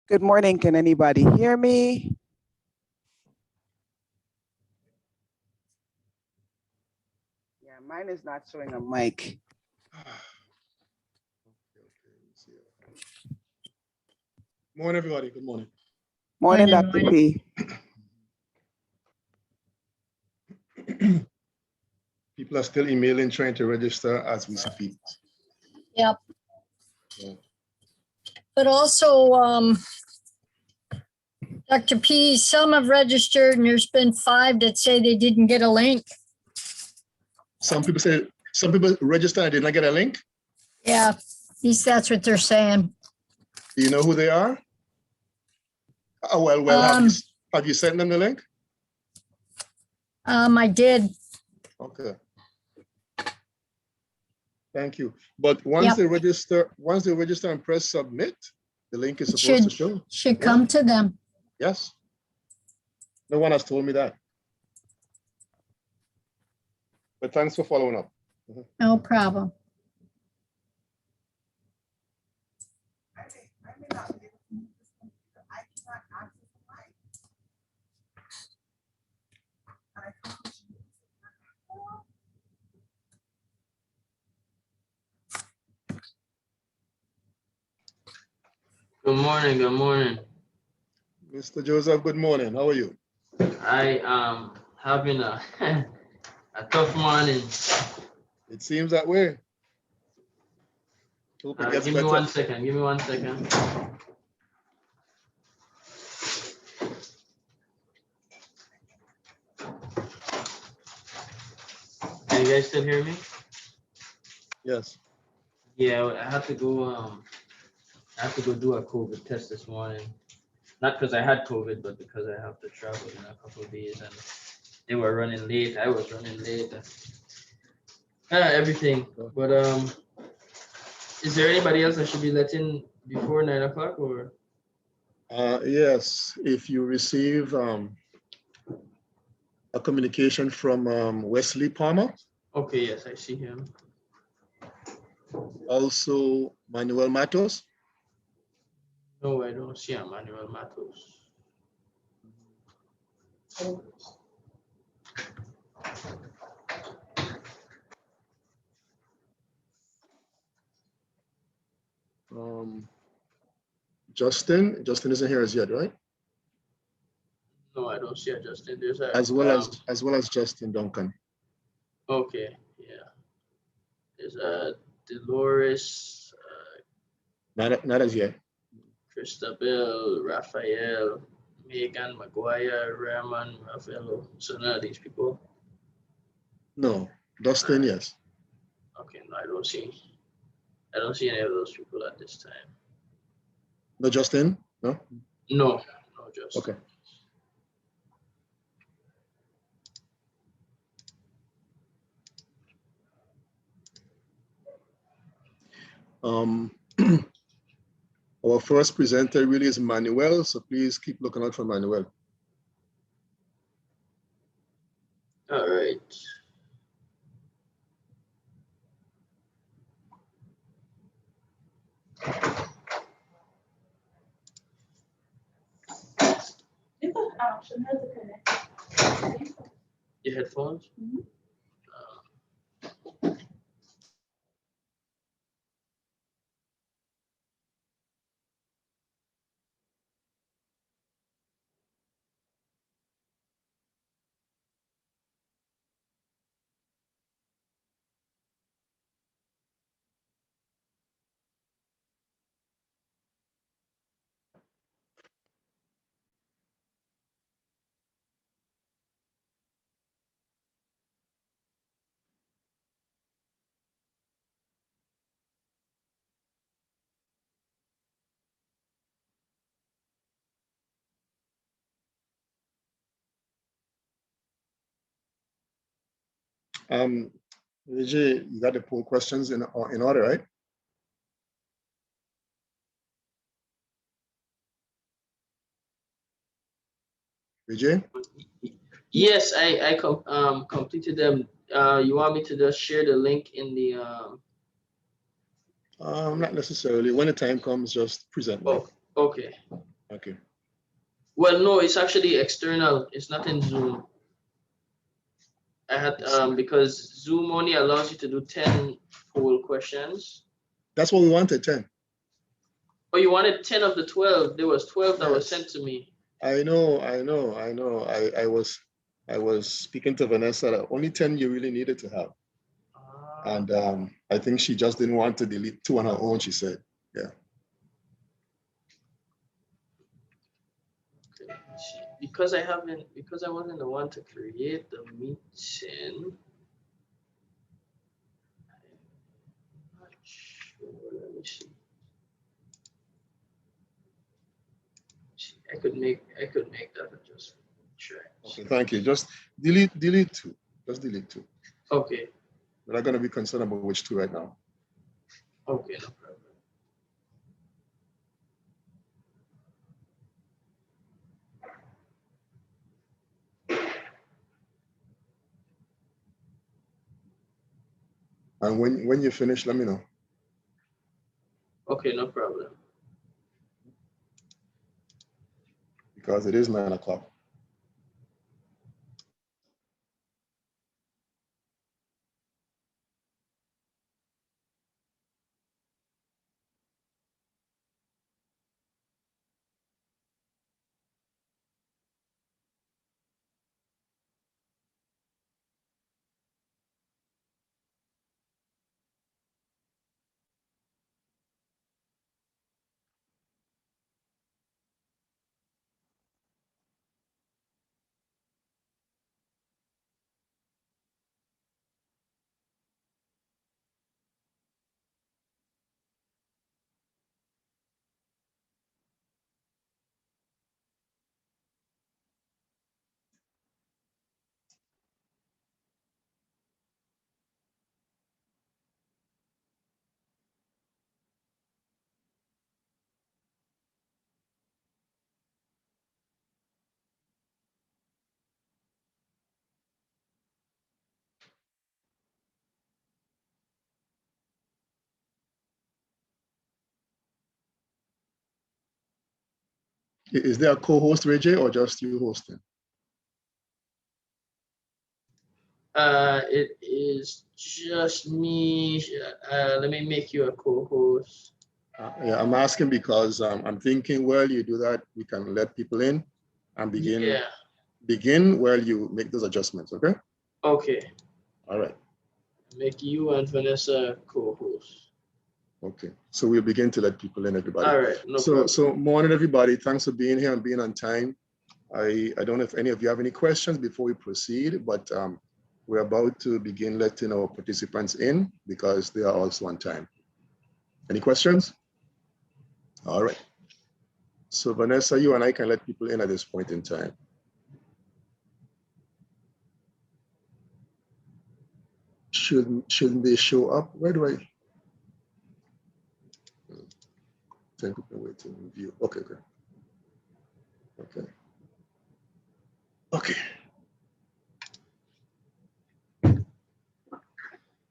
Good morning. Can anybody hear me? Yeah, mine is not showing a mic. Morning, everybody. Good morning. Morning, Dr. P. People are still emailing, trying to register as we speak. Yep. Yeah. But also, Dr. P, some have registered and there's been 5 that say they didn't get a link. Some people registered and did not get a link. Yeah, that's what they're saying. Do you know who they are? Oh, well, have you sent them the link? I did. Okay. Thank you. But once they register and press submit, the link is supposed to show. Should come to them. Yes. No one has told me that. But thanks for following up. No problem. Good morning. Good morning. Mr. Joseph, good morning. How are you? I having a a tough morning. It seems that way. Hope it gets Give me better. 1 second. Give me 1 second. Can you guys still hear me? Yes. Yeah, I have to go. I have to go do a COVID test this morning. Not because I had COVID, but because I have to travel in a couple of days, and they were running late. I was running late. Everything. But is there anybody else I should be letting before 9 o'clock or? Yes, if you receive a communication from Wesley Palmer. Okay, yes, I see him. Also, Manuel Matos. No, I don't see Manuel Matos. Justin isn't here as yet, right? No, I don't see a Justin. There's a as well as Justin Duncan. Okay, yeah. There's a Dolores, Not as yet. Christabel, Raphael, Megan, Maguire, Rahman, Rafaelo. So none of these people. No, Dustin, yes. Okay, no, I don't see any of those people at this time. No, Justin? No? No, Justin. Okay. Our first presenter really is Manuel, so please keep looking out for Manuel. All right. Your headphones? Mm-hmm. Vijay, you got the poll questions in order, right? Vijay? Yes, I completed them. You want me to just share the link in the Not necessarily. When the time comes, just present. Oh, okay. Okay. Well, no, it's actually external. It's not in Zoom. I had because Zoom only allows you to do 10 poll questions. That's what we wanted, 10. Oh, you wanted 10 of the 12. There was 12 that was Yes. sent to me. I know. I was speaking to Vanessa that only 10 you really needed to have. And I think she just didn't want to delete 2 on her own, she said. Yeah. Because I wasn't the one to create the meeting. I'm not sure. Let me see. I could make that adjustment. Sure. Okay, thank you. Just delete 2. Just delete 2. Okay. We're not going to be concerned about which 2 right now. Okay, no problem. And when you finish, let me know. Okay, no problem. Because it is 9 o'clock. Is there a co-host, Ray J, or just you hosting? It is just me. Let me make you a co-host. Yeah, I'm asking because I'm thinking while you do that, we can let people in and begin while you make those adjustments, okay? Okay. All right. Make you and Vanessa co-host. Okay, so we'll begin to let people in, everybody. All right, no problem. So morning, everybody. Thanks for being here and being on time. I don't know if any of you have any questions before we proceed, but we're about to begin letting our participants in because they are also on time. Any questions? All right. So Vanessa, you and I can let people in at this point in time. Shouldn't they show up? Where do I? 10 people waiting view. Okay, good. Okay. Okay.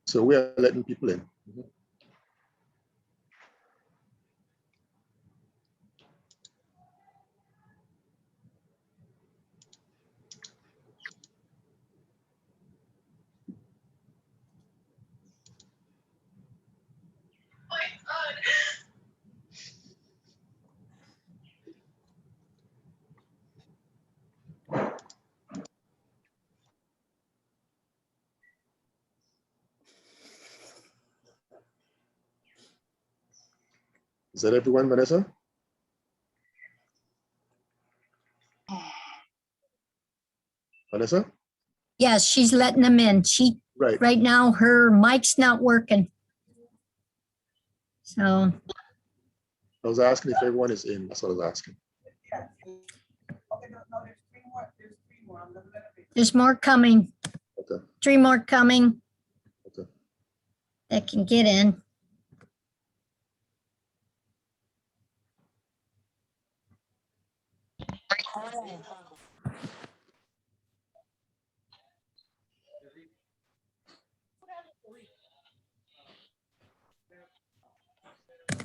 So we are letting people in. Is that everyone, Vanessa? Vanessa? Yes, she's letting them in. Right now, her mic's not working. So. I was asking if everyone is in. That's what I was asking. There's more coming. Okay. 3 more coming. Okay. That can get in.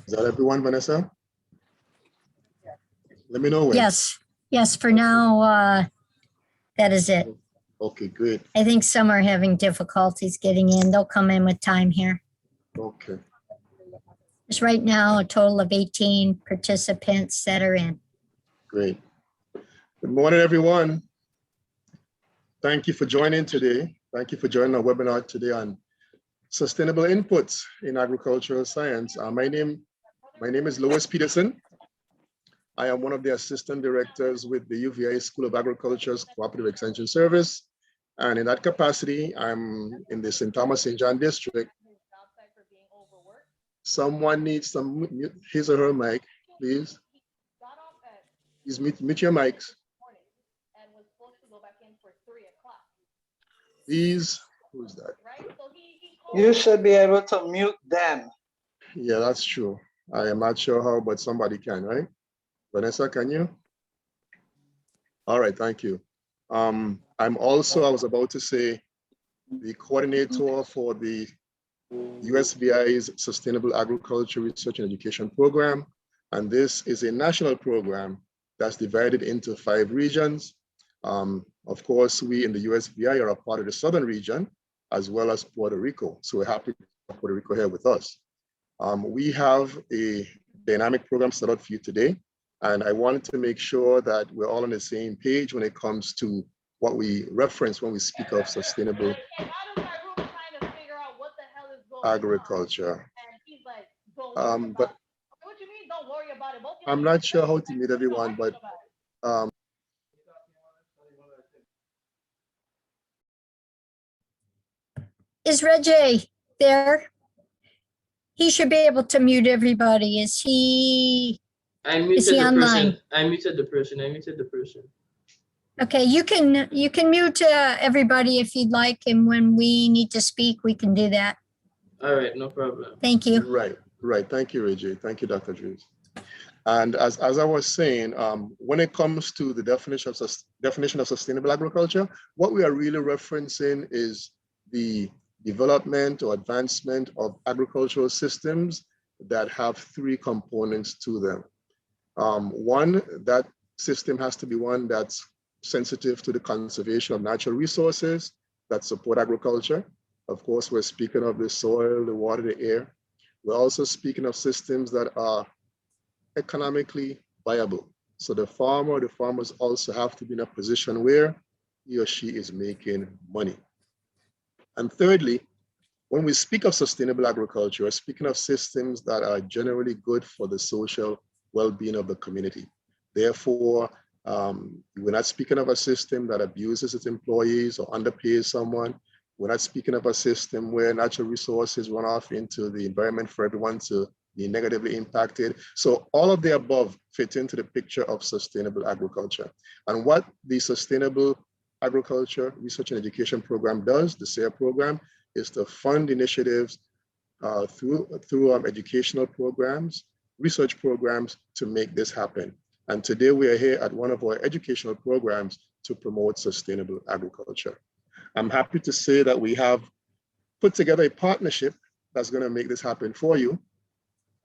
Is that everyone, Vanessa? Let Let me know when. Yes, for now, that is it. Okay, good. I think some are having difficulties getting in. They'll come in with time here. Okay. There's right now a total of 18 participants that are in. Great. Good morning, everyone. Thank you for joining today. Thank you for joining our webinar today on sustainable inputs in agricultural science. My name is Louis Peterson. I am one of the assistant directors with the UVI School of Agriculture's Cooperative Extension Service. And in that capacity, I'm in the St. Thomas St. John district. Someone needs some his or her mic, please. Please mute your mics. Please, who's that? You should be able to mute them. Yeah, that's true. I am not sure how, but somebody can, right? Vanessa, can you? All right, thank you. I'm also, I was about to say, the coordinator for the USVI's Sustainable Agriculture Research and Education Program. And this is a national program that's divided into 5 regions. Of course, we in the USVI are a part of the southern region, as well as Puerto Rico. So we're happy to have Puerto Rico here with us. We have a dynamic program set out for you today. And I wanted to make sure that we're all on the same page when it comes to what we reference when we speak of sustainable agriculture. But I'm not sure how to meet everyone, but Is Reggie there? He should be able to mute everybody. Is he online? I muted the person. Okay, you can mute everybody if you'd like, and when we need to speak, we can do that. All right, no problem. Thank you. Right. Thank you, Reggie. Thank you, Dr. Drews. And as I was saying, when it comes to the definition of sustainable agriculture, what we are really referencing is the development or advancement of agricultural systems that have 3 components to them. One, that system has to be one that's sensitive to the conservation of natural resources that support agriculture. Of course, we're speaking of the soil, the water, the air. We're also speaking of systems that are economically viable. So the farmers also have to be in a position where he or she is making money. And thirdly, when we speak of sustainable agriculture, we're speaking of systems that are generally good for the social well-being of the community. Therefore, we're not speaking of a system that abuses its employees or underpays someone. We're not speaking of a system where natural resources run off into the environment for everyone to be negatively impacted. So all of the above fit into the picture of sustainable agriculture. And what the Sustainable Agriculture Research and Education Program does, the SARE program, is to fund initiatives through educational programs, research programs to make this happen. And today we are here at one of our educational programs to promote sustainable agriculture. I'm happy to say that we have put together a partnership that's going to make this happen for you.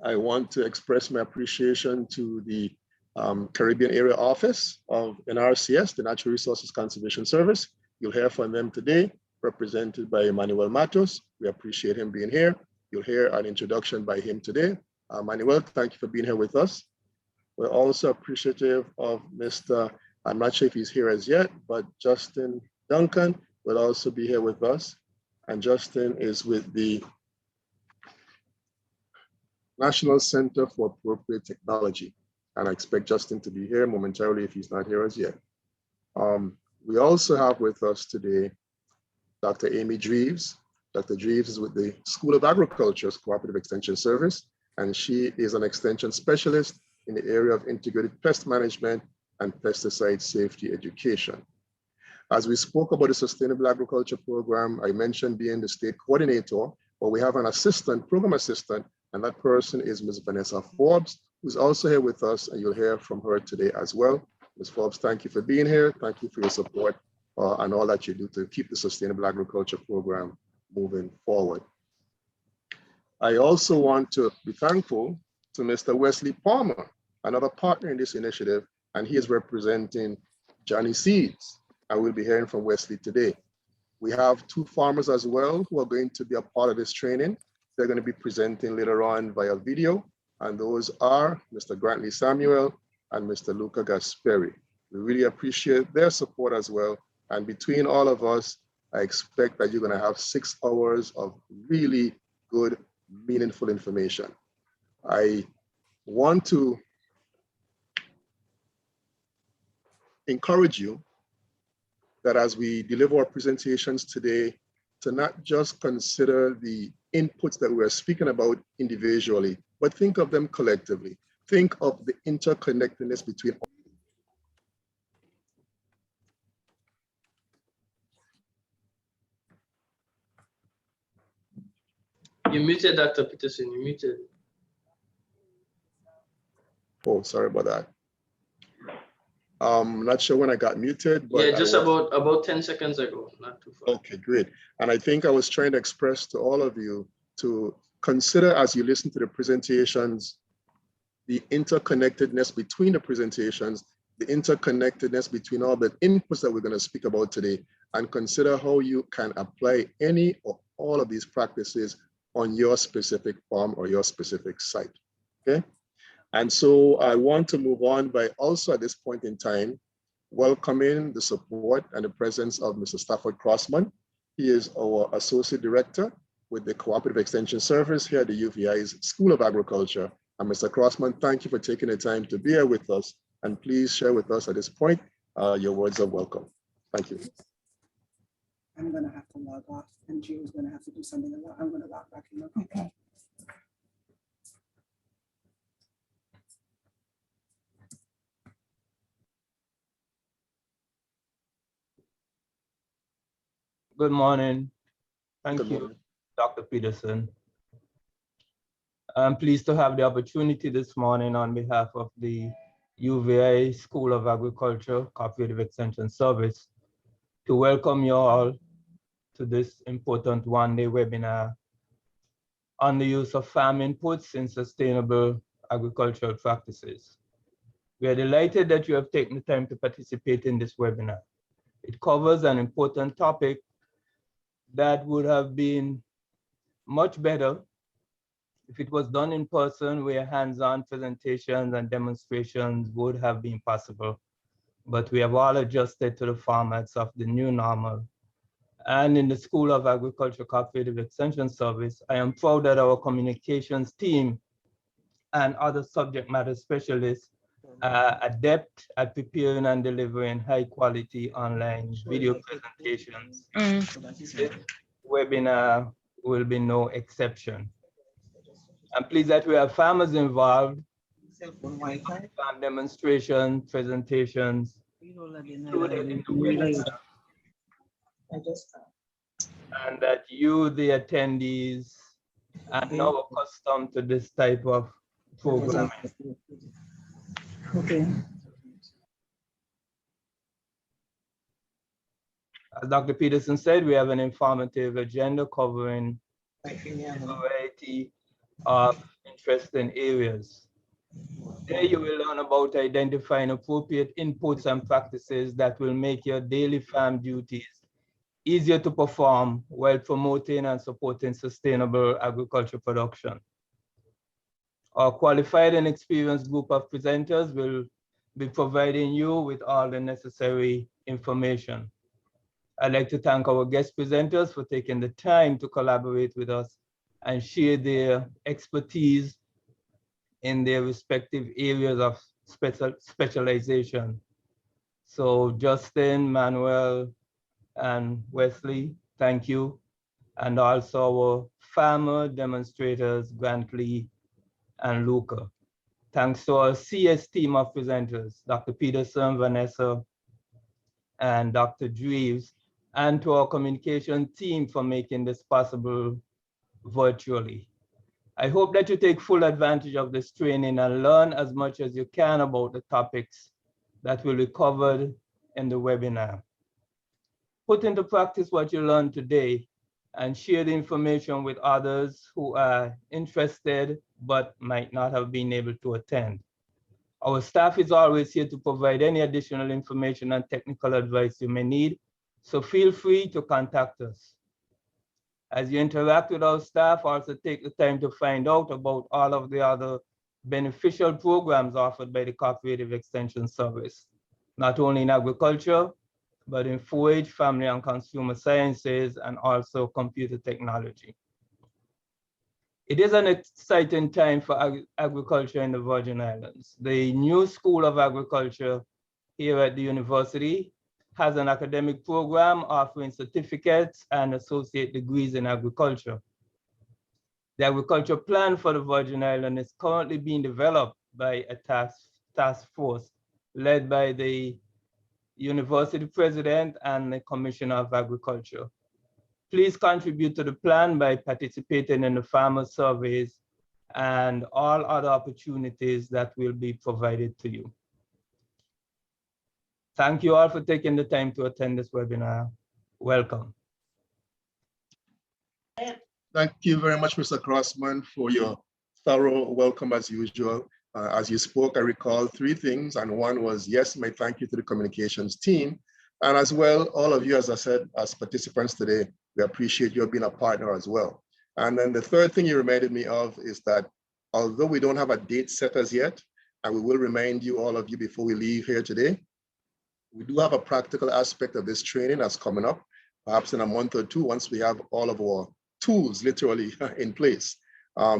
I want to express my appreciation to the Caribbean Area Office of NRCS, the Natural Resources Conservation Service. You'll hear from them today, represented by Emmanuel Matos. We appreciate him being here. You'll hear an introduction by him today. Manuel, thank you for being here with us. We're also appreciative of Mr., I'm not sure if he's here as yet, but Justin Duncan will also be here with us. And Justin is with the National Center for Appropriate Technology. And I expect Justin to be here momentarily if he's not here as yet. We also have with us today Dr. Amy Dreves. Dr. Dreves is with the School of Agriculture's Cooperative Extension Service, and she is an extension specialist in the area of integrated pest management and pesticide safety education. As we spoke about the Sustainable Agriculture Program, I mentioned being the state coordinator, but we have an assistant, program assistant, and that person is Ms. Vanessa Forbes, who's also here with us, and you'll hear from her today as well. Ms. Forbes, thank you for being here. Thank you for your support and all that you do to keep the Sustainable Agriculture Program moving forward. I also want to be thankful to Mr. Wesley Palmer, another partner in this initiative, and he is representing Johnny Seeds. And we'll be hearing from Wesley today. We have two farmers as well who are going to be a part of this training. They're going to be presenting later on via video, and those are Mr. Grantley Samuel and Mr. Luca Gasperi. We really appreciate their support as well. And between all of us, I expect that you're going to have 6 hours of really good, meaningful information. I want to encourage you that as we deliver our presentations today, to not just consider the inputs that we're speaking about individually, but think of them collectively. Think of the interconnectedness between. You muted, Dr. Peterson, you muted. Oh, sorry about that. Not sure when I got muted, but yeah, just about 10 seconds ago, not too far. Okay, great. And I think I was trying to express to all of you to consider as you listen to the presentations, the interconnectedness between the presentations, the interconnectedness between all the inputs that we're going to speak about today, and consider how you can apply any or all of these practices on your specific farm or your specific site, okay? And so I want to move on by also at this point in time, welcoming the support and the presence of Mr. Stafford Crossman. He is our Associate Director with the Cooperative Extension Service here at the UVI's School of Agriculture. And Mr. Crossman, thank you for taking the time to be here with us. And please share with us at this point your words of welcome. Thank you. I'm gonna have to log off and Gio's gonna have to do something. I'm gonna log back in. Okay. Good morning. Thank Good you, morning. Dr. Peterson. I'm pleased to have the opportunity this morning on behalf of the UVI School of Agriculture Cooperative Extension Service to welcome you all to this important one-day webinar on the use of farm inputs in sustainable agricultural practices. We are delighted that you have taken the time to participate in this webinar. It covers an important topic that would have been much better if it was done in person, where hands-on presentations and demonstrations would have been possible. But we have all adjusted to the formats of the new normal. And in the School of Agriculture Cooperative Extension Service, I am proud that our communications team and other subject matter specialists are adept at preparing and delivering high-quality online video presentations. This webinar will be no exception. I'm pleased that we have farmers involved, farm demonstration, presentations, included in the webinar, and that you, the attendees, are now accustomed to this type of programming. Okay. As Dr. Peterson said, we have an informative agenda covering a variety of interesting areas. There you will learn about identifying appropriate inputs and practices that will make your daily farm duties easier to perform while promoting and supporting sustainable agriculture production. Our qualified and experienced group of presenters will be providing you with all the necessary information. I'd like to thank our guest presenters for taking the time to collaborate with us and share their expertise in their respective areas of specialization. So Justin, Manuel, and Wesley, thank you. And also our farmer demonstrators, Grantley and Luca. Thanks to our CS team of presenters, Dr. Peterson, Vanessa, and Dr. Dreves, and to our communication team for making this possible virtually. I hope that you take full advantage of this training and learn as much as you can about the topics that will be covered in the webinar. Put into practice what you learned today and share the information with others who are interested but might not have been able to attend. Our staff is always here to provide any additional information and technical advice you may need, so feel free to contact us. As you interact with our staff, also take the time to find out about all of the other beneficial programs offered by the Cooperative Extension Service, not only in agriculture, but in 4-H, family and consumer sciences, and also computer technology. It is an exciting time for agriculture in the Virgin Islands. The new School of Agriculture here at the university has an academic program offering certificates and associate degrees in agriculture. The agriculture plan for the Virgin Islands is currently being developed by a task force led by the university president and the Commissioner of Agriculture. Please contribute to the plan by participating in the farmer surveys and all other opportunities that will be provided to you. Thank you all for taking the time to attend this webinar. Welcome. Thank you very much, Mr. Crossman, for your thorough welcome as usual. As you spoke, I recall 3 things, and one was, yes, my thank you to the communications team. And as well, all of you, as I said, as participants today, we appreciate you being a partner as well. And then the third thing you reminded me of is that although we don't have a date set as yet, and we will remind you, all of you, before we leave here today, we do have a practical aspect of this training that's coming up, perhaps in a month or 2, once we have all of our tools literally in place.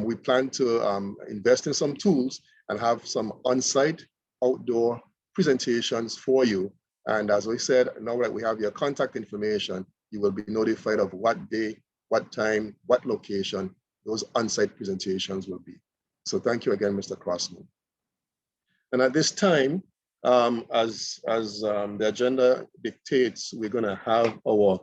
We plan to invest in some tools and have some on-site outdoor presentations for you. And as we said, now that we have your contact information, you will be notified of what day, what time, what location those on-site presentations will be. So thank you again, Mr. Crossman. And at this time, as the agenda dictates, we're going to have our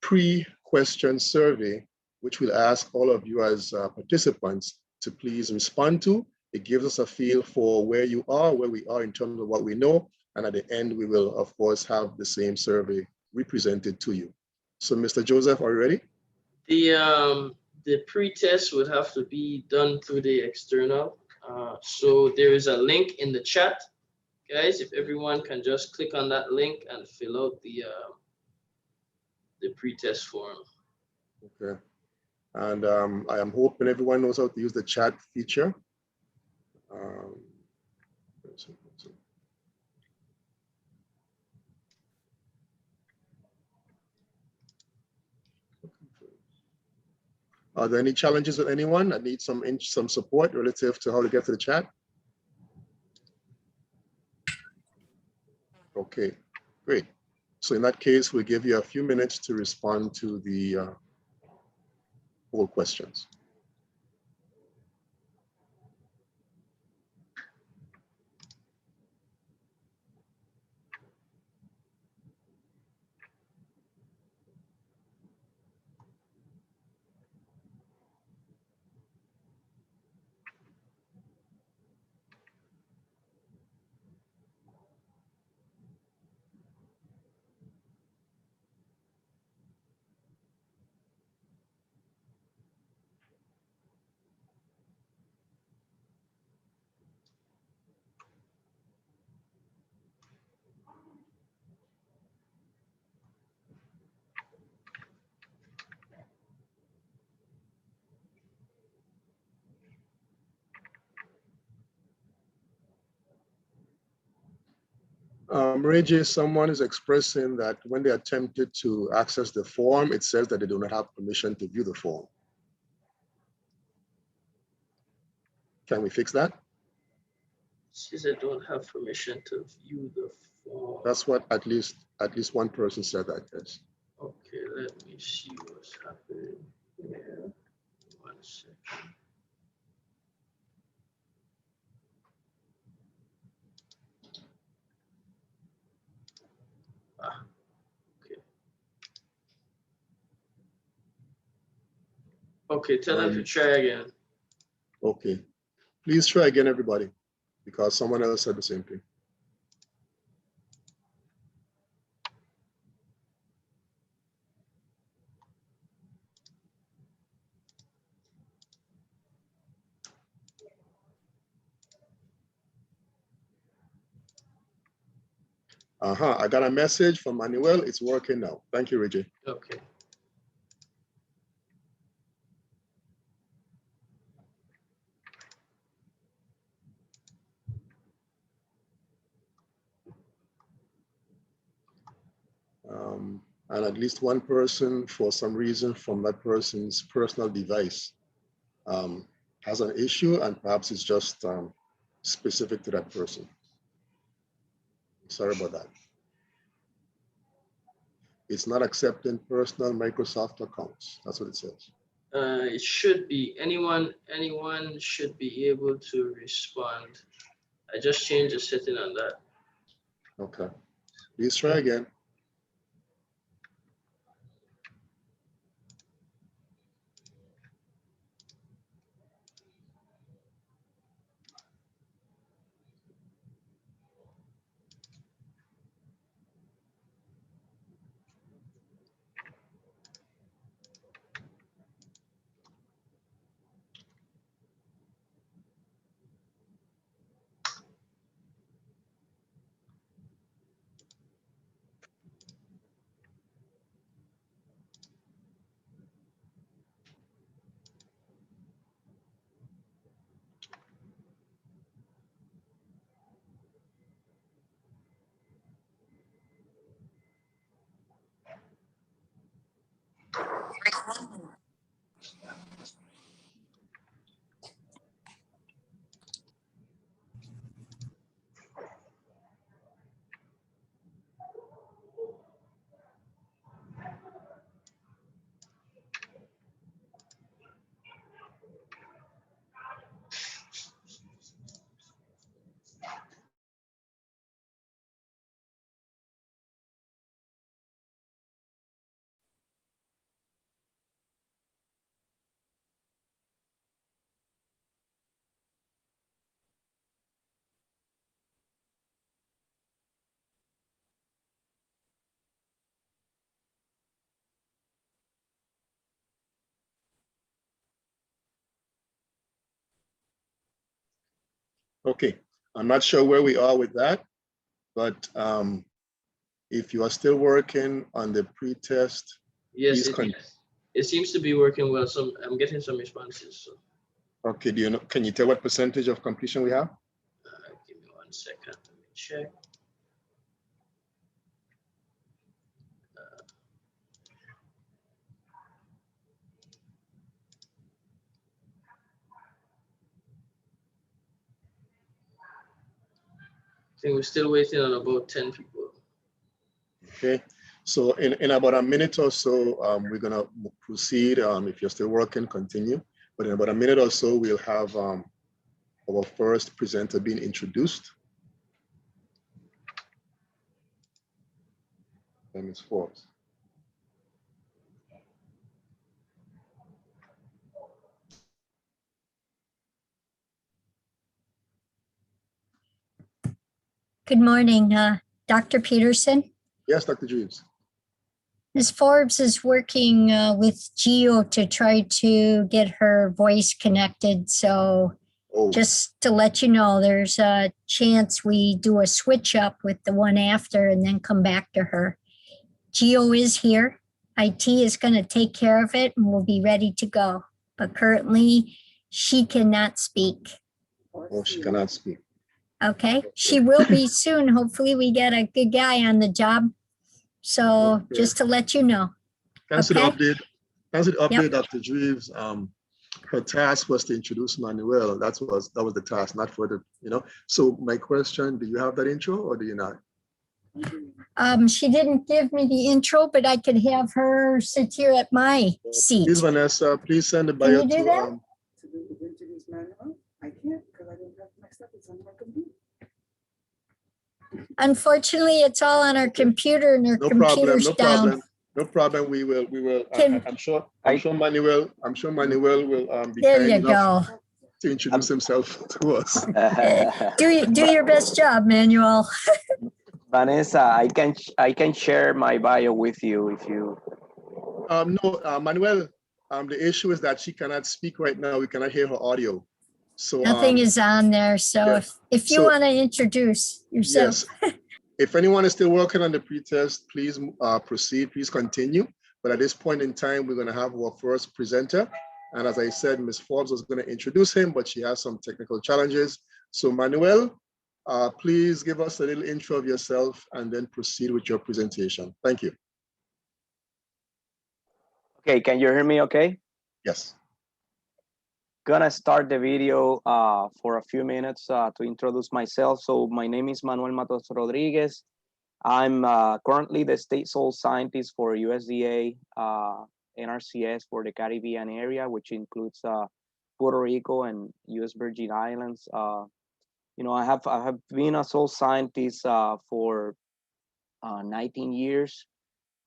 pre-question survey, which we'll ask all of you as participants to please respond to. It gives us a feel for where you are, where we are in terms of what we know. And at the end, we will, of course, have the same survey represented to you. So, Mr. Joseph, are you ready? The pre-test would have to be done through the external. So there is a link in the chat. Guys, if everyone can just click on that link and fill out the pre-test form. Okay. And I am hoping everyone knows how to use the chat feature. Are there any challenges with anyone that needs some support relative to how to get to the chat? Okay, great. So in that case, we'll give you a few minutes to respond to the poll questions. Reggie, someone is expressing that when they attempted to access the form, it says that they do not have permission to view the form. Can we fix that? She said don't have permission to view the form. That's what at least one person said that, yes. Okay, let me see what's happening here. 1 second. Okay. Okay, tell them to try again. Okay. Please try again, everybody, because someone else said the same thing. I got a message from Manuel. It's working now. Thank you, Reggie. Okay. And at least one person, for some reason, from that person's personal device has an issue, and perhaps it's just specific to that person. Sorry about that. It's not accepting personal Microsoft accounts. That's what it says. It should be anyone should be able to respond. I just changed the setting on that. Okay. Please try again. Okay, I'm not sure where we are with that, but if you are still working on the pre-test, Yes, please it seems to be working well. So I'm getting some responses. So. Okay, do you know? Can you tell what percentage of completion we have? Give me 1 second. Let me check. I think we're still waiting on about 10 people. Okay, so in about a minute or so, we're gonna proceed. If you're still working, continue. But in about a minute or so, we'll have our first presenter being introduced. And it's Forbes. Good morning, Dr. Peterson. Yes, Dr. Jeeves. Ms. Forbes is working with Geo to try to get her voice connected. So just to let you know, there's a chance we do a switch up with the one after and then come back to her. Geo is here. IT is going to take care of it and we'll be ready to go. But currently, she cannot speak. Oh, she cannot speak. Okay, she will be soon. Hopefully we get a good guy on the job. So just to let you know. Thanks for the Okay. update. Thanks for the update, Yep. Dr. Jeeves. Her task was to introduce Manuel. That was the task, not for the, you know. So my question, do you have that intro or do you not? She didn't give me the intro, but I could have her sit here at my seat. Please, Vanessa, please send the Can bio you do that? To do the introduce manual, I can't because I don't have my stuff. It's on my computer. Unfortunately, it's all on our computer and our No problem, computer's no down. problem. No problem. We will. Can- I'm sure Manuel will be There kind you enough go. to introduce himself to us. Do your best job, Manuel. Vanessa, I can share my bio with you if you. No, Manuel. The issue is that she cannot speak right now. We cannot hear her audio. So Nothing is on there. So yes. if you So- want to introduce yourself. Yes. If anyone is still working on the pretest, please proceed, please continue. But at this point in time, we're gonna have our first presenter. And as I said, Ms. Forbes was gonna introduce him, but she has some technical challenges. So Manuel, please give us a little intro of yourself and then proceed with your presentation. Thank you. Okay, can you hear me okay? Yes. Gonna start the video for a few minutes to introduce myself. So my name is Manuel Matos Rodriguez. I'm currently the state soil scientist for USDA NRCS for the Caribbean area, which includes Puerto Rico and US Virgin Islands. You know, I have been a soil scientist for 19 years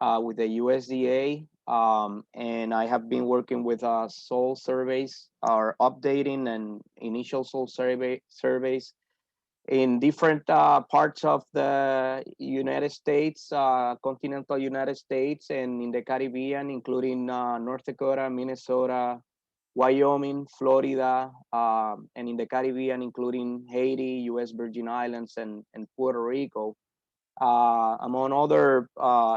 with the USDA, and I have been working with soil surveys, or updating and initial soil surveys in different parts of the United States, continental United States, and in the Caribbean, including North Dakota, Minnesota, Wyoming, Florida, and in the Caribbean, including Haiti, US Virgin Islands, and Puerto Rico, among other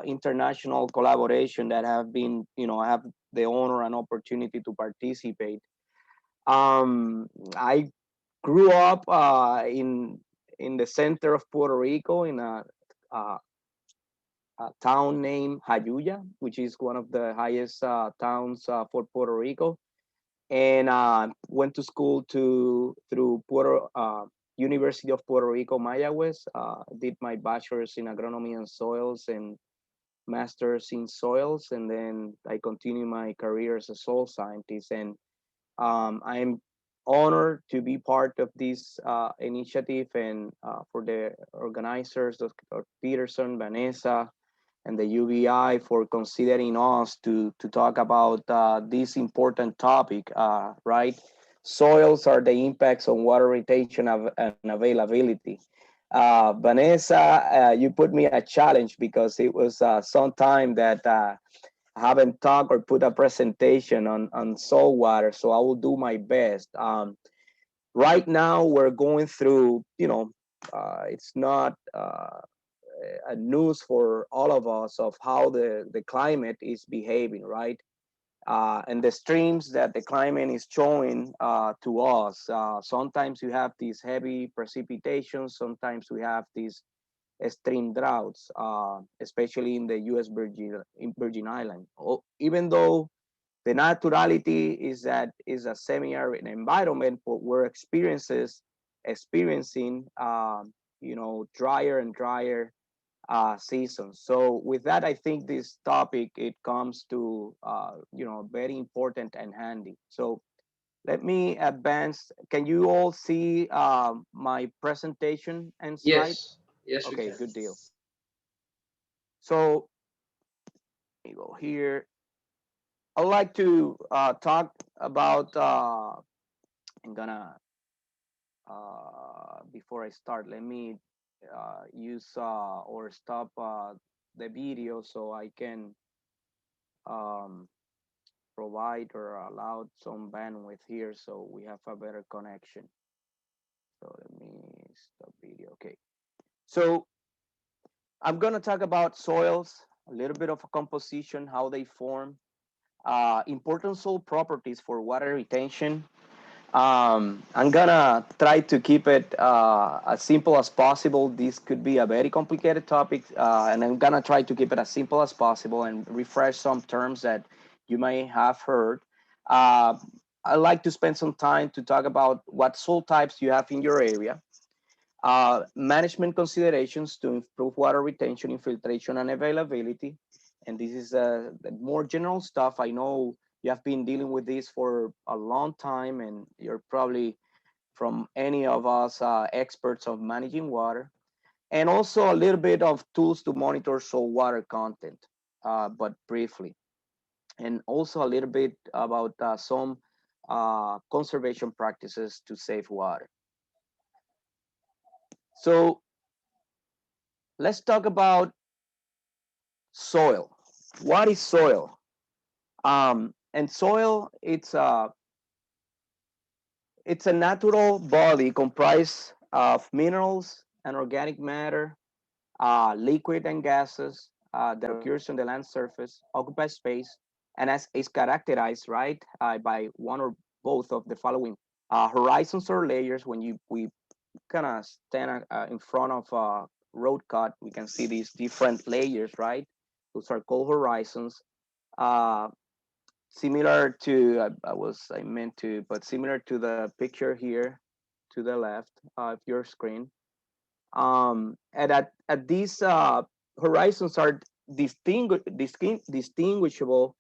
international collaboration that have been, you know, I have the honor and opportunity to participate. I grew up in the center of Puerto Rico in a town named Jayuya, which is one of the highest towns for Puerto Rico, and went to school through University of Puerto Rico, Mayagüez. Did my bachelor's in agronomy and soils and master's in soils, and then I continued my career as a soil scientist. And I'm honored to be part of this initiative, and for the organizers, Dr. Peterson, Vanessa, and the UVI for considering us to talk about this important topic, right? Soils are the impacts on water retention and availability. Vanessa, you put me a challenge because it was some time that I haven't talked or put a presentation on soil water, so I will do my best. Right now, we're going through, you know, it's not a news for all of us of how the climate is behaving, right? And the streams that the climate is showing to us. Sometimes you have these heavy precipitations, sometimes we have these extreme droughts, especially in the US Virgin Island. Even though the naturality is that is a semi-arid environment, but we're experiencing, you know, drier and drier seasons. So with that, I think this topic, it comes to, you know, very important and handy. So let me advance. Can you all see my presentation and slide? Yes. Yes, we Okay, can. good deal. So let me go here. I'd like to talk about, I'm gonna, before I start, let me use or stop the video so I can provide or allow some bandwidth here so we have a better connection. So let me stop video. Okay. So I'm gonna talk about soils, a little bit of a composition, how they form, important soil properties for water retention. I'm gonna try to keep it as simple as possible. This could be a very complicated topic, and I'm gonna try to keep it as simple as possible and refresh some terms that you may have heard. I'd like to spend some time to talk about what soil types you have in your area, management considerations to improve water retention, infiltration, and availability. And this is the more general stuff. I know you have been dealing with this for a long time, and you're probably from any of us experts of managing water, and also a little bit of tools to monitor soil water content, but briefly, and also a little bit about some conservation practices to save water. So let's talk about soil. What is soil? And soil, it's a natural body comprised of minerals and organic matter liquid and gases that occurs on the land surface, occupy space, and as is characterized, right, by one or both of the following horizons or layers. When we kind of stand in front of a road cut, we can see these different layers, right? Those are called horizons. Uh, Similar to, I meant to, but similar to the picture here to the left of your screen. And at these horizons are distinguishable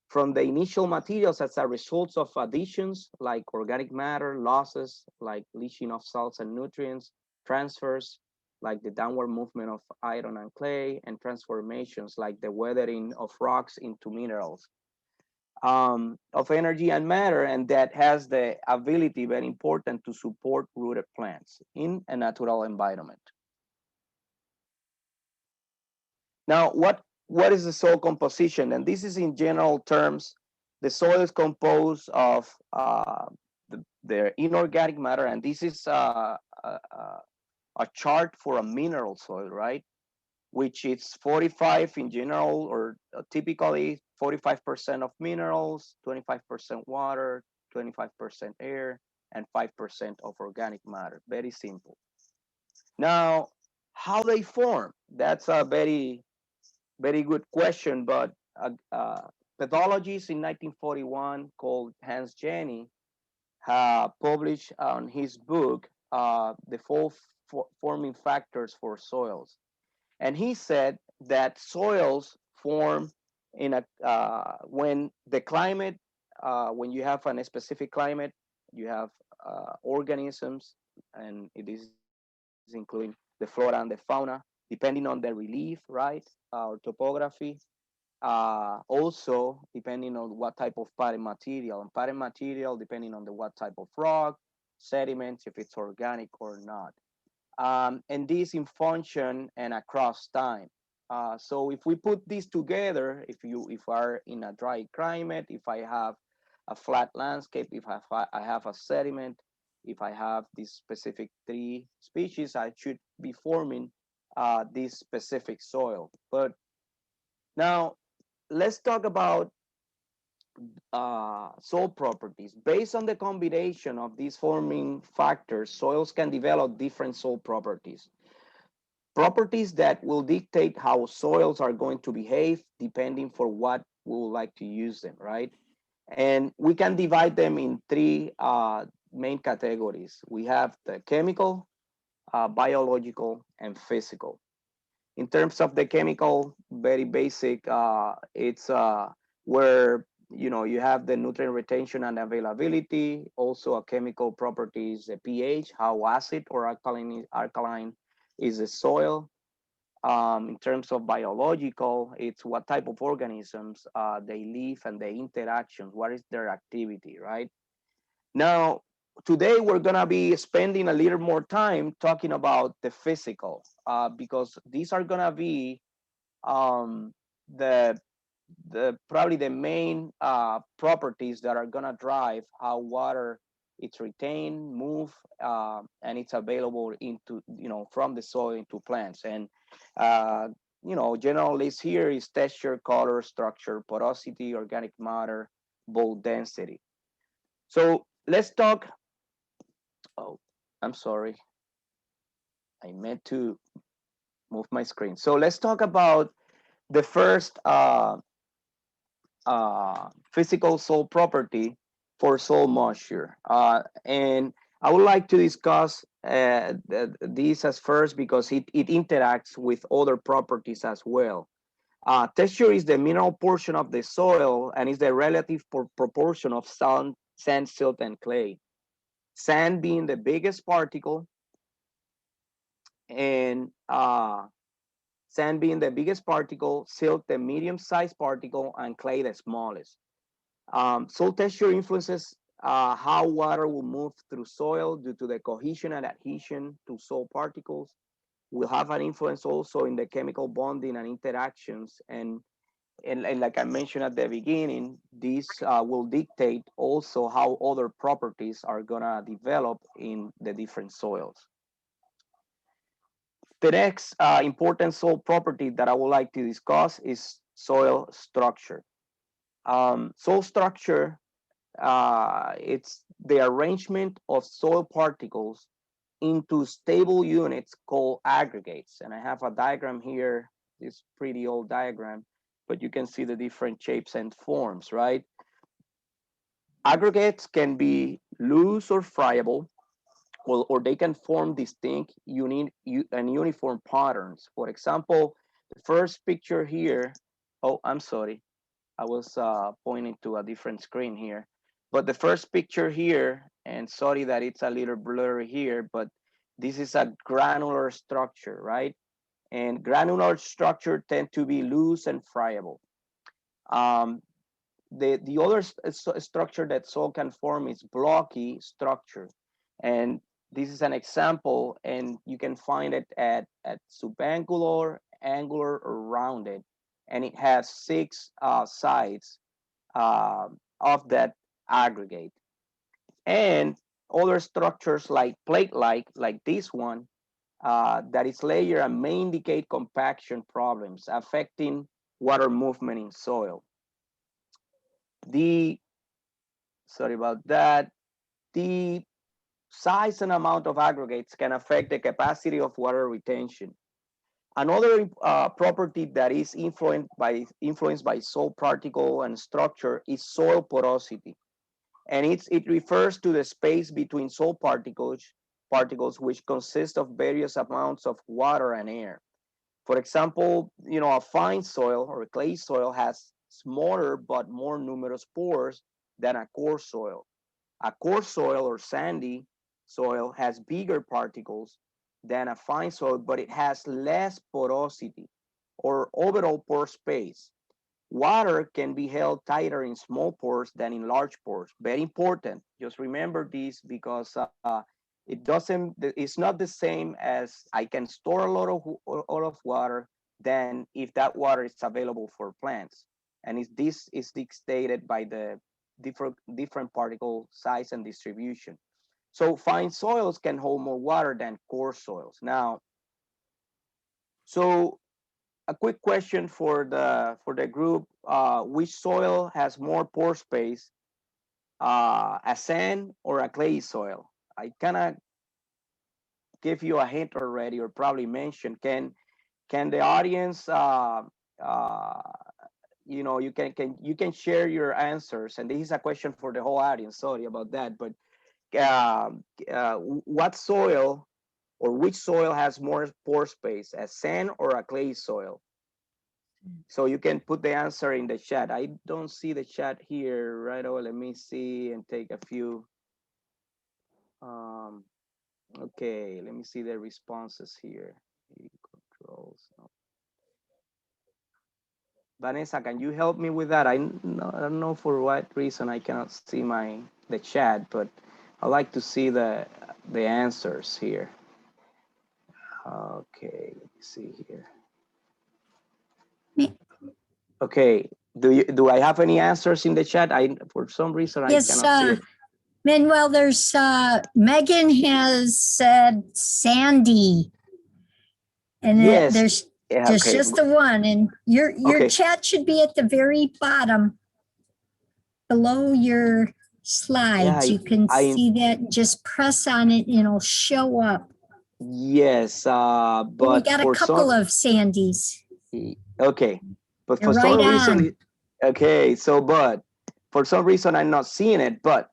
from the initial materials as a result of additions like organic matter, losses like leaching of salts and nutrients, transfers like the downward movement of iron and clay, and transformations like the weathering of rocks into minerals, of energy and matter, and that has the ability, very important, to support rooted plants in a natural environment. Now, what is the soil composition? And this is in general terms. The soil is composed of the inorganic matter, and this is a chart for a mineral soil, right? Which is 45 in general, or typically 45% of minerals, 25% water, 25% air, and 5% of organic matter. Very simple. Now, how they form? That's a very good question, but a pathologist in 1941 called Hans Jenny published on his book the four forming factors for soils. And he said that soils form in a when the climate, when you have a specific climate, you have organisms, and it is including the flora and the fauna, depending on the relief, right, or topography. Also, depending on what type of parent material, and parent material depending on the what type of rock, sediments, if it's organic or not. And this in function and across time. So if we put these together, if are in a dry climate, if I have a flat landscape, if I have a sediment, if I have these specific three species, I should be forming this specific soil. But now let's talk about soil properties. Based on the combination of these forming factors, soils can develop different soil properties. Properties that will dictate how soils are going to behave depending for what we would like to use them, right? And we can divide them in three main categories. We have the chemical, biological, and physical. In terms of the chemical, very basic, it's where you have the nutrient retention and availability. Also, a chemical property is the pH, how acid or alkaline is the soil. In terms of biological, it's what type of organisms they live and the interactions, what is their activity, right? Now, today we're gonna be spending a little more time talking about the physical, because these are gonna be the probably the main properties that are gonna drive how water it's retained, move, and it's available into from the soil into plants. And general list here is texture, color, structure, porosity, organic matter, bulk density. So let's talk. Oh, I'm sorry. I meant to move my screen. So let's talk about the first physical soil property for soil moisture. And I would like to discuss this as first because it interacts with other properties as well. Texture is the mineral portion of the soil and is the relative proportion of sand, silt, and clay. Sand being the biggest particle, and sand being the biggest particle, silt the medium-sized particle, and clay the smallest. Soil texture influences how water will move through soil due to the cohesion and adhesion to soil particles. Will have an influence also in the chemical bonding and interactions. And like I mentioned at the beginning, these will dictate also how other properties are gonna develop in the different soils. The next important soil property that I would like to discuss is soil structure. Soil structure, it's the arrangement of soil particles into stable units called aggregates. And I have a diagram here, this pretty old diagram, but you can see the different shapes and forms, right? Aggregates can be loose or friable, or they can form distinct and uniform patterns. For example, the first picture here, oh, I'm sorry. I was pointing to a different screen here. But the first picture here, and sorry that it's a little blurry here, but this is a granular structure, right? And granular structure tend to be loose and friable. The other structure that soil can form is blocky structure. And this is an example, and you can find it at subangular, angular, or rounded. And it has 6 sides of that aggregate. And other structures like plate-like, like this one, that is layered and may indicate compaction problems affecting water movement in soil. Sorry about that. The size and amount of aggregates can affect the capacity of water retention. Another property that is influenced by soil particle and structure is soil porosity. And it refers to the space between soil particles which consist of various amounts of water and air. For example, a fine soil or a clay soil has smaller but more numerous pores than a coarse soil. A coarse soil or sandy soil has bigger particles than a fine soil, but it has less porosity or overall pore space. Water can be held tighter in small pores than in large pores. Very important. Just remember this, because it's not the same as I can store a lot of water than if that water is available for plants. And this is dictated by the different particle size and distribution. So fine soils can hold more water than coarse soils. Now, so a quick question for the group: which soil has more pore space, a sand or a clay soil? I kind of give you a hint already, or probably mentioned. Can the audience, you can share your answers, and this is a question for the whole audience. Sorry about that, but what soil or which soil has more pore space, a sand or a clay soil? So you can put the answer in the chat. I don't see the chat here right away. Let me see and take a few. Okay, let me see the responses here. Controls. Vanessa, can you help me with that? I don't know for what reason I cannot see the chat, but I like to see the answers here. Okay, let me see here. Okay, do I have any answers in the chat? For some reason I cannot see it. Manuel, there's Megan has said Sandy, and yes, there's just the one, and your chat should be at the very bottom below your slides. You can see that. Just press on it and it'll show up. Yes, but we got a couple of Sandys. Okay, but You're for right some reason, on. okay, so but for some reason I'm not seeing it. But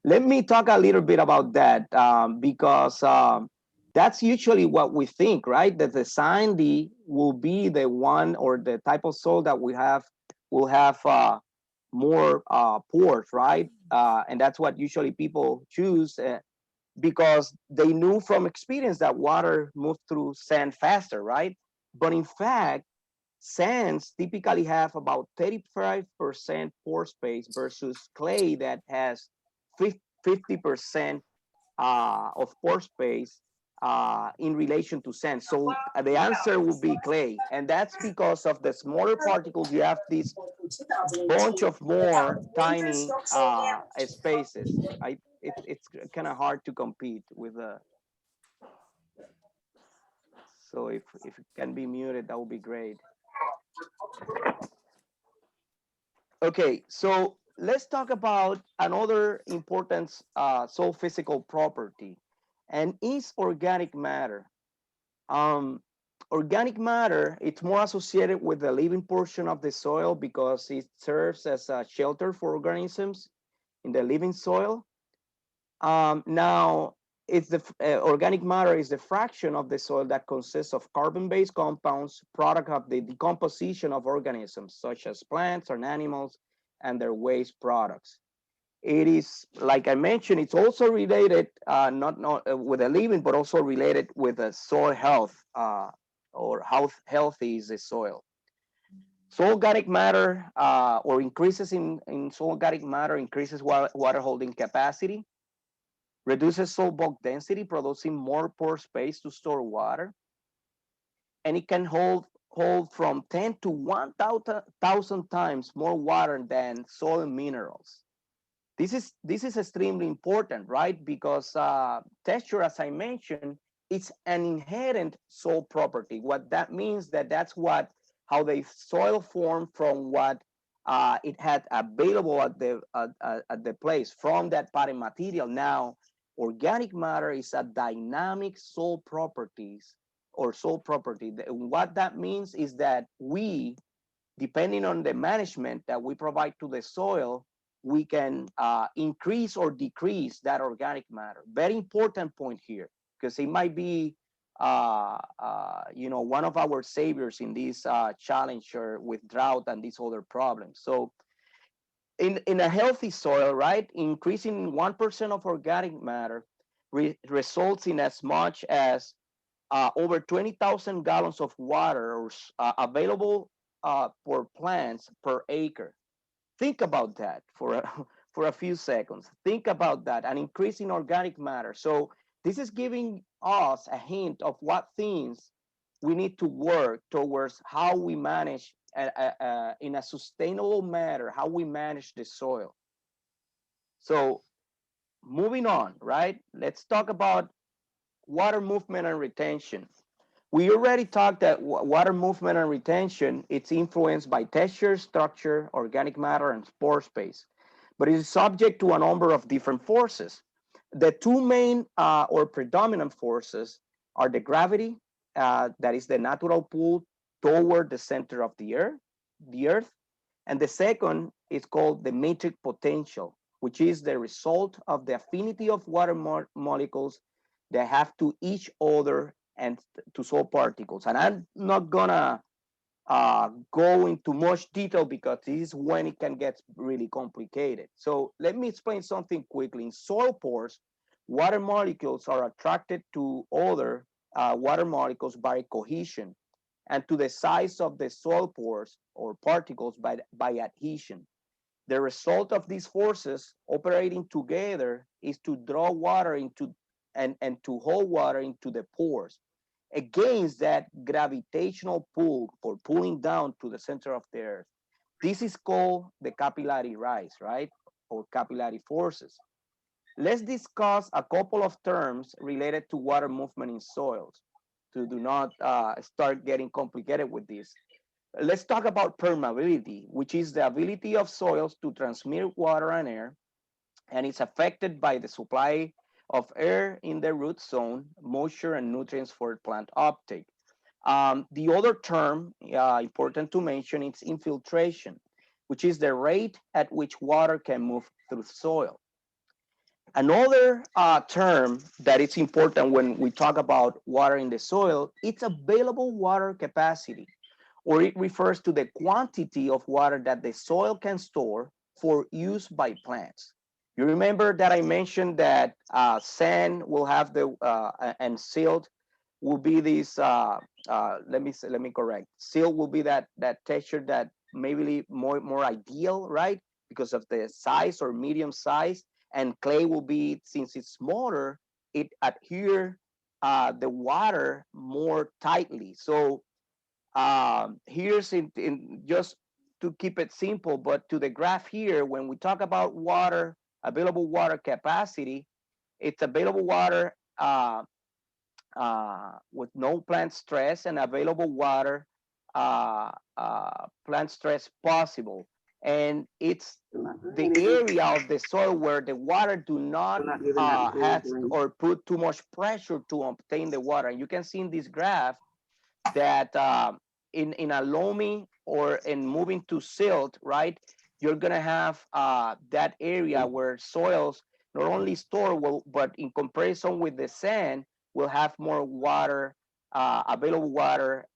let me talk a little bit about that, because that's usually what we think, right? That the sandy will be the one, or the type of soil that will have more pores, right? And that's what usually people choose, because they knew from experience that water moved through sand faster, right? But in fact, sands typically have about 35% pore space versus clay that has 50% of pore space in relation to sand. So the answer will be clay. And that's because of the smaller particles. You have this bunch of more tiny spaces. It's kind of hard to compete with the. So if it can be muted, that would be great. Okay, so let's talk about another important soil physical property, and is organic matter. Um, Organic matter, it's more associated with the living portion of the soil because it serves as a shelter for organisms in the living soil. Now, it's the organic matter is the fraction of the soil that consists of carbon-based compounds, product of the decomposition of organisms such as plants and animals and their waste products. It is, like I mentioned, it's also related not with the living, but also related with the soil health, or how healthy is the soil. Soil organic matter or increases in soil organic matter increases water holding capacity, reduces soil bulk density, producing more pore space to store water, and it can hold from 10 to 1,000 times more water than soil minerals. This is extremely important, right? Because texture, as I mentioned, it's an inherent soil property. What that means that's how the soil formed from what it had available at the place from that parent material. Now, organic matter is a dynamic soil properties or soil property. What that means is that we, depending on the management that we provide to the soil, we can increase or decrease that organic matter. Very important point here, because it might be, one of our saviors in this challenge with drought and these other problems. So in a healthy soil, right, increasing 1% of organic matter results in as much as over 20,000 gallons of water available for plants per acre. Think about that for for a few seconds. Think about that, an increase in organic matter. So this is giving us a hint of what things we need to work towards, how we manage in a sustainable manner, how we manage the soil. So moving on, right? Let's talk about water movement and retention. We already talked that water movement and retention, it's influenced by texture, structure, organic matter, and pore space, but it is subject to a number of different forces. The two main or predominant forces are the gravity, that is the natural pull toward the center of the earth, and the second is called the metric potential, which is the result of the affinity of water molecules that have to each other and to soil particles. And I'm not gonna go into much detail because this is when it can get really complicated. So let me explain something quickly. In soil pores, water molecules are attracted to other water molecules by cohesion, and to the size of the soil pores or particles by adhesion. The result of these forces operating together is to draw water into and to hold water into the pores against that gravitational pull or pulling down to the center of the earth. This is called the capillary rise, right? Or capillary forces. Let's discuss a couple of terms related to water movement in soils to do not start getting complicated with this. Let's talk about permeability, which is the ability of soils to transmit water and air, and it's affected by the supply of air in the root zone, moisture, and nutrients for plant uptake. The other term important to mention is infiltration, which is the rate at which water can move through soil. Another term that is important when we talk about water in the soil, it's available water capacity, or it refers to the quantity of water that the soil can store for use by plants. You remember that I mentioned that sand will have and silt will be this, let me correct. Silt will be that texture that maybe more ideal, right? Because of the size or medium size, and clay will be, since it's smaller, it adhere the water more tightly. So here's in just to keep it simple, but to the graph here, when we talk about water, available water capacity, it's available water with no plant stress and available water, plant stress possible. And it's the area of the soil where the water do not have or put too much pressure to obtain the water. And you can see in this graph that in a loamy or in moving to silt, right, you're gonna have that area where soils not only store well, but in comparison with the sand, will have more water, available water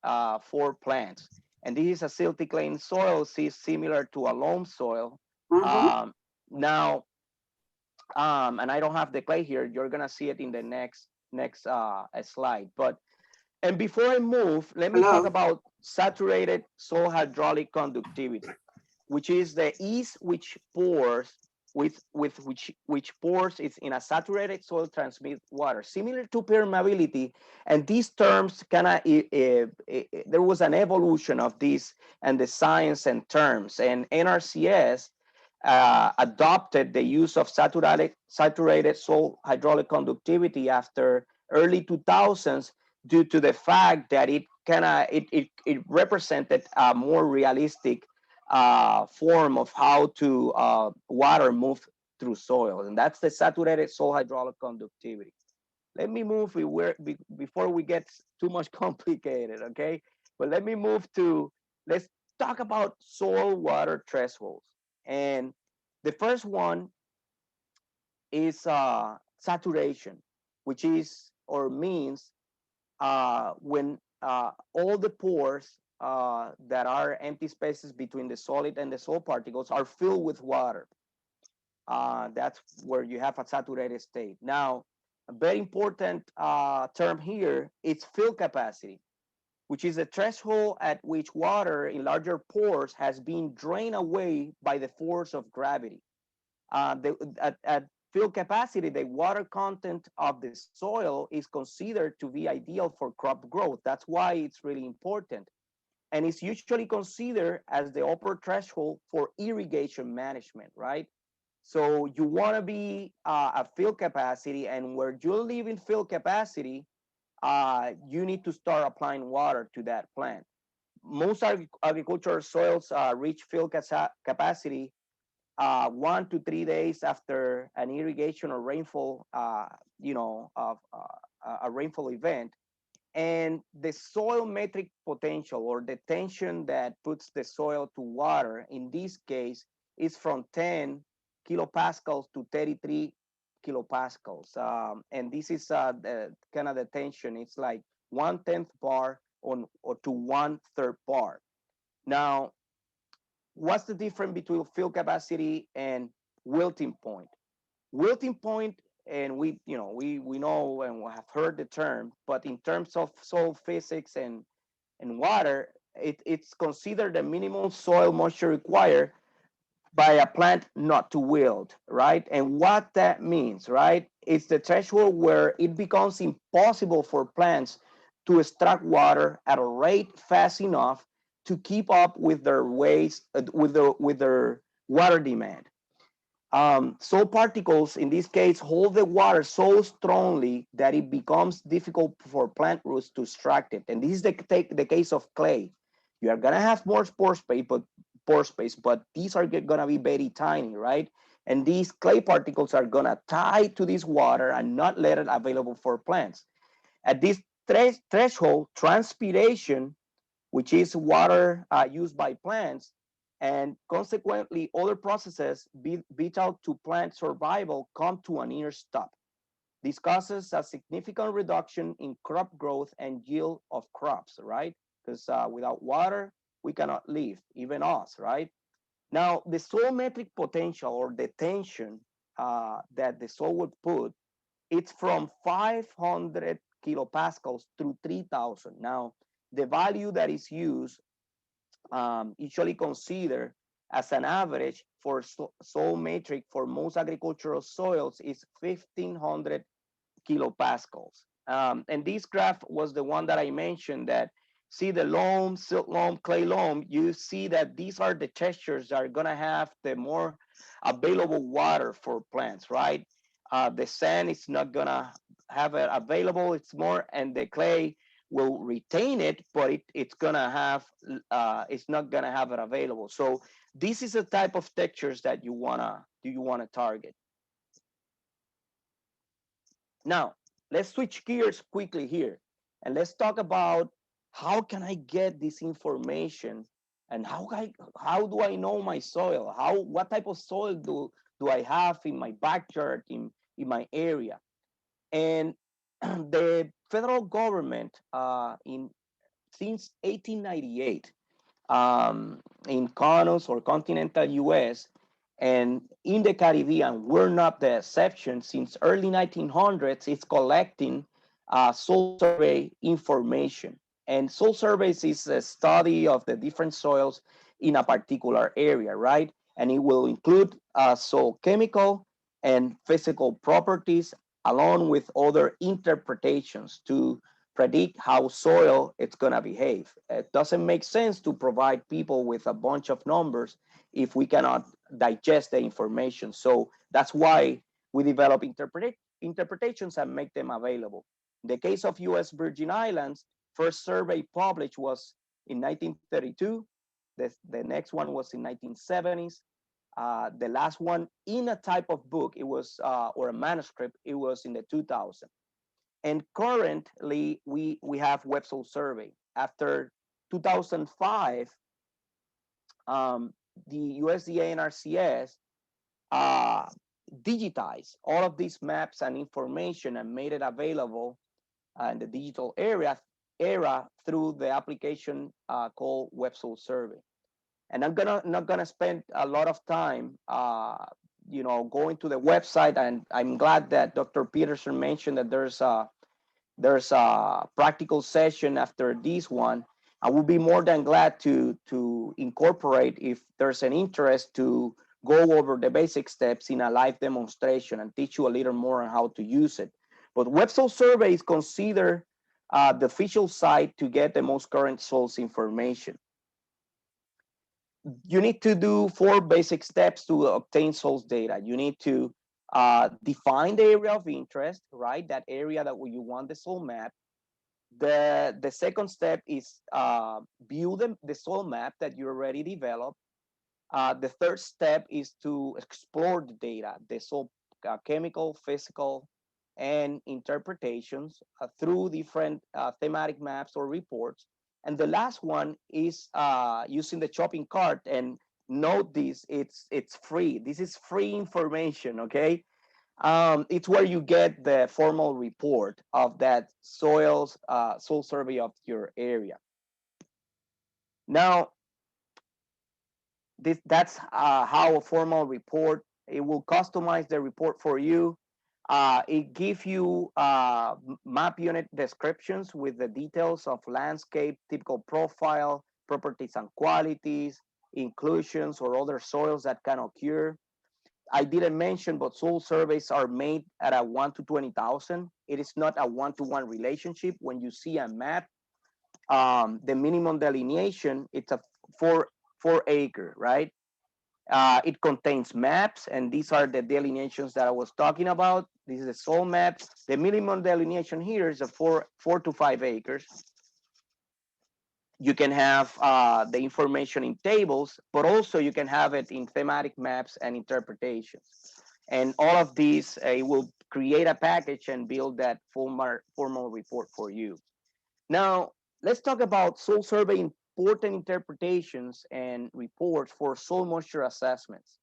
for plants. And this is a silty clay soil, is similar to a loam soil. Now, and I don't have the clay here. You're gonna see it in the next slide, but and before I move, let me talk about saturated soil hydraulic conductivity, which is the ease which pores which pores is in a saturated soil transmit water, similar to permeability. And these terms kind of there was an evolution of this and the science and terms, and NRCS adopted the use of saturated soil hydraulic conductivity after early 2000s due to the fact that it represented a more realistic form of how to water move through soil, and that's the saturated soil hydraulic conductivity. Let me move before we get too much complicated, okay? But let me move to, let's talk about soil water thresholds. And the first one is saturation, which is or means when all the pores that are empty spaces between the solid and the soil particles are filled with water. That's where you have a saturated state. Now, a very important term here is fill capacity, which is the threshold at which water in larger pores has been drained away by the force of gravity. At fill capacity, the water content of the soil is considered to be ideal for crop growth. That's why it's really important. And it's usually considered as the upper threshold for irrigation management, right? So you want to be at fill capacity, and where you live in fill capacity, you need to start applying water to that plant. Most agricultural soils reach fill capacity 1 to 3 days after an irrigation or rainfall, a rainfall event. And the soil metric potential, or the tension that puts the soil to water, in this case, is from 10 kilopascals to 33 kilopascals. And this is the kind of the tension. It's like 1/10 bar or to 1/3 bar. Now, what's the difference between fill capacity and wilting point? Wilting point, and we know and we have heard the term, but in terms of soil physics and water, it's considered the minimum soil moisture required by a plant not to wilt, right? And what that means, right? It's the threshold where it becomes impossible for plants to extract water at a rate fast enough to keep up with their waste, with their water demand. Soil particles, in this case, hold the water so strongly that it becomes difficult for plant roots to extract it. And this is the case of clay. You are gonna have more pore space, but these are gonna be very tiny, right? And these clay particles are gonna tie to this water and not let it available for plants. At this threshold, transpiration, which is water used by plants, and consequently other processes vital to plant survival, come to a near stop. This causes a significant reduction in crop growth and yield of crops, right? Because without water, we cannot live, even us, right? Now, the soil metric potential, or the tension that the soil would put, it's from 500 kilopascals through 3,000. Now, the value that is used, usually considered as an average for soil metric for most agricultural soils, is 1,500 kilopascals. And this graph was the one that I mentioned, that see the loam, silt loam, clay loam, you see that these are the textures that are gonna have the more available water for plants, right? The sand is not gonna have it available. It's more, and the clay will retain it, but it's gonna have, it's not gonna have it available. So this is a type of textures that you wanna target. Now, let's switch gears quickly here, and let's talk about how can I get this information, and how do I know my soil? What type of soil do I have in my backyard, in my area? And the federal government, in since 1898, in CONUS or continental US, and in the Caribbean, we're not the exception. Since early 1900s, it's collecting soil survey information. And soil surveys is a study of the different soils in a particular area, right? And it will include soil chemical and physical properties, along with other interpretations to predict how soil it's going to behave. It doesn't make sense to provide people with a bunch of numbers if we cannot digest the information. So that's why we develop interpretations and make them available. In the case of US Virgin Islands, first survey published was in 1932. The next one was in 1970s. The last one in a type of book, it was, or a manuscript, it was in the 2000. And currently, we have web soil survey. After 2005, the USDA and RCS uh, digitized all of these maps and information and made it available in the digital era through the application called web soil survey. And I'm not gonna spend a lot of time, going to the website. And I'm glad that Dr. Peterson mentioned that there's a practical session after this one. I will be more than glad to incorporate, if there's an interest, to go over the basic steps in a live demonstration and teach you a little more on how to use it. But web soil survey is considered the official site to get the most current soils information. You need to do 4 basic steps to obtain soils data. You need to define the area of interest, right? That area that you want the soil map. The second step is view the soil map that you already developed. The third step is to explore the data, the soil chemical, physical, and interpretations through different thematic maps or reports. And the last one is using the shopping cart. And note this, it's free. This is free information, okay? It's where you get the formal report of that soil survey of your area. Now, that's how a formal report, it will customize the report for you. It gives you map unit descriptions with the details of landscape, typical profile, properties and qualities, inclusions or other soils that can occur. I didn't mention, but soil surveys are made at a 1 to 20,000. It is not a 1-to-1 relationship. When you see a map, the minimum delineation, it's a 4 acre, right? It contains maps, and these are the delineations that I was talking about. This is a soil map. The minimum delineation here is a 4 to 5 acres. You can have the information in tables, but also you can have it in thematic maps and interpretations. And all of these, it will create a package and build that formal report for you. Now, let's talk about soil survey important interpretations and reports for soil moisture assessments.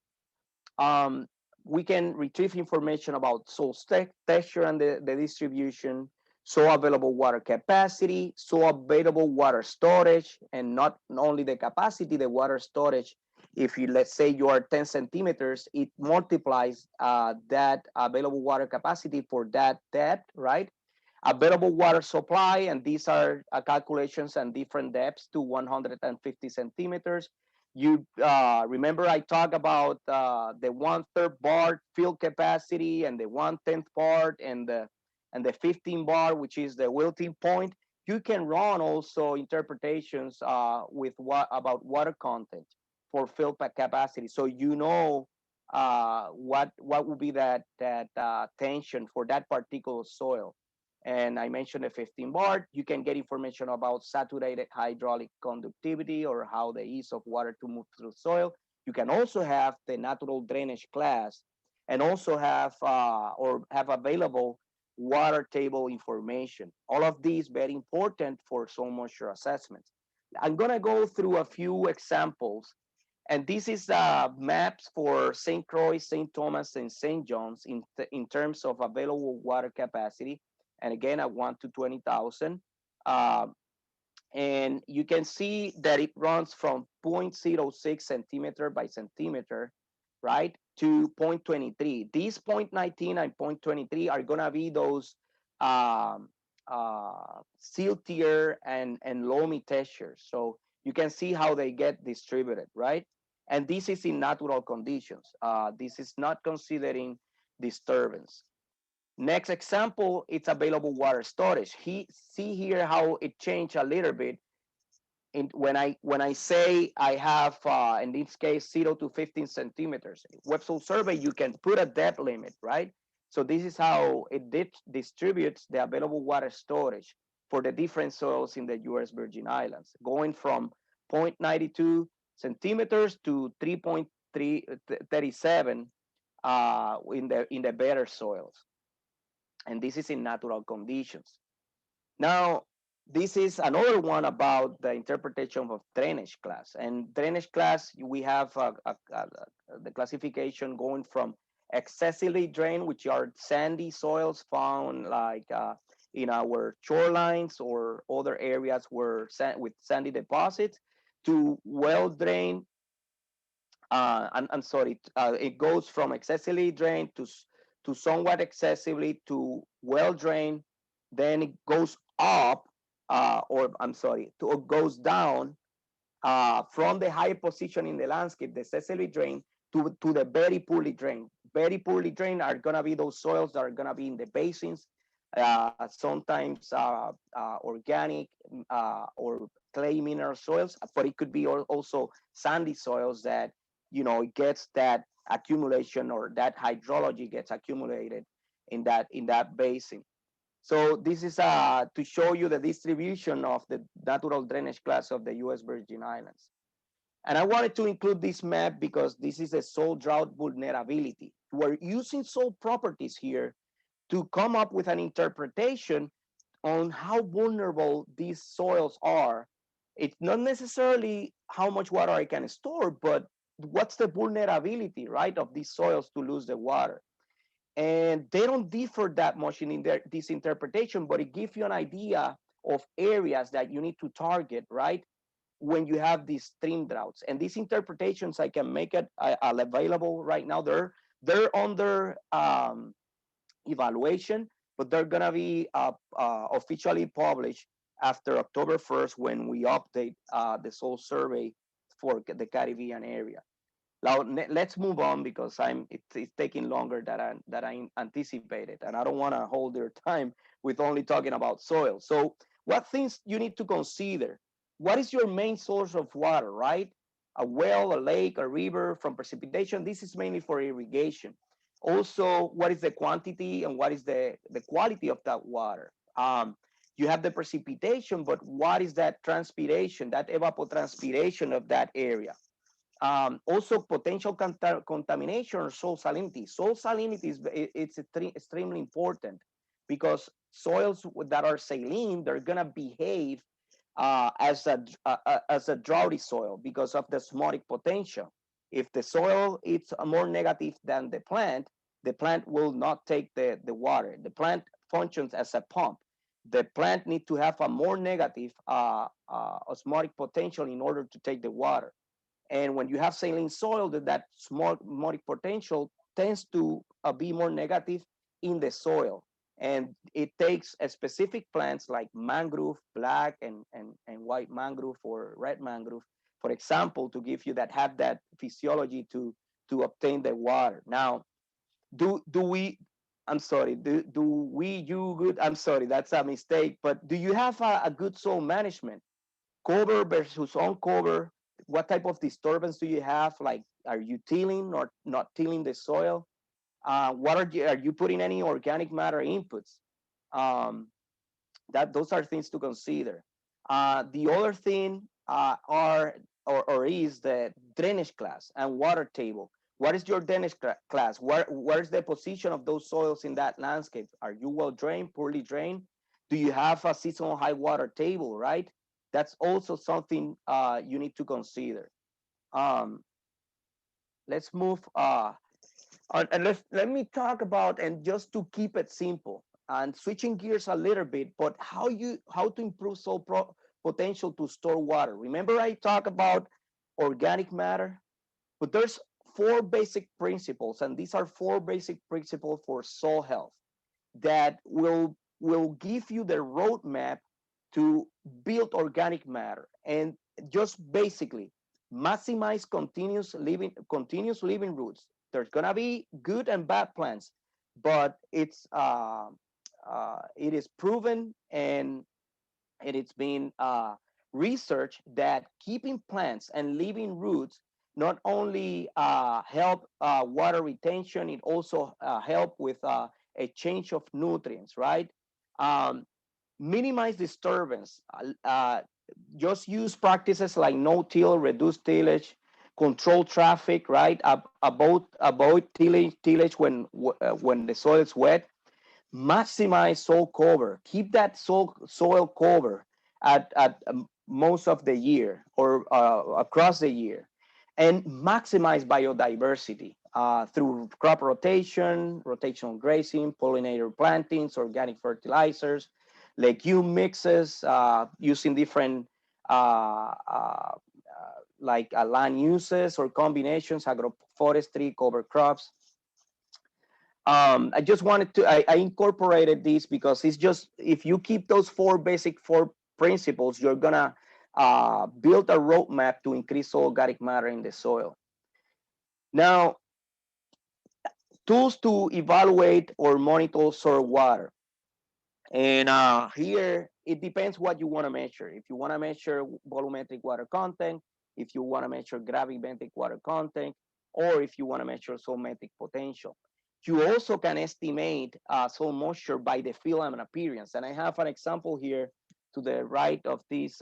We can retrieve information about soil texture and the distribution, soil available water capacity, soil available water storage, and not only the capacity, the water storage. If you, let's say you are 10 centimeters, it multiplies that available water capacity for that depth, right? Available water supply, and these are calculations and different depths to 150 centimeters. You remember I talked about the 1/3 bar field capacity and the 1/10 part and the 15 bar, which is the wilting point. You can run also interpretations with what about water content for field capacity, so you know what would be that tension for that particular soil. And I mentioned the 15 bar. You can get information about saturated hydraulic conductivity or how the ease of water to move through soil. You can also have the natural drainage class, and also have or have available water table information. All of these very important for soil moisture assessments. I'm gonna go through a few examples, and this is maps for St. Croix, St. Thomas, and St. John's in terms of available water capacity. And again, at 1 to 20,000. And you can see that it runs from 0.06 centimeter by centimeter, right, to 0.23. These 0.19 and 0.23 are gonna be those um, siltier and loamy textures. So you can see how they get distributed, right? And this is in natural conditions. This is not considering disturbance. Next example, it's available water storage. See here how it changed a little bit. When I say I have in this case 0 to 15 centimeters. Web Soil Survey, you can put a depth limit, right? So this is how it distributes the available water storage for the different soils in the U.S. Virgin Islands, going from 0.92 centimeters to 3.37 in the better soils. And this is in natural conditions. Now, this is another one about the interpretation of drainage class. And drainage class, we have the classification going from excessively drained, which are sandy soils found like in our shorelines or other areas where with sandy deposits, to well drained. I'm sorry, it goes from excessively drained to somewhat excessively to well drained. Then it goes up, or I'm sorry, it goes down from the high position in the landscape, the excessively drained, to the very poorly drained. Very poorly drained are gonna be those soils that are gonna be in the basins, sometimes organic or clay mineral soils, but it could be also sandy soils that it gets that accumulation, or that hydrology gets accumulated in that basin. So this is to show you the distribution of the natural drainage class of the U.S. Virgin Islands. And I wanted to include this map because this is a soil drought vulnerability. We're using soil properties here to come up with an interpretation on how vulnerable these soils are. It's not necessarily how much water I can store, but what's the vulnerability, right, of these soils to lose the water. And they don't differ that much in this interpretation, but it gives you an idea of areas that you need to target, right, when you have these stream droughts. And these interpretations, I can make it available right now. They're under evaluation, but they're gonna be officially published after October 1st, when we update the soil survey for the Caribbean area. Now let's move on, because it's taking longer than I anticipated, and I don't want to hold their time with only talking about soil. So what things you need to consider? What is your main source of water, right? A well, a lake, a river, from precipitation. This is mainly for irrigation. Also, what is the quantity and what is the quality of that water? You have the precipitation, but what is that transpiration, that evapotranspiration of that area? Also, potential contamination or soil salinity. Soil salinity it's extremely important, because soils that are saline, they're gonna behave as a droughty soil because of the osmotic potential. If the soil is more negative than the plant will not take the water. The plant functions as a pump. The plant needs to have a more negative osmotic potential in order to take the water. And when you have saline soil, that small osmotic potential tends to be more negative in the soil. And it takes a specific plants like mangrove, black and white mangrove or red mangrove, for example, to give you that, have that physiology to obtain the water. Now, do we, I'm sorry, do we, you good, I'm sorry, that's a mistake, but do you have a good soil management? Cover versus uncover, what type of disturbance do you have? Like, are you tilling or not tilling the soil? What are you putting any organic matter inputs? Those are things to consider. The other thing is the drainage class and water table. What is your drainage class? Where's the position of those soils in that landscape? Are you well drained, poorly drained? Do you have a seasonal high water table, right? That's also something you need to consider. Let's move and let me talk about, and just to keep it simple and switching gears a little bit, but how to improve soil potential to store water. Remember I talked about organic matter, but there's 4 basic principles, and these are 4 basic principles for soil health that will give you the roadmap to build organic matter. And just basically maximize continuous living roots. There's gonna be good and bad plants, but it is proven, and it's been researched that keeping plants and living roots not only help water retention, it also help with a change of nutrients, right? Um, Minimize disturbance. Just use practices like no-till, reduce tillage, control traffic, right? Avoid tillage when the soil is wet. Maximize soil cover. Keep that soil cover at most of the year, or across the year, and maximize biodiversity through crop rotation, rotational grazing, pollinator plantings, organic fertilizers, legume mixes, using different land uses or combinations, agroforestry, cover crops. I just wanted to, I incorporated this because it's just, if you keep those 4 basic principles, you're gonna build a roadmap to increase organic matter in the soil. Now, tools to evaluate or monitor soil water. And here, it depends what you want to measure. If you want to measure volumetric water content, if you want to measure gravimetric water content, or if you want to measure soilmetric potential. You also can estimate soil moisture by the film and appearance. And I have an example here to the right of this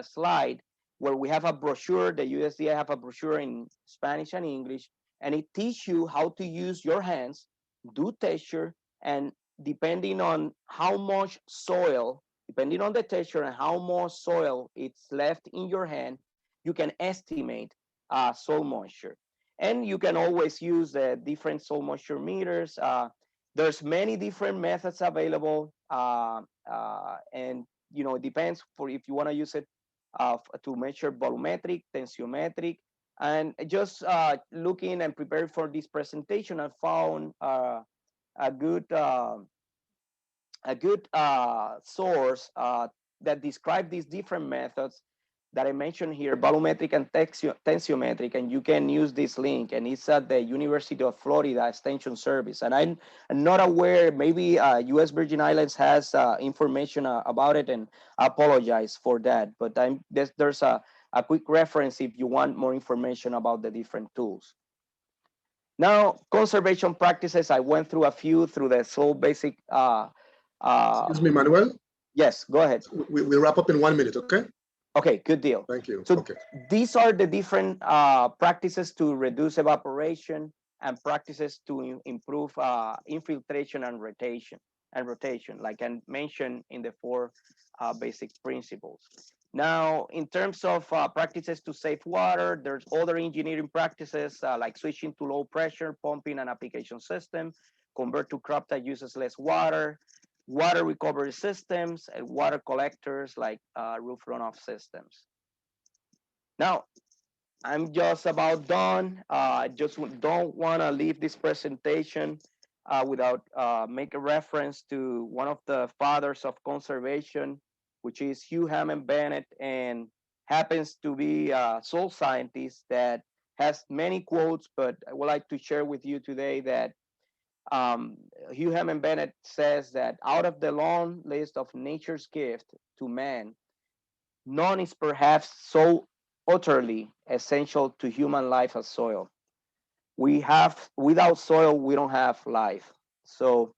slide, where we have a brochure. The USDA have a brochure in Spanish and English, and it teaches you how to use your hands, do texture, and depending on how much soil, depending on the texture and how much soil it's left in your hand, you can estimate soil moisture. And you can always use the different soil moisture meters. There's many different methods available, and it depends for if you want to use it to measure volumetric, tensiometric, and just looking and preparing for this presentation, I found a good source that describe these different methods that I mentioned here, volumetric and tensiometric, and you can use this link, and it's at the University of Florida Extension Service. And I'm not aware, maybe US Virgin Islands has information about it, and I apologize for that, but there's a quick reference if you want more information about the different tools. Now, conservation practices, I went through a few through the soil basic. Excuse me, Manuel? Yes, go ahead. We'll wrap up in 1 minute, okay? Okay, good deal. Thank you. So okay. These are the different practices to reduce evaporation and practices to improve infiltration and rotation, like I mentioned in the 4 basic principles. Now, in terms of practices to save water, there's other engineering practices like switching to low pressure pumping and application system, convert to crop that uses less water, water recovery systems, and water collectors like roof runoff systems. Now, I'm just about done. I just don't want to leave this presentation without make a reference to one of the fathers of conservation, which is Hugh Hammond Bennett, and happens to be a soil scientist that has many quotes, but I would like to share with you today that Hugh Hammond Bennett says that out of the long list of nature's gift to man, none is perhaps so utterly essential to human life as soil. Without soil, we don't have life. So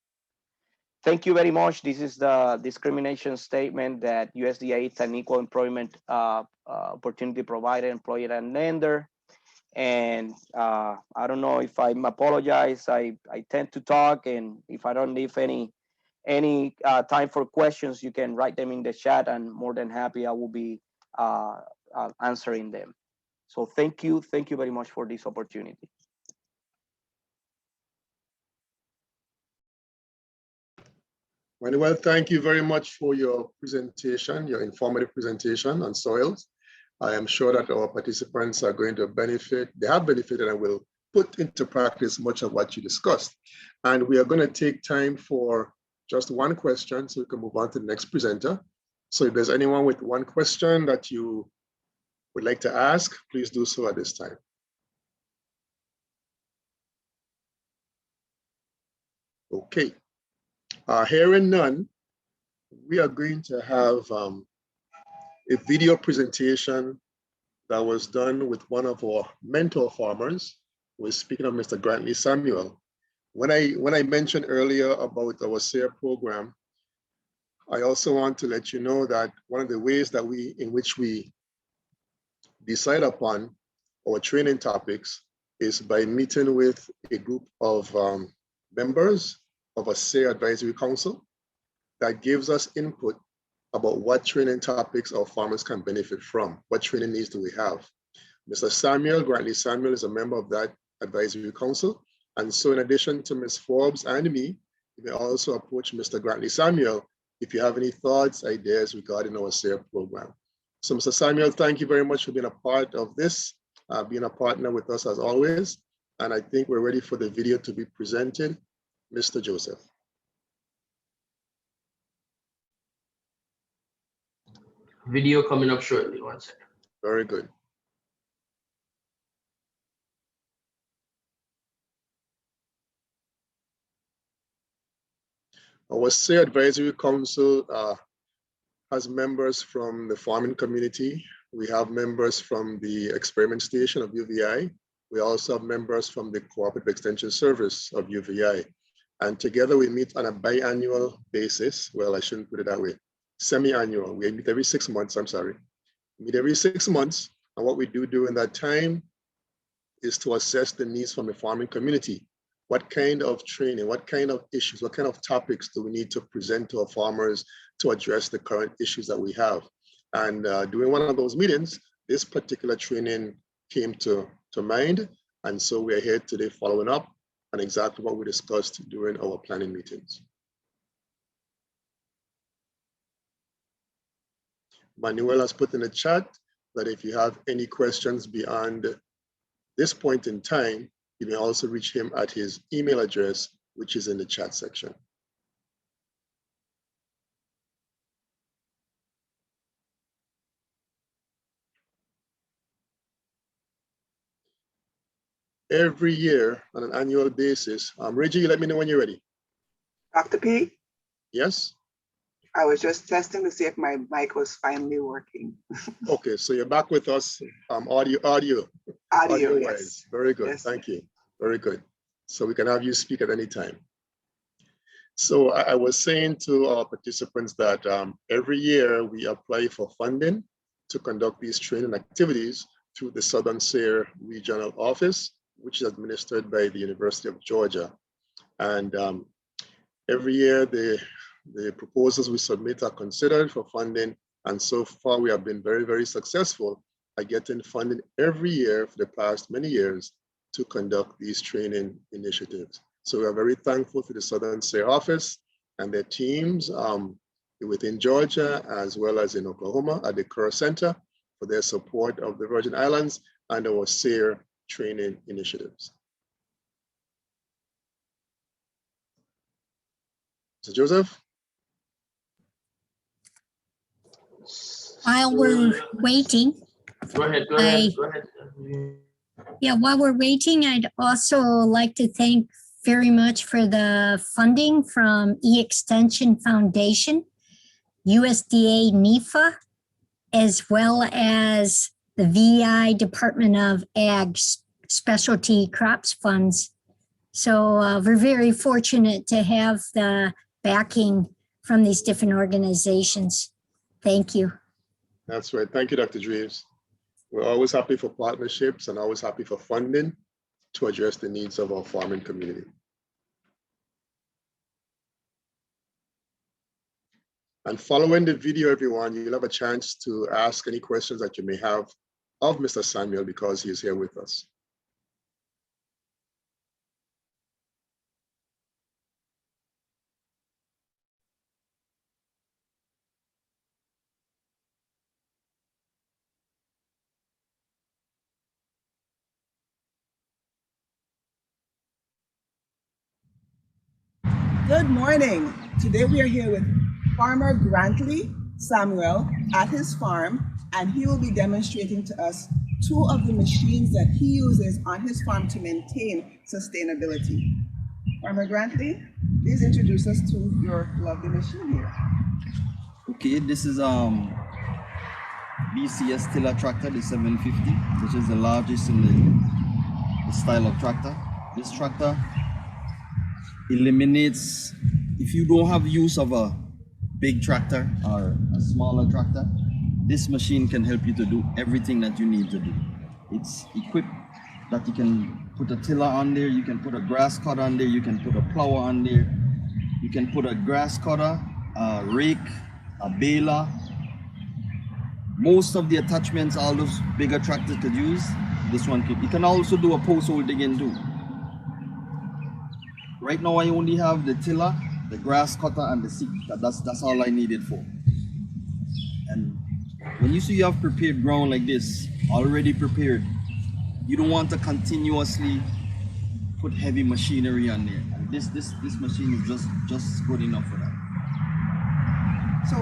thank you very much. This is the discrimination statement that USDA is an equal employment opportunity provider, employer, and lender. And I don't know if I apologize. I tend to talk, and if I don't leave any time for questions, you can write them in the chat, and more than happy I will be answering them. So thank you very much for this opportunity. Manuel, thank you very much for your presentation, your informative presentation on soils. I am sure that our participants are going to benefit. They have benefited and will put into practice much of what you discussed. And we are going to take time for just one question so we can move on to the next presenter. So if there's anyone with one question that you would like to ask, please do so at this time. Okay. Hearing none, we are going to have a video presentation that was done with one of our mentor farmers. We're speaking of Mr. Grantley Samuel. When I mentioned earlier about our SARE program, I also want to let you know that one of the ways that in which we decide upon our training topics is by meeting with a group of members of a SARE advisory council that gives us input about what training topics our farmers can benefit from, what training needs do we have. Mr. Samuel, Grantley Samuel, is a member of that advisory council. And so in addition to Ms. Forbes and me, you may also approach Mr. Grantley Samuel if you have any thoughts, ideas regarding our SARE program. So Mr. Samuel, thank you very much for being a part of this, being a partner with us as always. And I think we're ready for the video to be presented. Mr. Joseph. Video coming up shortly, 1 second. Very good. Our SARE Advisory Council has members from the farming community. We have members from the experiment station of UVI. We also have members from the Cooperative Extension Service of UVI. And together we meet on a biannual basis. Well, I shouldn't put it that way. Semi-annual. We meet every 6 months, I'm sorry. We meet every 6 months. And what we do during that time is to assess the needs from the farming community. What kind of training, what kind of issues, what kind of topics do we need to present to our farmers to address the current issues that we have? And during one of those meetings, this particular training came to mind. And so we're here today following up on exactly what we discussed during our planning meetings. Manuel has put in the chat that if you have any questions beyond this point in time, you may also reach him at his email address, which is in the chat section. Every year on an annual basis, Reggie, let me know when you're ready. Dr. P, Yes? I was just testing to see if my mic was finally working. Okay, so you're back with us, audio Yes. Very good, Yes. Thank you. Very good. So we can have you speak at any time. So I was saying to our participants that every year we apply for funding to conduct these training activities through the Southern SARE Regional Office, which is administered by the University of Georgia. And every year the proposals we submit are considered for funding. And so far we have been very, very successful at getting funding every year for the past many years to conduct these training initiatives. So we are very thankful to the Southern SARE office and their teams within Georgia as well as in Oklahoma at the Kerr Center for their support of the Virgin Islands and our SARE training initiatives. Mr. Joseph? While we're waiting. Go ahead. Yeah, while we're waiting, I'd also like to thank very much for the funding from E-Extension Foundation, USDA NIFA, as well as the VI Department of Ag Specialty Crops Funds. So we're very fortunate to have the backing from these different organizations. Thank you. That's right. Thank you, Dr. Dreves. We're always happy for partnerships and always happy for funding to address the needs of our farming community. And following the video, everyone, you'll have a chance to ask any questions that you may have of Mr. Samuel because he is here with us. Good morning. Today we are here with Farmer Grantley Samuel at his farm, and he will be demonstrating to us 2 of the machines that he uses on his farm to maintain sustainability. Farmer Grantley, please introduce us to your lovely machine here. Okay, this is BCS tiller tractor, the 750, which is the largest in the style of tractor. This tractor eliminates, if you don't have use of a big tractor or a smaller tractor, this machine can help you to do everything that you need to do. It's equipped that you can put a tiller on there, you can put a grass cutter on there, you can put a plower on there, you can put a grass cutter, a rake, a baler. Most of the attachments all those bigger tractors could use, this one could. You can also do a post hole digging too. Right now I only have the tiller, the grass cutter, and the seat. That's all I need it for. And when you see you have prepared ground like this, already prepared, you don't want to continuously put heavy machinery on there. And this machine is just good enough for that. So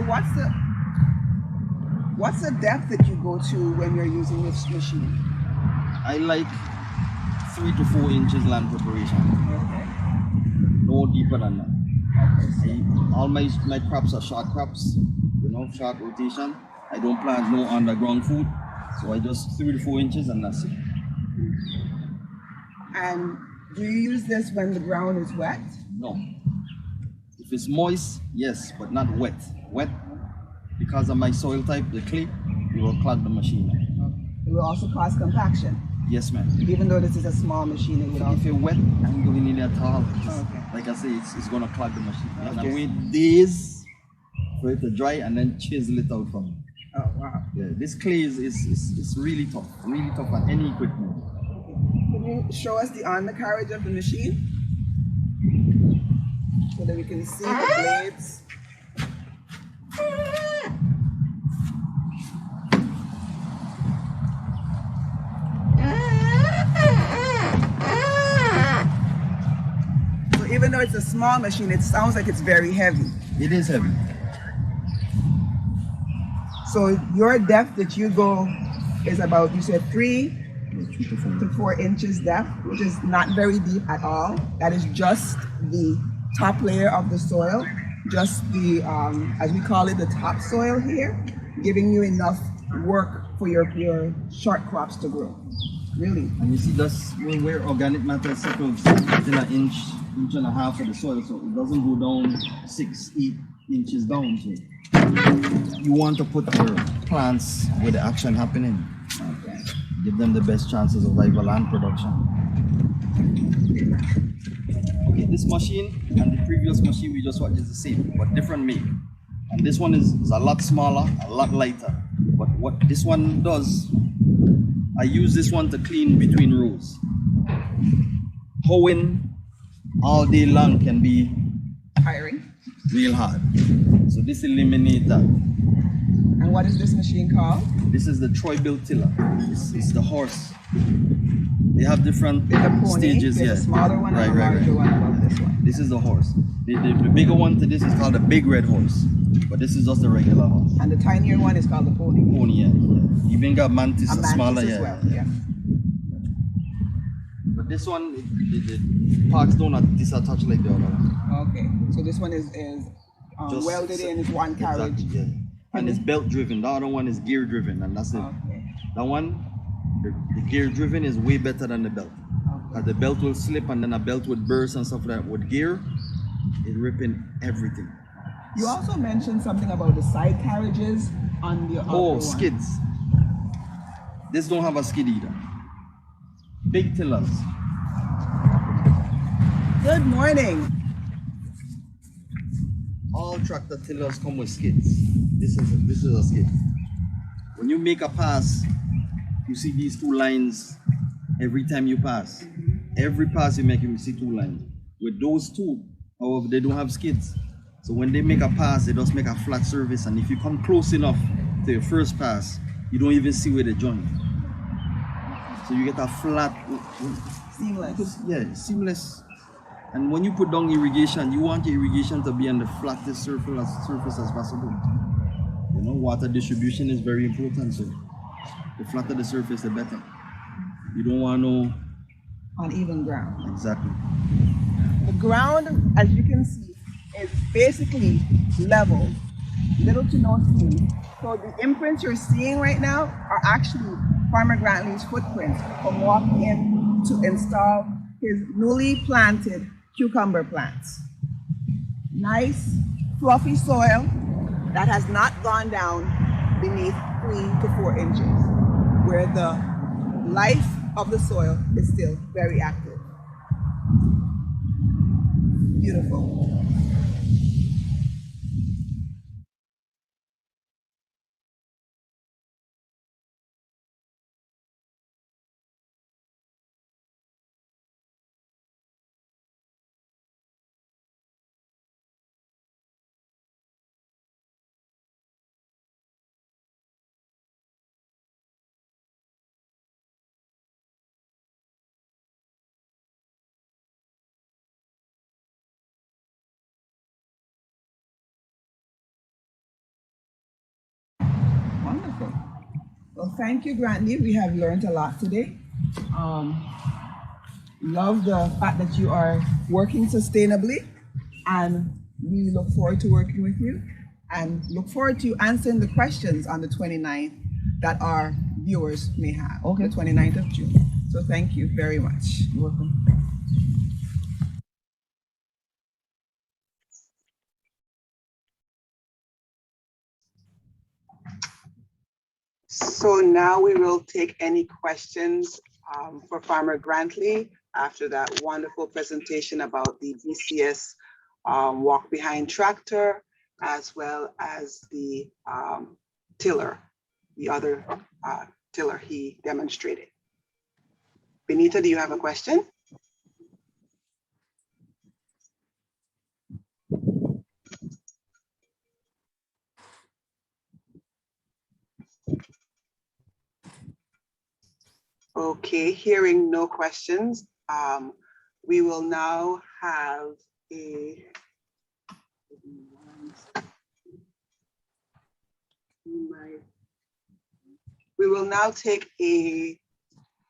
what's the depth that you go to when you're using this machine? I like 3 to 4 inches land preparation. Okay. No deeper than that. All my crops are short crops, you know, short rotation. I don't plant no underground food, so I just 3 to 4 inches and that's it. And do you use this when the ground is wet? No. If it's moist, yes, but not wet. Wet, because of my soil type, the clay, it will clog the machine. It will also cause compaction. Yes, ma'am. Even though this is a small machine, it would also. If it's wet, I'm going in there at all. Okay. Like I say, it's gonna clog the machine. And I Okay. wait days for it to dry and then chisel it out from me. Oh, wow. Yeah, this clay is really tough on any equipment. Can you show us the undercarriage of the machine? So that we can see the blades. So even though it's a small machine, it sounds like it's very heavy. It is heavy. So your depth that you go is about, you said 3 to 4 inches depth, which is not very deep at all. That is just the top layer of the soil, just the, as we call it, the topsoil here, giving you enough work for your short crops to grow. Really. And you see that's where organic matter settles within an inch and a half of the soil, so it doesn't go down 6-8 inches down. So you want to put your plants where the action happening. Okay. Give them the best chances of survival and production. Okay, this machine and the previous machine we just watched is the same, but different make. And this one is a lot smaller, a lot lighter. But what this one does, I use this one to clean between rows. Hoeing all day long can be Hiring. real hard. So this eliminates that. And what is this machine called? This is the Troy Bill tiller. It's the horse. They have different There's a pony, stages. there's Yeah. a smaller one and a larger one above this one. This is the horse. The bigger one to this is called the big red horse. But this is just the regular horse. And the tinier one is called the pony. Pony, yeah. Even got mantis, A mantis smaller, as yeah. well, yeah. But this one, the parts don't disattach like the other one. Okay, so this one is Just welded in, it's one carriage. Exactly, yeah. And it's belt driven. The other one is gear driven, and that's it. Okay. That one, the gear driven is way better than the belt. The belt will slip and then a belt would burst and stuff like that. With gear, it ripping everything. You also mentioned something about the side carriages on the Oh, skids. This don't have a skid either. Big tillers. Good morning. All tractor tillers come with skids. This is a skid. When you make a pass, you see these two lines every time you pass. Every pass you make, you see two lines. With those two, however, they don't have skids. So when they make a pass, they just make a flat surface. And if you come close enough to your first pass, you don't even see where they join. So you get a flat, Seamless. Yeah, seamless. And when you put down irrigation, you want your irrigation to be on the flattest surface as possible. You know, water distribution is very important. So the flatter the surface, the better. You don't want no Uneven ground. Exactly. The ground, as you can see, is basically level, little to no smooth. So the imprints you're seeing right now are actually Farmer Grantley's footprints from walking in to install his newly planted cucumber plants. Nice, fluffy soil that has not gone down beneath 3 to 4 inches, where the life of the soil is still very active. Beautiful. Wonderful. Well, thank you, Grantley. We have learned a lot today. Love the fact that you are working sustainably, and we look forward to working with you and look forward to answering the questions on the 29th that our viewers may have. Okay. The 29th of June. So thank you very much. You're welcome. So now we will take any questions for Farmer Grantley after that wonderful presentation about the BCS walk behind tractor, as well as the tiller, the other tiller he demonstrated. Benita, do you have a question? Okay, hearing no questions, we will now have a we will now take a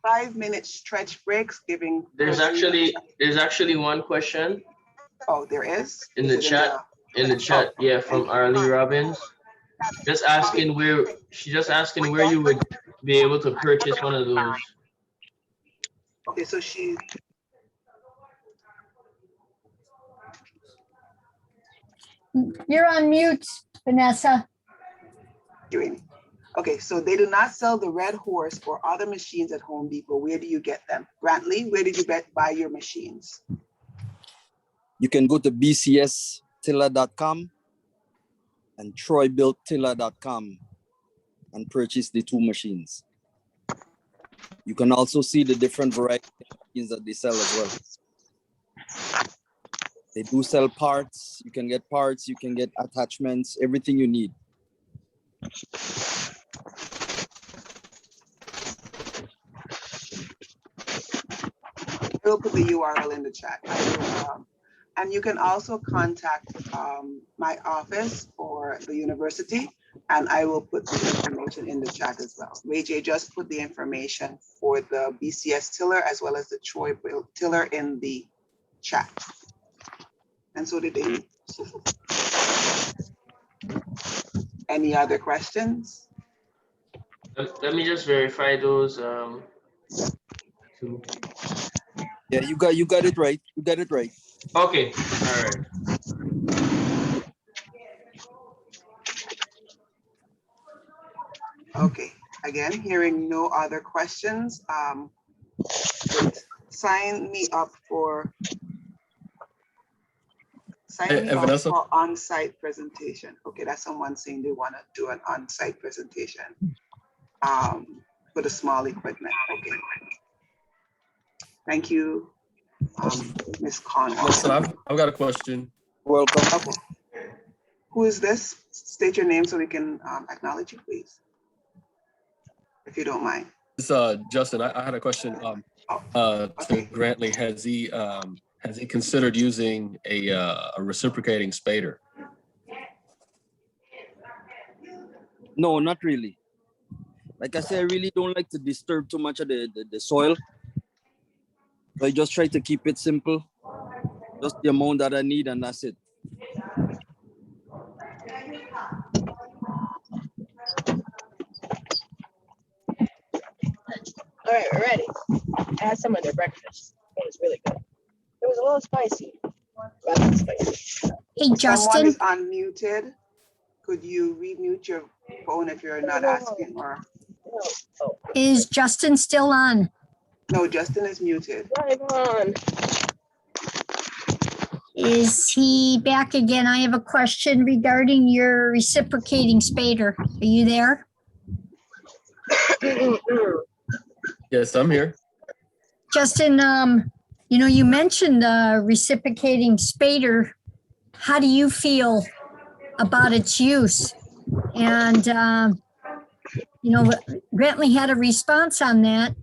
5-minute stretch breaks, giving. There's actually one question. Oh, there is? In the chat, yeah, from Arlie Robbins. Just asking where you would be able to purchase one of those. Okay, so You're on mute, Vanessa. Okay, so they do not sell the Red Horse or other machines at Home Depot. Where do you get them? Grantley, where did you buy your machines? You can go to bcstiller.com and troybuilttiller.com and purchase the two machines. You can also see the different varieties of machines that they sell as well. They do sell parts. You can get parts, you can get attachments, everything you need. We'll put the URL in the chat. And you can also contact my office or the university, and I will put the information in the chat as well. Ray J just put the information for the BCS tiller as well as the Troy tiller in the chat. And so did Amy. Any other questions? Let me just verify those two. Yeah, you got it right. You got it right. Okay, all right. Okay, again, hearing no other questions, sign me up for Vanessa? for on-site presentation. Okay, that's someone saying they want to do an on-site presentation for the small equipment. Okay. Thank you, Ms. Conway. Listen, I've got a question. Welcome. Okay. Who is this? State your name so we can acknowledge you, please, if you don't mind. It's Justin. I had a question to Grantley. Has he considered using a reciprocating spader? No, not really. Like I said, I really don't like to disturb too much of the soil. So I just try to keep it simple. Just the amount that I need, and that's it. All right, we're ready. I had some of their breakfast. It was really good. It was a little spicy. Rather spicy. Hey, Someone Justin, is unmuted. Could you remute your phone if you're not asking, or? Oh, is Justin still on? No, Justin is muted. drive on. Is he back again? I have a question regarding your reciprocating spader. Are you there? Yes, I'm here. Justin, you mentioned the reciprocating spader. How do you feel about its use? And, Grantley had a response on that.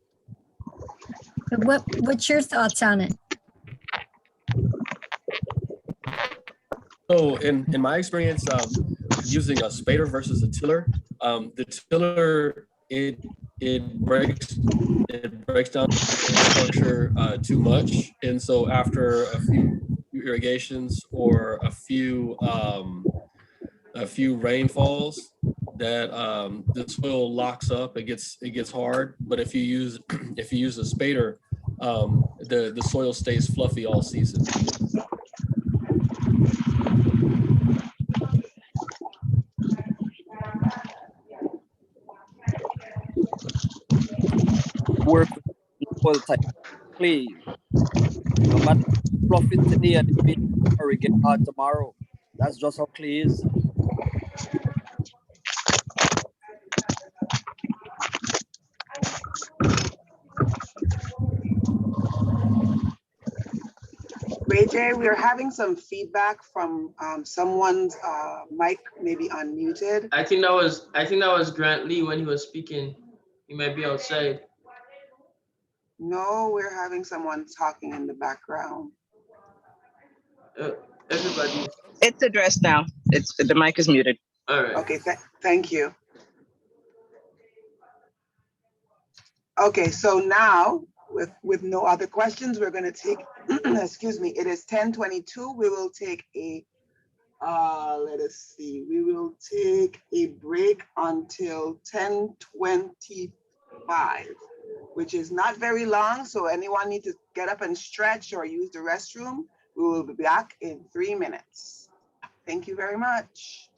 But what's your thoughts on it? So in my experience, using a spader versus a tiller, the tiller it breaks down the structure too much, and so after a few irrigations or a few rainfalls, that the soil locks up. It gets hard. But if you use a spader, the soil stays fluffy all season. Work all the time. Clay. No matter fluff it today and it or it get hard tomorrow. That's just how clay is. Ray J, we are having some feedback from someone's mic maybe unmuted. I think that was Grant Lee when he was speaking. He might be outside. No, we're having someone talking in the background. Everybody. It's addressed now. The mic is muted. All right. Okay, thank you. Okay, so now with no other questions, we're going to take, excuse me, it is 10:22. We will take a, let us see, we will take a break until 10:25, which is not very long. So anyone need to get up and stretch or use the restroom, we will be back in 3 minutes. Thank you very much.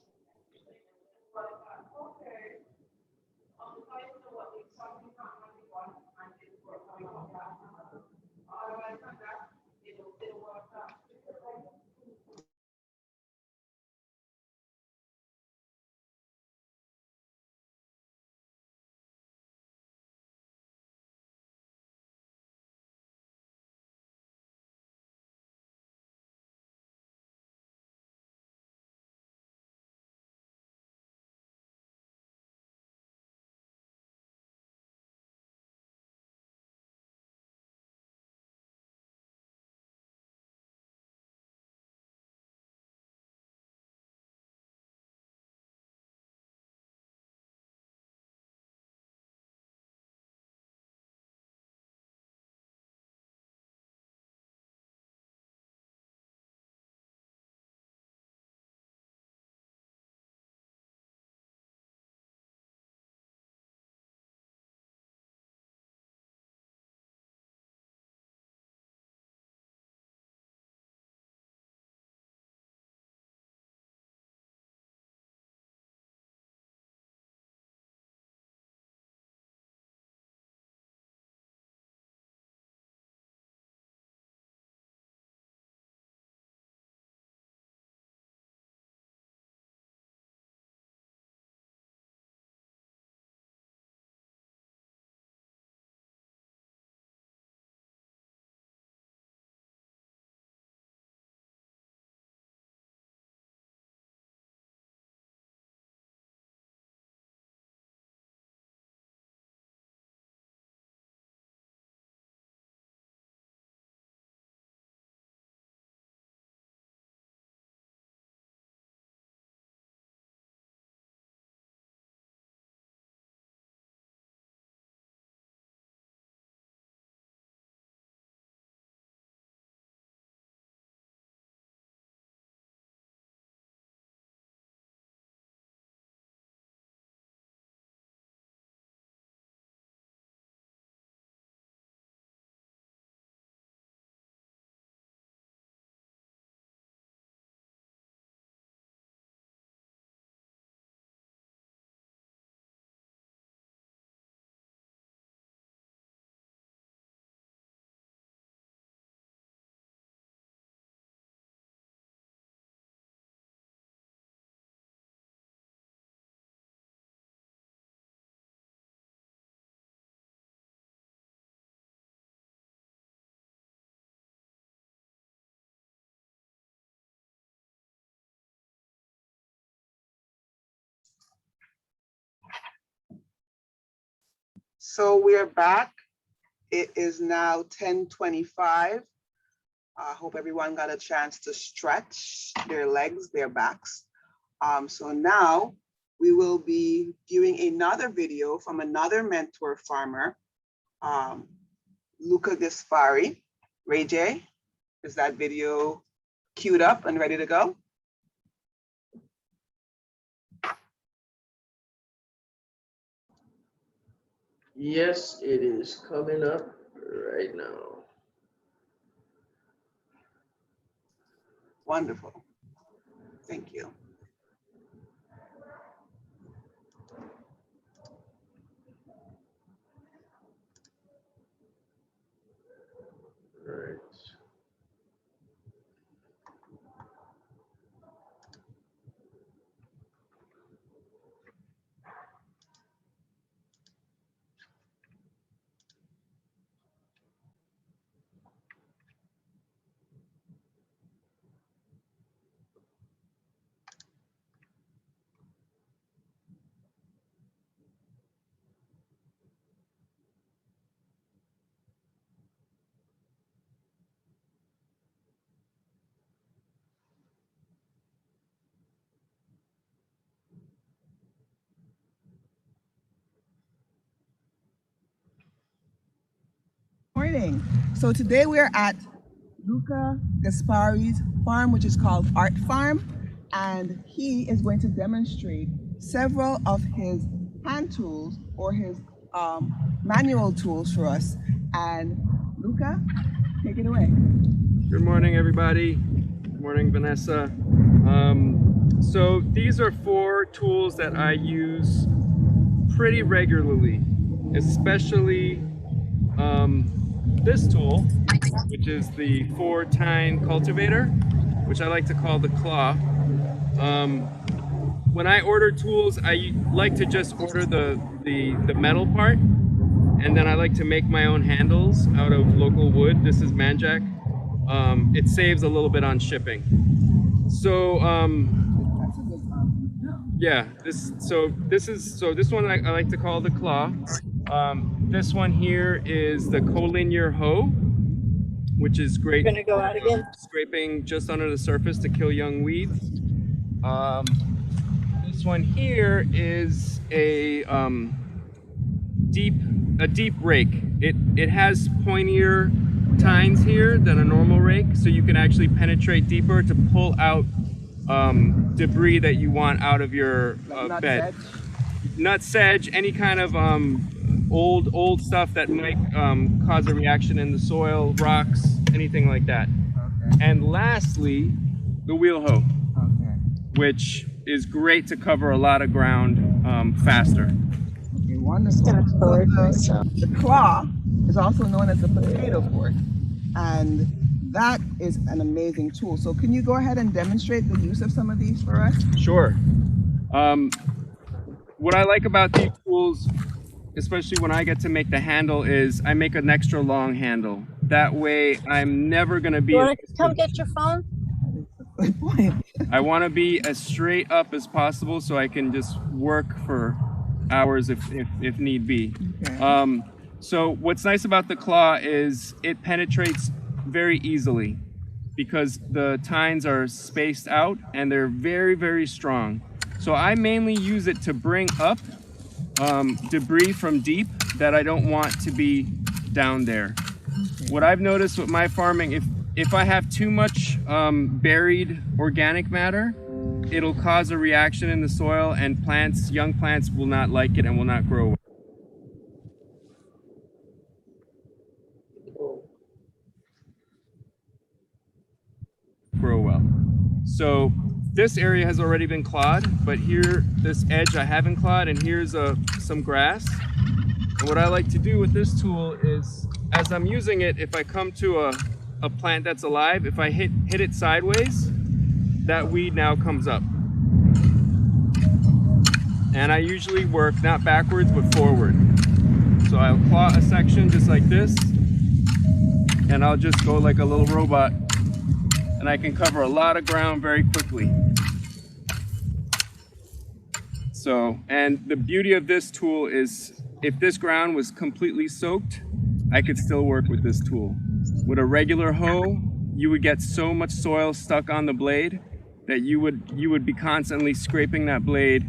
So we're back. It is now 10:25. I hope everyone got a chance to stretch their legs, their backs. So now we will be viewing another video from another mentor farmer, Luca Gaspari. Ray J, is that video queued up and ready to go? Yes, it is coming up right now. Wonderful. Thank you. Right. Morning. So today we're at Luca Gaspari's farm, which is called Art Farm, and he is going to demonstrate several of his hand tools or his manual tools for us. And Luca, take it away. Good morning, everybody. Good morning, Vanessa. So these are 4 tools that I use pretty regularly, especially this tool, which is the 4-tine cultivator, which I like to call the claw. When I order tools, I like to just order the metal part, and then I like to make my own handles out of local wood. This is Manjack. It saves a little bit on shipping. So yeah, this one I like to call the claw. This one here is the collinear hoe, which is great. Gonna go out again. Scraping just under the surface to kill young weeds. This one here is a deep rake. It has pointier tines here than a normal rake, so you can actually penetrate deeper to pull out debris that you want out of your bed. Nut sedge, any kind of old stuff that might cause a reaction in the soil, rocks, anything like that. Okay. And lastly, the wheel hoe, which is great to cover a lot of ground faster. Okay, wonderful. The claw is also known as the potato fork, and that is an amazing tool. So can you go ahead and demonstrate the use of some of these for us? Sure. What I like about these tools, especially when I get to make the handle, is I make an extra long handle. That way I'm never gonna be— You wanna come get your phone? Good point. I wanna be as straight up as possible so I can just work for hours if need be. Okay. So what's nice about the claw is it penetrates very easily because the tines are spaced out and they're very, very strong. So I mainly use it to bring up debris from deep that I don't want to be down there. What I've noticed with my farming, if I have too much buried organic matter, it'll cause a reaction in the soil, and young plants will not like it and will not grow well. So this area has already been clawed, but here, this edge I haven't clawed, and here's some grass. And what I like to do with this tool is, as I'm using it, if I come to a plant that's alive, if I hit it sideways, that weed now comes up. And I usually work not backwards, but forward. So I'll claw a section just like this, and I'll just go like a little robot, and I can cover a lot of ground very quickly. So, and the beauty of this tool is if this ground was completely soaked, I could still work with this tool. With a regular hoe, you would get so much soil stuck on the blade that you would be constantly scraping that blade,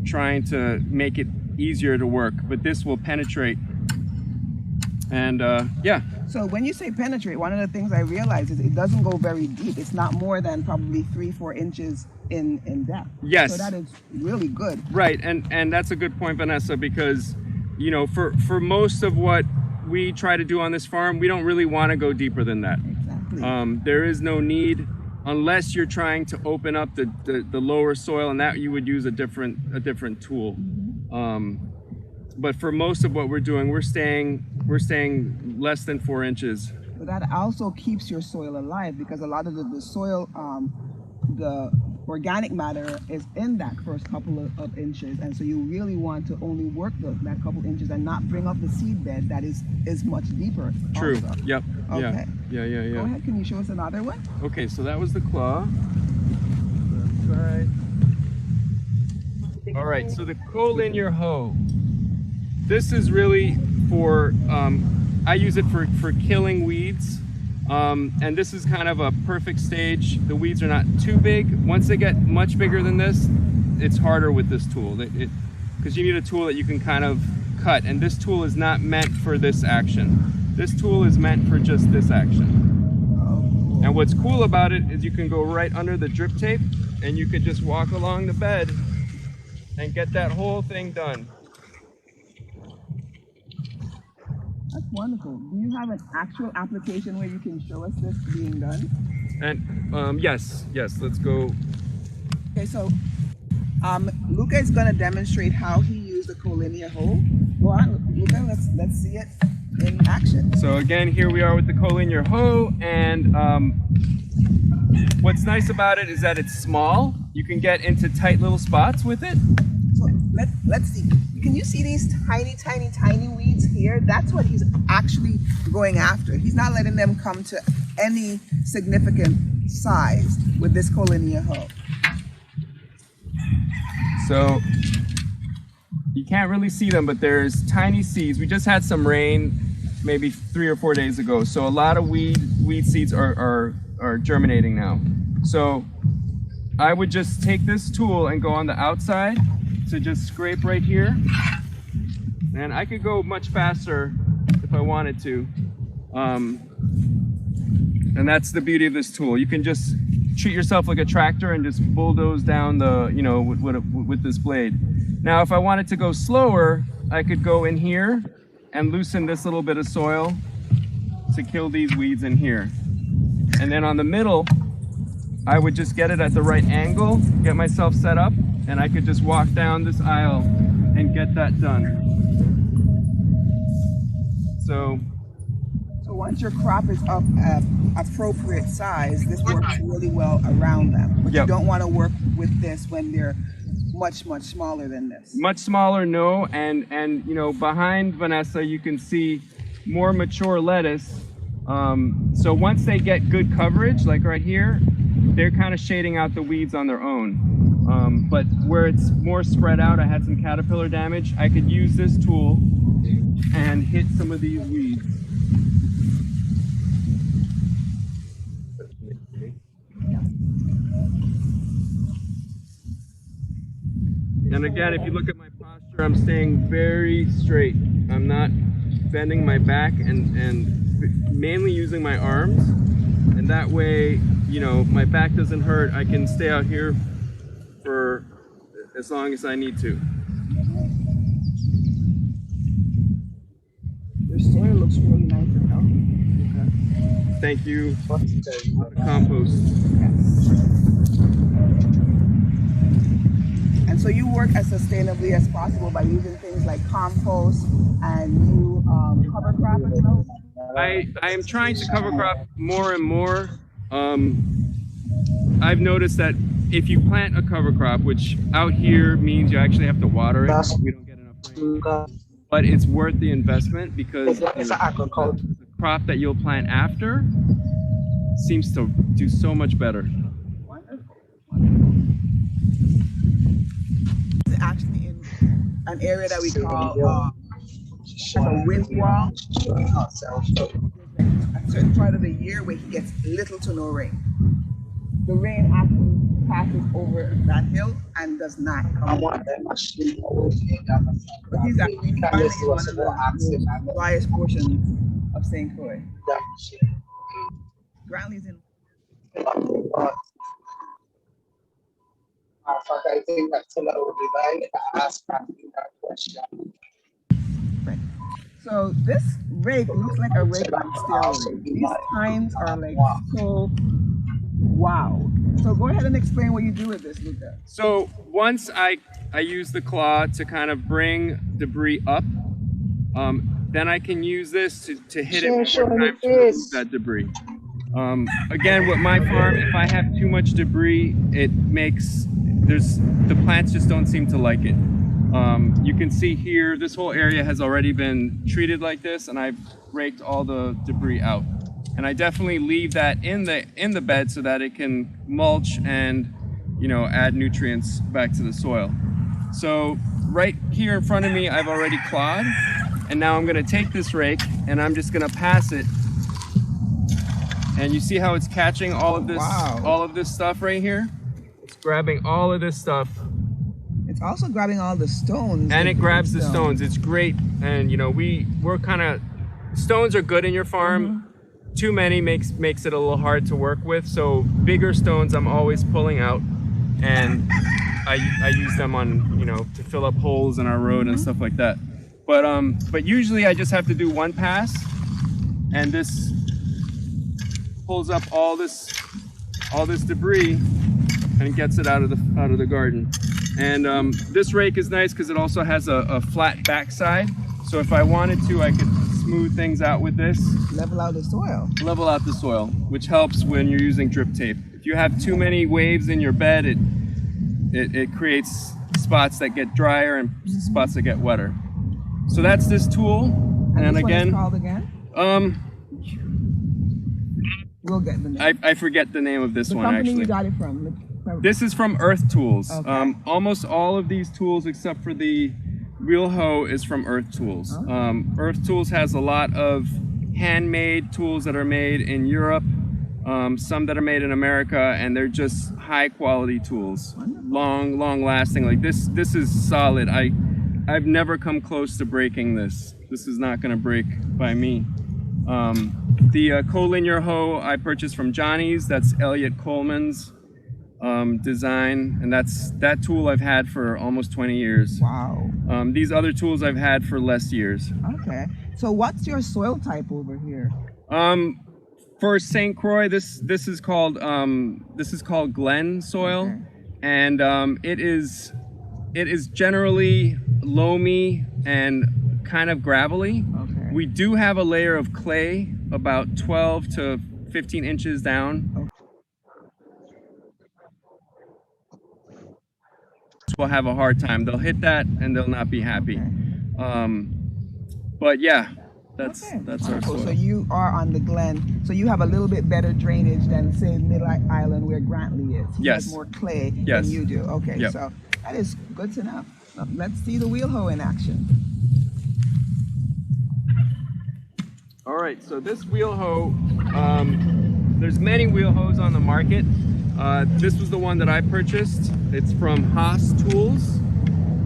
trying to make it easier to work. But this will penetrate. And yeah. So when you say penetrate, one of the things I realize is it doesn't go very deep. It's not more than probably 3-4 inches in depth. Yes. So that is really good. Right, and that's a good point, Vanessa, because you know, for most of what we try to do on this farm, we don't really want to go deeper than that. Exactly. There is no need, unless you're trying to open up the lower soil, and that you would use a different tool. But for most of what we're doing, we're staying less than 4 inches. But that also keeps your soil alive, because a lot of the soil, the organic matter is in that first couple of inches, and so you really want to only work that couple inches and not bring up the seed bed that is much deeper. True. Also. Yep. Okay. Yeah. Go ahead. Can you show us another one? Okay, so that was the claw. That's right. All right. So the collinear hoe. This is really for. I use it for killing weeds. And this is kind of a perfect stage. The weeds are not too big. Once they get much bigger than this, it's harder with this tool. Because you need a tool that you can kind of cut. And this tool is not meant for this action. This tool is meant for just this action. And what's cool about it is you can go right under the drip tape and you could just walk along the bed and get that whole thing done. That's wonderful. Do you have an actual application where you can show us this being done? And yes, let's go. Okay, so Luca is going to demonstrate how he used the collinear hoe. Go on, Luca, let's see it in action. So again, here we are with the collinear hoe, and what's nice about it is that it's small. You can get into tight little spots with it. So let's see. Can you see these tiny weeds here? That's what he's actually going after. He's not letting them come to any significant size with this collinear hoe. So you can't really see them, but there's tiny seeds. We just had some rain maybe 3 or 4 days ago. So a lot of weed seeds are germinating now. So I would just take this tool and go on the outside to just scrape right here. And I could go much faster if I wanted to. And that's the beauty of this tool. You can just treat yourself like a tractor and just bulldoze down with this blade. Now, if I wanted to go slower, I could go in here and loosen this little bit of soil to kill these weeds in here. And then on the middle, I would just get it at the right angle, get myself set up, and I could just walk down this aisle and get that done. So once your crop is up at appropriate size, this works really well around them. But you don't want to work with this when they're much smaller than this. Much smaller, no. And you know, behind Vanessa, you can see more mature lettuce. So once they get good coverage, like right here, they're kind of shading out the weeds on their own. But where it's more spread out, I had some caterpillar damage, I could use this tool and hit some of these weeds. And again, if you look at my posture, I'm staying very straight. I'm not bending my back and mainly using my arms. And that way, you know, my back doesn't hurt. I can stay out here for as long as I need to. Your soil looks really nice and healthy. Okay. Thank you. Compost. Yes. And so you work as sustainably as possible by using things like compost and you cover crop as well? I am trying to cover crop more and more. I've noticed that if you plant a cover crop, which out here means you actually have to water it, we don't get enough rain, but it's worth the investment because the crop that you'll plant after seems to do so much better. Actually in an area that we call a wind wall. A certain part of the year where he gets little to no rain. The rain actually passes over that hill and does not come. But he's actually farming in one of the most driest portions of St. Croix. Grantley's in. I think that's a little bit ask that question. Right. So this rake looks like a rake on steroids. These tines are like so wow. So go ahead and explain what you do with this, Luca. So once I use the claw to kind of bring debris up, then I can use this to hit it more times to remove that debris. Again, with my farm, if I have too much debris, it makes, the plants just don't seem to like it. You can see here, this whole area has already been treated like this, and I've raked all the debris out. And I definitely leave that in the bed so that it can mulch and, you know, add nutrients back to the soil. So right here in front of me, I've already clawed, and now I'm gonna take this rake and I'm just gonna pass it. And you see how it's catching all of this, all of this stuff right here? It's grabbing all of this stuff. It's also grabbing all the stones. And it grabs the stones. It's great. And you know, we're kind of, stones are good in your farm. Too many makes it a little hard to work with. So bigger stones I'm always pulling out, and I use them on, you know, to fill up holes in our road and stuff like that. But usually I just have to do one pass, and this pulls up all this debris and gets it out of the garden. And this rake is nice because it also has a flat backside. So if I wanted to, I could smooth things out with this. Level out the soil. Level out the soil, which helps when you're using drip tape. If you have too many waves in your bed, it creates spots that get drier and spots that get wetter. So that's this tool. And this again, one is called again? We'll get the name. I forget the name of this one actually. The company you got it from? This is from Earth Tools. Okay. Almost all of these tools, except for the wheel hoe, is from Earth Tools. Okay. Earth Tools has a lot of handmade tools that are made in Europe, some that are made in America, and they're just high quality tools. Wonderful. Long lasting. Like this is solid. I've never come close to breaking this. This is not gonna break by me. The collinear hoe I purchased from Johnny's. That's Elliot Coleman's design, and that tool I've had for almost 20 years. Wow. These other tools I've had for less years. Okay. So what's your soil type over here? For St. Croix, this is called Glen soil. Okay. And it is generally loamy and kind of gravelly. Okay. We do have a layer of clay about 12 to 15 inches down. Okay. Will have a hard time. They'll hit that and they'll not be happy. Okay. But yeah, that's our cool. soil. So you are on the Glen. So you have a little bit better drainage than say Middle Island where Grantley is. He Yes. has more clay Yes. than you do. Okay. Yep. So that is good to know. So let's see the wheel hoe in action. All right, so this wheel hoe, there's many wheel hoes on the market. This was the one that I purchased. It's from Haas Tools,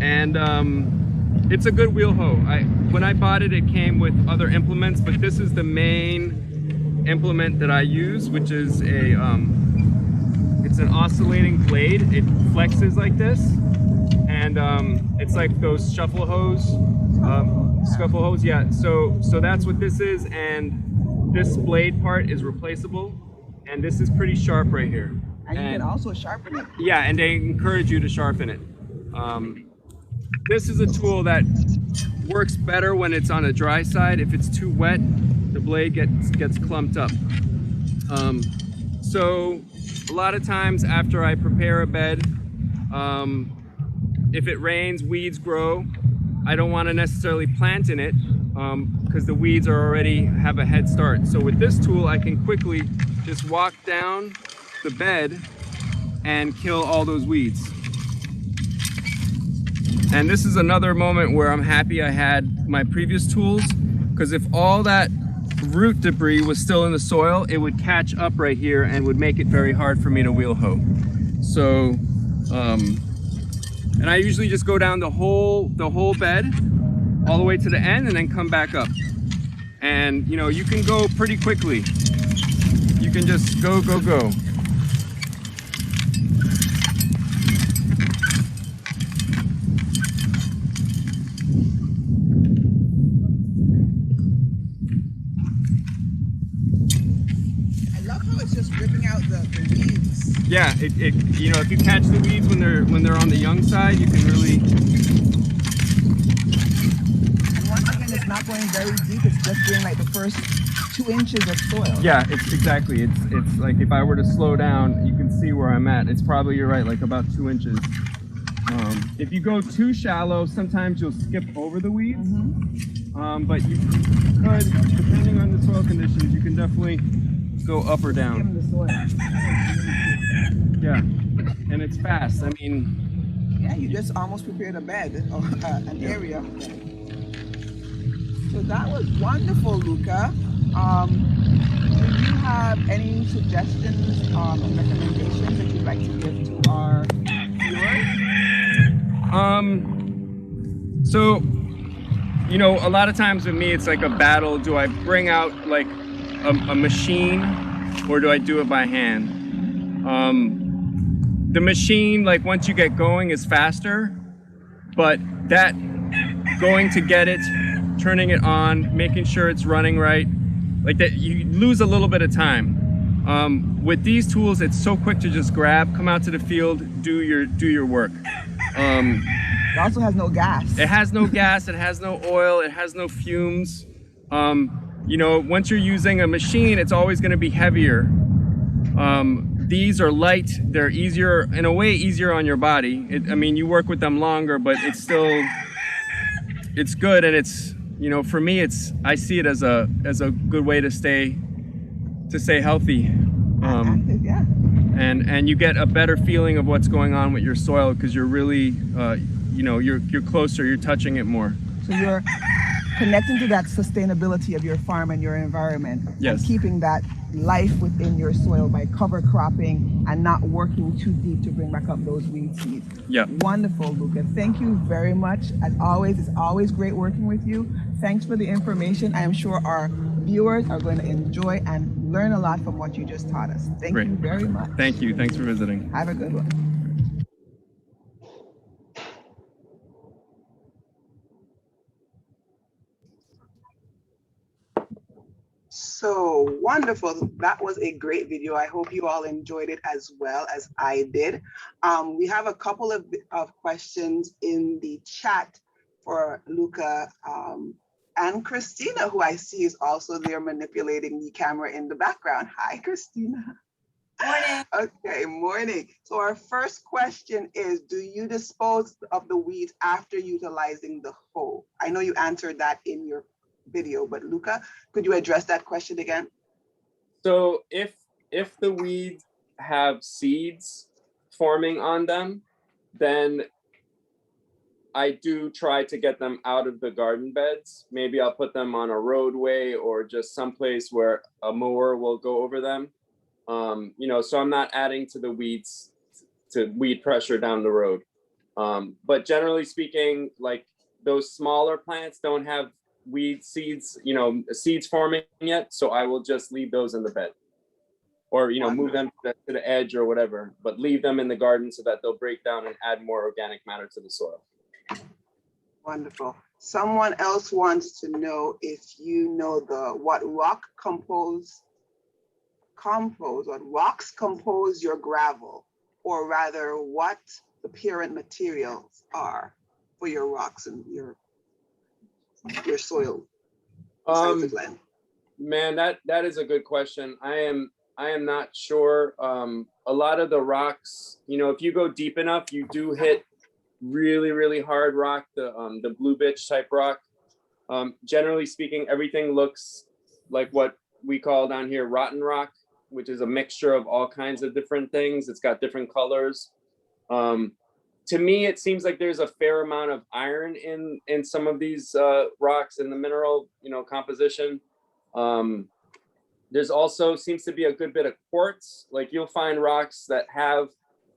and it's a good wheel hoe. When I bought it, it came with other implements, but this is the main implement that I use, which is it's an oscillating blade. It flexes like this, and it's like those shuffle hose. Scuffle hose, yeah. So that's what this is, and this blade part is replaceable, and this is pretty sharp right here. And you can also sharpen it. Yeah, and they encourage you to sharpen it. This is a tool that works better when it's on a dry side. If it's too wet, the blade gets clumped up. So a lot of times after I prepare a bed, if it rains, weeds grow. I don't want to necessarily plant in it because the weeds already have a head start. So with this tool, I can quickly just walk down the bed and kill all those weeds. And this is another moment where I'm happy I had my previous tools, because if all that root debris was still in the soil, it would catch up right here and would make it very hard for me to wheel hoe. So, and I usually just go down the whole bed all the way to the end and then come back up. And you know, you can go pretty quickly. You can just go, go, go. I love how it's just ripping out the weeds. Yeah, you know, if you catch the weeds when they're on the young side, you can really. And once again, it's not going very deep. It's just doing like the first 2 inches of soil. Yeah, it's exactly. It's like if I were to slow down, you can see where I'm at. It's probably, you're right, like about 2 inches. If you go too shallow, sometimes you'll skip over the weeds. But you could, depending on the soil conditions, you can definitely go up or down. The soil. Yeah, and it's fast. I mean, yeah, you just almost prepared a bed, an area. So that was wonderful, Luca. Do you have any suggestions and recommendations that you'd like to give to our viewers? So, you know, a lot of times with me, it's like a battle. Do I bring out like a machine, or do I do it by hand? The machine, like once you get going, is faster, but that going to get it, turning it on, making sure it's running right, like that, you lose a little bit of time. With these tools, it's so quick to just grab, come out to the field, do your work. It also has no gas. It has no gas, it has no oil, it has no fumes. You know, once you're using a machine, it's always going to be heavier. These are light, they're easier, in a way easier on your body. I mean, you work with them longer, but it's still, it's good, and it's, you know, for me, I see it as a good way to stay healthy. Active, yeah. And you get a better feeling of what's going on with your soil, because you're really, you know, you're closer, you're touching it more. So you're connecting to that sustainability of your farm and your environment. Yes. And keeping that life within your soil by cover cropping and not working too deep to bring back up those weed seeds. Yeah. Wonderful, Luca. Thank you very much. As always, it's always great working with you. Thanks for the information. I am sure our viewers are going to enjoy and learn a lot from what you just taught us. Thank you very much. Thank you. Thanks for visiting. Have a good one. So wonderful. That was a great video. I hope you all enjoyed it as well as I did. We have a couple of questions in the chat for Luca and Christina, who I see is also there manipulating the camera in the background. Hi, Christina. Morning. Okay, morning. So our first question is, do you dispose of the weeds after utilizing the hoe? I know you answered that in your video, but Luca, could you address that question again? So if the weeds have seeds forming on them, then I do try to get them out of the garden beds. Maybe I'll put them on a roadway or just someplace where a mower will go over them. You know, so I'm not adding to the weeds, to weed pressure down the road. But generally speaking, like those smaller plants don't have weed seeds, you know, seeds forming yet. So I will just leave those in the bed, or, you know, move them to the edge or whatever, but leave them in the garden so that they'll break down and add more organic matter to the soil. Wonderful. Someone else wants to know if you know what rocks compose your gravel, or rather what the parent materials are for your rocks and your soil. Man, that is a good question. I am not sure. A lot of the rocks, you know, if you go deep enough, you do hit really, really hard rock, the blue bitch type rock. Generally speaking, everything looks like what we call down here rotten rock, which is a mixture of all kinds of different things. It's got different colors. to me, it seems like there's a fair amount of iron in some of these rocks in the mineral, composition. There's also seems to be a good bit of quartz. Like you'll find rocks that have,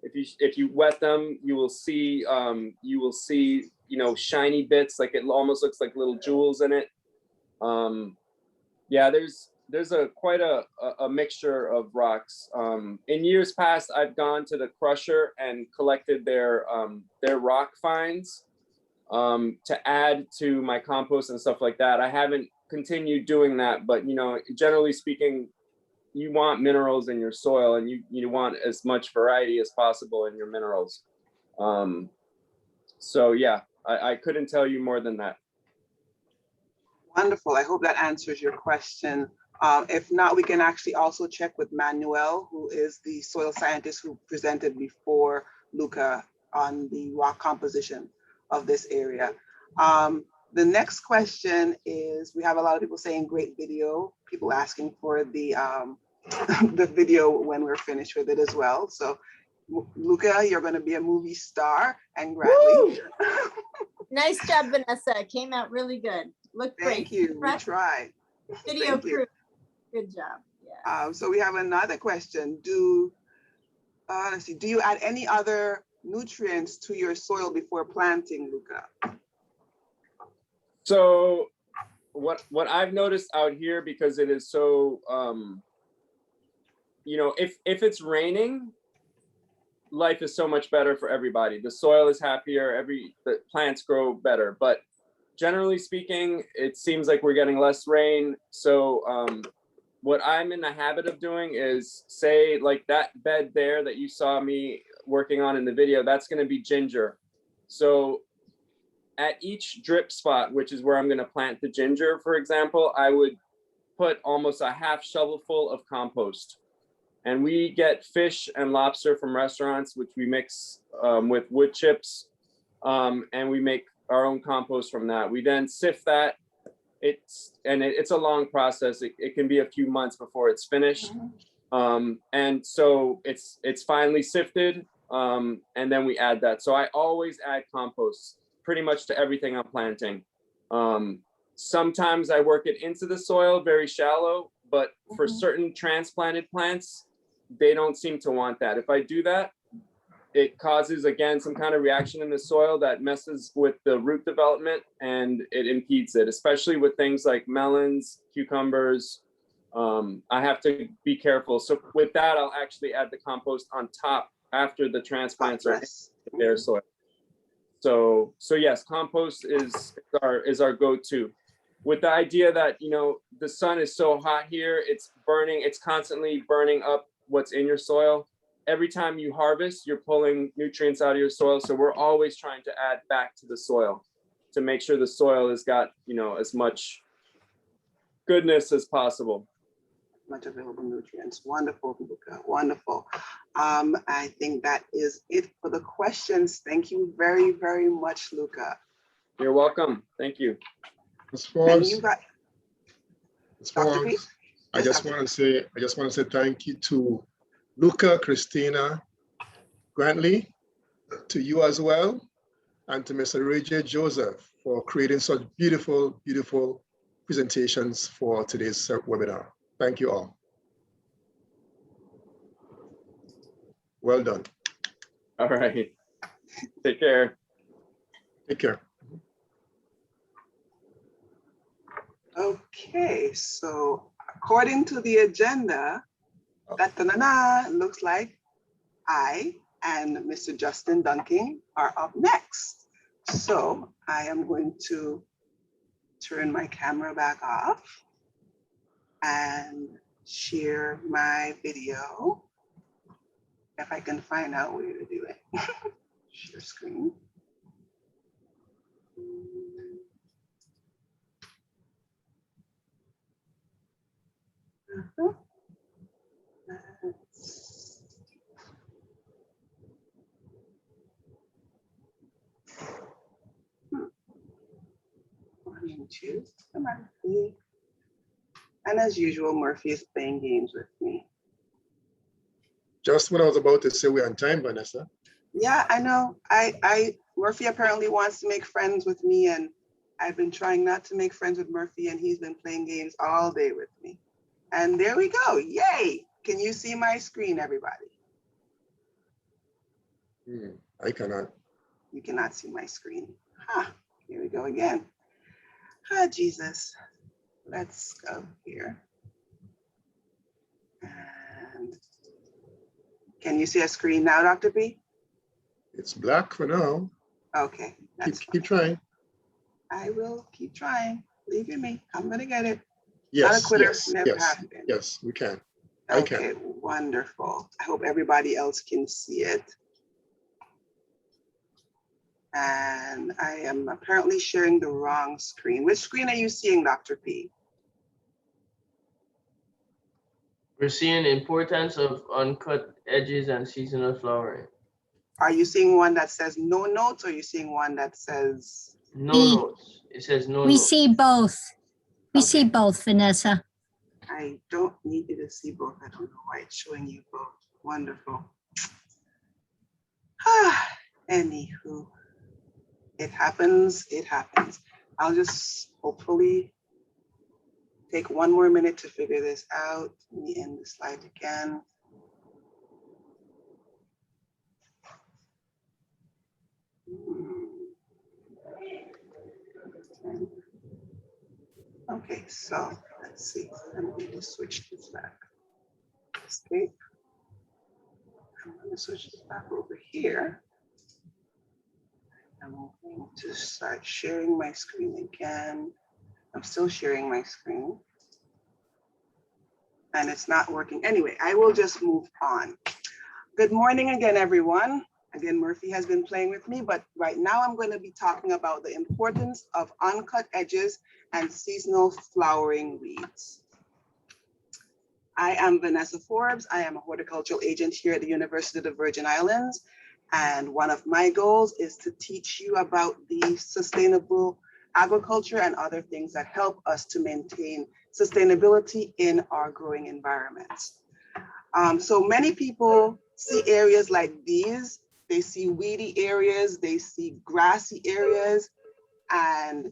if you wet them, you will see shiny bits, like it almost looks like little jewels in it. Yeah, there's quite a mixture of rocks. In years past, I've gone to the crusher and collected their rock finds to add to my compost and stuff like that. I haven't continued doing that, but generally speaking, you want minerals in your soil, and you want as much variety as possible in your minerals. So yeah, I couldn't tell you more than that. Wonderful. I hope that answers your question. If not, we can actually also check with Manuel, who is the soil scientist who presented before Luca on the rock composition of this area. The next question is, we have a lot of people saying great video, people asking for the the video when we're finished with it as well. So Luca, you're going to be a movie star, and Bradley. Nice job, Vanessa. It came out really good. Looked great. Thank you. We tried. Video crew. Good job. Yeah. So we have another question. Let's see. Do you add any other nutrients to your soil before planting, Luca? So what I've noticed out here, because it is so, if it's raining, life is so much better for everybody. The soil is happier, the plants grow better. But generally speaking, it seems like we're getting less rain. So what I'm in the habit of doing is, say, like that bed there that you saw me working on in the video, that's going to be ginger. So at each drip spot, which is where I'm going to plant the ginger, for example, I would put almost a half shovelful of compost. And we get fish and lobster from restaurants, which we mix with wood chips, and we make our own compost from that. We then sift that. It's a long process. It can be a few months before it's finished. And so it's finally sifted, and then we add that. So I always add compost pretty much to everything I'm planting. Sometimes I work it into the soil very shallow, but for certain transplanted plants, they don't seem to want that. If I do that, it causes, again, some kind of reaction in the soil that messes with the root development, and it impedes it, especially with things like melons, cucumbers. I have to be careful. So with that, I'll actually add the compost on top after the transplants are in their soil. So yes, compost is our go-to, with the idea that, the sun is so hot here, it's constantly burning up what's in your soil. Every time you harvest, you're pulling nutrients out of your soil. So we're always trying to add back to the soil to make sure the soil has got, as much goodness as possible. Much available nutrients. Wonderful, Luca. Wonderful. I think that is it for the questions. Thank you very, very much, Luca. You're welcome. Thank you. As far as I just want to say thank you to Luca, Christina, Grantley, to you as well, and to Mr. Ray J. Joseph for creating such beautiful, beautiful presentations for today's webinar. Thank you all. Well done. All right. Take care. Take care. Okay, so according to the agenda, looks like I and Mr. Justin Dunking are up next. So I am going to turn my camera back off and share my video. If I can find out where to do it. Share screen. One and two. Come on. And as usual, Murphy is playing games with me. Just when I was about to say we're on time, Vanessa. Yeah, I know. Murphy apparently wants to make friends with me, and I've been trying not to make friends with Murphy, and he's been playing games all day with me. And there we go. Yay. Can you see my screen, everybody? I cannot. You cannot see my screen. Here we go again. Jesus. Let's go here. And can you see a screen now, Dr. B? It's black for now. Okay. Keep trying. I will keep trying. Believe in me. I'm going to get it. Yes, Not a quitter. yes, Never yes, have been. yes, we can. Okay, wonderful. I hope everybody else can see it. And I am apparently sharing the wrong screen. Which screen are you seeing, Dr. P? We're seeing the importance of uncut edges and seasonal flowering. Are you seeing one that says no notes, or are you seeing one that says no notes? It says no we notes. see both. We see both, Vanessa. I don't need you to see both. I don't know why it's showing you both. Wonderful. Anywho, it happens, it happens. I'll just hopefully take one more minute to figure this out. Let me end the slide again. Okay, so let's see. I'm going to switch this back. Escape. I'm going to switch this back over here. I'm going to start sharing my screen again. I'm still sharing my screen. And it's not working. Anyway, I will just move on. Good morning again, everyone. Again, Murphy has been playing with me, but right now I'm going to be talking about the importance of uncut edges and seasonal flowering weeds. I am Vanessa Forbes. I am a horticultural agent here at the University of the Virgin Islands. And one of my goals is to teach you about the sustainable agriculture and other things that help us to maintain sustainability in our growing environments. So many people see areas like these. They see weedy areas, they see grassy areas, and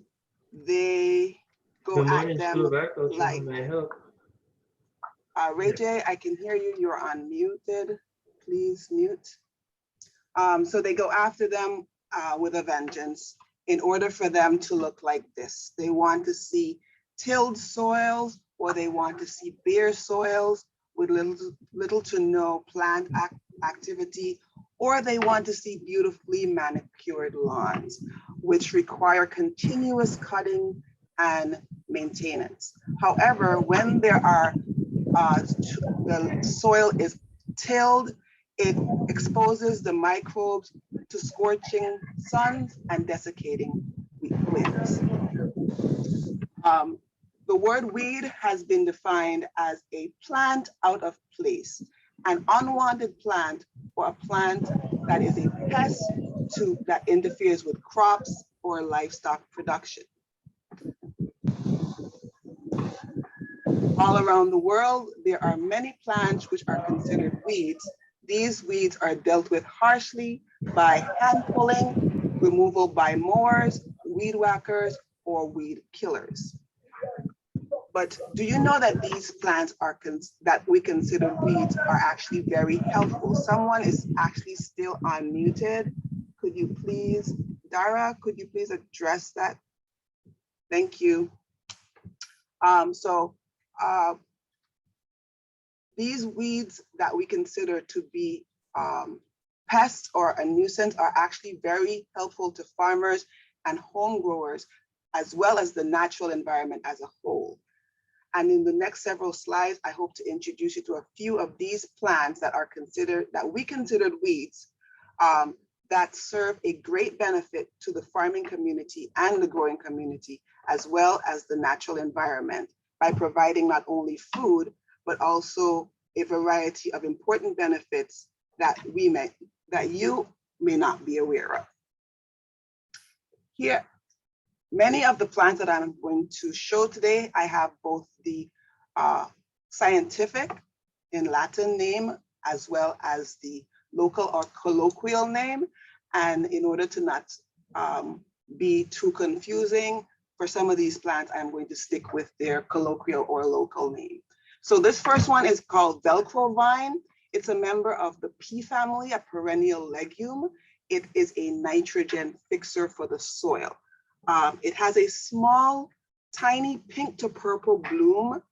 they go at them like, Ray J, I can hear you, you're unmuted, please mute. So they go after them with a vengeance in order for them to look like this. They want to see tilled soils, or they want to see bare soils with little to no plant activity, or they want to see beautifully manicured lawns, which require continuous cutting and maintenance. However, when there are the soil is tilled, it exposes the microbes to scorching suns and desiccating winds. The word weed has been defined as a plant out of place, an unwanted plant, or a plant that is a pest that interferes with crops or livestock production. All around the world, there are many plants which are considered weeds. These weeds are dealt with harshly by hand pulling, removal by mowers, weed whackers, or weed killers. But do you know that these plants that we consider weeds are actually very helpful? Someone is actually still unmuted. Could you please, Dara, could you please address that? Thank you. These weeds that we consider to be pests or a nuisance are actually very helpful to farmers and home growers, as well as the natural environment as a whole. And in the next several slides, I hope to introduce you to a few of these plants that we considered weeds that serve a great benefit to the farming community and the growing community, as well as the natural environment, by providing not only food, but also a variety of important benefits that you may not be aware of. Here, many of the plants that I'm going to show today, I have both the scientific in Latin name, as well as the local or colloquial name. And in order to not be too confusing, for some of these plants, I'm going to stick with their colloquial or local name. So this first one is called Velcro vine. It's a member of the pea family, a perennial legume. It is a nitrogen fixer for the soil. It has a small, tiny pink to purple bloom,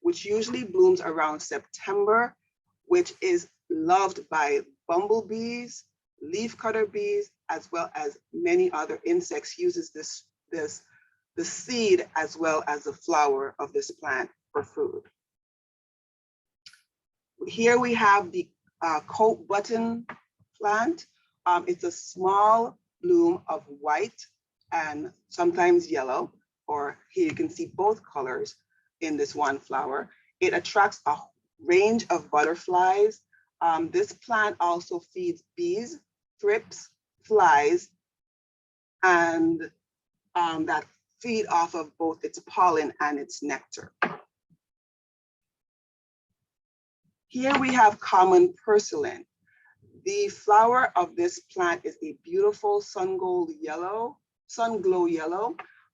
which usually blooms around September, which is loved by bumblebees, leafcutter bees, as well as many other insects. Uses the seed as well as the flower of this plant for food. Here we have the coat button plant. It's a small bloom of white and sometimes yellow, or here you can see both colors in this one flower. It attracts a range of butterflies. This plant also feeds bees, thrips, flies, and that feed off of both its pollen and its nectar. Here we have common purslane. The flower of this plant is a beautiful sun-glow yellow,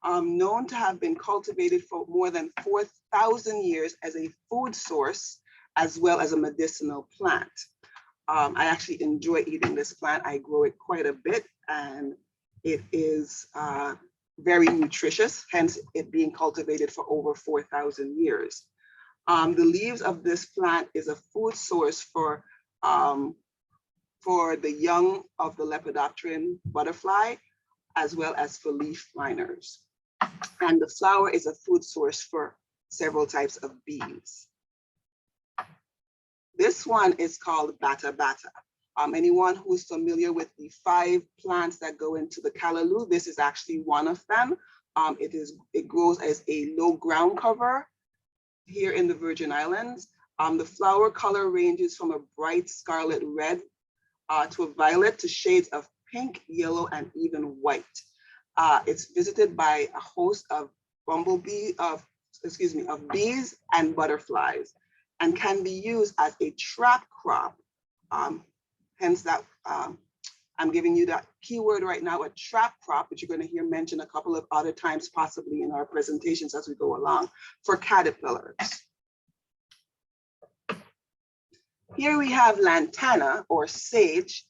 known to have been cultivated for more than 4,000 years as a food source, as well as a medicinal plant. I actually enjoy eating this plant. I grow it quite a bit, and it is very nutritious, hence it being cultivated for over 4,000 years. The leaves of this plant is a food source for the young of the lepidopteran butterfly, as well as for leaf liners. And the flower is a food source for several types of bees. This one is called bata bata. Anyone who's familiar with the 5 plants that go into the callaloo, this is actually one of them. It grows as a low ground cover here in the Virgin Islands. The flower color ranges from a bright scarlet red to a violet to shades of pink, yellow, and even white. It's visited by a host of bees and butterflies, and can be used as a trap crop. Hence that I'm giving you that keyword right now, a trap crop, which you're going to hear mentioned a couple of other times, possibly in our presentations as we go along, for caterpillars. Here we have lantana or sage.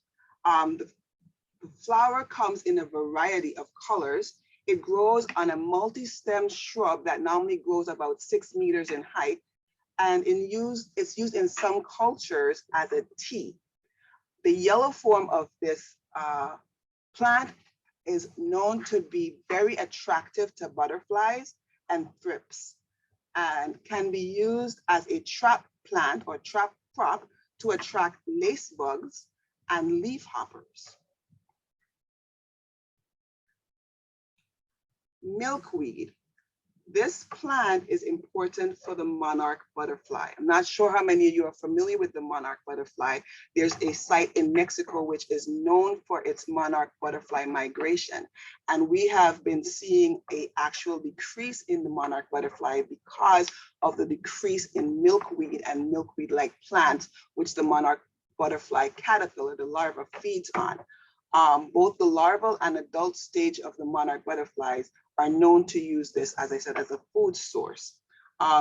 The flower comes in a variety of colors. It grows on a multi-stemmed shrub that normally grows about 6 meters in height, and it's used in some cultures as a tea. The yellow form of this plant is known to be very attractive to butterflies and thrips, and can be used as a trap plant or trap crop to attract lace bugs and leaf hoppers. Milkweed. This plant is important for the monarch butterfly. I'm not sure how many of you are familiar with the monarch butterfly. There's a site in Mexico which is known for its monarch butterfly migration. And we have been seeing an actual decrease in the monarch butterfly because of the decrease in milkweed and milkweed-like plants, which the monarch butterfly caterpillar, the larva, feeds on. Both the larval and adult stage of the monarch butterflies are known to use this, as I said, as a food source.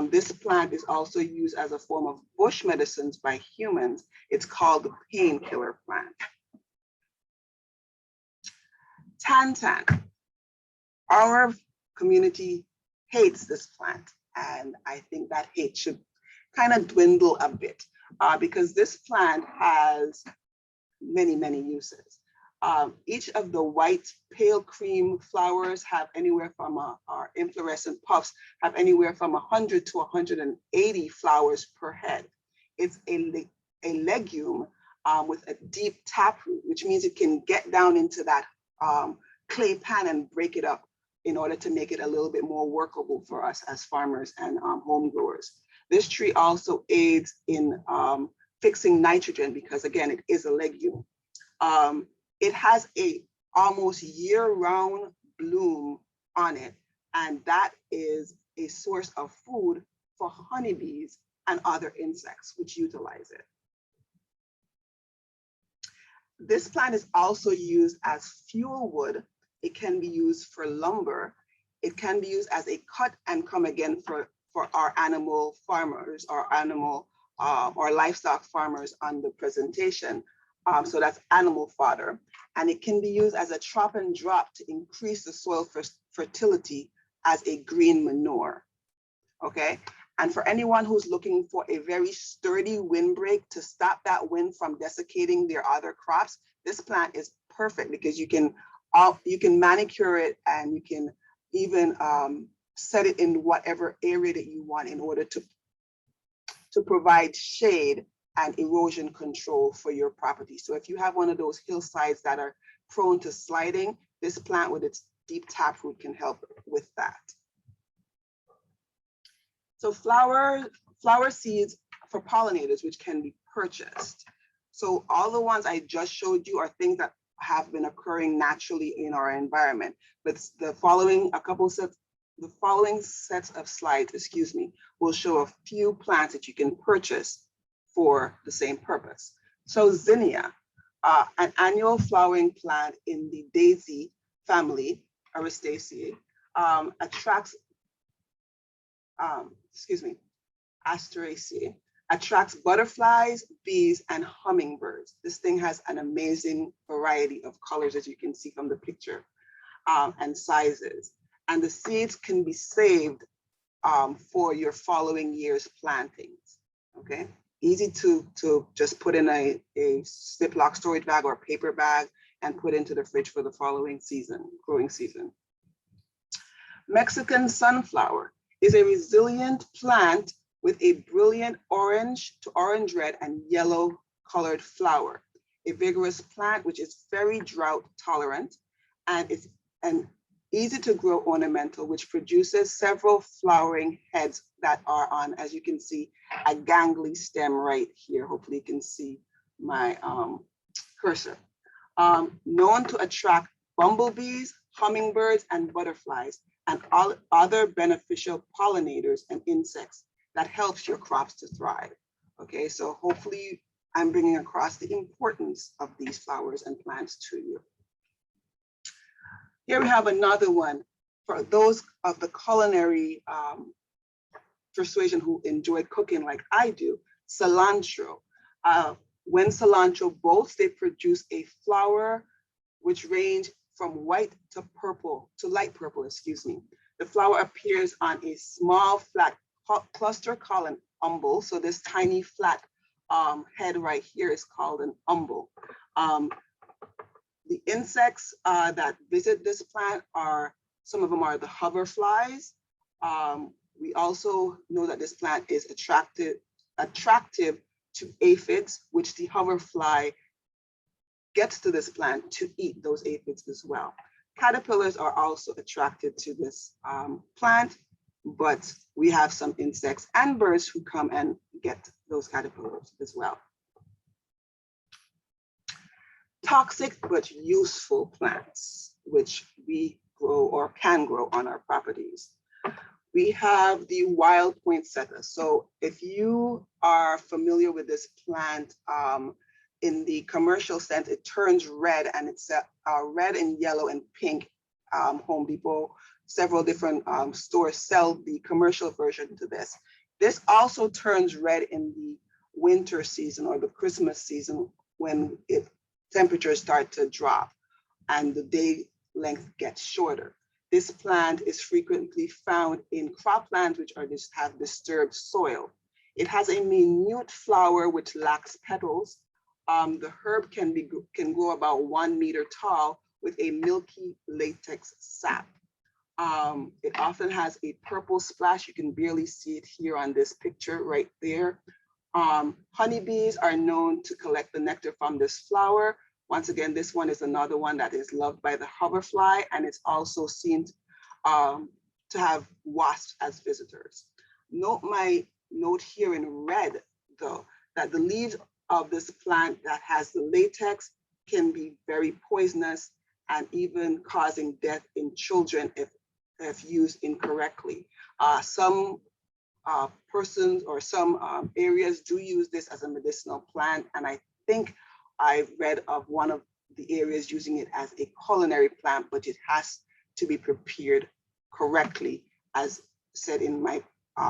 This plant is also used as a form of bush medicines by humans. It's called the painkiller plant. Tantan. Our community hates this plant, and I think that hate should kind of dwindle a bit because this plant has many, many uses. Each of the white pale cream flowers have anywhere from our inflorescent puffs have anywhere from 100 to 180 flowers per head. It's a legume with a deep taproot, which means it can get down into that clay pan and break it up in order to make it a little bit more workable for us as farmers and home growers. This tree also aids in fixing nitrogen because, again, it is a legume. It has a almost year-round bloom on it, and that is a source of food for honeybees and other insects which utilize it. This plant is also used as fuel wood. It can be used for lumber. It can be used as a cut and come again for our animal farmers, our animal or livestock farmers on the presentation. So that's animal fodder. And it can be used as a chop and drop to increase the soil fertility as a green manure, okay? And for anyone who's looking for a very sturdy windbreak to stop that wind from desiccating their other crops, this plant is perfect because you can manicure it and you can even set it in whatever area that you want in order to provide shade and erosion control for your property. So if you have one of those hillsides that are prone to sliding, this plant with its deep taproot can help with that. So flower seeds for pollinators, which can be purchased. So all the ones I just showed you are things that have been occurring naturally in our environment. But the following sets of slides, excuse me, will show a few plants that you can purchase for the same purpose. So zinnia, an annual flowering plant in the daisy family, Aristaceae, attracts butterflies, bees, and hummingbirds. This thing has an amazing variety of colors, as you can see from the picture, and sizes. And the seeds can be saved for your following year's plantings, okay? Easy to just put in a Ziploc storage bag or paper bag and put into the fridge for the following season, growing season. Mexican sunflower is a resilient plant with a brilliant orange to orange red and yellow colored flower. A vigorous plant which is very drought tolerant and is an easy to grow ornamental, which produces several flowering heads that are on, as you can see, a gangly stem right here. Hopefully you can see my cursor. Known to attract bumblebees, hummingbirds, and butterflies, and all other beneficial pollinators and insects that helps your crops to thrive. Okay, so hopefully I'm bringing across the importance of these flowers and plants to you. Here we have another one for those of the culinary persuasion who enjoy cooking like I do, cilantro. When cilantro bolts, they produce a flower which range from white to purple, to light purple, excuse me. The flower appears on a small flat cluster called an umbel. So this tiny flat head right here is called an umbel. The insects that visit this plant are, some of them are the hoverflies. We also know that this plant is attractive to aphids, which the hoverfly gets to this plant to eat those aphids as well. Caterpillars are also attracted to this plant, but we have some insects and birds who come and get those caterpillars as well. Toxic but useful plants, which we grow or can grow on our properties. We have the wild poinsettia. So if you are familiar with this plant, in the commercial sense, it turns red, and it's red and yellow and pink. Home Depot, several different stores sell the commercial version to this. This also turns red in the winter season or the Christmas season when temperatures start to drop and the day length gets shorter. This plant is frequently found in croplands which have disturbed soil. It has a minute flower which lacks petals. The herb can grow about 1 meter tall with a milky latex sap. It often has a purple splash. You can barely see it here on this picture right there. Honeybees are known to collect the nectar from this flower. Once again, this one is another one that is loved by the hoverfly, and it's also seen to have wasps as visitors. Note my note here in red, though, that the leaves of this plant that has the latex can be very poisonous and even causing death in children if used incorrectly. Some persons or some areas do use this as a medicinal plant, and I think I read of one of the areas using it as a culinary plant, but it has to be prepared correctly. As said in my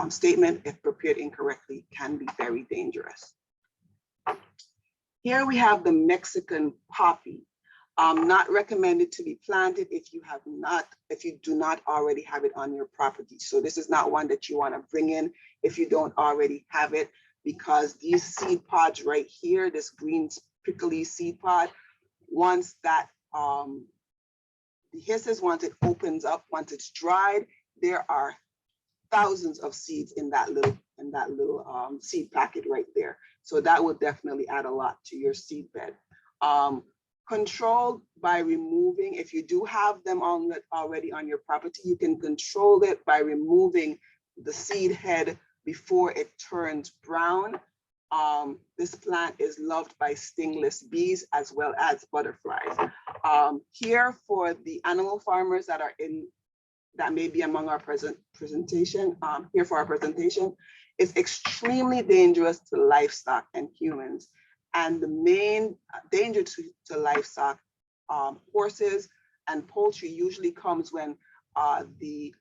statement, if prepared incorrectly, can be very dangerous. Here we have the Mexican poppy. Not recommended to be planted if you do not already have it on your property. So this is not one that you want to bring in if you don't already have it, because these seed pods right here, this green prickly seed pod, once that dehisces, once it opens up, once it's dried, there are thousands of seeds in that little seed packet right there. So that would definitely add a lot to your seed bed. Controlled by removing, if you do have them already on your property, you can control it by removing the seed head before it turns brown. This plant is loved by stingless bees as well as butterflies. Here for the animal farmers that may be among our presentation, here for our presentation, it's extremely dangerous to livestock and humans. And the main danger to livestock, horses and poultry, usually comes when the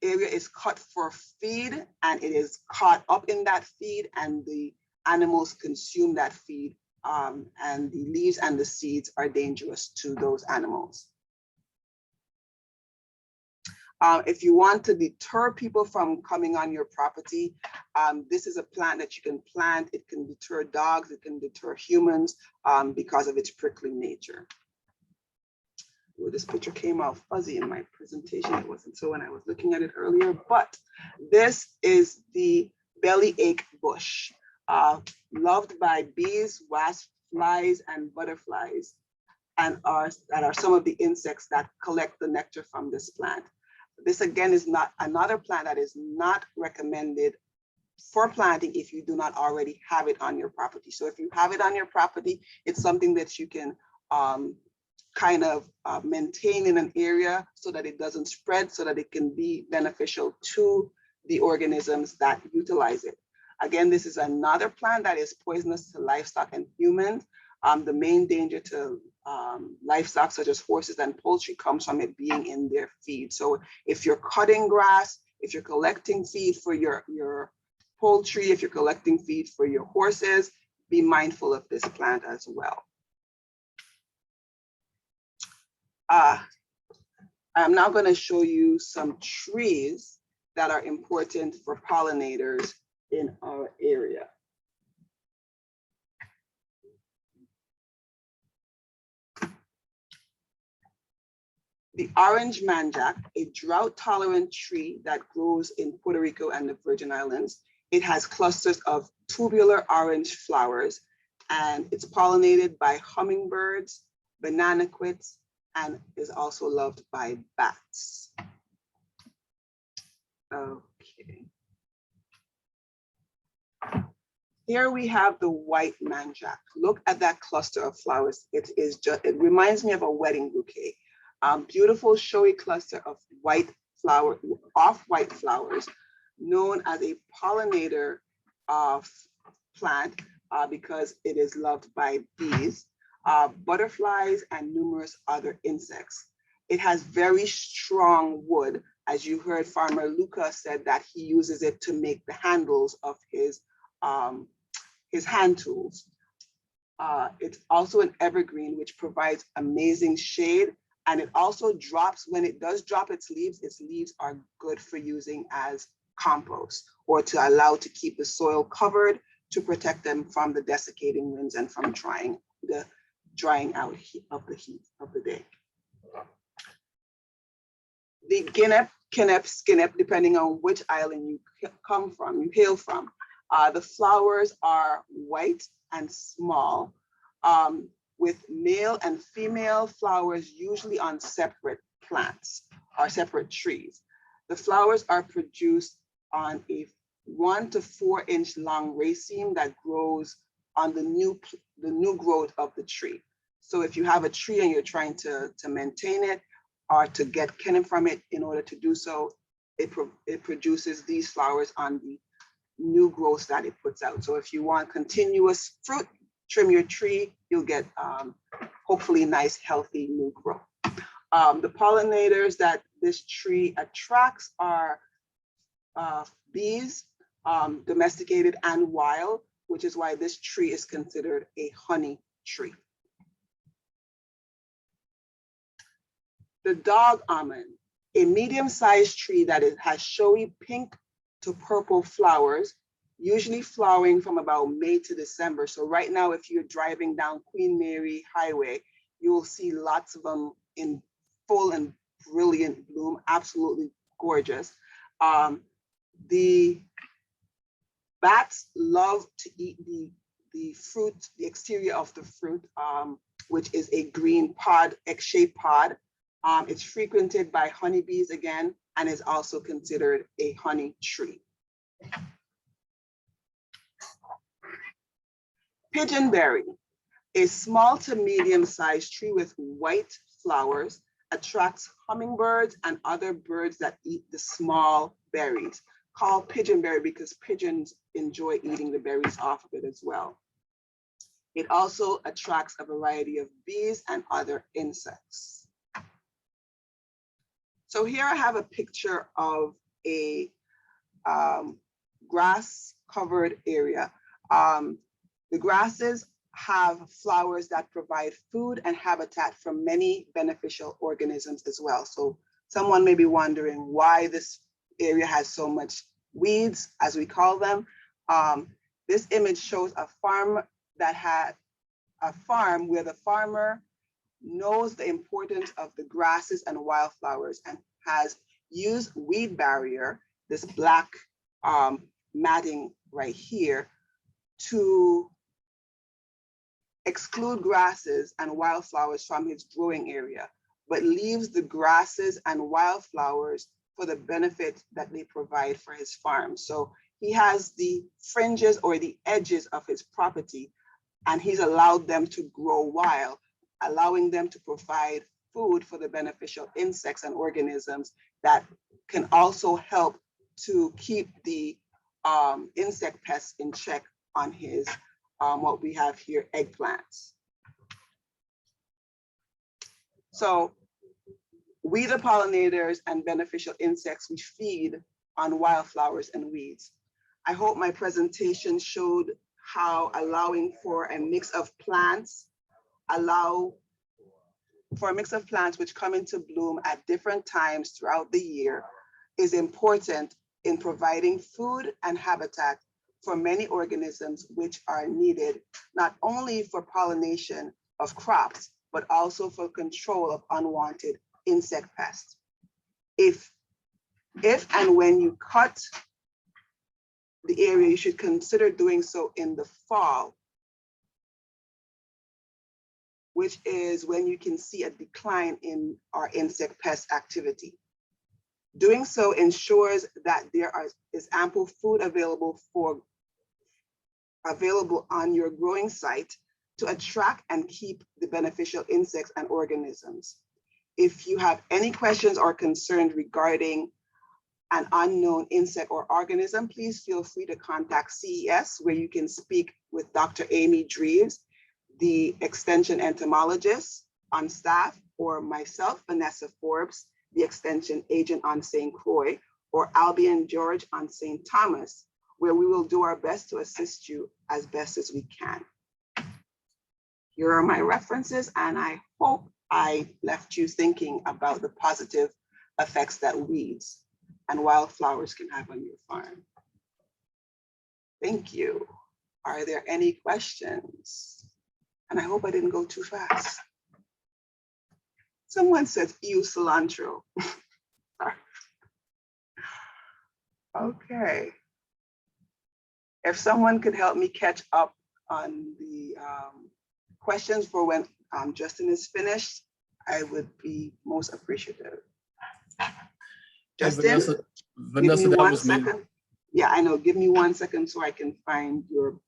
area is cut for feed and it is caught up in that feed and the animals consume that feed, and the leaves and the seeds are dangerous to those animals. If you want to deter people from coming on your property, this is a plant that you can plant. It can deter dogs, it can deter humans because of its prickly nature. Well, this picture came out fuzzy in my presentation. It wasn't so when I was looking at it earlier, but this is the bellyache bush, loved by bees, wasps, flies, and butterflies, and that are some of the insects that collect the nectar from this plant. This again is not another plant that is not recommended for planting if you do not already have it on your property. So if you have it on your property, it's something that you can kind of maintain in an area so that it doesn't spread, so that it can be beneficial to the organisms that utilize it. Again, this is another plant that is poisonous to livestock and humans. The main danger to livestock such as horses and poultry comes from it being in their feed. So if you're cutting grass, if you're collecting feed for your poultry, if you're collecting feed for your horses, be mindful of this plant as well. I'm now going to show you some trees that are important for pollinators in our area. The orange manjack, a drought-tolerant tree that grows in Puerto Rico and the Virgin Islands. It has clusters of tubular orange flowers, and it's pollinated by hummingbirds, bananaquits, and is also loved by bats. Okay. Here we have the white manjack. Look at that cluster of flowers. It reminds me of a wedding bouquet. Beautiful showy cluster of off-white flowers, known as a pollinator plant because it is loved by bees, butterflies, and numerous other insects. It has very strong wood. As you heard, Farmer Luca said that he uses it to make the handles of his hand tools. It's also an evergreen, which provides amazing shade. And it also drops, when it does drop its leaves are good for using as compost or to allow to keep the soil covered to protect them from the desiccating winds and from drying out of the heat of the day. The guinep, skinep, depending on which island you hail from. The flowers are white and small, with male and female flowers usually on separate plants or separate trees. The flowers are produced on a 1 to 4 inch long raceme that grows on the new growth of the tree. So if you have a tree and you're trying to maintain it or to get kenep from it, in order to do so, it produces these flowers on the new growth that it puts out. So if you want continuous fruit, trim your tree, you'll get hopefully nice, healthy new growth. The pollinators that this tree attracts are bees, domesticated and wild, which is why this tree is considered a honey tree. The dog almond, a medium-sized tree that has showy pink to purple flowers, usually flowering from about May to December. So right now, if you're driving down Queen Mary Highway, you will see lots of them in full and brilliant bloom, absolutely gorgeous. The bats love to eat the fruit, the exterior of the fruit, which is a green pod, egg-shaped pod. It's frequented by honeybees again, and is also considered a honey tree. Pigeonberry, a small to medium-sized tree with white flowers, attracts hummingbirds and other birds that eat the small berries, called pigeonberry because pigeons enjoy eating the berries off of it as well. It also attracts a variety of bees and other insects. So here I have a picture of a grass-covered area. The grasses have flowers that provide food and habitat for many beneficial organisms as well. So someone may be wondering why this area has so much weeds, as we call them. This image shows a farm that had a farm where the farmer knows the importance of the grasses and wildflowers and has used weed barrier, this black matting right here, to exclude grasses and wildflowers from his growing area, but leaves the grasses and wildflowers for the benefit that they provide for his farm. So he has the fringes or the edges of his property, and he's allowed them to grow wild, allowing them to provide food for the beneficial insects and organisms that can also help to keep the insect pests in check on his, what we have here, eggplants. So we, the pollinators and beneficial insects, we feed on wildflowers and weeds. I hope my presentation showed how allowing for a mix of plants, which come into bloom at different times throughout the year is important in providing food and habitat for many organisms which are needed not only for pollination of crops, but also for control of unwanted insect pests. If and when you cut the area, you should consider doing so in the fall, which is when you can see a decline in our insect pest activity. Doing so ensures that there is ample food available on your growing site to attract and keep the beneficial insects and organisms. If you have any questions or concerns regarding an unknown insect or organism, please feel free to contact CES, where you can speak with Dr. Amy Dreves, the extension entomologist on staff, or myself, Vanessa Forbes, the extension agent on St. Croix, or Albion George on St. Thomas, where we will do our best to assist you as best as we can. Here are my references, and I hope I left you thinking about the positive effects that weeds and wildflowers can have on your farm. Thank you. Are there any questions? And I hope I didn't go too fast. Someone says, ew, cilantro. Okay. If someone could help me catch up on the questions for when Justin is finished, I would be most appreciative. Justin, Vanessa, give me that 1 was me. second. Yeah, I know. Give me 1 second so I can find your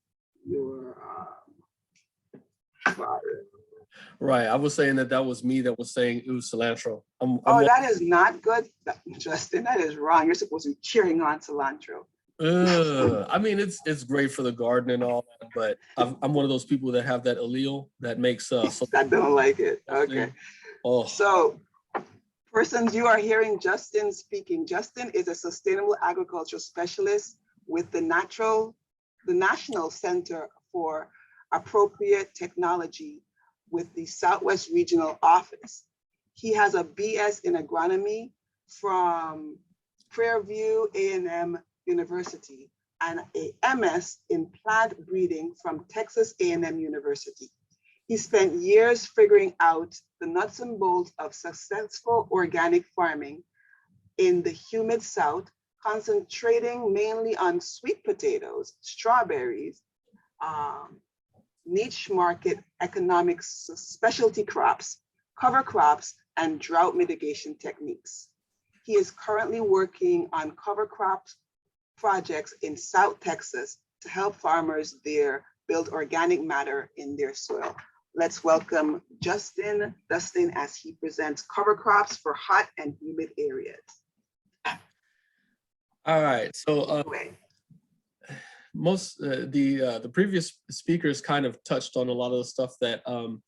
Right, I was saying that was me that was saying it was cilantro. Oh, that is not good, Justin. That is wrong. You're supposed to be cheering on cilantro. I mean, it's great for the garden and all that, but I'm one of those people that have that allele that makes I don't like it. Okay. Oh. So, persons, you are hearing Justin speaking. Justin is a sustainable agriculture specialist with the National Center for Appropriate Technology with the Southwest Regional Office. He has a BS in agronomy from Prairie View A&M University and a MS in plant breeding from Texas A&M University. He spent years figuring out the nuts and bolts of successful organic farming in the humid South, concentrating mainly on sweet potatoes, strawberries, niche market economics, specialty crops, cover crops, and drought mitigation techniques. He is currently working on cover crops projects in South Texas to help farmers there build organic matter in their soil. Let's welcome Justin Dustin as he presents cover crops for hot and humid areas. All right, so the previous speakers kind of touched on a lot of the stuff that I'm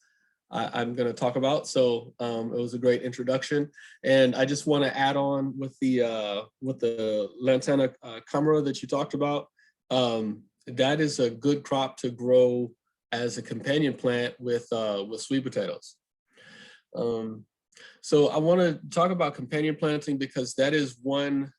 going to talk about. So it was a great introduction, and I just want to add on with the Lantana camera that you talked about. That is a good crop to grow as a companion plant with sweet potatoes. So I want to talk about companion planting because that is one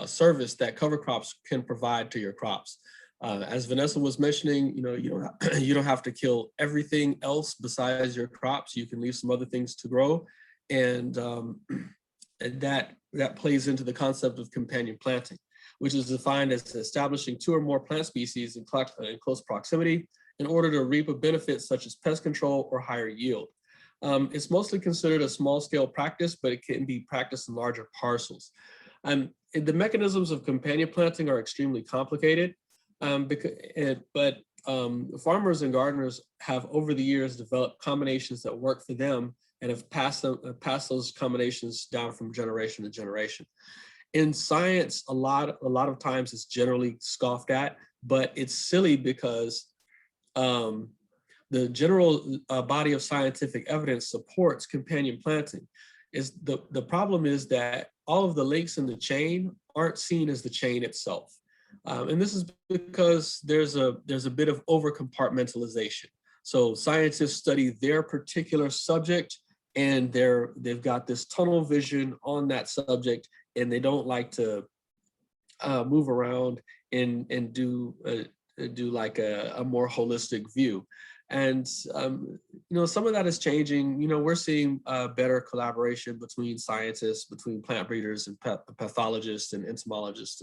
service that cover crops can provide to your crops. As Vanessa was mentioning, you don't have to kill everything else besides your crops. You can leave some other things to grow, and that plays into the concept of companion planting, which is defined as establishing 2 or more plant species in close proximity in order to reap a benefit such as pest control or higher yield. It's mostly considered a small-scale practice, but it can be practiced in larger parcels. The mechanisms of companion planting are extremely complicated, but farmers and gardeners have over the years developed combinations that work for them and have passed those combinations down from generation to generation. In science, a lot of times it's generally scoffed at, but it's silly because the general body of scientific evidence supports companion planting. The problem is that all of the links in the chain aren't seen as the chain itself. And this is because there's a bit of over compartmentalization. So scientists study their particular subject and they've got this tunnel vision on that subject, and they don't like to move around and do like a more holistic view. And some of that is changing. We're seeing better collaboration between scientists, between plant breeders and pathologists and entomologists,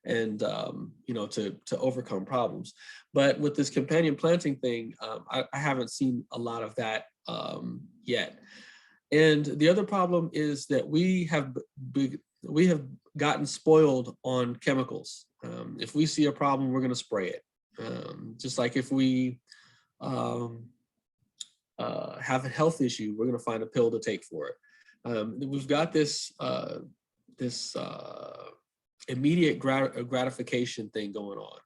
and to overcome problems. But with this companion planting thing, I haven't seen a lot of that yet. And the other problem is that we have gotten spoiled on chemicals. If we see a problem, we're going to spray it. Just like if we have a health issue, we're going to find a pill to take for it. We've got this immediate gratification thing going on.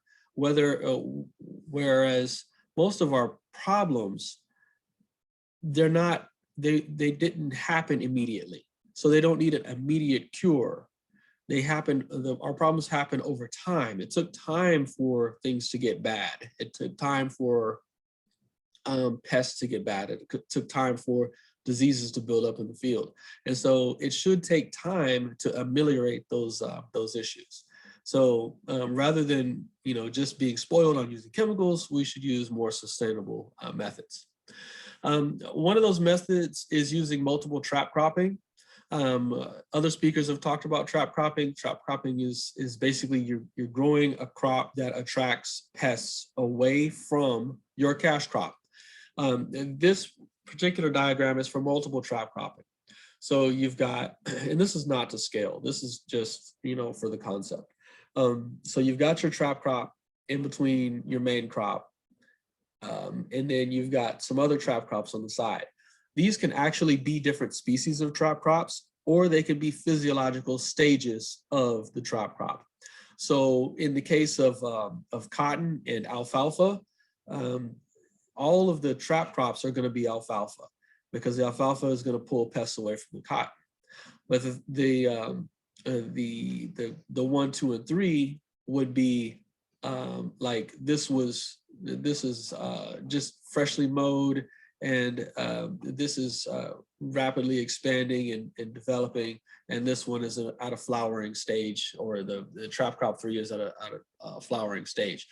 Whereas most of our problems, they didn't happen immediately, so they don't need an immediate cure. Our problems happen over time. It took time for things to get bad. It took time for pests to get bad. It took time for diseases to build up in the field. And so it should take time to ameliorate those issues. So rather than just being spoiled on using chemicals, we should use more sustainable methods. One of those methods is using multiple trap cropping. Other speakers have talked about trap cropping. Trap cropping is basically you're growing a crop that attracts pests away from your cash crop. And this particular diagram is for multiple trap cropping. So you've got, and this is not to scale, this is just, for the concept. So you've got your trap crop in between your main crop. And then you've got some other trap crops on the side. These can actually be different species of trap crops. or they can be physiological stages of the trap crop. So in the case of cotton and alfalfa, all of the trap crops are going to be alfalfa, because the alfalfa is going to pull pests away from the cotton. But the 1, 2, and 3 would be like this is just freshly mowed, and this is rapidly expanding and developing, and this one is at a flowering stage, or the trap crop 3 is at a flowering stage,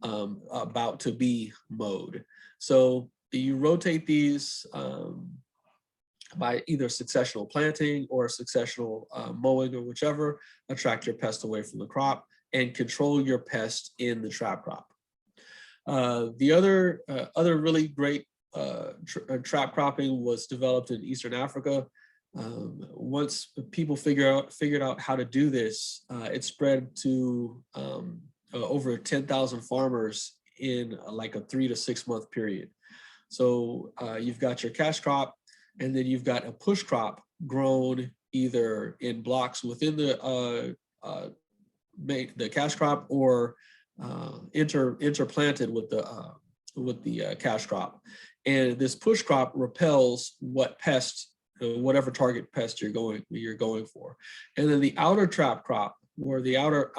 about to be mowed. So you rotate these by either successional planting or successional mowing, or whichever, attract your pest away from the crop and control your pest in the trap crop. The other really great trap cropping was developed in Eastern Africa. Once people figured out how to do this, it spread to over 10,000 farmers in like a 3 to 6 month period. So you've got your cash crop, and then you've got a push crop grown either in blocks within the cash crop, or interplanted with the cash crop. And this push crop repels whatever target pest you're going for. And then the outer trap crop, where the outer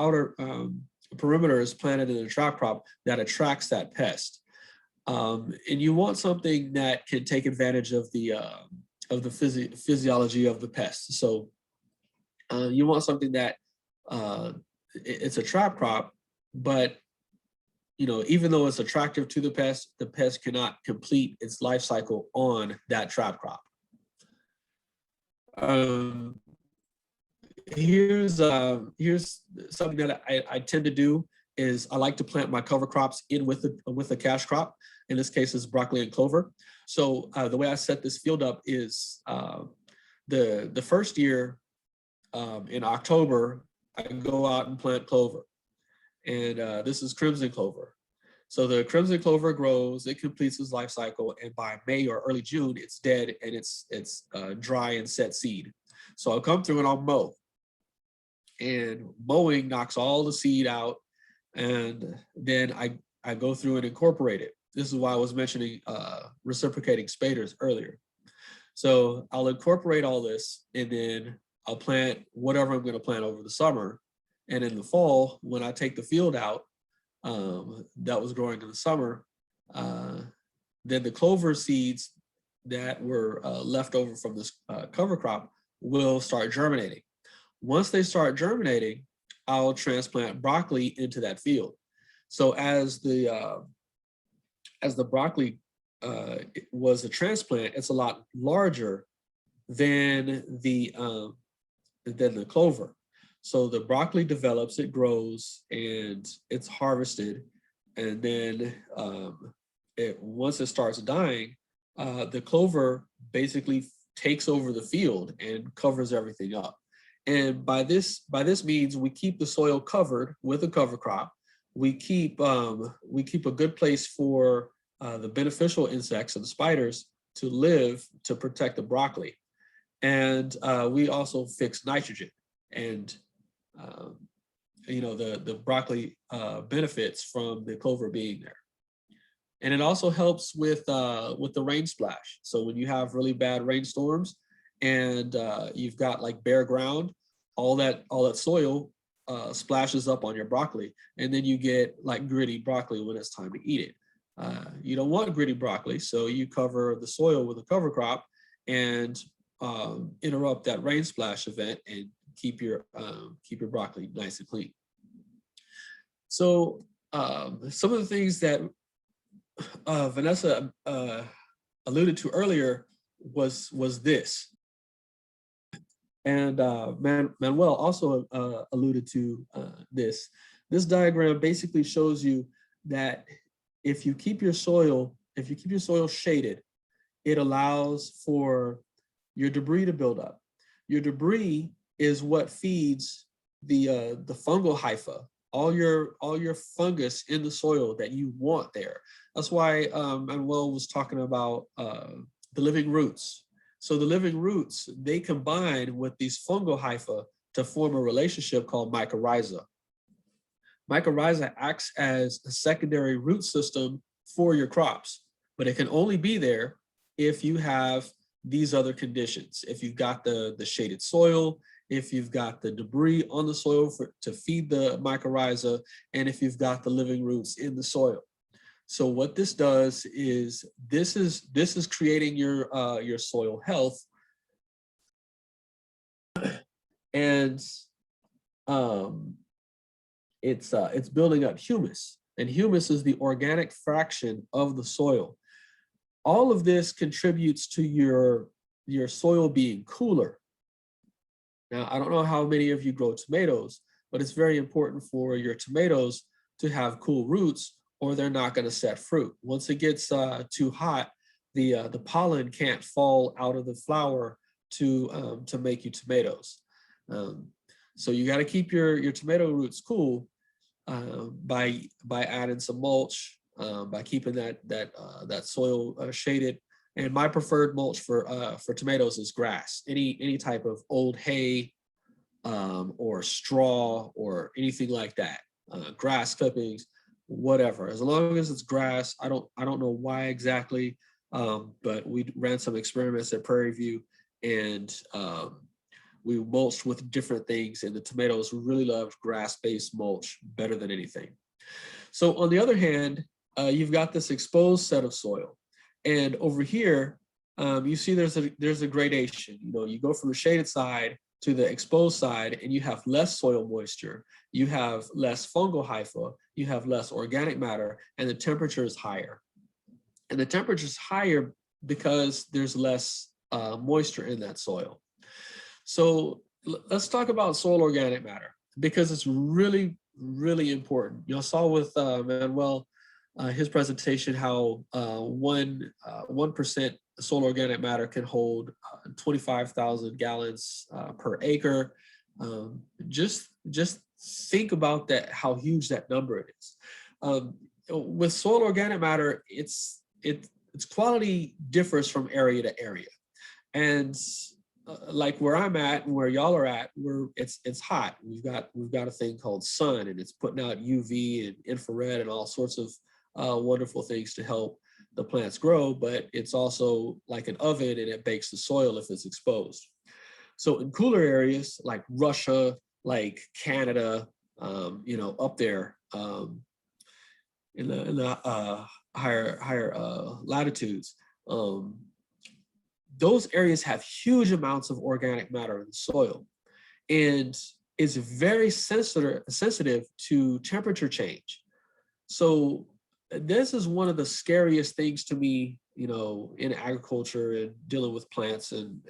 perimeter is planted in a trap crop that attracts that pest. And you want something that can take advantage of the physiology of the pest. So you want something that it's a trap crop, but even though it's attractive to the pest cannot complete its life cycle on that trap crop. Here's something that I tend to do is I like to plant my cover crops in with the cash crop. In this case, it's broccoli and clover. So the way I set this field up is the first year in October, I go out and plant clover. And this is crimson clover. So the crimson clover grows, it completes its life cycle, and by May or early June, it's dead and it's dry and set seed. So I'll come through and I'll mow. And mowing knocks all the seed out, and then I go through and incorporate it. This is why I was mentioning reciprocating spaders earlier. So I'll incorporate all this, and then I'll plant whatever I'm going to plant over the summer. And in the fall, when I take the field out that was growing in the summer, then the clover seeds that were left over from this cover crop will start germinating. Once they start germinating, I'll transplant broccoli into that field. So as the broccoli was a transplant, it's a lot larger than the clover. So the broccoli develops, it grows, and it's harvested. And then once it starts dying, the clover basically takes over the field and covers everything up. And by this means, we keep the soil covered with a cover crop. We keep a good place for the beneficial insects and the spiders to live to protect the broccoli. And we also fix nitrogen. And the broccoli benefits from the clover being there. And it also helps with the rain splash. So when you have really bad rainstorms and you've got like bare ground, all that soil splashes up on your broccoli, and then you get like gritty broccoli when it's time to eat it. You don't want gritty broccoli, so you cover the soil with a cover crop and interrupt that rain splash event and keep your broccoli nice and clean. So some of the things that Vanessa alluded to earlier was this, and Manuel also alluded to this. This diagram basically shows you that if you keep your soil shaded, it allows for your debris to build up. Your debris is what feeds the fungal hypha, all your fungus in the soil that you want there. That's why Manuel was talking about the living roots. So the living roots, they combine with these fungal hypha to form a relationship called mycorrhiza. Mycorrhiza acts as a secondary root system for your crops, but it can only be there if you have these other conditions. If you've got the shaded soil, if you've got the debris on the soil to feed the mycorrhiza, and if you've got the living roots in the soil. So what this does is this is creating your soil health, and it's building up humus, and humus is the organic fraction of the soil. All of this contributes to your soil being cooler. Now, I don't know how many of you grow tomatoes, but it's very important for your tomatoes to have cool roots, or they're not going to set fruit. Once it gets too hot, the pollen can't fall out of the flower to make you tomatoes. So you got to keep your tomato roots cool by adding some mulch, by keeping that soil shaded. And my preferred mulch for tomatoes is grass. Any type of old hay or straw or anything like that. Grass clippings, whatever. As long as it's grass, I don't know why exactly, but we ran some experiments at Prairie View, and we mulched with different things, and the tomatoes really loved grass-based mulch better than anything. So on the other hand, you've got this exposed set of soil, and over here, you see there's a gradation. You know, you go from the shaded side to the exposed side, and you have less soil moisture, you have less fungal hypha, you have less organic matter, and the temperature is higher. And the temperature is higher because there's less moisture in that soil. So let's talk about soil organic matter, because it's really, really important. You saw with Manuel, his presentation, how 1% soil organic matter can hold 25,000 gallons per acre. Just think about that, how huge that number it is. With soil organic matter, its quality differs from area to area, and like where I'm at and where y'all are at, it's hot. We've got a thing called sun, and it's putting out UV and infrared and all sorts of wonderful things to help the plants grow, but it's also like an oven, and it bakes the soil if it's exposed. So in cooler areas like Russia, like Canada, up there in the higher latitudes, those areas have huge amounts of organic matter in the soil, and is very sensitive to temperature change. So this is one of the scariest things to me, in agriculture and dealing with plants and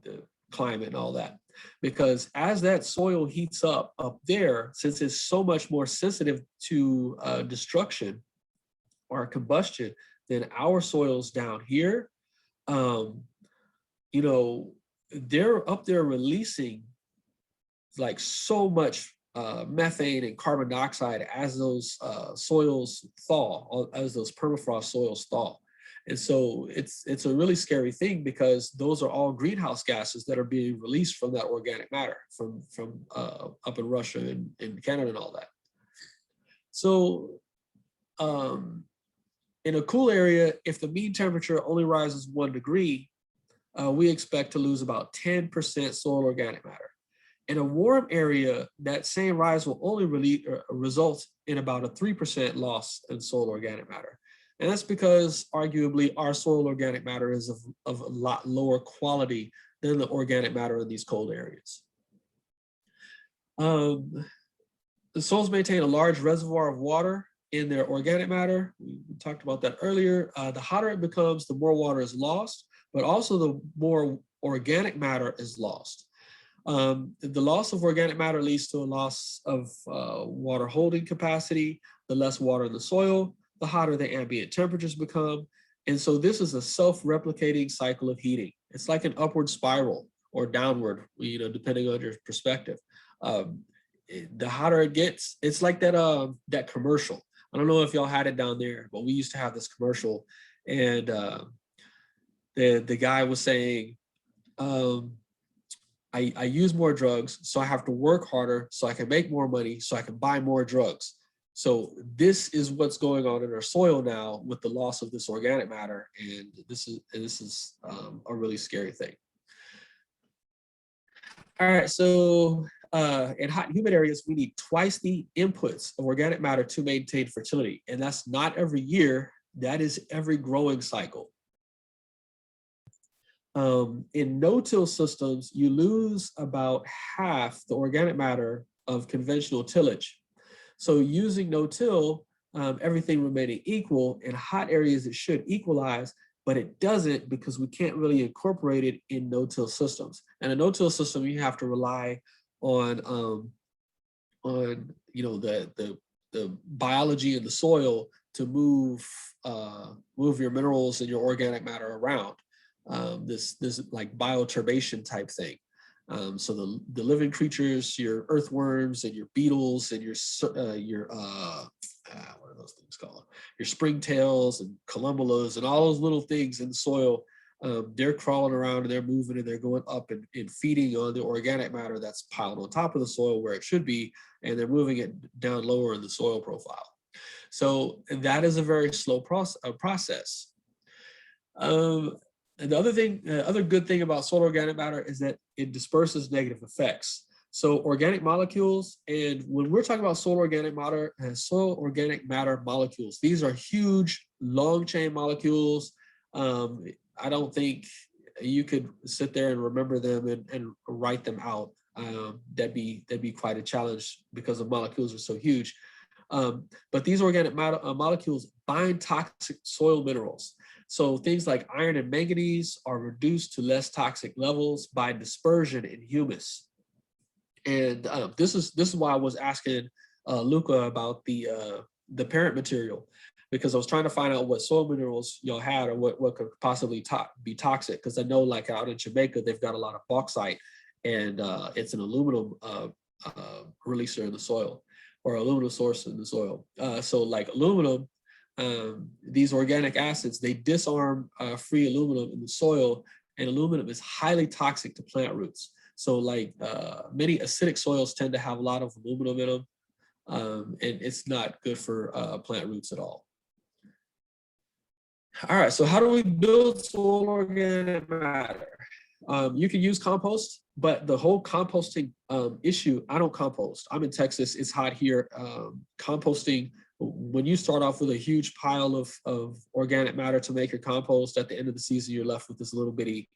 the climate and all that, because as that soil heats up there, since it's so much more sensitive to destruction or combustion than our soils down here, they're up there releasing like so much methane and carbon dioxide as those soils thaw, as those permafrost soils thaw. And so it's a really scary thing, because those are all greenhouse gases that are being released from that organic matter from up in Russia and in Canada and all that. So in a cool area, if the mean temperature only rises 1 degree, we expect to lose about 10% soil organic matter. In a warm area, that same rise will only result in about a 3% loss in soil organic matter. And that's because arguably our soil organic matter is of a lot lower quality than the organic matter in these cold areas. The soils maintain a large reservoir of water in their organic matter. We talked about that earlier. The hotter it becomes, the more water is lost, but also the more organic matter is lost. The loss of organic matter leads to a loss of water holding capacity. The less water in the soil, the hotter the ambient temperatures become. And so this is a self-replicating cycle of heating. It's like an upward spiral or downward, depending on your perspective. The hotter it gets, it's like that commercial. I don't know if y'all had it down there, but we used to have this commercial, and the guy was saying, I use more drugs, so I have to work harder so I can make more money so I can buy more drugs. So this is what's going on in our soil now with the loss of this organic matter, and this is a really scary thing. All right, so in hot and humid areas, we need twice the inputs of organic matter to maintain fertility, and that's not every year, that is every growing cycle. In no-till systems, you lose about half the organic matter of conventional tillage. So using no-till, everything remaining equal, in hot areas it should equalize, but it doesn't because we can't really incorporate it in no-till systems. And a no-till system, you have to rely on you know, the biology in the soil to move your minerals and your organic matter around. This like bioturbation type thing. So the living creatures, your earthworms and your beetles and your what are those things called? Your springtails and columbulas and all those little things in the soil, they're crawling around and they're moving and they're going up and feeding on the organic matter that's piled on top of the soil where it should be, and they're moving it down lower in the soil profile. So that is a very slow process. And the other good thing about soil organic matter is that it disperses negative effects. So organic molecules, and when we're talking about soil organic matter molecules, these are huge, long chain molecules. I don't think you could sit there and remember them and write them out. That'd be quite a challenge because the molecules are so huge. But these organic molecules bind toxic soil minerals. So things like iron and manganese are reduced to less toxic levels by dispersion in humus. And this is why I was asking Luca about the parent material, because I was trying to find out what soil minerals y'all had or what could possibly be toxic. Because I know like out in Jamaica, they've got a lot of bauxite, and it's an aluminum releaser in the soil, or aluminum source in the soil. So like aluminum, these organic acids, they disarm free aluminum in the soil, and aluminum is highly toxic to plant roots. So like many acidic soils tend to have a lot of aluminum in them, and it's not good for plant roots at all. All right, so how do we build soil organic matter? You can use compost, but the whole composting issue, I don't compost. I'm in Texas, it's hot here. Composting, when you start off with a huge pile of organic matter to make your compost, at the end of the season, you're left with this little bitty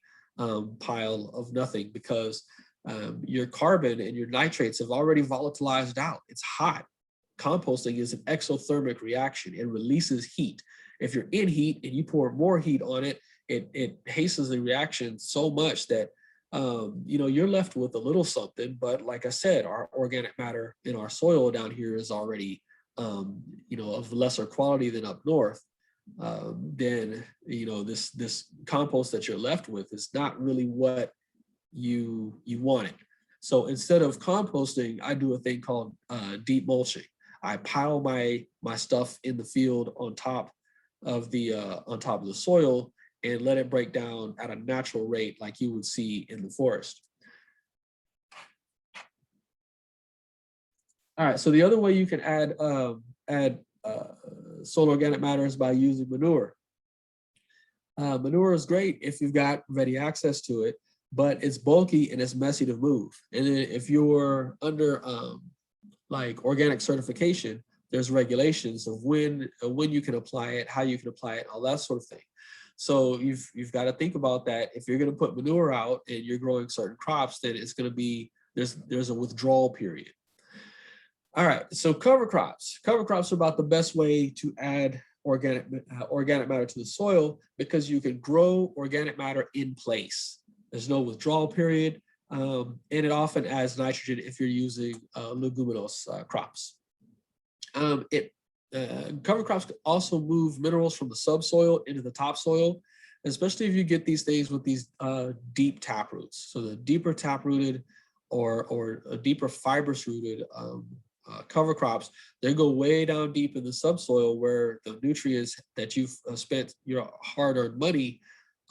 pile of nothing, because your carbon and your nitrates have already volatilized out. It's hot. Composting is an exothermic reaction. It releases heat. If you're in heat and you pour more heat on it, it hastens the reaction so much that you know, you're left with a little something. But like I said, our organic matter in our soil down here is already you know, of lesser quality than up north. Then you know, this compost that you're left with is not really what you wanted. So instead of composting, I do a thing called deep mulching. I pile my stuff in the field on top of the soil and let it break down at a natural rate like you would see in the forest. All right, so the other way you can add soil organic matter is by using manure. Manure is great if you've got ready access to it, but it's bulky and it's messy to move. And then if you're under like organic certification, there's regulations of when you can apply it, how you can apply it, all that sort of thing. So you've got to think about that. If you're going to put manure out and you're growing certain crops, then it's going to be, there's a withdrawal period. All right, so cover crops. Cover crops are about the best way to add organic matter to the soil, because you can grow organic matter in place. There's no withdrawal period, and it often adds nitrogen if you're using leguminous crops. Cover crops can also move minerals from the subsoil into the topsoil, especially if you get these things with these deep tap roots. So the deeper tap rooted or a deeper fibrous rooted cover crops, they go way down deep in the subsoil where the nutrients that you've spent your hard-earned money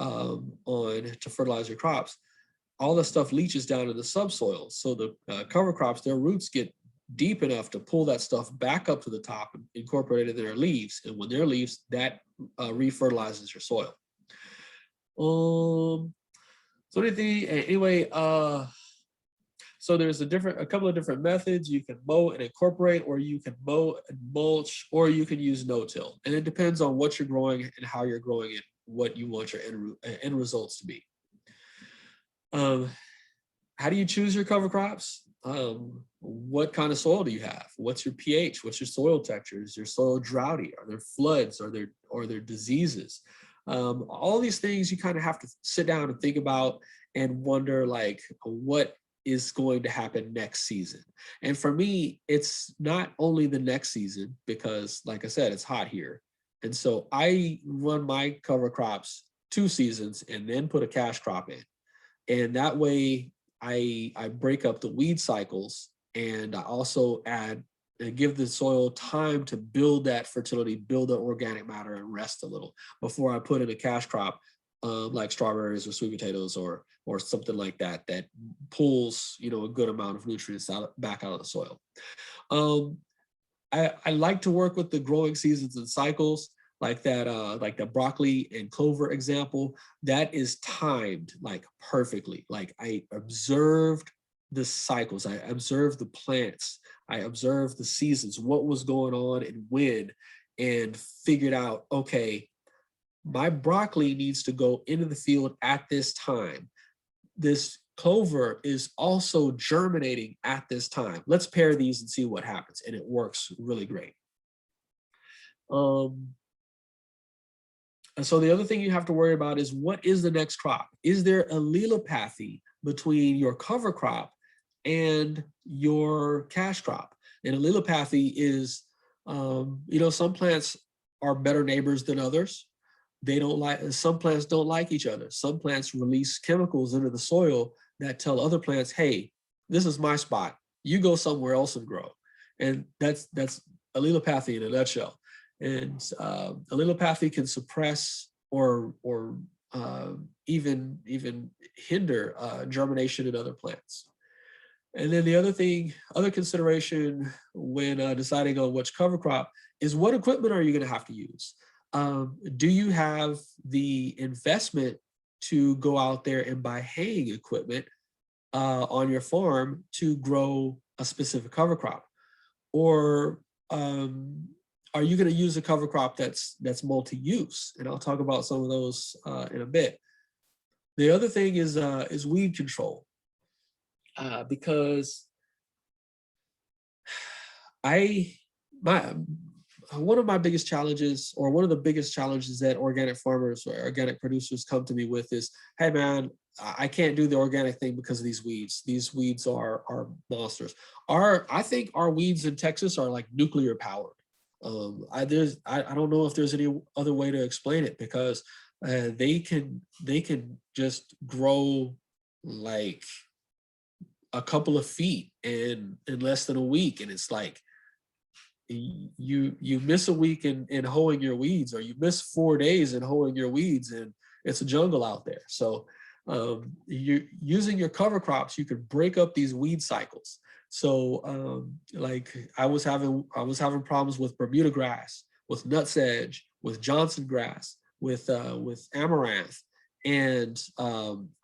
on to fertilize your crops, all the stuff leaches down in the subsoil. So the cover crops, their roots get deep enough to pull that stuff back up to the top and incorporate it in their leaves. And when their leaves, that refertilizes your soil. So anyway, so there's a couple of different methods. You can mow and incorporate, or you can mow and mulch, or you can use no-till. And it depends on what you're growing and how you're growing it, what you want your end results to be. How do you choose your cover crops? What kind of soil do you have? What's your pH? What's your soil texture? Is your soil droughty? Are there floods? Are there diseases? All these things you kind of have to sit down and think about and wonder, like, what is going to happen next season? And for me, it's not only the next season, because like I said, it's hot here. And so I run my cover crops 2 seasons and then put a cash crop in. And that way I break up the weed cycles, and I also add and give the soil time to build that fertility, build the organic matter, and rest a little before I put in a cash crop like strawberries or sweet potatoes or something like that that pulls, you know, a good amount of nutrients back out of the soil. I like to work with the growing seasons and cycles, like the broccoli and clover example. That is timed like perfectly. Like, I observed the cycles, I observed the plants, I observed the seasons, what was going on and when, and figured out, okay, my broccoli needs to go into the field at this time. This clover is also germinating at this time. Let's pair these and see what happens. And it works really great. And so the other thing you have to worry about is, what is the next crop? Is there allelopathy between your cover crop and your cash crop? And allelopathy is, you know, some plants are better neighbors than others. Some plants don't like each other. Some plants release chemicals into the soil that tell other plants, hey, this is my spot. You go somewhere else and grow. And that's allelopathy in a nutshell. And allelopathy can suppress or even hinder germination in other plants. And then the other consideration when deciding on which cover crop is, what equipment are you going to have to use? Do you have the investment to go out there and buy haying equipment on your farm to grow a specific cover crop? Or are you going to use a cover crop that's multi-use? And I'll talk about some of those in a bit. The other thing is weed control, because one of my biggest challenges, or one of the biggest challenges that organic farmers or organic producers come to me with is, hey man, I can't do the organic thing because of these weeds. These weeds are monsters. I think our weeds in Texas are like nuclear powered. I don't know if there's any other way to explain it, because they can just grow like a couple of feet in less than a week, and it's like, you miss a week in hoeing your weeds, or you miss 4 days in hoeing your weeds, and it's a jungle out there. So you using your cover crops, you could break up these weed cycles. So like I was having problems with Bermuda grass, with nutsedge, with Johnson grass, with amaranth. And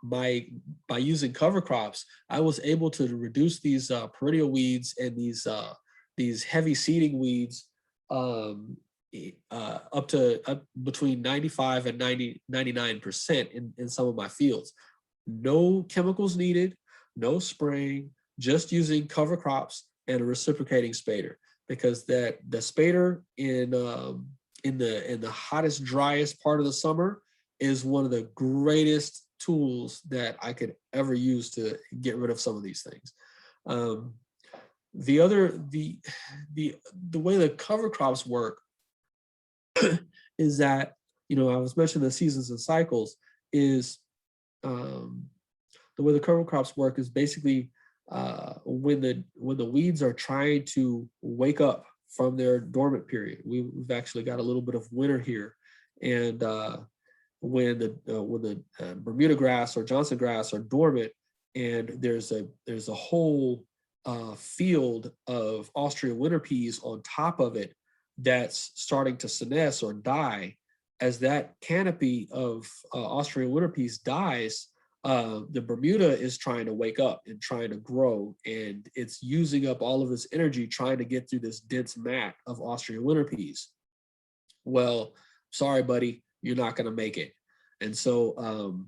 by using cover crops, I was able to reduce these perennial weeds and these heavy seeding weeds up between 95 and 99% in some of my fields. No chemicals needed, no spraying, just using cover crops and a reciprocating spader, because the spader in the hottest, driest part of the summer is one of the greatest tools that I could ever use to get rid of some of these things. The way the cover crops work is that, you know, I was mentioning the seasons and cycles, is the way the cover crops work is basically when the weeds are trying to wake up from their dormant period. We've actually got a little bit of winter here, and when the Bermuda grass or Johnson grass are dormant, and there's a whole field of Austrian winter peas on top of it that's starting to senesce or die. As that canopy of Austrian winter peas dies, the Bermuda is trying to wake up and trying to grow, and it's using up all of its energy trying to get through this dense mat of Austrian winter peas. Well, sorry, buddy, you're not going to make it. And so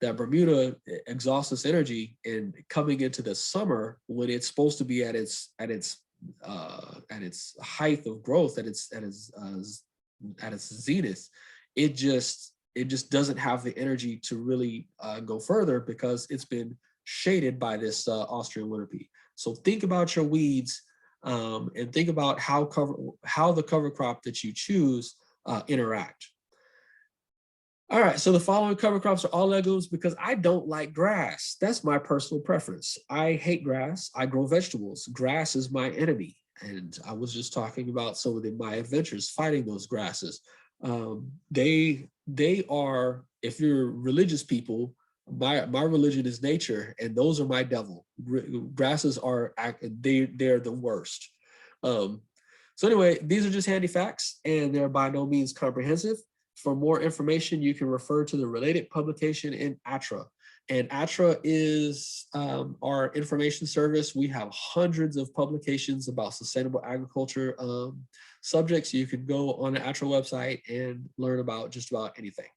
that Bermuda exhausts its energy, and coming into the summer when it's supposed to be at its height of growth, at its zenith, it just doesn't have the energy to really go further because it's been shaded by this Austrian winter pea. So think about your weeds and think about how the cover crop that you choose interact. All right, so the following cover crops are all legumes because I don't like grass. That's my personal preference. I hate grass. I grow vegetables. Grass is my enemy. And I was just talking about some of my adventures fighting those grasses. They are, if you're religious people, my religion is nature, and those are my devil. Grasses are, they're the worst. So anyway, these are just handy facts, and they're by no means comprehensive. For more information, you can refer to the related publication in ATRA. And ATRA is our information service. We have hundreds of publications about sustainable agriculture subjects. You can go on the ATRA website and learn about just about anything.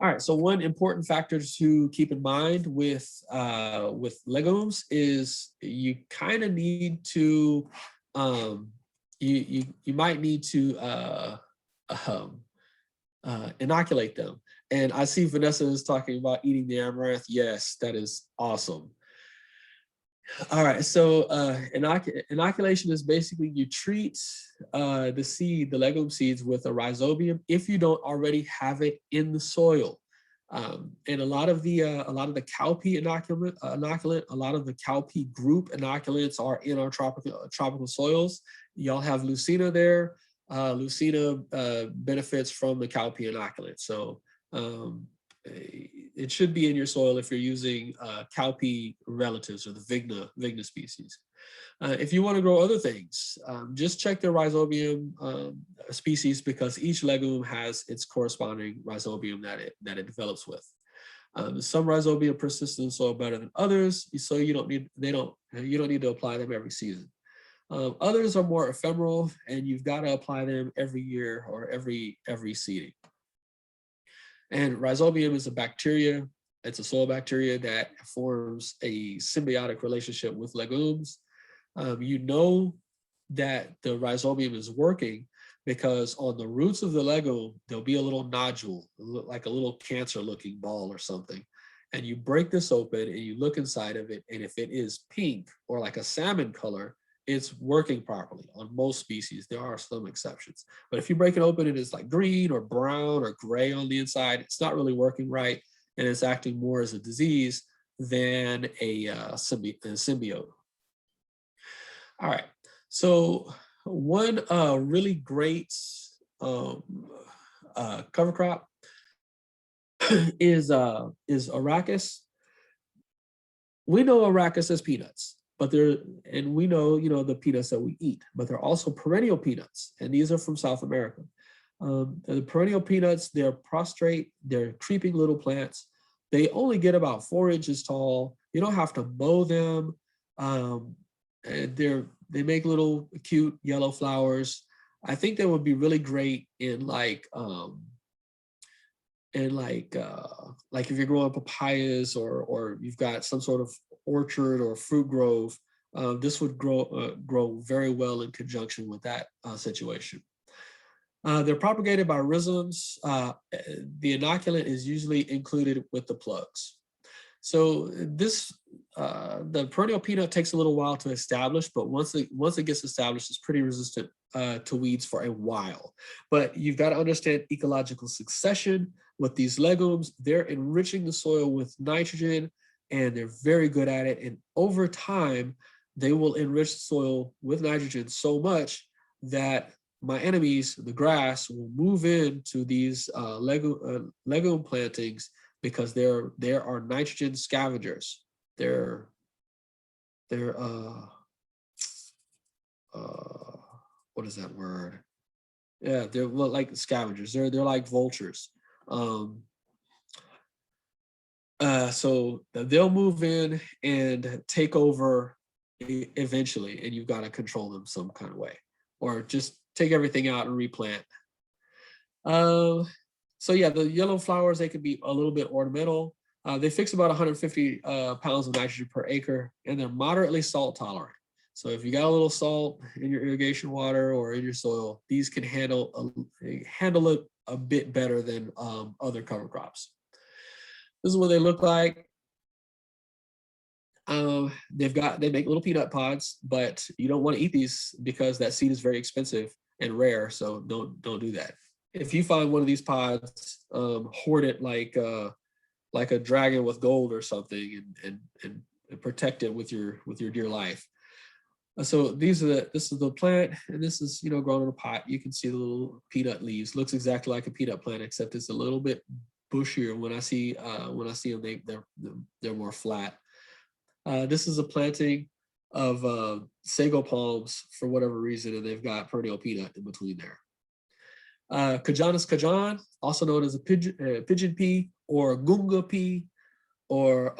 All right, so one important factor to keep in mind with legumes is you kind of need to, you might need to inoculate them. And I see Vanessa is talking about eating the amaranth. Yes, that is awesome. All right, so inoculation is basically you treat the legume seeds with a rhizobium if you don't already have it in the soil. And a lot of the cowpea inoculant, a lot of the cowpea group inoculants are in our tropical soils. Y'all have Lucina there. Lucina benefits from the cowpea inoculant. So it should be in your soil if you're using cowpea relatives or the Vigna species. If you want to grow other things, just check the rhizobium species because each legume has its corresponding rhizobium that it develops with. Some rhizobium persist in the soil better than others, so you don't need to apply them every season. Others are more ephemeral, and you've got to apply them every year or every seeding. And rhizobium is a bacteria. It's a soil bacteria that forms a symbiotic relationship with legumes. You know that the rhizobium is working because on the roots of the legume, there'll be a little nodule, like a little cancer-looking ball or something. And you break this open and you look inside of it, and if it is pink or like a salmon color, it's working properly on most species. There are some exceptions. But if you break it open and it's like green or brown or gray on the inside, it's not really working right, and it's acting more as a disease than a symbiote. All right, so one really great cover crop is arachis. We know arachis as peanuts, but we know the peanuts that we eat, but they're also perennial peanuts, and these are from South America. The perennial peanuts, they're prostrate, they're creeping little plants. They only get about 4 inches tall. You don't have to mow them. And they make little cute yellow flowers. I think they would be really great in like if you're growing papayas or you've got some sort of orchard or fruit grove. This would grow very well in conjunction with that situation. They're propagated by rhizomes. The inoculant is usually included with the plugs. So the perennial peanut takes a little while to establish, but once it gets established, it's pretty resistant to weeds for a while. But you've got to understand ecological succession with these legumes. They're enriching the soil with nitrogen, and they're very good at it. And over time, they will enrich the soil with nitrogen so much that my enemies, the grass, will move into these legume plantings because there are nitrogen scavengers. They're what is that word? Yeah, they're like scavengers. They're like vultures. So they'll move in and take over eventually, and you've got to control them some kind of way, or just take everything out and replant. So yeah, the yellow flowers, they can be a little bit ornamental. They fix about 150 pounds of nitrogen per acre, and they're moderately salt tolerant. So if you got a little salt in your irrigation water or in your soil, these can handle it a bit better than other cover crops. This is what they look like. They make little peanut pods, but you don't want to eat these because that seed is very expensive and rare. So don't do that. If you find one of these pods, hoard it like a dragon with gold or something, and protect it with your dear life. So this is the plant, and this is grown in a pot. You can see the little peanut leaves. Looks exactly like a peanut plant, except it's a little bit bushier. When I see them, they're more flat. This is a planting of sago palms for whatever reason, and they've got perennial peanut in between there. Kajanus kajan, also known as a pigeon pea or gunga pea or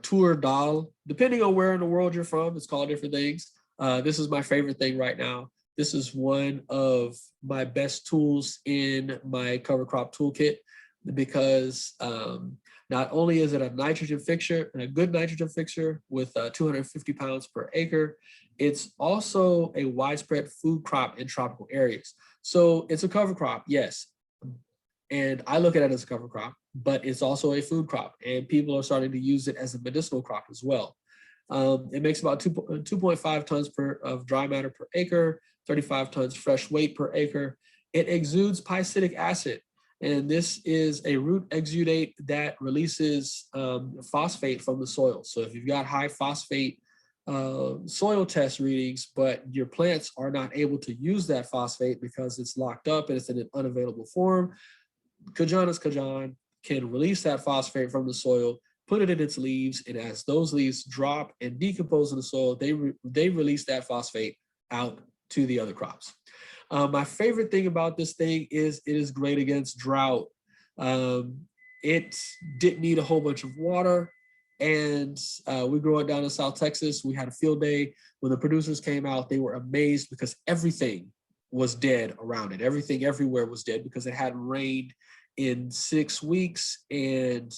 tur dal, depending on where in the world you're from, it's called different things. This is my favorite thing right now. This is one of my best tools in my cover crop toolkit because not only is it a nitrogen fixture and a good nitrogen fixture with 250 pounds per acre, it's also a widespread food crop in tropical areas. So it's a cover crop, yes. And I look at it as a cover crop, but it's also a food crop, and people are starting to use it as a medicinal crop as well. It makes about 2.5 tons of dry matter per acre, 35 tons fresh weight per acre. It exudes pycitic acid, and this is a root exudate that releases phosphate from the soil. So if you've got high phosphate soil test readings, but your plants are not able to use that phosphate because it's locked up and it's in an unavailable form, Kajanus kajan can release that phosphate from the soil, put it in its leaves, and as those leaves drop and decompose in the soil, they release that phosphate out to the other crops. My favorite thing about this thing is it is great against drought. It didn't need a whole bunch of water. And we grew it down in South Texas. We had a field day. When the producers came out, they were amazed because everything was dead around it. Everything everywhere was dead because it hadn't rained in 6 weeks, and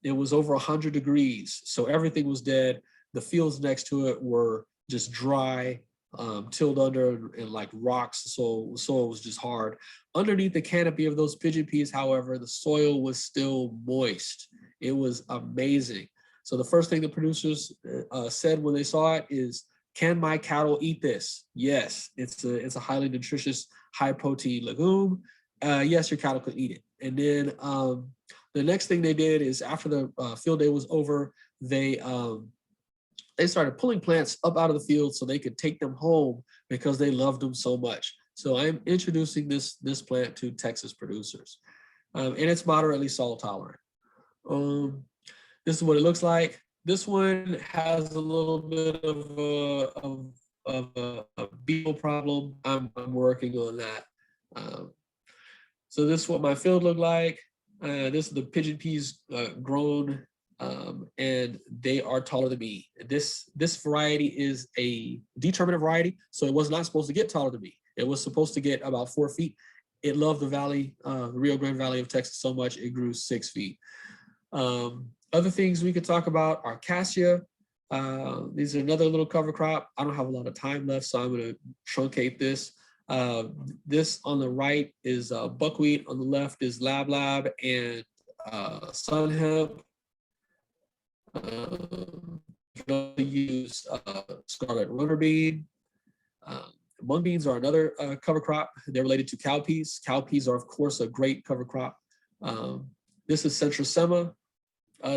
it was over 100 degrees. So everything was dead. The fields next to it were just dry, tilled under and like rocks. The soil was just hard. Underneath the canopy of those pigeon peas, however, the soil was still moist. It was amazing. So the first thing the producers said when they saw it is, "Can my cattle eat this?" Yes, it's a highly nutritious, high protein legume. Yes, your cattle could eat it. And then the next thing they did is, after the field day was over, they started pulling plants up out of the field so they could take them home because they loved them so much. So I'm introducing this plant to Texas producers, and it's moderately salt tolerant. This is what it looks like. This one has a little bit of a beetle problem. I'm working on that. So this is what my field looked like. This is the pigeon peas grown, and they are taller than me. This variety is a determinate variety, so it was not supposed to get taller than me. It was supposed to get about 4 feet. It loved the valley, the Rio Grande Valley of Texas so much, it grew 6 feet. Other things we could talk about are cassia. These are another little cover crop. I don't have a lot of time left, so I'm going to truncate this. This on the right is buckwheat. On the left is lab and sun hemp. You can also use scarlet runner bean. Mung beans are another cover crop. They're related to cowpeas. Cowpeas are, of course, a great cover crop. This is centrosema.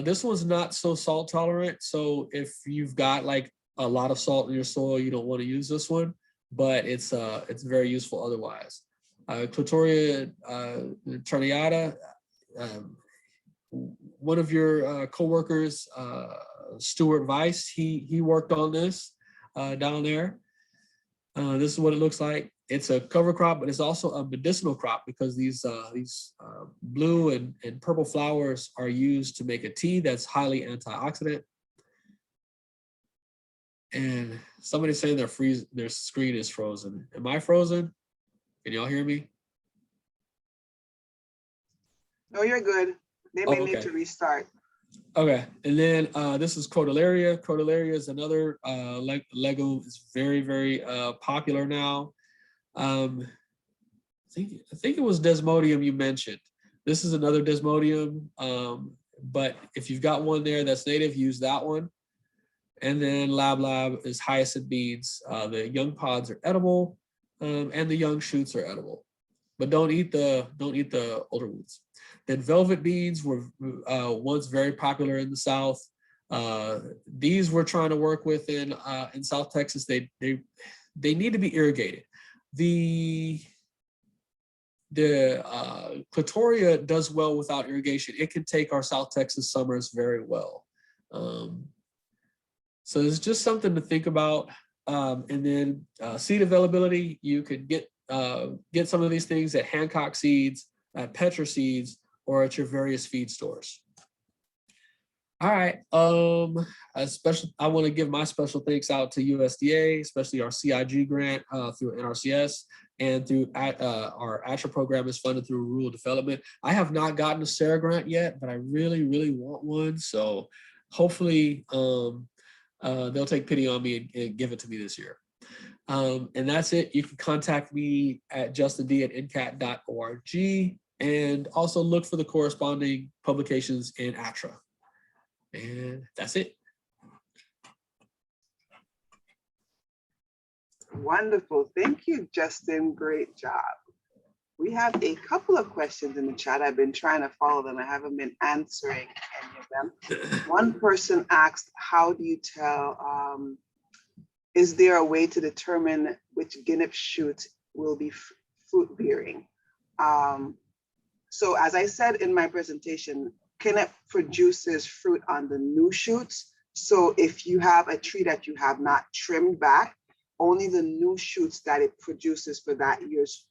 This one's not so salt tolerant. So if you've got like a lot of salt in your soil, you don't want to use this one. but it's very useful otherwise. Clitoria charneata, one of your coworkers, Stuart Weiss, he worked on this down there. This is what it looks like. It's a cover crop, but it's also a medicinal crop because these blue and purple flowers are used to make a tea that's highly antioxidant. And somebody's saying their screen is frozen. Am I frozen? Can y'all hear me? No, you're good. They may need Okay. to restart. Okay, and then this is Crotalaria. Crotalaria is another legume. It's very, very popular now. I think it was Desmodium you mentioned. This is another Desmodium, but if you've got one there that's native, use that one. And then Lab is hyacinth beans. The young pods are edible, and the young shoots are edible, but don't eat the older ones. Then velvet beans were once very popular in the South. These we're trying to work with in South Texas. They need to be irrigated. The Clitoria does well without irrigation. It can take our South Texas summers very well. So it's just something to think about. And then seed availability, you could get some of these things at Hancock Seeds, at Petra Seeds, or at your various feed stores. All right. I want to give my special thanks out to USDA, especially our CIG grant through NRCS, and through our ATRA program is funded through rural development. I have not gotten a SARA grant yet, but I really, really want one. So hopefully they'll take pity on me and give it to me this year. And that's it. You can contact me at justind@ncat.org, and also look for the corresponding publications in ATRA. And that's it. Wonderful. Thank you, Justin. Great job. We have a couple of questions in the chat. I've been trying to follow them. I haven't been answering any of them. One person asked, how do you tell, is there a way to determine which Guinness shoot will be fruit bearing? So as I said in my presentation, Guinness produces fruit on the new shoots. So if you have a tree that you have not trimmed back, only the new shoots that it produces for that year's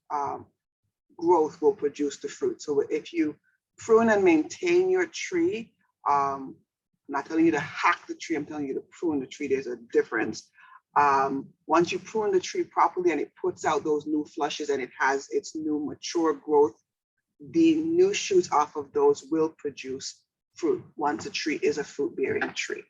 growth will produce the fruit. So if you prune and maintain your tree, I'm not telling you to hack the tree, I'm telling you to prune the tree. There's a difference. Once you prune the tree properly and it puts out those new flushes and it has its new mature growth, the new shoots off of those will produce fruit once a tree is a fruit-bearing tree.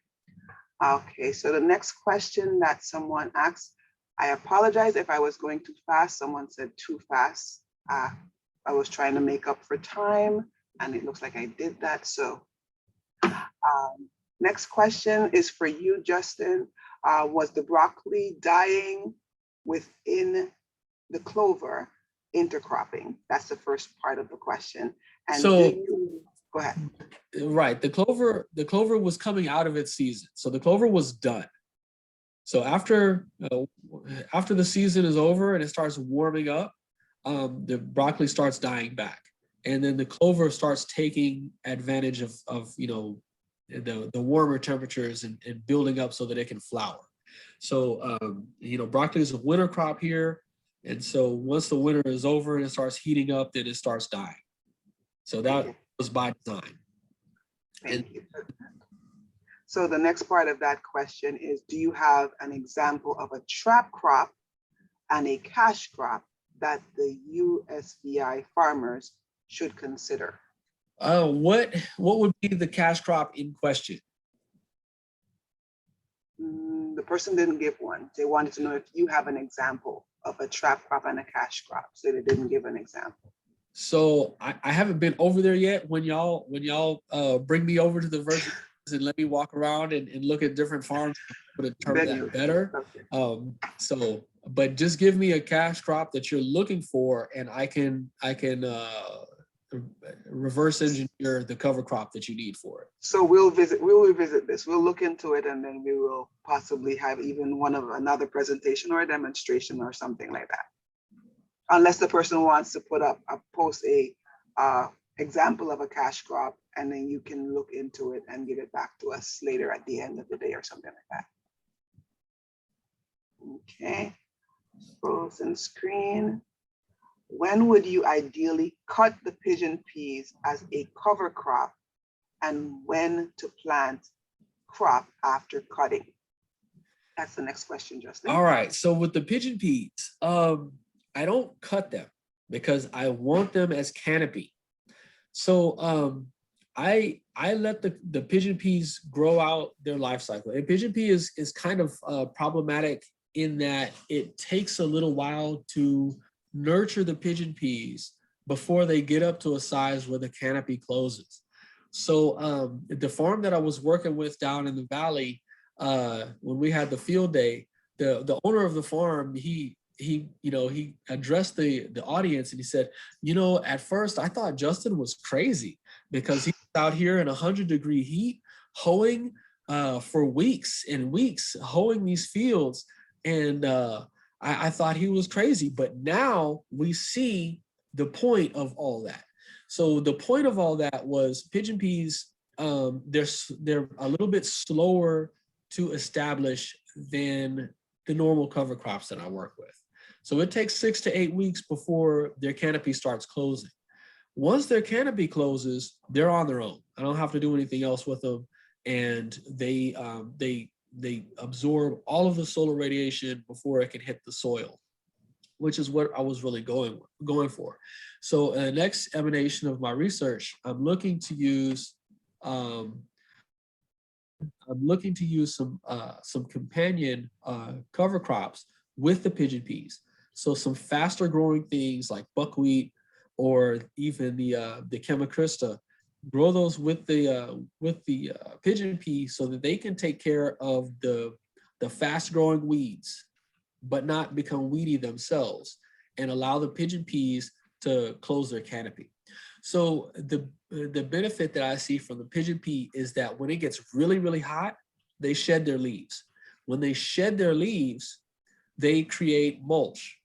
Okay, so the next question that someone asked, I apologize if I was going too fast. Someone said too fast. I was trying to make up for time and it looks like I did that. So next question is for you, Justin. Was the broccoli dying within the clover intercropping? That's the first part of the question. And so go ahead. Right, the clover was coming out of its season. So the clover was done. So after the season is over and it starts warming up, the broccoli starts dying back. And then the clover starts taking advantage of the warmer temperatures and building up so that it can flower. So, broccoli is a winter crop here. And so once the winter is over and it starts heating up, then it starts dying. So that was by design. Thank you. So the next part of that question is, do you have an example of a trap crop and a cash crop that the USVI farmers should consider? What would be the cash crop in question? The person didn't give one. They wanted to know if you have an example of a trap crop and a cash crop. So they didn't give an example. So I haven't been over there yet. When y'all bring me over to the version and let me walk around and look at different farms to determine that better. Okay. But just give me a cash crop that you're looking for, and I can reverse engineer the cover crop that you need for it. So we'll revisit this. We'll look into it, and then we will possibly have even another presentation or a demonstration or something like that. Unless the person wants to post a example of a cash crop, and then you can look into it and give it back to us later at the end of the day or something like that. Okay, frozen screen. When would you ideally cut the pigeon peas as a cover crop, and when to plant crop after cutting? That's the next question, Justin. All right, so with the pigeon peas, I don't cut them because I want them as canopy. So I let the pigeon peas grow out their life cycle. And pigeon pea is kind of problematic in that it takes a little while to nurture the pigeon peas before they get up to a size where the canopy closes. So the farm that I was working with down in the valley, when we had the field day, the owner of the farm, he addressed the audience and he said, at first I thought Justin was crazy because he's out here in 100-degree heat hoeing for weeks and weeks, hoeing these fields. And I thought he was crazy, but now we see the point of all that. So the point of all that was pigeon peas, they're a little bit slower to establish than the normal cover crops that I work with. So it takes 6 to 8 weeks before their canopy starts closing. Once their canopy closes, they're on their own. I don't have to do anything else with them. And they absorb all of the solar radiation before it can hit the soil, which is what I was really going for. So the next emanation of my research, I'm looking to use some companion cover crops with the pigeon peas. So some faster growing things like buckwheat or even the Chemacrista, grow those with the pigeon pea so that they can take care of the fast growing weeds, but not become weedy themselves, and allow the pigeon peas to close their canopy. So the benefit that I see from the pigeon pea is that when it gets really, really hot, they shed their leaves. When they shed their leaves, they create mulch.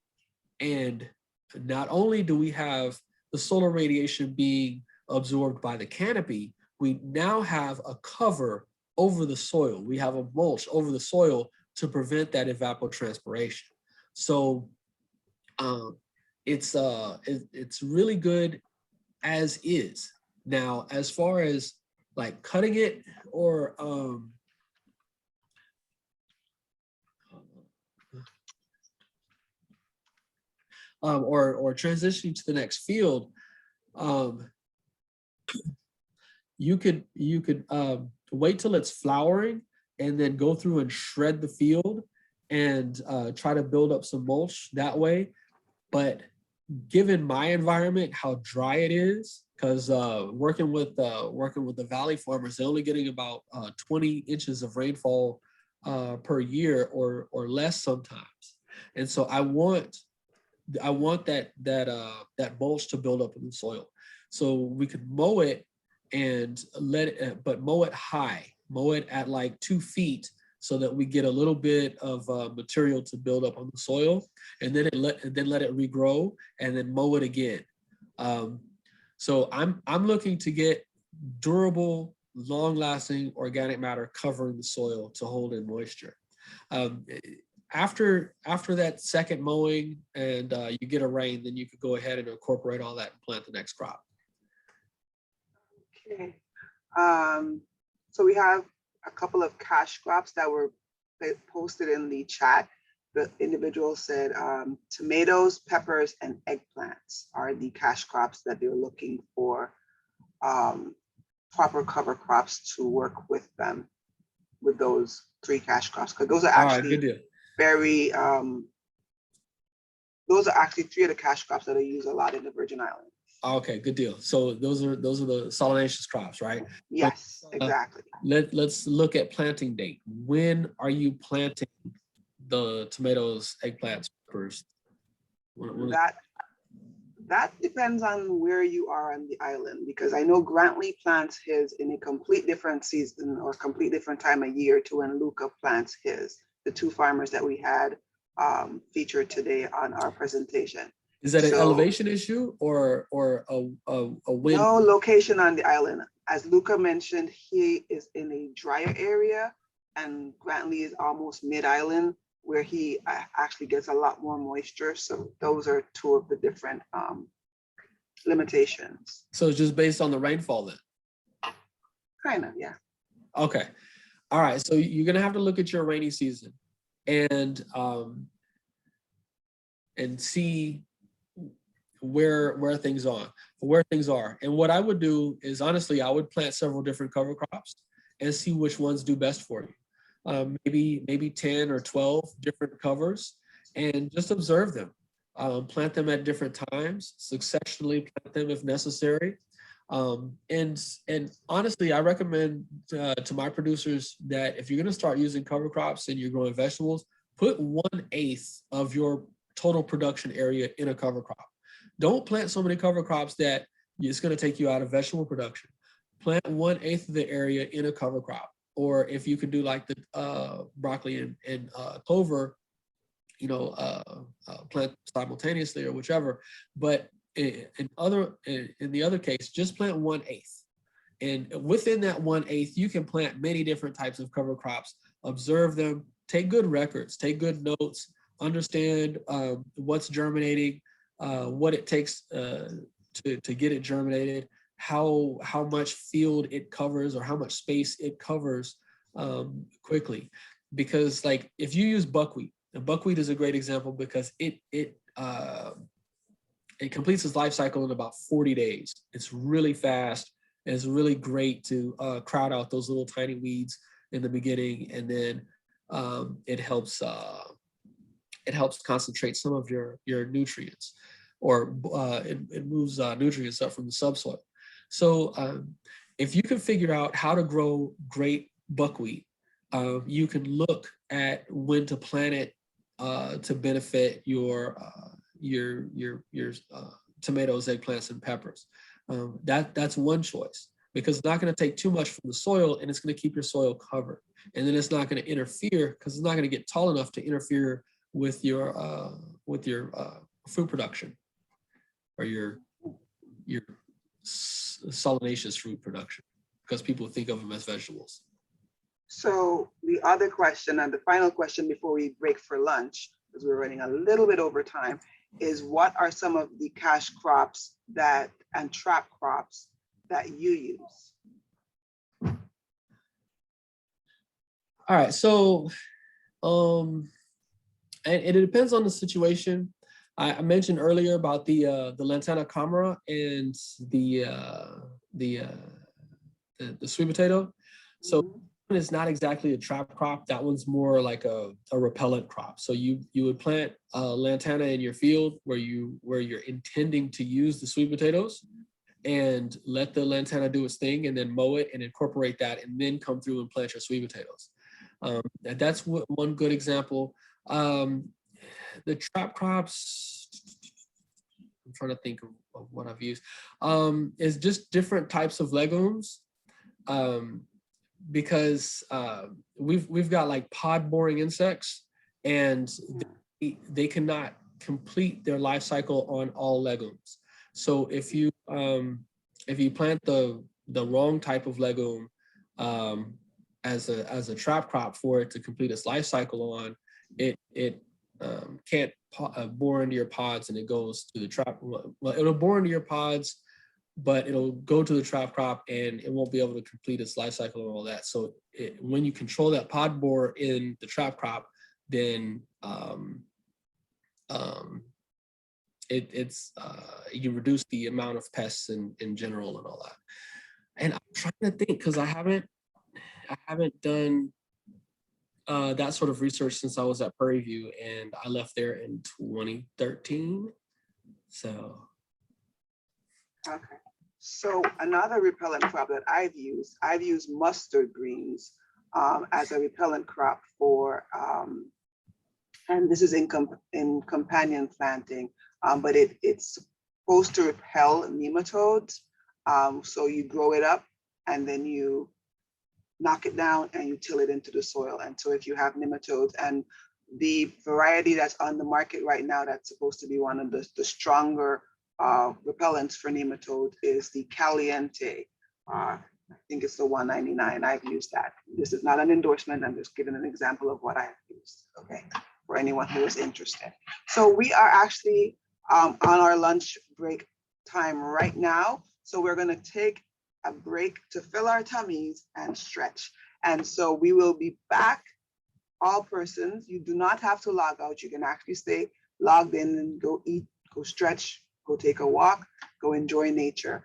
And not only do we have the solar radiation being absorbed by the canopy, we now have a cover over the soil. We have a mulch over the soil to prevent that evapotranspiration. So it's really good as is. Now, as far as like cutting it or transitioning to the next field, you could wait till it's flowering and then go through and shred the field and try to build up some mulch that way. But given my environment, how dry it is, because working with the valley farmers, they're only getting about 20 inches of rainfall per year or less sometimes, and so I want that mulch to build up in the soil. So we could mow it and but mow it high, mow it at like 2 feet so that we get a little bit of material to build up on the soil, and then let it regrow and then mow it again. So I'm looking to get durable, long-lasting organic matter covering the soil to hold in moisture. After that second mowing and you get a rain, then you could go ahead and incorporate all that and plant the next crop. Okay. So we have a couple of cash crops that were posted in the chat. The individual said tomatoes, peppers, and eggplants are the cash crops that they're looking for proper cover crops to work with them, with those 3 cash crops, because those are actually very, those are actually 3 of the cash crops that are used a lot in the Virgin Islands. Okay, good deal. So those are the solanaceous crops, right? Yes, exactly. Let's look at planting date. When are you planting the tomatoes, eggplants, peppers? That depends on where you are on the island, because I know Grantley plants his in a complete different season or complete different time of year to when Luca plants his, the two farmers that we had featured today on our presentation. Is that an So, elevation issue or a wind? No location on the island. As Luca mentioned, he is in a drier area and Grantley is almost mid-island where he actually gets a lot more moisture. So those are two of the different limitations. So it's just based on the rainfall then? Kind of, yeah. Okay. All right. So you're going to have to look at your rainy season and see where things are. And what I would do is, honestly, I would plant several different cover crops and see which ones do best for you. Maybe 10 or 12 different covers and just observe them. Plant them at different times, successionally plant them if necessary. And honestly, I recommend to my producers that if you're going to start using cover crops and you're growing vegetables, put 1/8 of your total production area in a cover crop. Don't plant so many cover crops that it's going to take you out of vegetable production. Plant 1/8 of the area in a cover crop. Or if you could do like the broccoli and clover, plant simultaneously or whichever. But in the other case, just plant 1/8. And within that 1/8, you can plant many different types of cover crops, observe them, take good records, take good notes, understand what's germinating, what it takes to get it germinated, how much field it covers or how much space it covers quickly. Because like if you use buckwheat, and buckwheat is a great example because it completes its life cycle in about 40 days. It's really fast. And it's really great to crowd out those little tiny weeds in the beginning, and then it helps concentrate some of your nutrients, or it moves nutrients up from the subsoil. So if you can figure out how to grow great buckwheat, you can look at when to plant it to benefit your tomatoes, eggplants, and peppers. That's one choice, because it's not going to take too much from the soil, and it's going to keep your soil covered. And then it's not going to interfere, because it's not going to get tall enough to interfere with your fruit production or your solanaceous fruit production, because people think of them as vegetables. So the other question, and the final question before we break for lunch, because we're running a little bit over time, is what are some of the cash crops and trap crops that you use? All right, so and it depends on the situation. I mentioned earlier about the lantana camara and the sweet potato. So it's not exactly a trap crop. That one's more like a repellent crop. So you would plant lantana in your field where you're intending to use the sweet potatoes, and let the lantana do its thing, and then mow it and incorporate that, and then come through and plant your sweet potatoes. That's one good example. The trap crops, I'm trying to think of what I've used, is just different types of legumes. Because we've got like pod boring insects, and they cannot complete their life cycle on all legumes. So if you plant the wrong type of legume as a trap crop for it to complete its life cycle on, it can't bore into your pods, and it goes to the trap. Well, it'll bore into your pods, but it'll go to the trap crop and it won't be able to complete its life cycle and all that. So when you control that pod borer in the trap crop, then you reduce the amount of pests in general and all that. And I'm trying to think, because I haven't done that sort of research since I was at Prairie View, and I left there in 2013. So. Okay. So another repellent crop that I've used mustard greens as a repellent crop for, and this is in companion planting, but it's supposed to repel nematodes. So you grow it up and then you knock it down and you till it into the soil. And so if you have nematodes, and the variety that's on the market right now that's supposed to be one of the stronger repellents for nematodes is the Caliente. I think it's the 199. I've used that. This is not an endorsement. I'm just giving an example of what I've used, okay, for anyone who is interested. So we are actually on our lunch break time right now. So we're going to take a break to fill our tummies and stretch. And so we will be back. All persons, you do not have to log out. You can actually stay logged in and go eat, go stretch, go take a walk, go enjoy nature.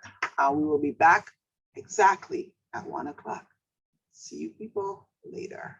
We will be back exactly at 1 o'clock. See you people later.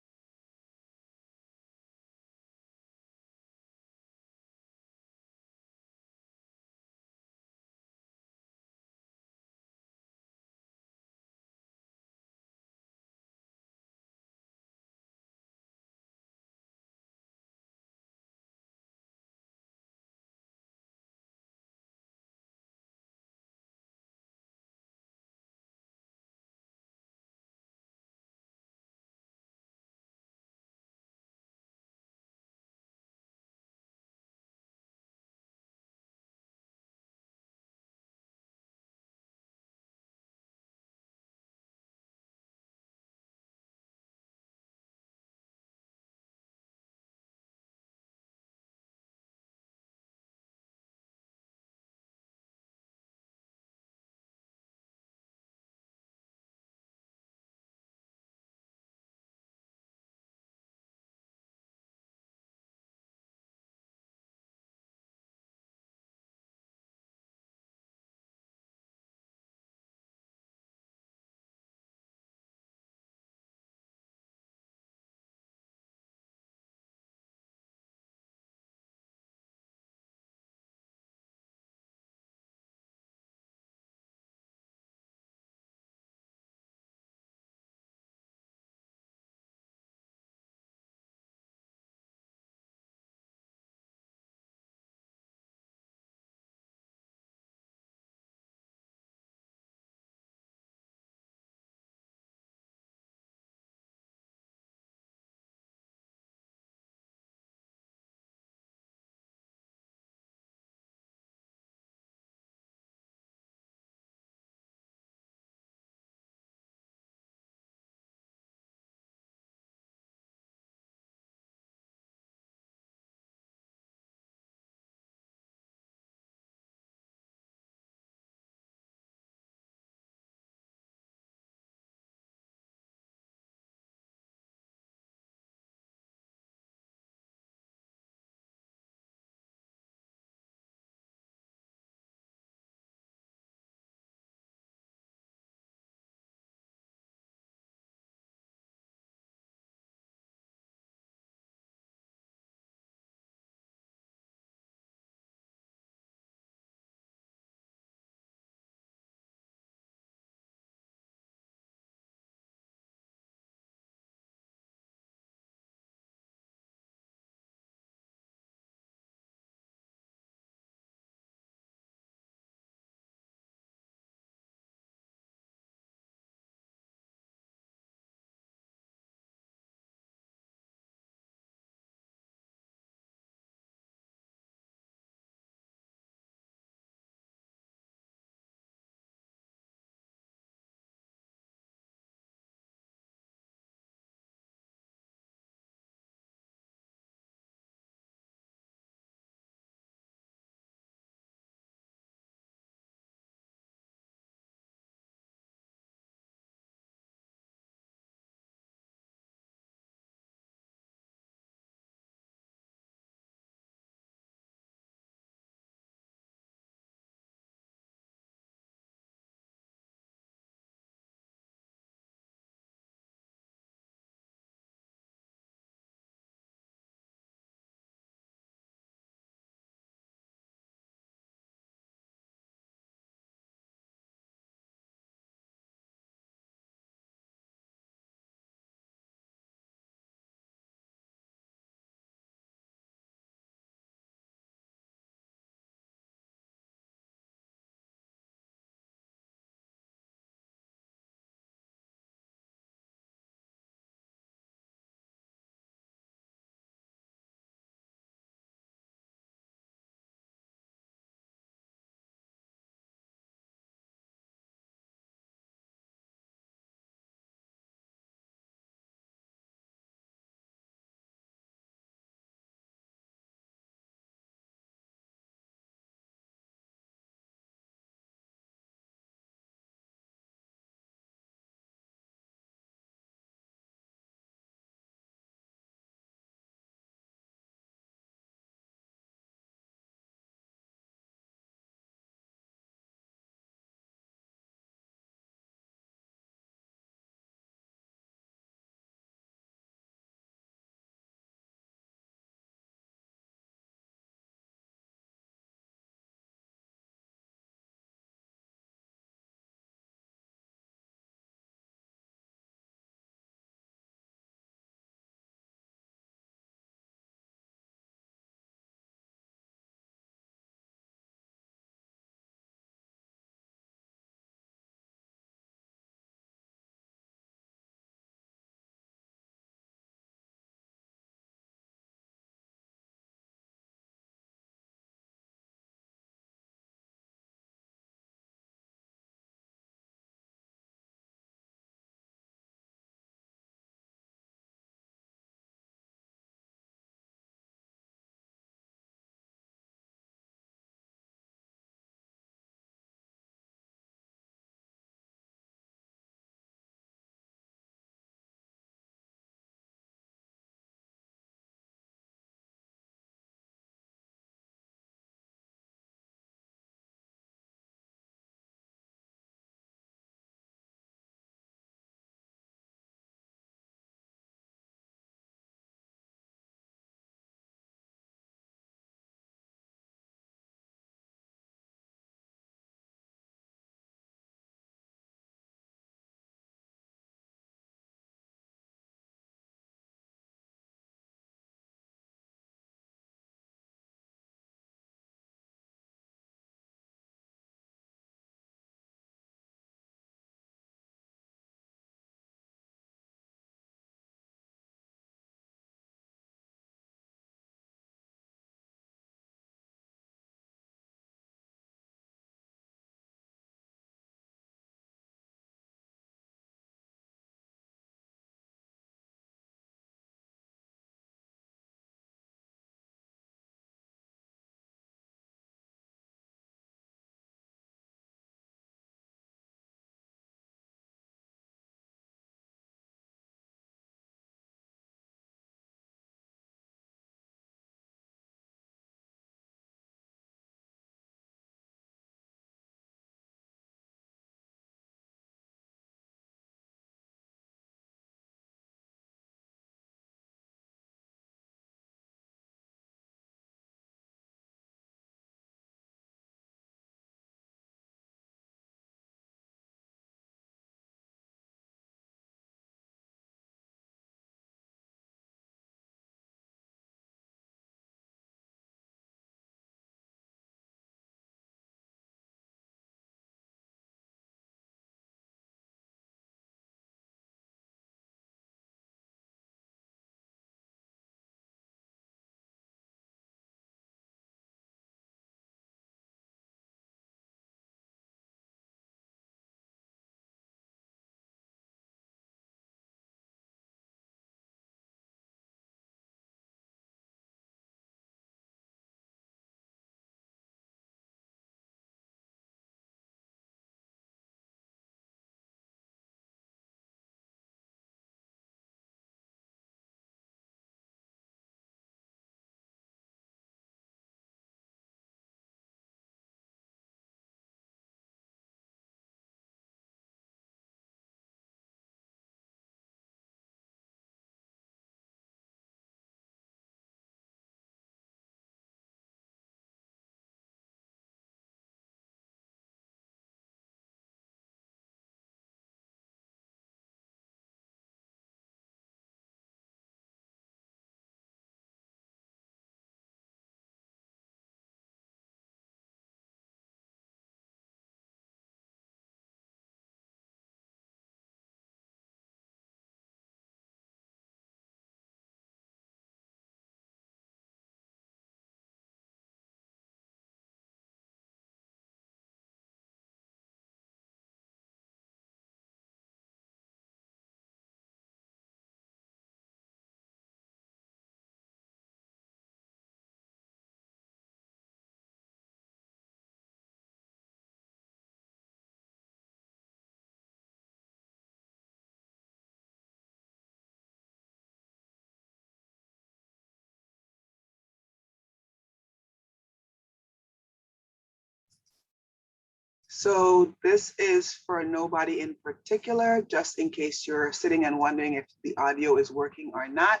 So this is for nobody in particular, just in case you're sitting and wondering if the audio is working or not.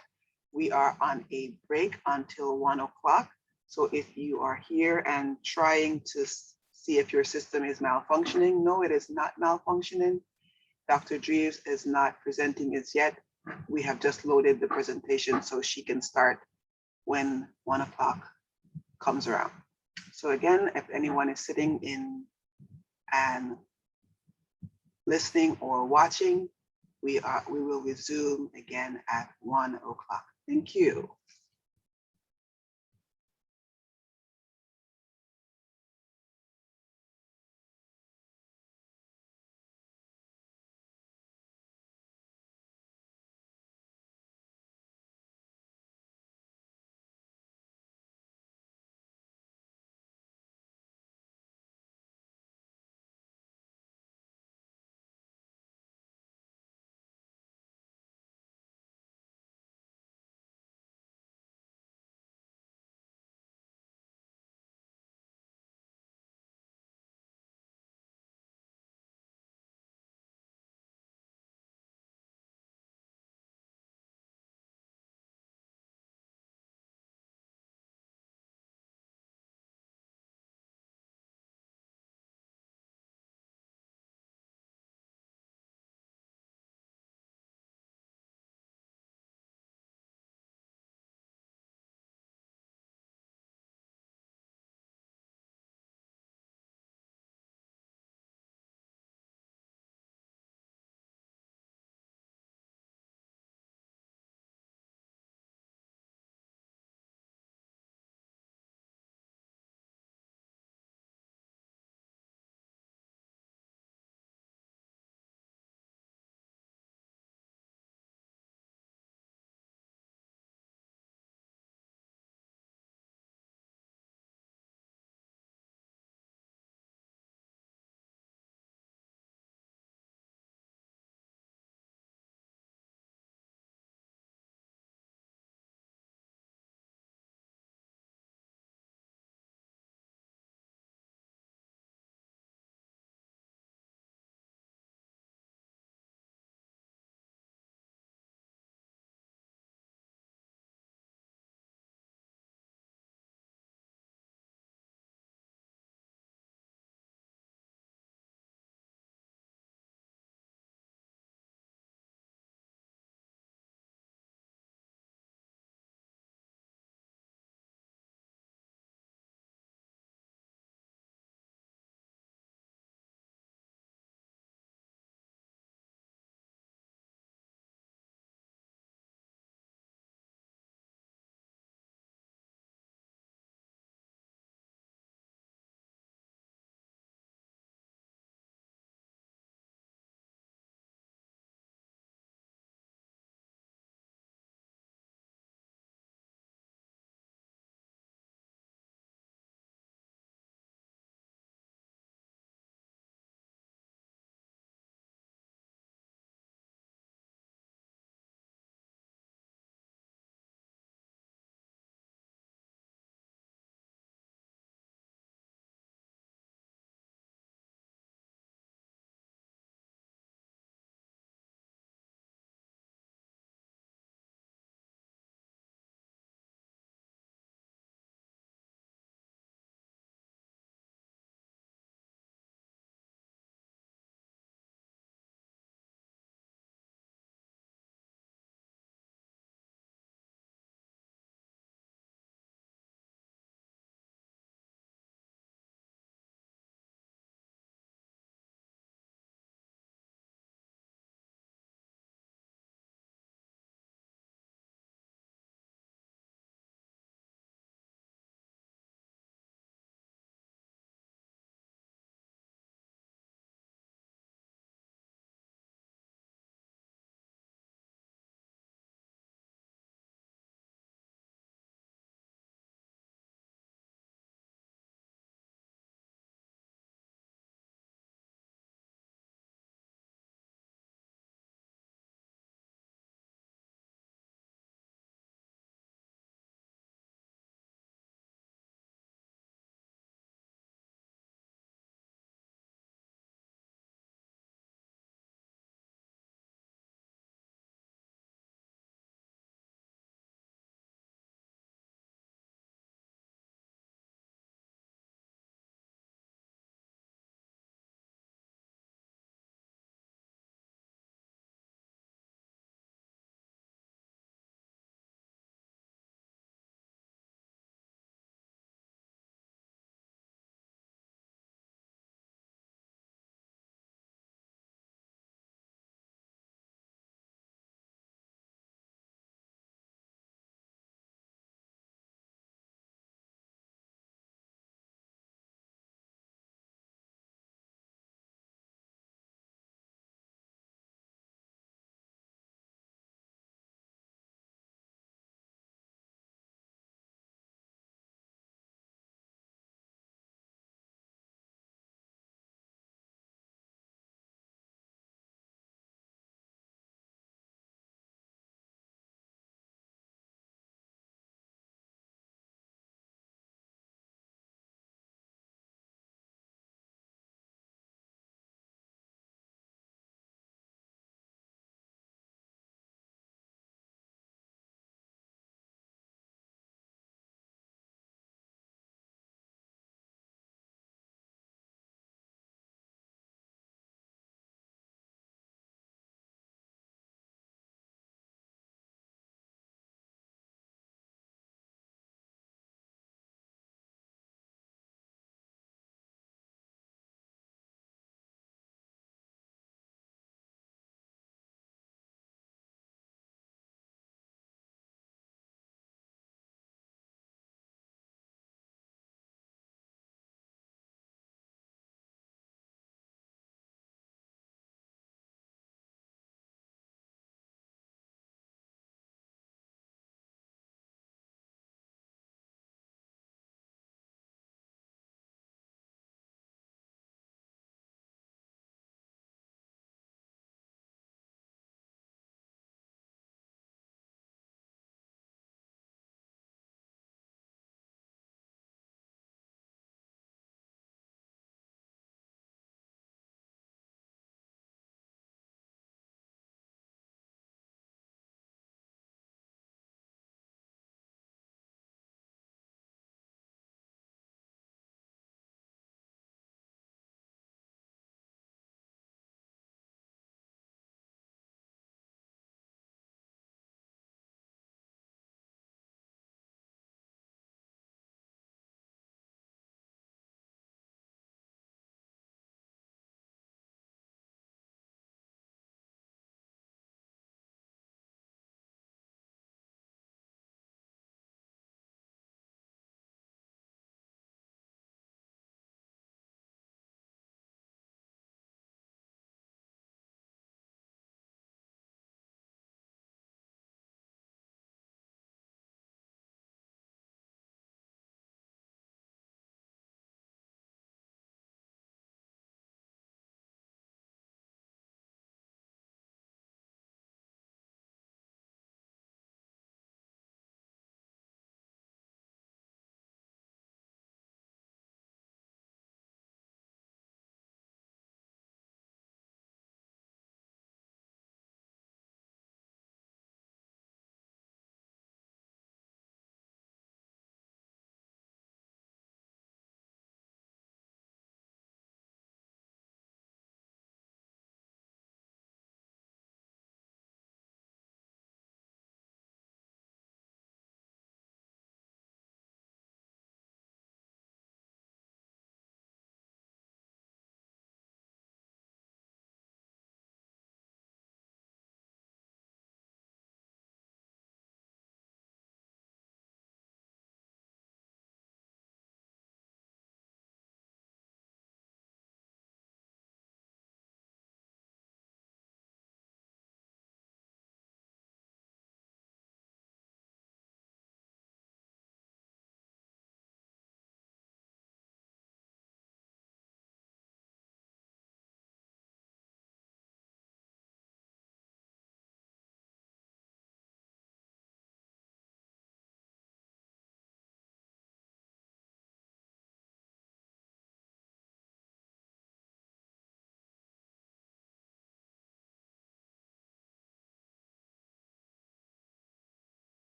We are on a break until 1 o'clock. So if you are here and trying to see if your system is malfunctioning, no, it is not malfunctioning. Dr. Dreves is not presenting as yet. We have just loaded the presentation so she can start when 1 o'clock comes around. So again, if anyone is sitting in and listening or watching, we will resume again at 1 o'clock. Thank you.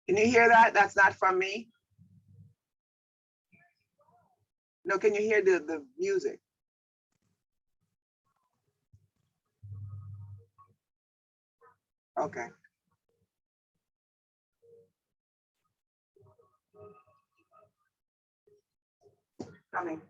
Can you hear that? That's not from me. No, can you hear the music? Okay. Coming.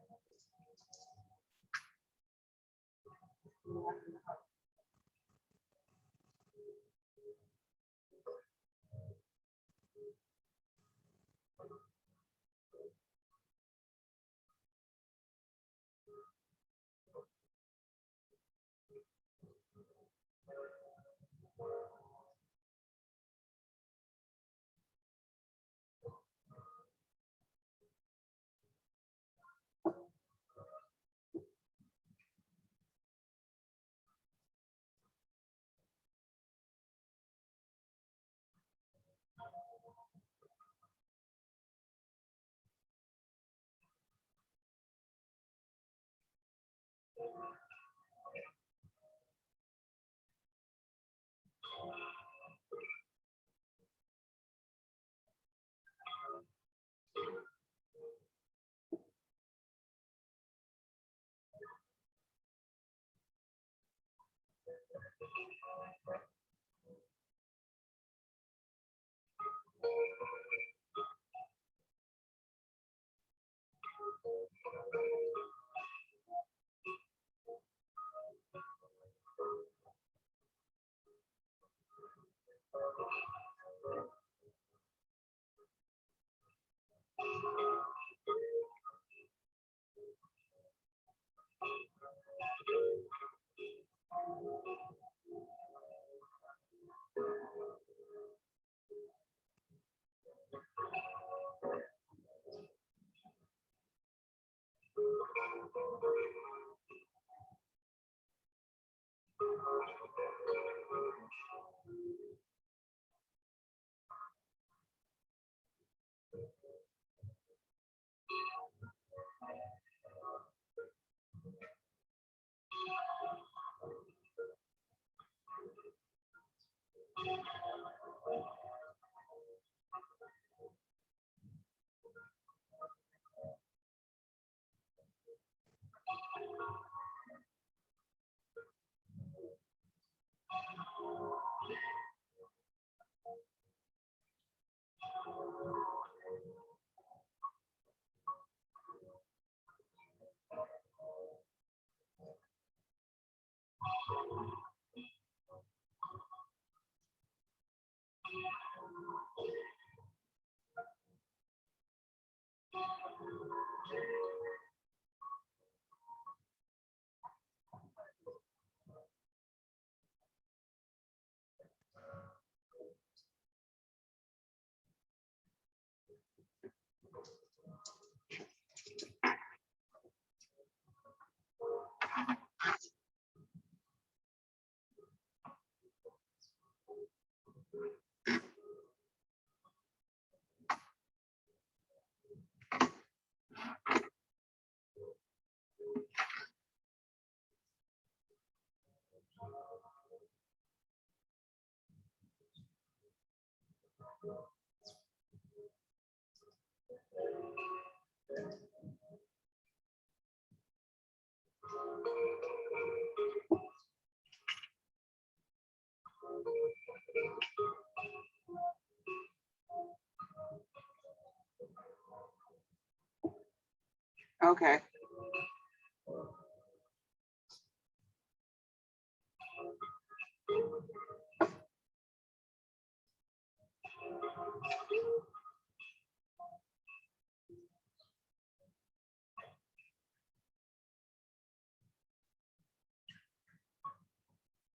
Okay.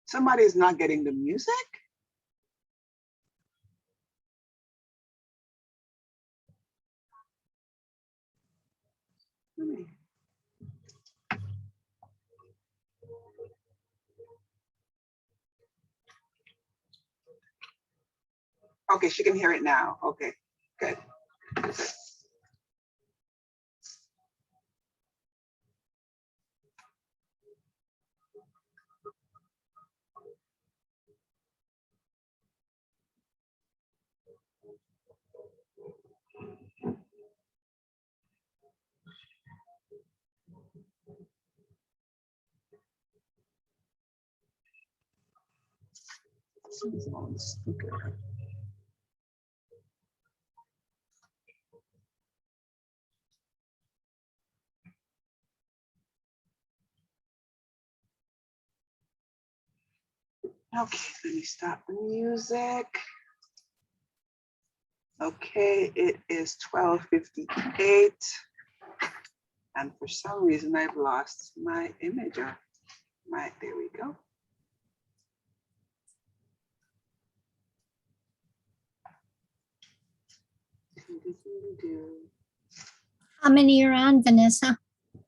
Somebody is not getting the music? Okay, she can hear it now. Okay, good. zones. Okay. Okay, let me stop the music. Okay, it is 12:58. And for some reason, I've lost my imager. Right, there we go. How many are on, Vanessa?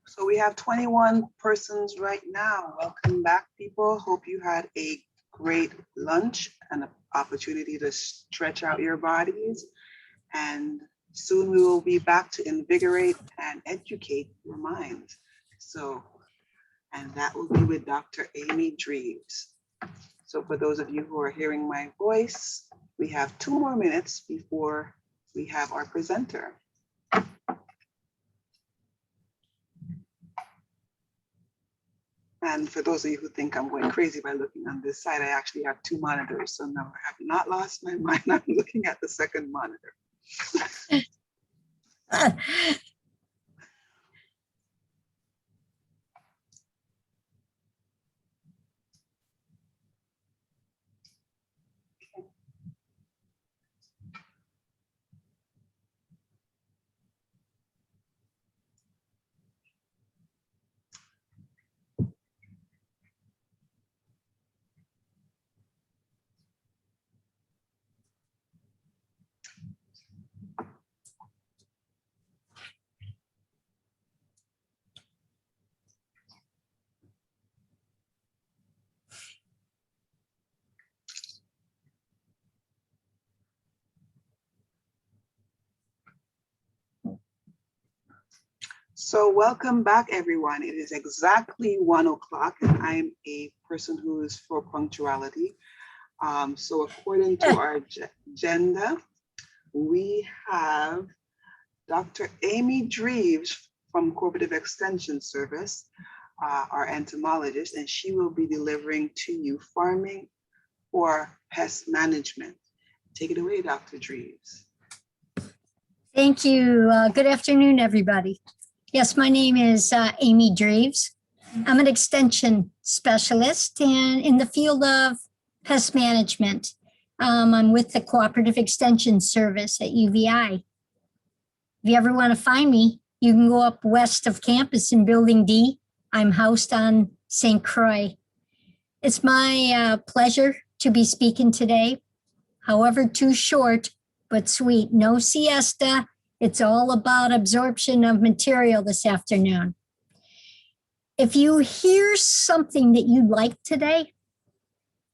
So we have 21 persons right now. Welcome back, people. Hope you had a great lunch and an opportunity to stretch out your bodies. And soon we will be back to invigorate and educate your minds. So, and that will be with Dr. Amy Dreves. So for those of you who are hearing my voice, we have 2 more minutes before we have our presenter. And for those of you who think I'm going crazy by looking on this side, I actually have 2 monitors. So no, I have not lost my mind. I'm looking at the second monitor. So welcome back, everyone. It is exactly 1 o'clock, and I'm a person who is for punctuality. So according to our agenda, we have Dr. Amy Dreves from Cooperative Extension Service, our entomologist, and she will be delivering to you farming for pest management. Take it away, Dr. Dreves. Thank you. Good afternoon, everybody. Yes, my name is Amy Dreves. I'm an extension specialist and in the field of pest management. I'm with the Cooperative Extension Service at UVI. If you ever want to find me, you can go up west of campus in Building D. I'm housed on St. Croix. It's my pleasure to be speaking today. However, too short, but sweet. No siesta. It's all about absorption of material this afternoon. If you hear something that you like today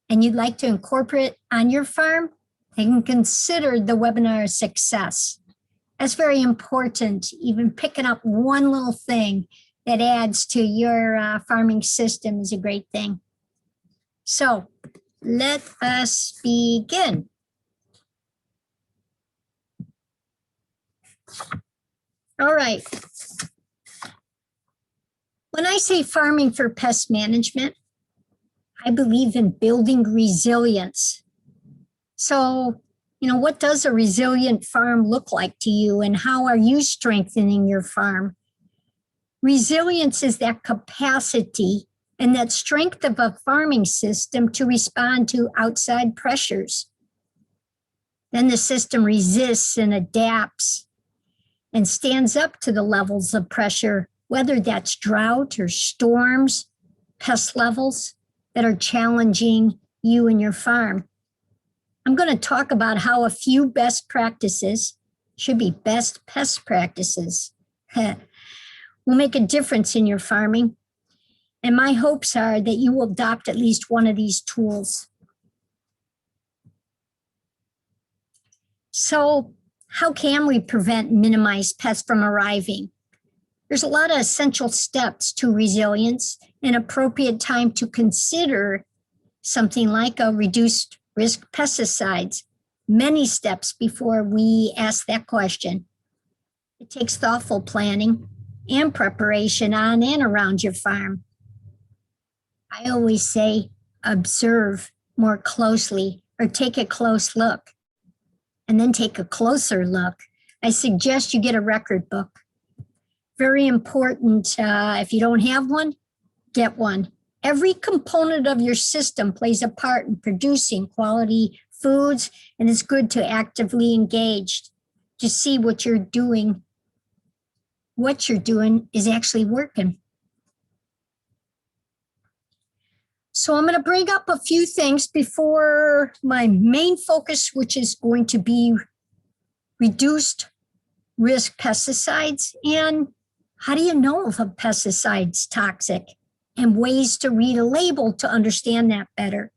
and you'd like to incorporate on your farm, then consider the webinar a success. That's very important. Even picking up one little thing that adds to your farming system is a great thing. So let us begin. All right. When I say farming for pest management, I believe in building resilience. So, what does a resilient farm look like to you and how are you strengthening your farm? Resilience is that capacity and that strength of a farming system to respond to outside pressures. Then the system resists and adapts and stands up to the levels of pressure, whether that's drought or storms, pest levels that are challenging you and your farm. I'm going to talk about how a few best practices, should be best pest practices, will make a difference in your farming. And my hopes are that you will adopt at least one of these tools. So, how can we prevent and minimize pests from arriving? There's a lot of essential steps to resilience and appropriate time to consider something like a reduced risk pesticides. Many steps before we ask that question. It takes thoughtful planning and preparation on and around your farm. I always say observe more closely or take a close look and then take a closer look, I suggest you get a record book. Very important. If you don't have one, get one. Every component of your system plays a part in producing quality foods, and it's good to actively engage to see what you're doing is actually working. So I'm going to bring up a few things before my main focus, which is going to be reduced risk pesticides and how do you know if a pesticide's toxic and ways to read a label to understand that better.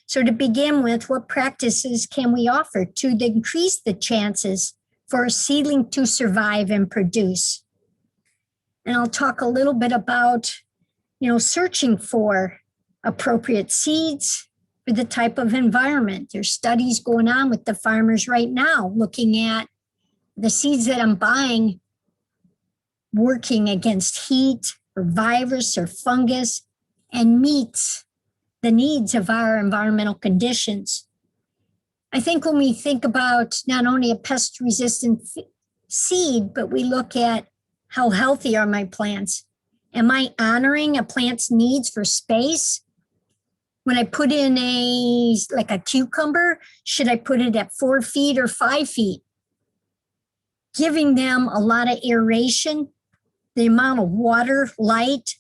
So to begin with, what practices can we offer to increase the chances for a seedling to survive and produce? And I'll talk a little bit about, searching for appropriate seeds for the type of environment. There's studies going on with the farmers right now looking at the seeds that I'm buying working against heat or virus or fungus and meets the needs of our environmental conditions. I think when we think about not only a pest-resistant seed, but we look at how healthy are my plants. Am I honoring a plant's needs for space? When I put in like a cucumber, should I put it at 4 feet or 5 feet? Giving them a lot of aeration, the amount of water, light,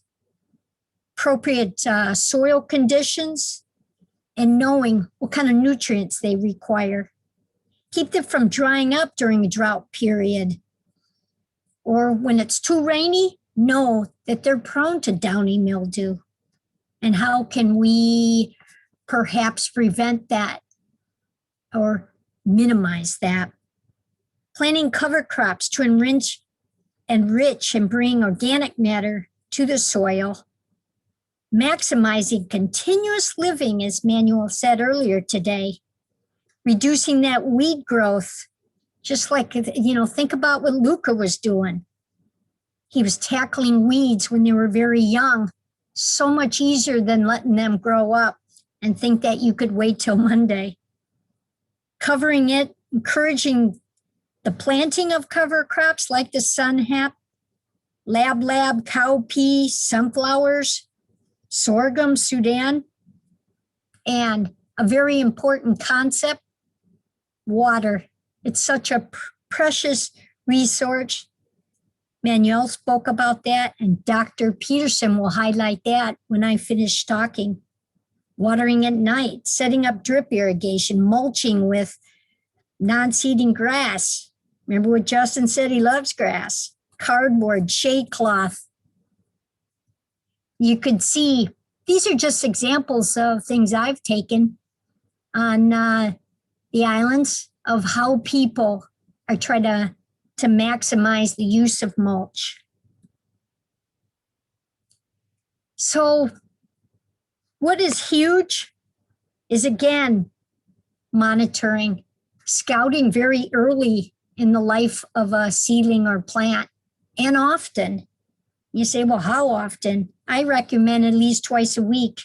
appropriate soil conditions, and knowing what kind of nutrients they require. Keep them from drying up during a drought period. Or when it's too rainy, know that they're prone to downy mildew. And how can we perhaps prevent that or minimize that? Planting cover crops to enrich and bring organic matter to the soil. Maximizing continuous living, as Manuel said earlier today. Reducing that weed growth, just like, think about what Luca was doing. He was tackling weeds when they were very young, so much easier than letting them grow up and think that you could wait till Monday. Covering it, encouraging the planting of cover crops like the sunhap, lab, cowpea, sunflowers, sorghum, Sudan, and a very important concept, water. It's such a precious resource. Manuel spoke about that, and Dr. Peterson will highlight that when I finish talking. Watering at night, setting up drip irrigation, mulching with non-seeding grass. Remember what Justin said? He loves grass. Cardboard, shade cloth. You could see, these are just examples of things I've taken on the islands of how people are trying to maximize the use of mulch. So what is huge is, again, monitoring, scouting very early in the life of a seedling or plant, and often. You say, well, how often? I recommend at least twice a week.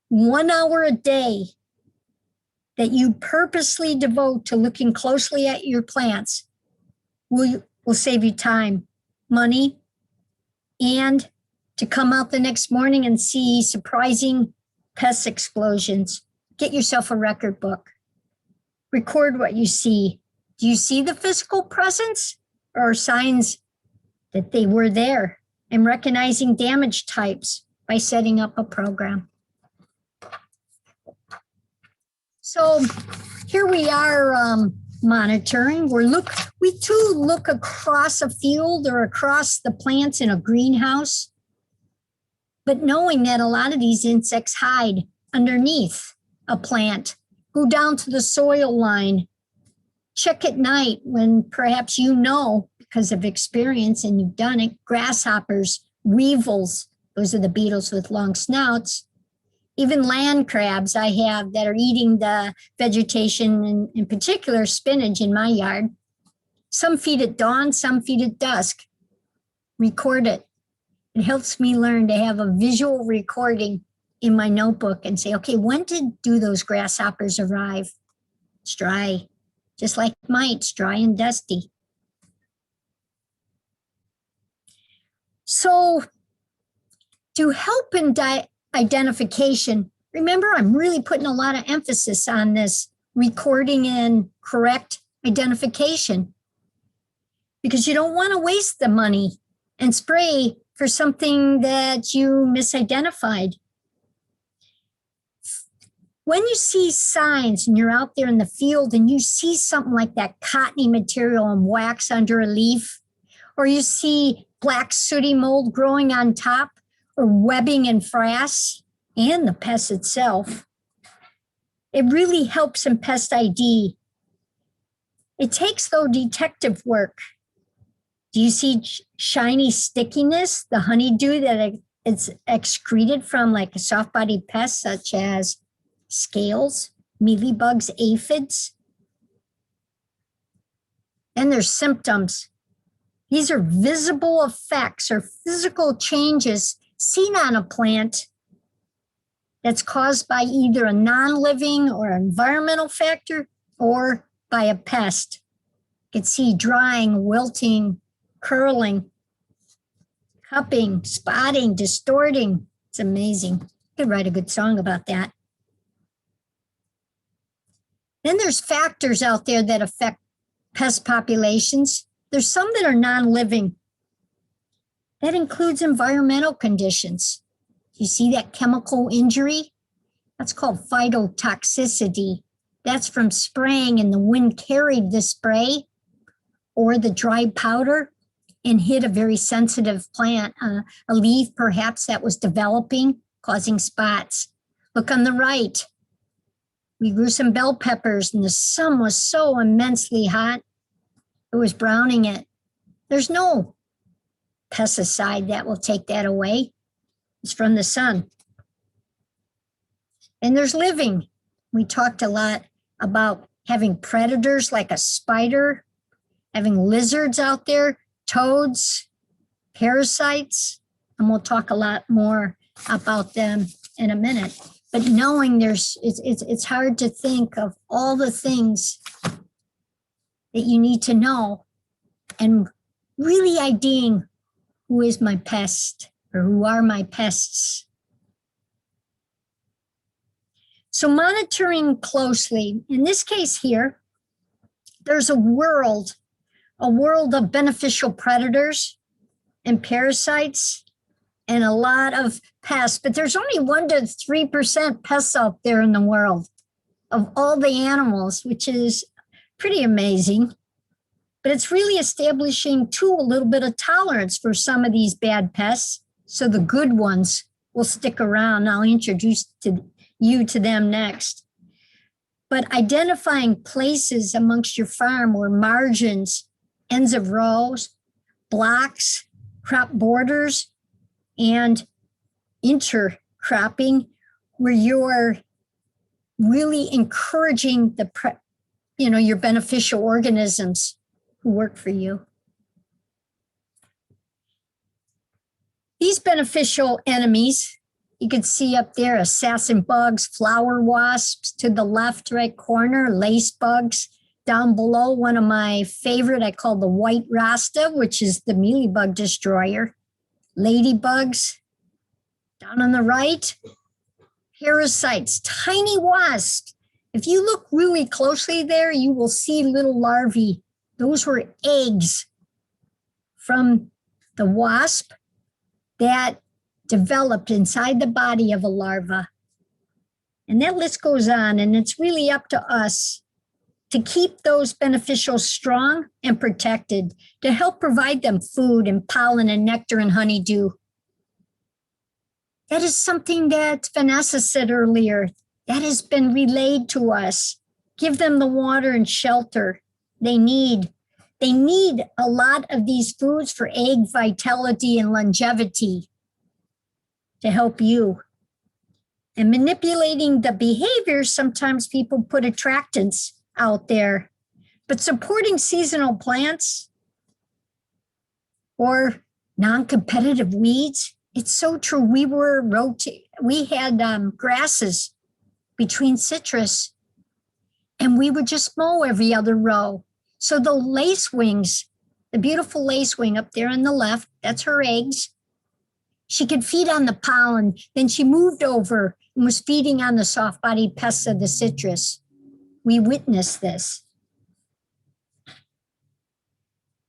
1 hour a day that you purposely devote to looking closely at your plants will save you time, money, and to come out the next morning and see surprising pest explosions. Get yourself a record book. Record what you see. Do you see the physical presence or signs that they were there? And recognizing damage types by setting up a program. So here we are monitoring. We too look across a field or across the plants in a greenhouse, but knowing that a lot of these insects hide underneath a plant, go down to the soil line, check at night when perhaps because of experience and you've done it, grasshoppers, weevils, those are the beetles with long snouts, even land crabs I have that are eating the vegetation, and in particular spinach in my yard. Some feed at dawn, some feed at dusk. Record it. It helps me learn to have a visual recording in my notebook and say, okay, when do those grasshoppers arrive? It's dry, just like mites, dry and dusty. So to help in identification, remember, I'm really putting a lot of emphasis on this recording and correct identification, because you don't want to waste the money and spray for something that you misidentified. When you see signs and you're out there in the field and you see something like that cottony material and wax under a leaf, or you see black sooty mold growing on top, or webbing and frass, and the pest itself, it really helps in pest ID. It takes, though, detective work. Do you see shiny stickiness, the honeydew that it's excreted from, like a soft-bodied pest such as scales, mealybugs, aphids? And there's symptoms. These are visible effects or physical changes seen on a plant that's caused by either a non-living or environmental factor or by a pest. You can see drying, wilting, curling, cupping, spotting, distorting. It's amazing. I could write a good song about that. Then there's factors out there that affect pest populations. There's some that are non-living. That includes environmental conditions. You see that chemical injury? That's called phytotoxicity. That's from spraying and the wind carried the spray or the dried powder and hit a very sensitive plant, a leaf perhaps that was developing, causing spots. Look on the right. We grew some bell peppers and the sun was so immensely hot, it was browning it. There's no pesticide that will take that away. It's from the sun. And there's living. We talked a lot about having predators like a spider, having lizards out there, toads, parasites, and we'll talk a lot more about them in a minute. But knowing it's hard to think of all the things that you need to know and really IDing who is my pest or who are my pests. So monitoring closely, in this case here, there's a world of beneficial predators and parasites and a lot of pests, but there's only 1 to 3% pests out there in the world of all the animals, which is pretty amazing. But it's really establishing, too, a little bit of tolerance for some of these bad pests, so the good ones will stick around. I'll introduce you to them next. But identifying places amongst your farm or margins, ends of rows, blocks, crop borders, and intercropping, where you're really encouraging your beneficial organisms who work for you. These beneficial enemies, you can see up there, assassin bugs, flower wasps to the left right corner, lace bugs. Down below, one of my favorite, I call the white rasta, which is the mealybug destroyer. Ladybugs. Down on the right, parasites, tiny wasps. If you look really closely there, you will see little larvae. Those were eggs from the wasp that developed inside the body of a larva. And that list goes on, and it's really up to us to keep those beneficials strong and protected, to help provide them food and pollen and nectar and honeydew. That is something that Vanessa said earlier. That has been relayed to us. Give them the water and shelter they need. They need a lot of these foods for egg vitality and longevity to help you. And manipulating the behaviors, sometimes people put attractants out there, but supporting seasonal plants or non-competitive weeds It's so true. We had grasses between citrus, and we would just mow every other row. So the lacewings, the beautiful lacewing up there on the left, that's her eggs. She could feed on the pollen. Then she moved over and was feeding on the soft-bodied pests of the citrus. We witnessed this.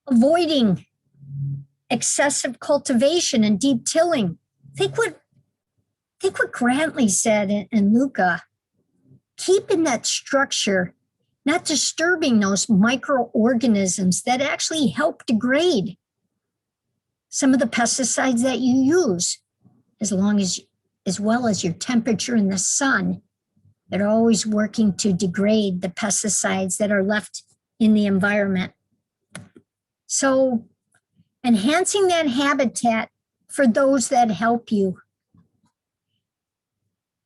Avoiding excessive cultivation and deep tilling. Think what Grantley said and Luca. Keeping that structure, not disturbing those microorganisms that actually help degrade some of the pesticides that you use, as well as your temperature in the sun. They're always working to degrade the pesticides that are left in the environment. So enhancing that habitat for those that help you.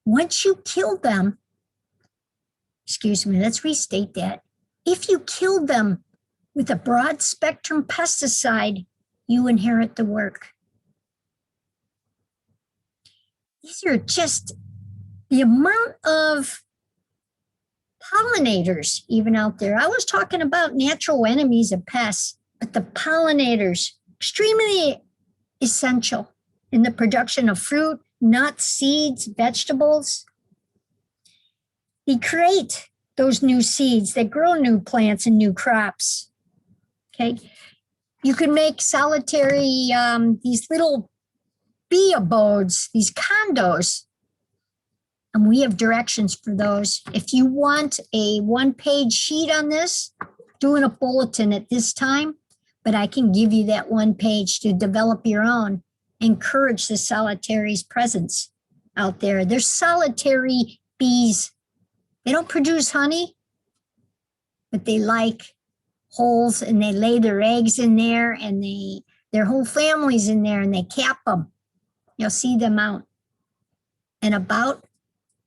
Once you kill them, let's restate that. If you kill them with a broad spectrum pesticide, you inherit the work. These are just the amount of pollinators even out there. I was talking about natural enemies of pests, but the pollinators, extremely essential in the production of fruit, nuts, seeds, vegetables. They create those new seeds that grow new plants and new crops. Okay. You can make solitary, these little bee abodes, these condos. And we have directions for those. If you want a one-page sheet on this, doing a bulletin at this time, but I can give you that one page to develop your own. Encourage the solitary's presence out there. They're solitary bees. They don't produce honey, but they like holes and they lay their eggs in there and their whole family's in there and they cap them. You'll see them out and about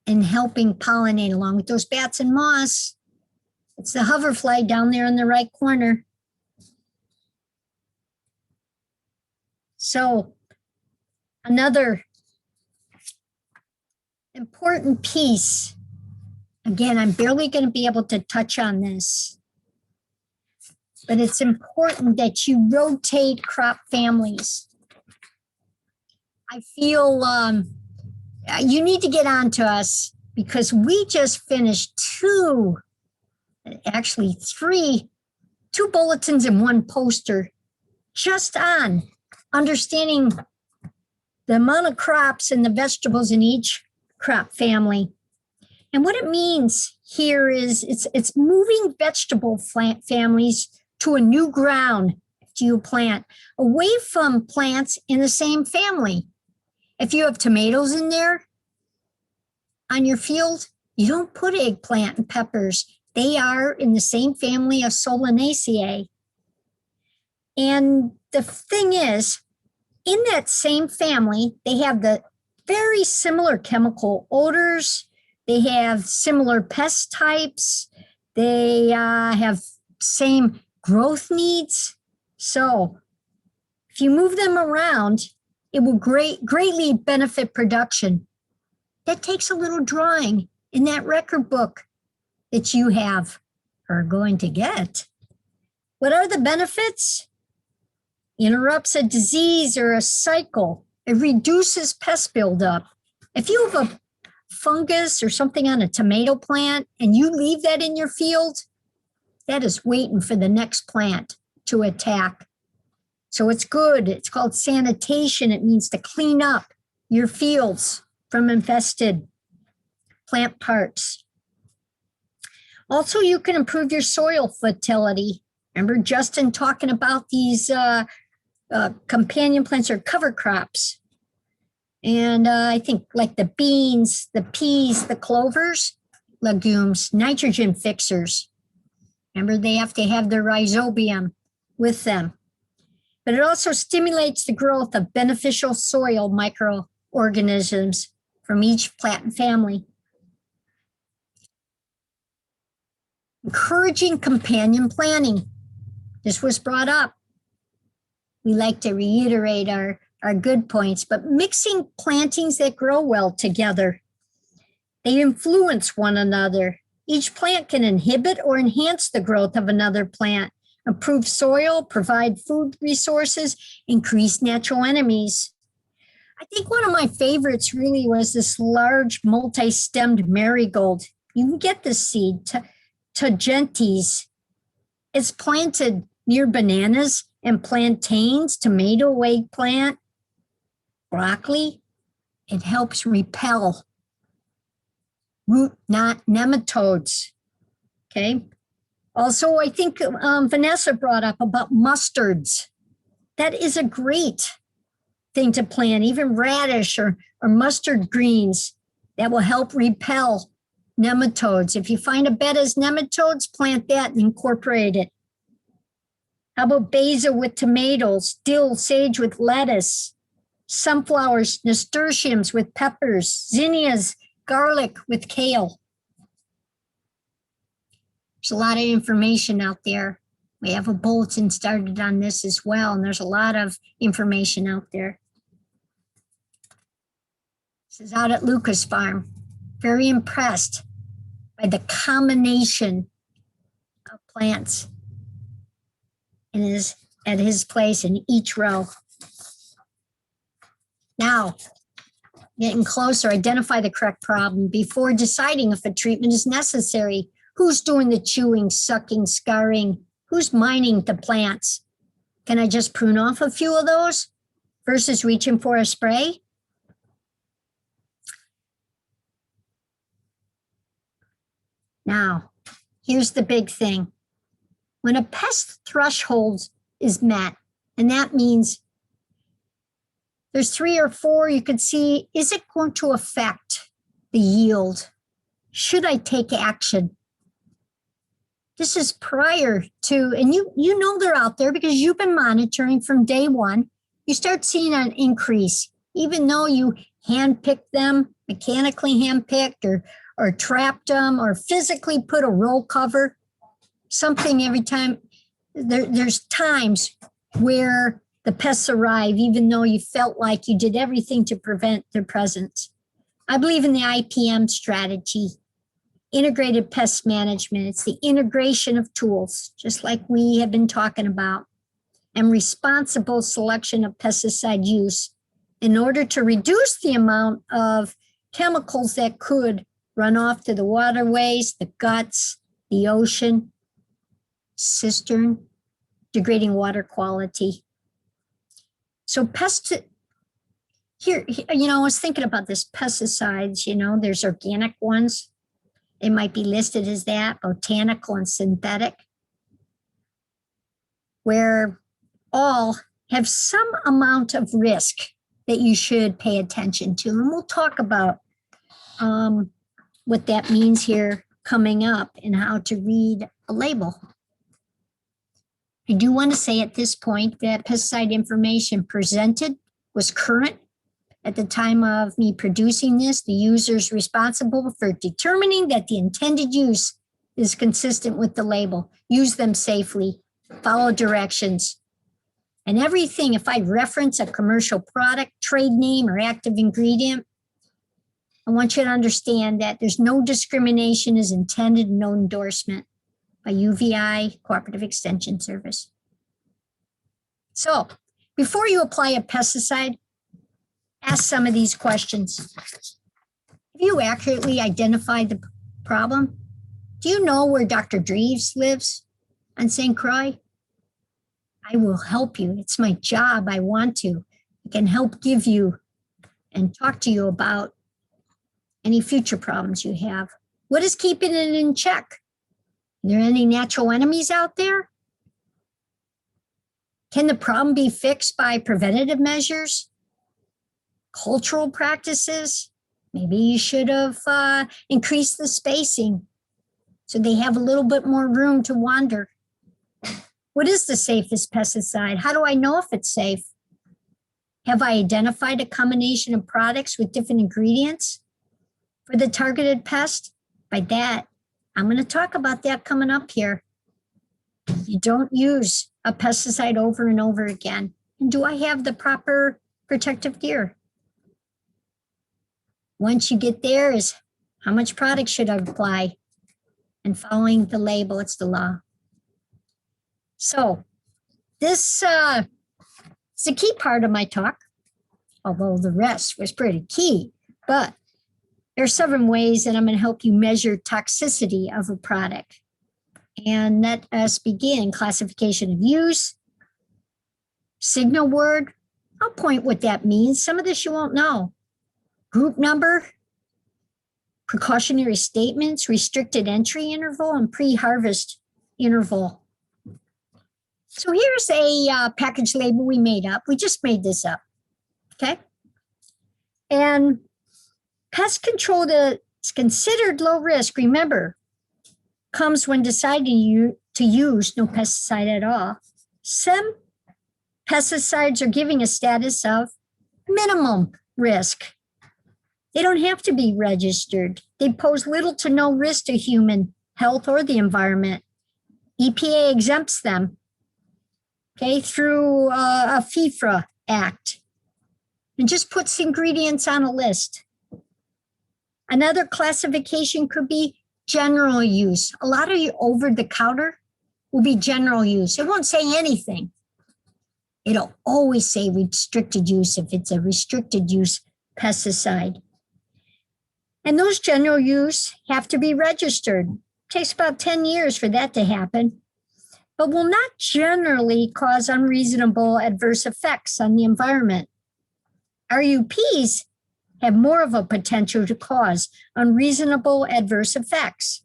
and helping pollinate along with those bats and moths. It's the hoverfly down there in the right corner. So another important piece, again, I'm barely going to be able to touch on this, but it's important that you rotate crop families. I feel you need to get on to us because we just finished two bulletins and one poster just on understanding the amount of crops and the vegetables in each crop family. And what it means here is it's moving vegetable families to a new ground after you plant, away from plants in the same family. If you have tomatoes in there on your field, you don't put eggplant and peppers. They are in the same family of Solanaceae. And the thing is, in that same family, they have the very similar chemical odors. They have similar pest types. They have same growth needs. So if you move them around, it will greatly benefit production. That takes a little drawing in that record book that you are going to get. What are the benefits? Interrupts a disease or a cycle. It reduces pest buildup. If you have a fungus or something on a tomato plant and you leave that in your field, that is waiting for the next plant to attack. So it's good. It's called sanitation. It means to clean up your fields from infested plant parts. Also, you can improve your soil fertility. Remember Justin talking about these companion plants or cover crops. And I think like the beans, the peas, the clovers, legumes, nitrogen fixers. Remember, they have to have their rhizobium with them. But it also stimulates the growth of beneficial soil microorganisms from each plant family. Encouraging companion planting. This was brought up. We like to reiterate our are good points, but mixing plantings that grow well together. They influence one another. Each plant can inhibit or enhance the growth of another plant, improve soil, provide food resources, increase natural enemies. I think one of my favorites really was this large multi-stemmed marigold. You can get this seed, Tagentes. It's planted near bananas and plantains, tomato eggplant, broccoli. It helps repel root knot nematodes. Okay. Also, I think Vanessa brought up about mustards. That is a great thing to plant, even radish or mustard greens that will help repel nematodes. If you find a bed as nematodes, plant that and incorporate it. How about basil with tomatoes, dill, sage with lettuce, sunflowers, nasturtiums with peppers, zinnias, garlic with kale. There's a lot of information out there. We have a bulletin started on this as well, and there's a lot of information out there. This is out at Lucas Farm. Very impressed by the combination of plants at his place in each row. Now, getting closer, identify the correct problem before deciding if a treatment is necessary. Who's doing the chewing, sucking, scarring? Who's mining the plants? Can I just prune off a few of those versus reaching for a spray? Now, here's the big thing. When a pest threshold is met, and that means there's 3 or 4, you could see, is it going to affect the yield? Should I take action? This is prior to, and you know they're out there because you've been monitoring from day one. You start seeing an increase, even though you handpicked them, mechanically handpicked or trapped them or physically put a roll cover, something every time. There's times where the pests arrive, even though you felt like you did everything to prevent their presence. I believe in the IPM strategy. Integrated pest management. It's the integration of tools, just like we have been talking about, and responsible selection of pesticide use in order to reduce the amount of chemicals that could run off to the waterways, the guts, the ocean, cistern, degrading water quality. So here, I was thinking about this pesticides, there's organic ones. It might be listed as that, botanical and synthetic, where all have some amount of risk that you should pay attention to. And we'll talk about what that means here coming up and how to read a label. I do want to say at this point that pesticide information presented was current at the time of me producing this. The user is responsible for determining that the intended use is consistent with the label. Use them safely, follow directions. And everything, if I reference a commercial product, trade name, or active ingredient, I want you to understand that there's no discrimination is intended, no endorsement by UVI Cooperative Extension Service. So before you apply a pesticide, ask some of these questions. Have you accurately identified the problem? Do you know where Dr. Dreves lives on St. Croix? I will help you. It's my job. I want to. I can help give you and talk to you about any future problems you have. What is keeping it in check? Are there any natural enemies out there? Can the problem be fixed by preventative measures? Cultural practices? Maybe you should have increased the spacing so they have a little bit more room to wander. What is the safest pesticide? How do I know if it's safe? Have I identified a combination of products with different ingredients for the targeted pest? By that, I'm going to talk about that coming up here. You don't use a pesticide over and over again. And do I have the proper protective gear. Once you get there is how much product should I apply? And following the label, it's the law. So this is a key part of my talk, although the rest was pretty key. But there are 7 ways that I'm going to help you measure toxicity of a product. And let us begin. Classification of use, signal word. I'll point what that means. Some of this you won't know. Group number, precautionary statements, restricted entry interval, and pre-harvest interval. So here's a package label we made up. We just made this up, okay? And pest control that's considered low risk, remember, comes when deciding to use no pesticide at all. Some pesticides are giving a status of minimum risk. They don't have to be registered. They pose little to no risk to human health or the environment. EPA exempts them, okay, through a FIFRA Act, and just puts ingredients on a list. Another classification could be general use. A lot of you over-the-counter will be general use. It won't say anything. It'll always say restricted use if it's a restricted use pesticide. And those general use have to be registered. It takes about 10 years for that to happen, but will not generally cause unreasonable adverse effects on the environment. RUPs have more of a potential to cause unreasonable adverse effects.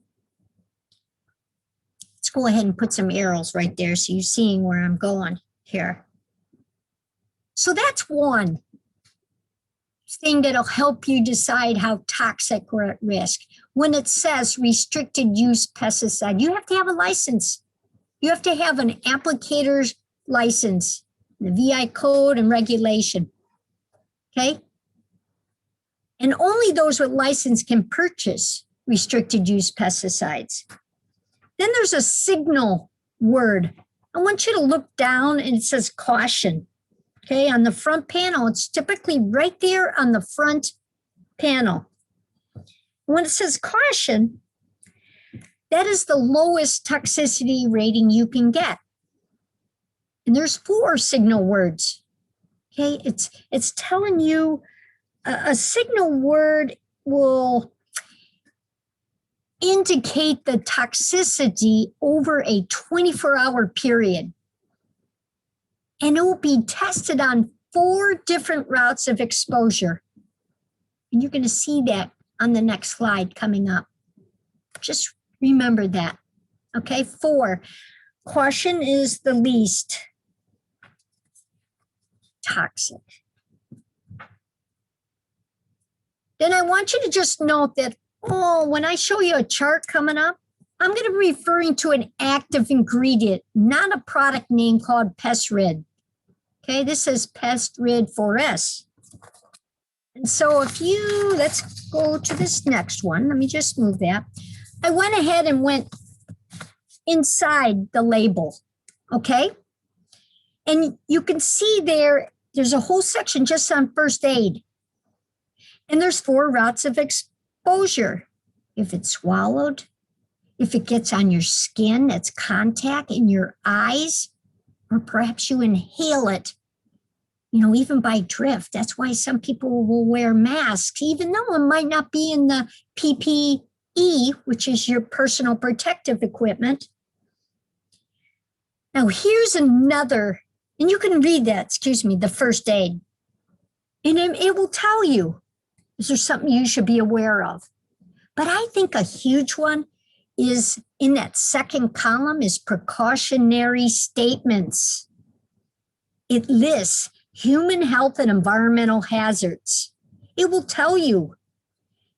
Let's go ahead and put some arrows right there so you're seeing where I'm going here. So that's one thing that'll help you decide how toxic we're at risk. When it says restricted use pesticide, you have to have a license. You have to have an applicator's license, the VI code and regulation, okay? And only those with license can purchase restricted use pesticides. Then there's a signal word. I want you to look down and it says caution. Okay, on the front panel, it's typically right there on the front panel. When it says caution, that is the lowest toxicity rating you can get. And there's 4 signal words. Okay, it's telling you a signal word will indicate the toxicity over a 24-hour period. And it will be tested on 4 different routes of exposure. And you're going to see that on the next slide coming up. Just remember that. Okay, 4. Caution is the least toxic. Then I want you to just note that, when I show you a chart coming up, I'm going to be referring to an active ingredient, not a product name called PestRid. Okay, this is PestRid 4S. And so let's go to this next one. Let me just move that. I went ahead and went inside the label, okay? And you can see there's a whole section just on first aid. And there's 4 routes of exposure. If it's swallowed, if it gets on your skin, that's contact in your eyes, or perhaps you inhale it, even by drift. That's why some people will wear masks, even though it might not be in the PPE, which is your personal protective equipment. Now, here's another, and you can read that, the first aid. And it will tell you, is there something you should be aware of? But I think a huge one is in that second column is precautionary statements. It lists human health and environmental hazards. It will tell you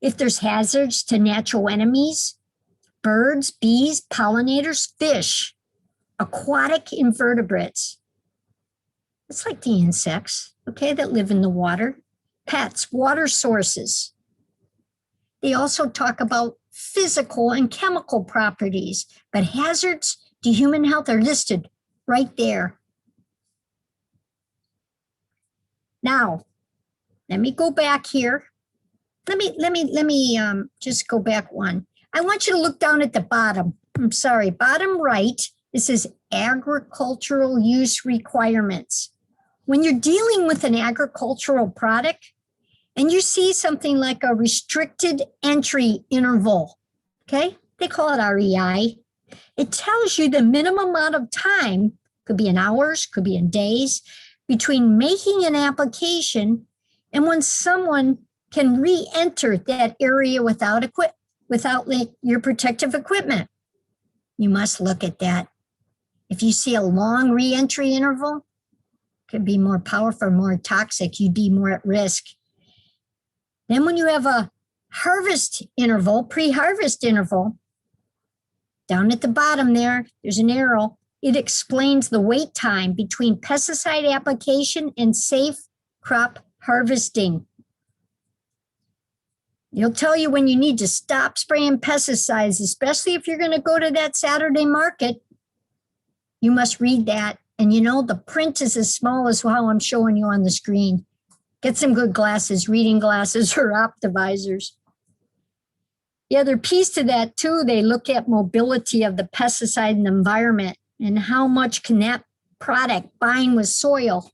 if there's hazards to natural enemies, birds, bees, pollinators, fish, aquatic invertebrates. It's like the insects, okay, that live in the water, pets, water sources. They also talk about physical and chemical properties, but hazards to human health are listed right there. Now, let me go back here. Let me just go back one. I want you to look down at the bottom. I'm sorry, bottom right. This is agricultural use requirements. When you're dealing with an agricultural product and you see something like a restricted entry interval, okay? They call it REI. It tells you the minimum amount of time, could be in hours, could be in days, between making an application and when someone can re-enter that area without your protective equipment. You must look at that. If you see a long re-entry interval, could be more powerful, more toxic, you'd be more at risk. Then when you have a harvest interval, pre-harvest interval, down at the bottom there's an arrow. It explains the wait time between pesticide application and safe crop harvesting. It'll tell you when you need to stop spraying pesticides, especially if you're going to go to that Saturday market. You must read that. And you know, the print is as small as how I'm showing you on the screen. Get some good glasses, reading glasses or optivisors. The other piece to that too, they look at mobility of the pesticide in the environment and how much can that product bind with soil.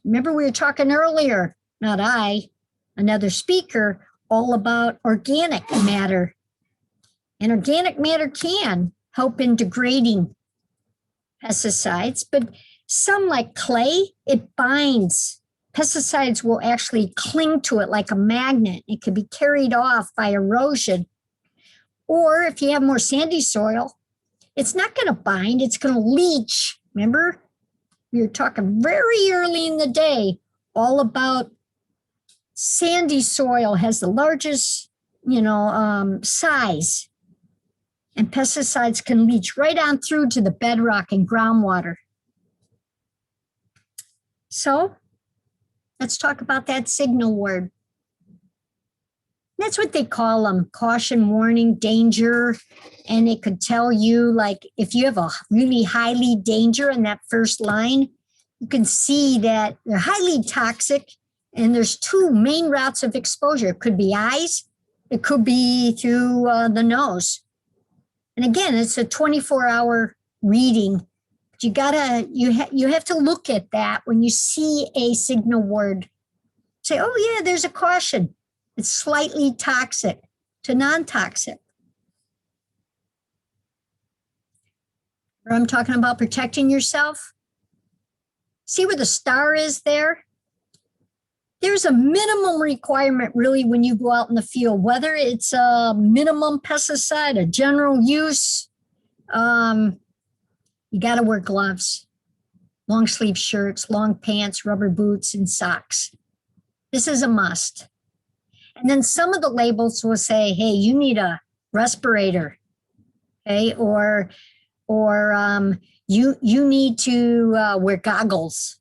Remember we were talking earlier, not I, another speaker, all about organic matter. And organic matter can help in degrading pesticides, but some like clay, it binds. Pesticides will actually cling to it like a magnet. It can be carried off by erosion. Or if you have more sandy soil, it's not going to bind, it's going to leach. Remember, we were talking very early in the day all about sandy soil has the largest, size. And pesticides can leach right on through to the bedrock and groundwater. So let's talk about that signal word. That's what they call them, caution, warning, danger. And it could tell you, like, if you have a really highly danger in that first line, you can see that they're highly toxic. And there's two main routes of exposure. It could be eyes. It could be through the nose. And again, it's a 24-hour reading. But you have to look at that when you see a signal word. Say, oh yeah, there's a caution. It's slightly toxic to non-toxic. Or I'm talking about protecting yourself. See where the star is there? There's a minimum requirement really when you go out in the field, whether it's a minimum pesticide, a general use, you got to wear gloves, long sleeve shirts, long pants, rubber boots, and socks. This is a must. And then some of the labels will say, hey, you need a respirator, okay? Or you need to wear goggles.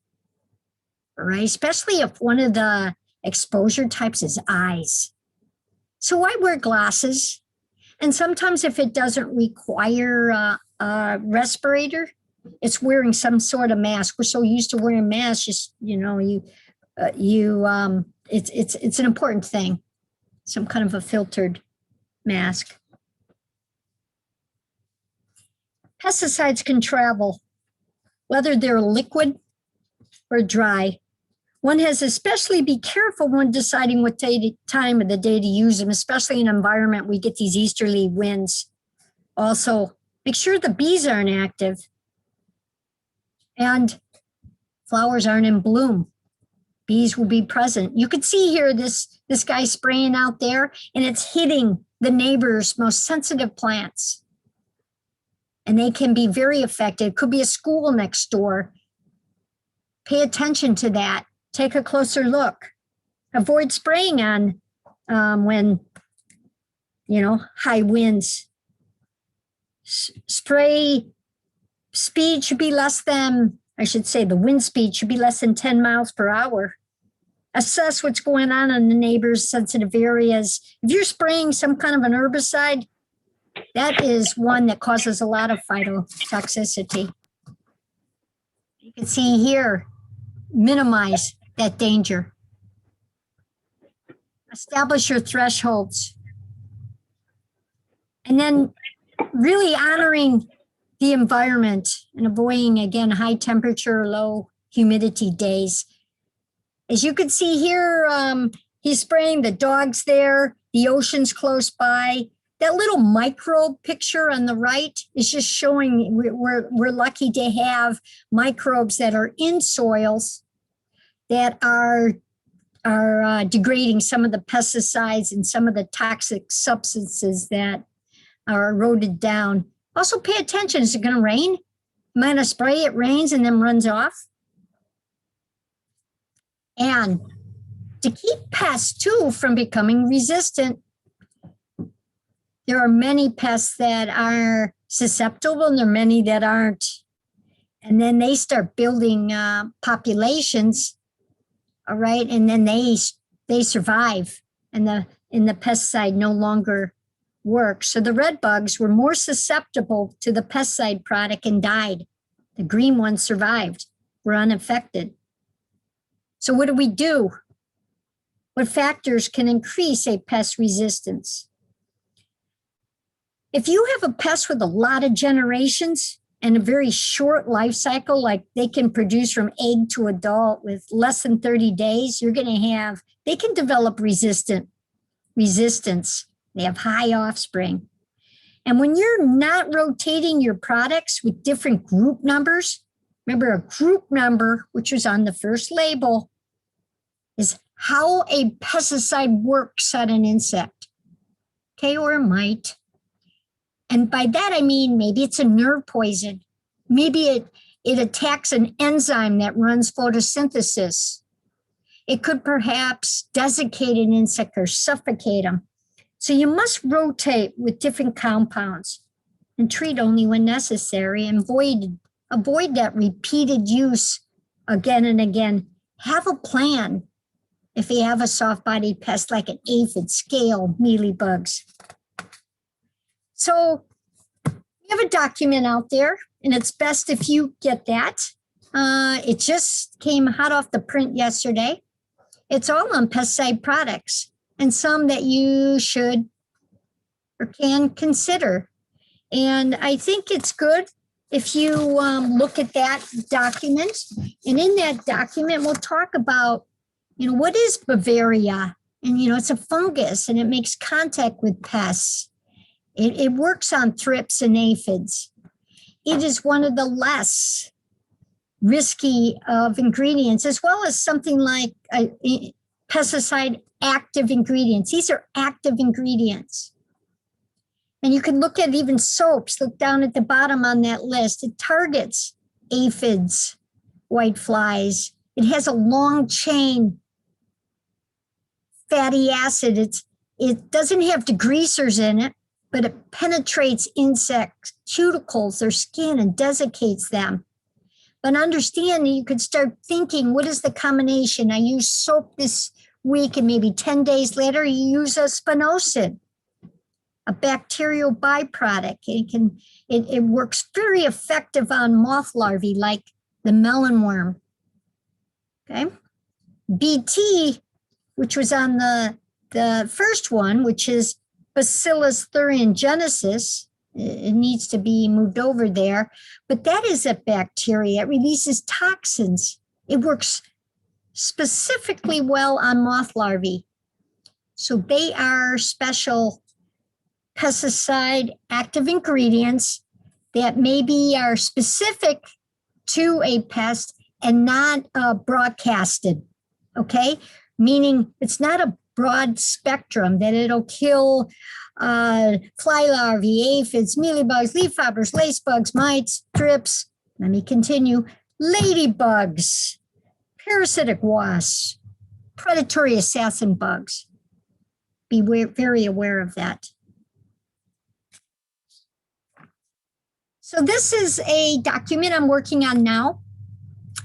All right, especially if one of the exposure types is eyes. So I wear glasses. And sometimes if it doesn't require a respirator, it's wearing some sort of mask. We're so used to wearing masks, just, it's an important thing. Some kind of a filtered mask. Pesticides can travel, whether they're liquid or dry. One has to especially be careful when deciding what time of the day to use them, especially in an environment we get these easterly winds. Also, make sure the bees aren't active and flowers aren't in bloom. Bees will be present. You could see here this guy spraying out there, and it's hitting the neighbor's most sensitive plants. And they can be very effective. It could be a school next door. Pay attention to that. Take a closer look. Avoid spraying on when, high winds. Spray speed should be less than, the wind speed should be less than 10 miles per hour. Assess what's going on in the neighbor's sensitive areas. If you're spraying some kind of an herbicide, that is one that causes a lot of phytotoxicity. You can see here, minimize that danger. Establish your thresholds. And then really honoring the environment and avoiding, again, high temperature, low humidity days. As you can see here, he's spraying the dogs there, the ocean's close by. That little microbe picture on the right is just showing we're lucky to have microbes that are in soils that are degrading some of the pesticides and some of the toxic substances that are eroded down. Also pay attention, is it gonna rain? Am I gonna spray, it rains and then runs off? And to keep pests too from becoming resistant, there are many pests that are susceptible and there are many that aren't. And then they start building populations, all right? And then they survive and the pesticide no longer works. So the red bugs were more susceptible to the pesticide product and died. The green ones survived, were unaffected. So what do? What factors can increase a pest resistance? If you have a pest with a lot of generations and a very short life cycle, like they can produce from egg to adult with less than 30 days, they can develop resistance. They have high offspring. And when you're not rotating your products with different group numbers, remember a group number, which was on the first label, is how a pesticide works on an insect, okay, or a mite. And by that, I mean, maybe it's a nerve poison. Maybe it attacks an enzyme that runs photosynthesis. It could perhaps desiccate an insect or suffocate them. So you must rotate with different compounds and treat only when necessary and avoid that repeated use again and again. Have a plan if you have a soft-bodied pest like an aphid, scale, mealybugs. So we have a document out there, and it's best if you get that. It just came hot off the print yesterday. It's all on pesticide products and some that you should or can consider. And I think it's good if you look at that document. And in that document, we'll talk about, what is Bavaria? And, it's a fungus and it makes contact with pests. It works on thrips and aphids. It is one of the less risky of ingredients, as well as something like pesticide active ingredients. These are active ingredients. And you can look at even soaps, look down at the bottom on that list. It targets aphids, whiteflies. It has a long chain fatty acid. It doesn't have degreasers in it, but it penetrates insect cuticles, their skin, and desiccates them. But understand that you could start thinking, what is the combination? I use soap this week and maybe 10 days later, you use a spinosad, a bacterial byproduct. It works very effective on moth larvae like the melonworm. Okay. BT, which was on the first one, which is Bacillus thuringiensis, it needs to be moved over there, but that is a bacteria. It releases toxins. It works specifically well on moth larvae. So they are special pesticide active ingredients that maybe are specific to a pest and not broadcasted, okay? Meaning it's not a broad spectrum that it'll kill fly larvae, aphids, mealybugs, leafhoppers, lacebugs, mites, thrips. Let me continue. Ladybugs, parasitic wasps, predatory assassin bugs. Be very aware of that. So this is a document I'm working on now.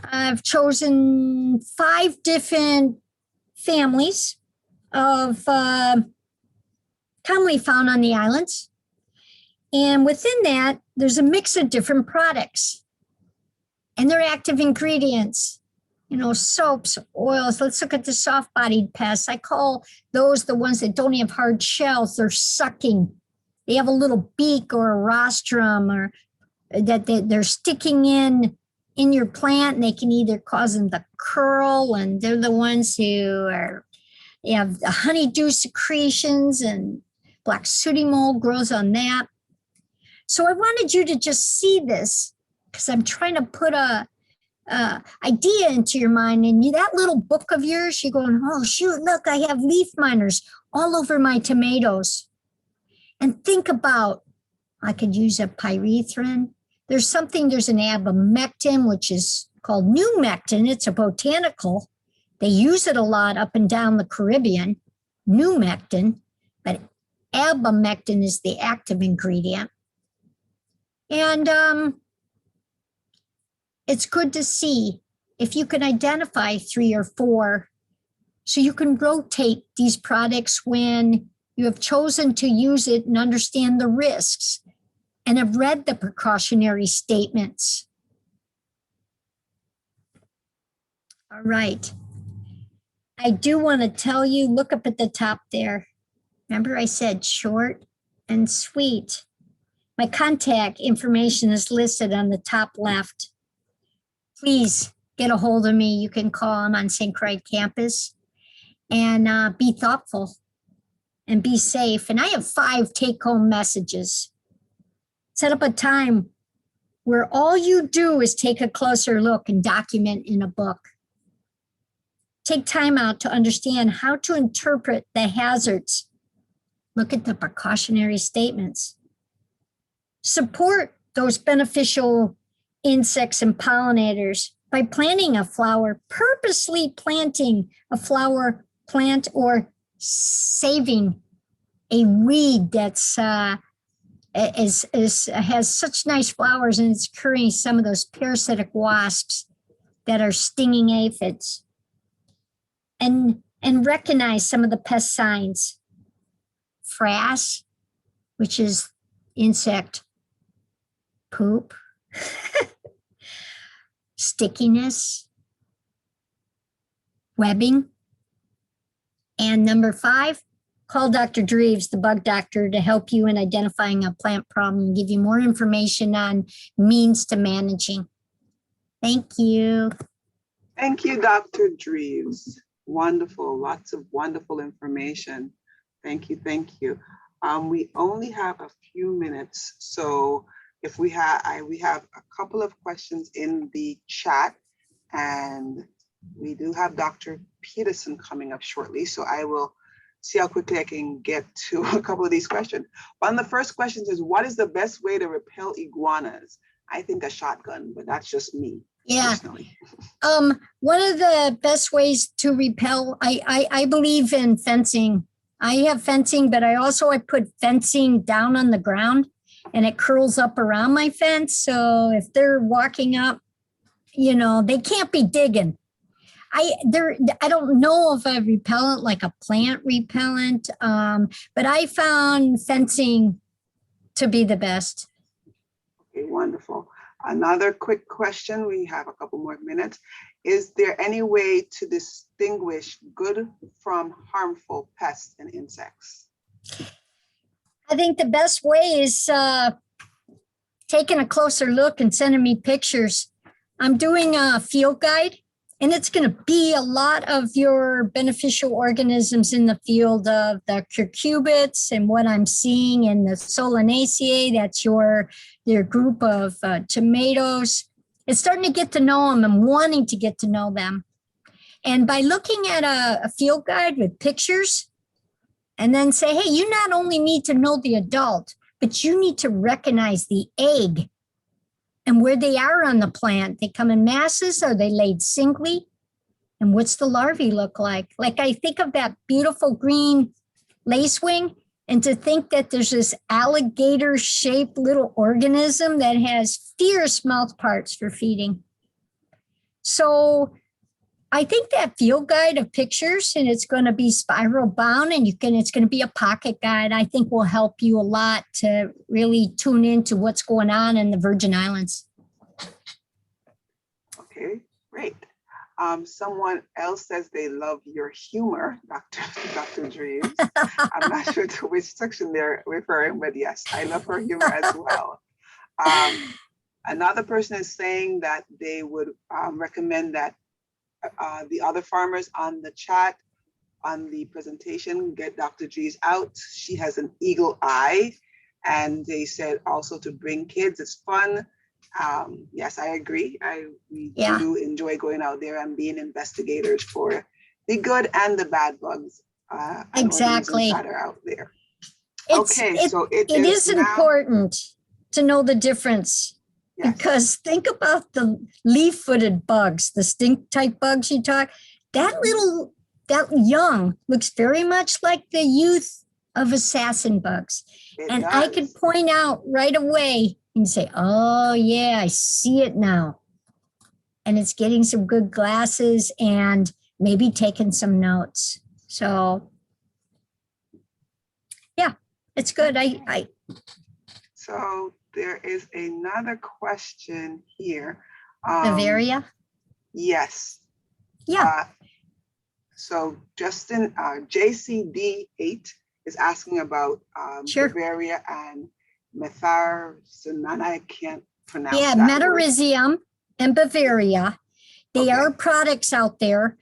I've chosen 5 different families of commonly found on the islands. And within that, there's a mix of different products and their active ingredients. soaps, oils. Let's look at the soft-bodied pests. I call those the ones that don't have hard shells. They're sucking. They have a little beak or a rostrum, or that they're sticking in your plant, and they can either cause them to curl, and they're the ones who have the honeydew secretions, and black sooty mold grows on that. So I wanted you to just see this because I'm trying to put a idea into your mind, and that little book of yours, you're going, oh shoot, look, I have leaf miners all over my tomatoes. And think about, I could use a pyrethrin. There's an abamectin, which is called numectin. It's a botanical. They use it a lot up and down the Caribbean, numectin, but abamectin is the active ingredient. And it's good to see if you can identify 3 or 4 so you can rotate these products when you have chosen to use it and understand the risks and have read the precautionary statements. All right. I do want to tell you, look up at the top there. Remember I said short and sweet. My contact information is listed on the top left. Please get a hold of me. You can call them on St. Croix campus, and be thoughtful and be safe. And I have 5 take-home messages. Set up a time where all you do is take a closer look and document in a book. Take time out to understand how to interpret the hazards. Look at the precautionary statements. Support those beneficial insects and pollinators by planting a flower, purposely planting a flower plant, or saving a weed that's has such nice flowers, and it's curing some of those parasitic wasps that are stinging aphids. And recognize some of the pest signs. Frass, which is insect poop. Stickiness, webbing. And number 5, call Dr. Dreves, the bug doctor, to help you in identifying a plant problem and give you more information on means to managing. Thank you. Thank you, Dr. Dreves. Wonderful, lots of wonderful information. Thank you, thank you. We only have a few minutes, so if we have a couple of questions in the chat, and we do have Dr. Peterson coming up shortly, so I will see how quickly I can get to a couple of these questions. One of the first questions is, what is the best way to repel iguanas? I think a shotgun, but that's just me. Yeah. Personally. One of the best ways to repel, I believe in fencing. I have fencing, but I put fencing down on the ground, and it curls up around my fence. So if they're walking up, they can't be digging. I don't know if a repellent, like a plant repellent, but I found fencing to be the best. Okay, wonderful. Another quick question, we have a couple more minutes. Is there any way to distinguish good from harmful pests and insects? I think the best way is taking a closer look and sending me pictures. I'm doing a field guide, and it's going to be a lot of your beneficial organisms in the field of the cucurbits and what I'm seeing in the Solanaceae. That's your group of tomatoes. It's starting to get to know them and wanting to get to know them. And by looking at a field guide with pictures, and then say, hey, you not only need to know the adult, but you need to recognize the egg and where they are on the plant. They come in masses, or they laid singly? And what's the larvae look like? Like, I think of that beautiful green lacewing, and to think that there's this alligator-shaped little organism that has fierce mouth parts for feeding. So I think that field guide of pictures, and it's going to be spiral bound, and it's going to be a pocket guide, I think will help you a lot to really tune into what's going on in the Virgin Islands. Okay, great. Someone else says they love your humor, Dr. Dreves. I'm not sure to which section they're referring, but yes, I love her humor as well. Another person is saying that they would recommend that the other farmers on the chat, on the presentation, get Dr. Dreves out. She has an eagle eye. And they said also to bring kids, it's fun. Yes, I agree. We do enjoy going out there and being investigators for the good and the bad bugs and organisms that are out there. It is important to know the difference. Yes. Because think about the leaf-footed bugs, the stink type bugs you talk, that young looks very much like the youth of assassin bugs. And I could point out right away and say, oh yeah, I see it now. And it's getting some good glasses and maybe taking some notes. So yeah, it's good. So there is another question here. Bavaria? Yes. Yeah. So Justin, JCD8 is asking about Bavaria and metharsonine. I can't pronounce that. Yeah, Metarhizium and Bavaria. They are products out there.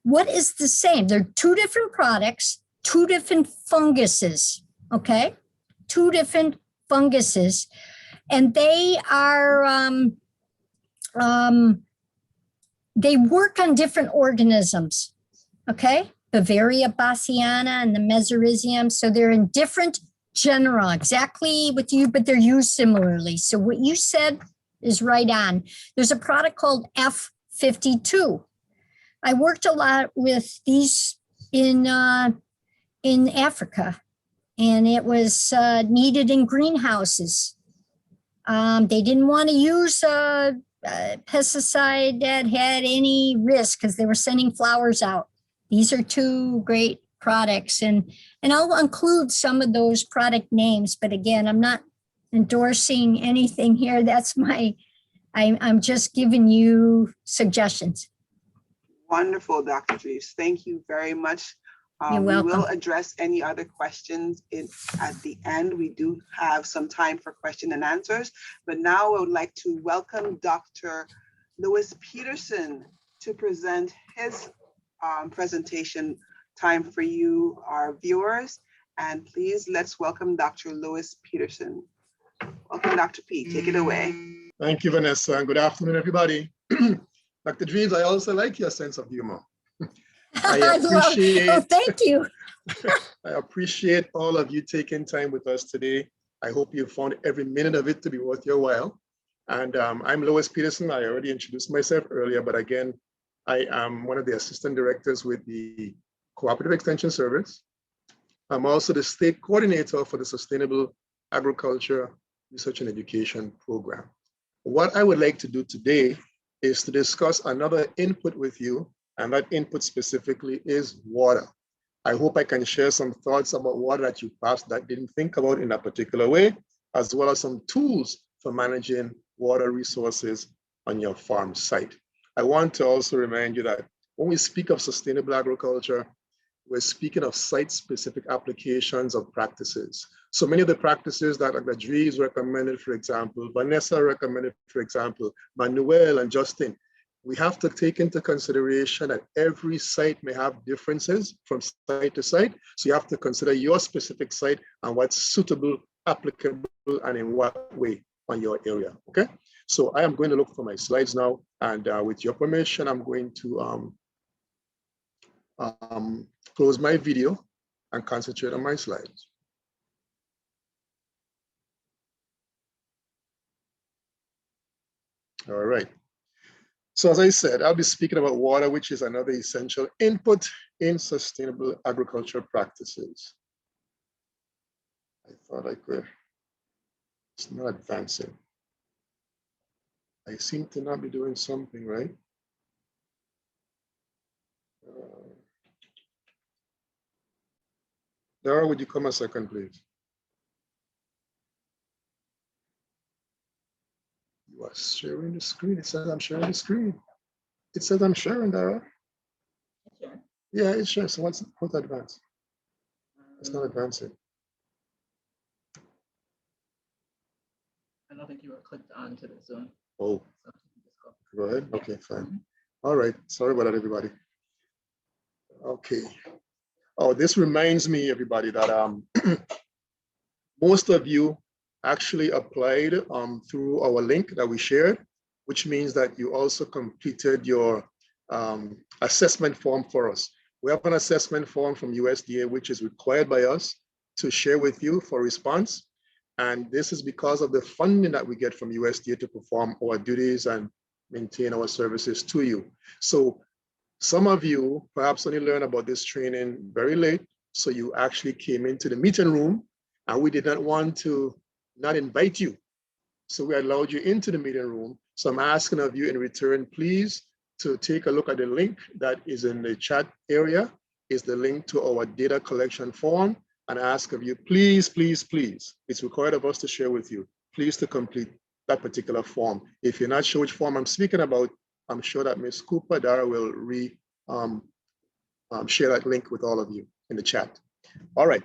What is the same? They're two different products, two different funguses, okay? Two different funguses. And they are, they work on different organisms, okay? Bavaria bassiana and the Metarhizium. So they're in different genera, exactly with you, but they're used similarly. So what you said is right on. There's a product called F52. I worked a lot with these in Africa, and it was needed in greenhouses. They didn't want to use a pesticide that had any risk because they were sending flowers out. These are two great products, and I'll include some of those product names, but again, I'm not endorsing anything here. That's I'm just giving you suggestions. Wonderful, Dr. Dreves. Thank you very much. You're welcome. We will address any other questions at the end. We do have some time for question and answers, but now I would like to welcome Dr. Lewis Peterson to present his presentation. Time for you, our viewers, and please let's welcome Dr. Lewis Peterson. Welcome, Dr. P. Take it away. Thank you, Vanessa, and good afternoon, everybody. Dr. Dreves, I also like your sense of humor. I appreciate, thank you. I appreciate all of you taking time with us today. I hope you found every minute of it to be worth your while. And I'm Lewis Peterson. I already introduced myself earlier, but again, I am one of the assistant directors with the Cooperative Extension Service. I'm also the state coordinator for the Sustainable Agriculture Research and Education Program. What I would like to do today is to discuss another input with you, and that input specifically is water. I hope I can share some thoughts about water that you perhaps didn't think about in a particular way, as well as some tools for managing water resources on your farm site. I want to also remind you that when we speak of sustainable agriculture, we're speaking of site-specific applications of practices. So many of the practices that Dr. Dreves recommended, for example, Vanessa recommended, for example, Manuel and Justin, we have to take into consideration that every site may have differences from site to site. So you have to consider your specific site and what's suitable, applicable, and in what way on your area, okay? So I am going to look for my slides now, and with your permission, I'm going to close my video and concentrate on my slides. All right. So as I said, I'll be speaking about water, which is another essential input in sustainable agricultural practices. I thought I could, it's not advancing. I seem to not be doing something right. Dara, would you come a second, please? You are sharing the screen. It says I'm sharing the screen. It says I'm sharing, Dara. Sure. Yeah, it's sharing. So what's advance? It's not advancing. I don't think you were clicked onto the Zoom. Oh, go ahead. Okay, fine. All right. Sorry about that, everybody. Okay. Oh, this reminds me, everybody, that most of you actually applied through our link that we shared, which means that you also completed your assessment form for us. We have an assessment form from USDA, which is required by us to share with you for response. And this is because of the funding that we get from USDA to perform our duties and maintain our services to you. So some of you perhaps only learned about this training very late. So you actually came into the meeting room and we did not want to not invite you. So we allowed you into the meeting room. So I'm asking of you in return, please, to take a look at the link that is in the chat area, is the link to our data collection form, and ask of you, please, please, please, it's required of us to share with you, please to complete that particular form. If you're not sure which form I'm speaking about, I'm sure that Ms. Cooper Dara will share that link with all of you in the chat. All right.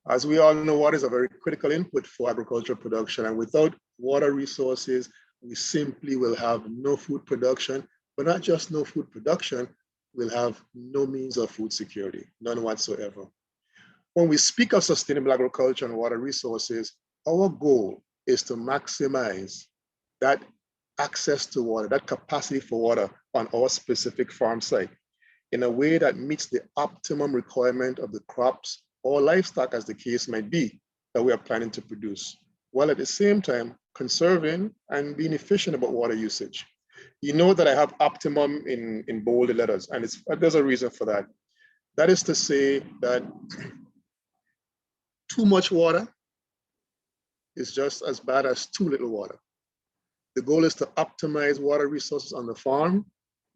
As we all know, water is a very critical input for agricultural production, and without water resources, we simply will have no food production, but not just no food production, we'll have no means of food security, none whatsoever. When we speak of sustainable agriculture and water resources, our goal is to maximize that access to water, that capacity for water on our specific farm site in a way that meets the optimum requirement of the crops or livestock, as the case might be, that we are planning to produce, while at the same time conserving and being efficient about water usage. You know that I have optimum in bolded letters, and there's a reason for that. That is to say that too much water is just as bad as too little water. The goal is to optimize water resources on the farm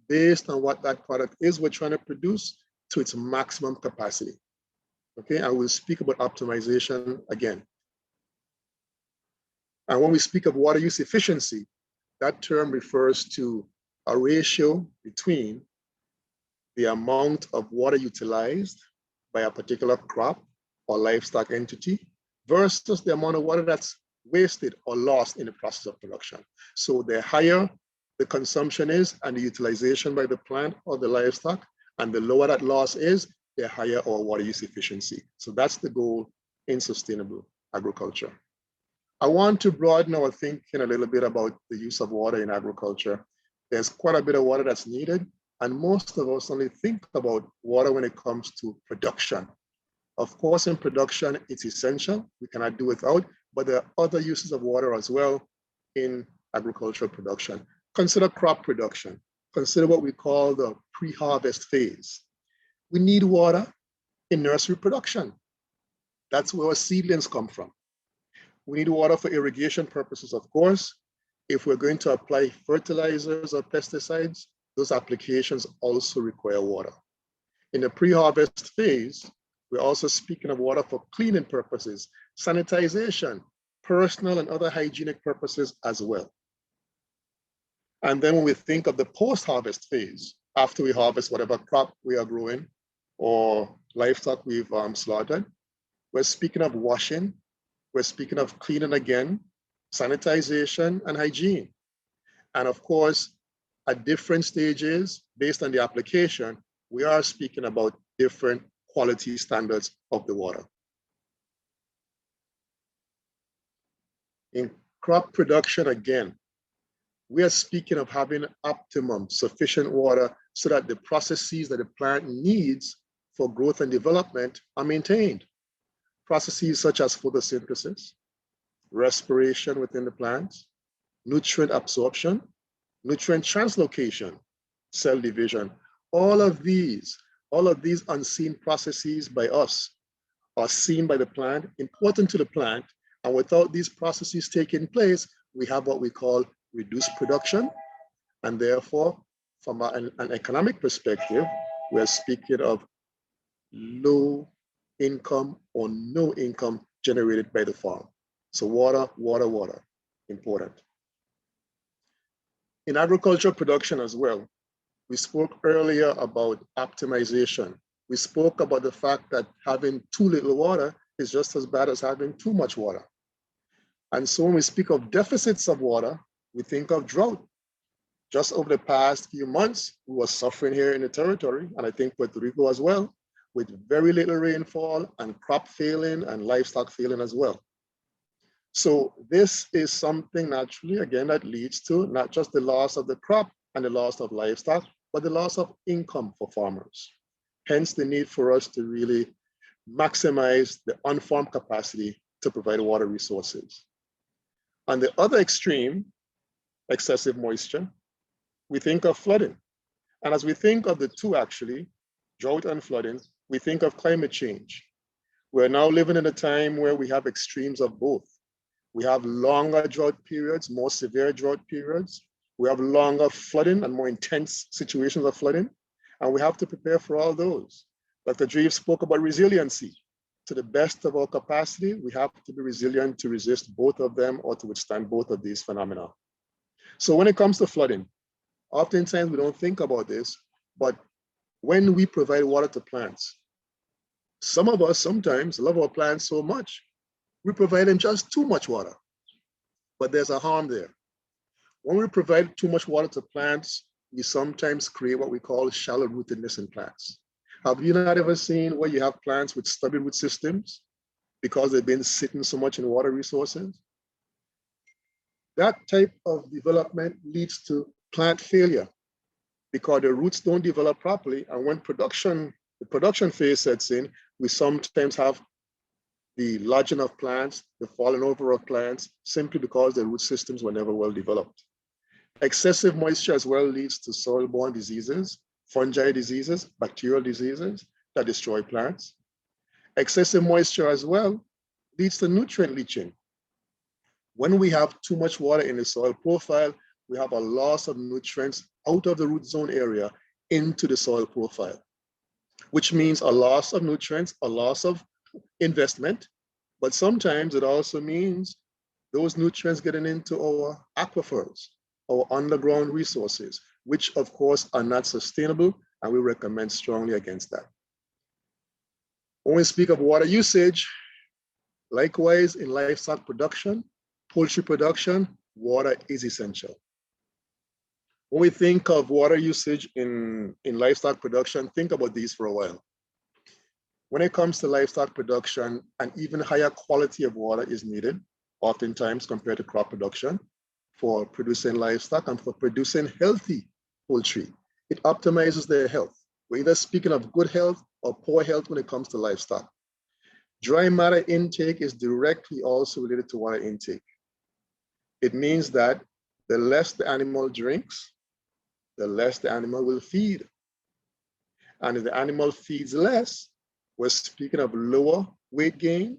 based on what that product is we're trying to produce to its maximum capacity. Okay, I will speak about optimization again. And when we speak of water use efficiency, that term refers to a ratio between the amount of water utilized by a particular crop or livestock entity versus the amount of water that's wasted or lost in the process of production. So the higher the consumption is and the utilization by the plant or the livestock, and the lower that loss is, the higher our water use efficiency. So that's the goal in sustainable agriculture. I want to broaden our thinking a little bit about the use of water in agriculture. There's quite a bit of water that's needed, and most of us only think about water when it comes to production. Of course, in production, it's essential. We cannot do without, but there are other uses of water as well in agricultural production. Consider crop production. Consider what we call the pre-harvest phase. We need water in nursery production. That's where our seedlings come from. We need water for irrigation purposes, of course. If we're going to apply fertilizers or pesticides, those applications also require water. In the pre-harvest phase, we're also speaking of water for cleaning purposes, sanitization, personal and other hygienic purposes as well. And then when we think of the post-harvest phase, after we harvest whatever crop we are growing or livestock we've slaughtered, we're speaking of washing, we're speaking of cleaning again, sanitization and hygiene. And of course, at different stages, based on the application, we are speaking about different quality standards of the water. In crop production, again, we are speaking of having optimum, sufficient water so that the processes that the plant needs for growth and development are maintained. Processes such as photosynthesis, respiration within the plants, nutrient absorption, nutrient translocation, cell division, all of these unseen processes by us are seen by the plant, important to the plant, and without these processes taking place, we have what we call reduced production, and therefore, from an economic perspective, we're speaking of low income or no income generated by the farm. So water, water, water, important. In agricultural production as well, we spoke earlier about optimization. We spoke about the fact that having too little water is just as bad as having too much water. And so when we speak of deficits of water, we think of drought. Just over the past few months, we were suffering here in the territory, and I think Puerto Rico as well, with very little rainfall and crop failing and livestock failing as well. So this is something naturally, again, that leads to not just the loss of the crop and the loss of livestock, but the loss of income for farmers. Hence the need for us to really maximize the on-farm capacity to provide water resources. On the other extreme, excessive moisture, we think of flooding. And as we think of the two actually, drought and flooding, we think of climate change. We're now living in a time where we have extremes of both. We have longer drought periods, more severe drought periods. We have longer flooding and more intense situations of flooding. And we have to prepare for all those. Dr. Dreve spoke about resiliency. To the best of our capacity, we have to be resilient to resist both of them or to withstand both of these phenomena. So when it comes to flooding, oftentimes we don't think about this, but when we provide water to plants, some of us sometimes love our plants so much, we provide them just too much water, but there's a harm there. When we provide too much water to plants, we sometimes create what we call shallow rootedness in plants. Have you not ever seen where you have plants with stubby root systems because they've been sitting so much in water resources? That type of development leads to plant failure because the roots don't develop properly. And when the production phase sets in, we sometimes have the lodging of plants, the falling over of plants, simply because the root systems were never well developed. Excessive moisture as well leads to soil-borne diseases, fungi diseases, bacterial diseases that destroy plants. Excessive moisture as well leads to nutrient leaching. When we have too much water in the soil profile, we have a loss of nutrients out of the root zone area into the soil profile, which means a loss of nutrients, a loss of investment, but sometimes it also means those nutrients getting into our aquifers, our underground resources, which of course are not sustainable, and we recommend strongly against that. When we speak of water usage, likewise in livestock production, poultry production, water is essential. When we think of water usage in livestock production, think about these for a while. When it comes to livestock production, an even higher quality of water is needed, oftentimes compared to crop production, for producing livestock and for producing healthy poultry. It optimizes their health. We're either speaking of good health or poor health when it comes to livestock. Dry matter intake is directly also related to water intake. It means that the less the animal drinks, the less the animal will feed. And if the animal feeds less, we're speaking of lower weight gain.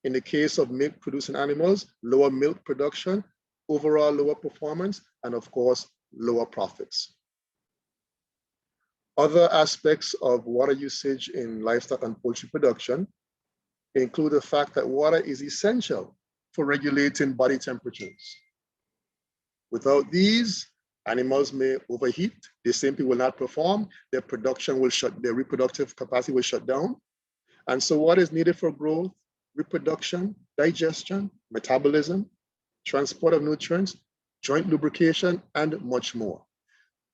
In the case of milk producing animals, lower milk production, overall lower performance, and of course, lower profits. Other aspects of water usage in livestock and poultry production include the fact that water is essential for regulating body temperatures. Without these, animals may overheat, they simply will not perform, their production will their reproductive capacity will shut down. And so what is needed for growth, reproduction, digestion, metabolism, transport of nutrients, joint lubrication, and much more.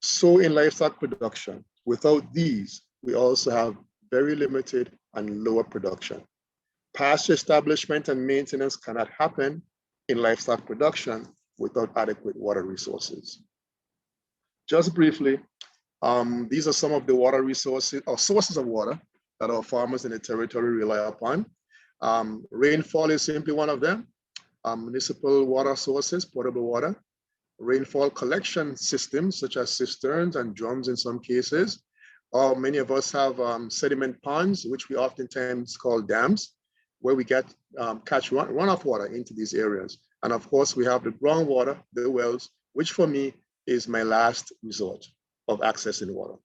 So in livestock production, without these, we also have very limited and lower production. Pasture establishment and maintenance cannot happen in livestock production without adequate water resources. Just briefly, these are some of the water resources or sources of water that our farmers in the territory rely upon. Rainfall is simply one of them. Municipal water sources, potable water, rainfall collection systems such as cisterns and drums in some cases, or many of us have sediment ponds, which we oftentimes call dams, where we catch runoff water into these areas. And of course, we have the groundwater, the wells, which for me is my last resort of accessing water.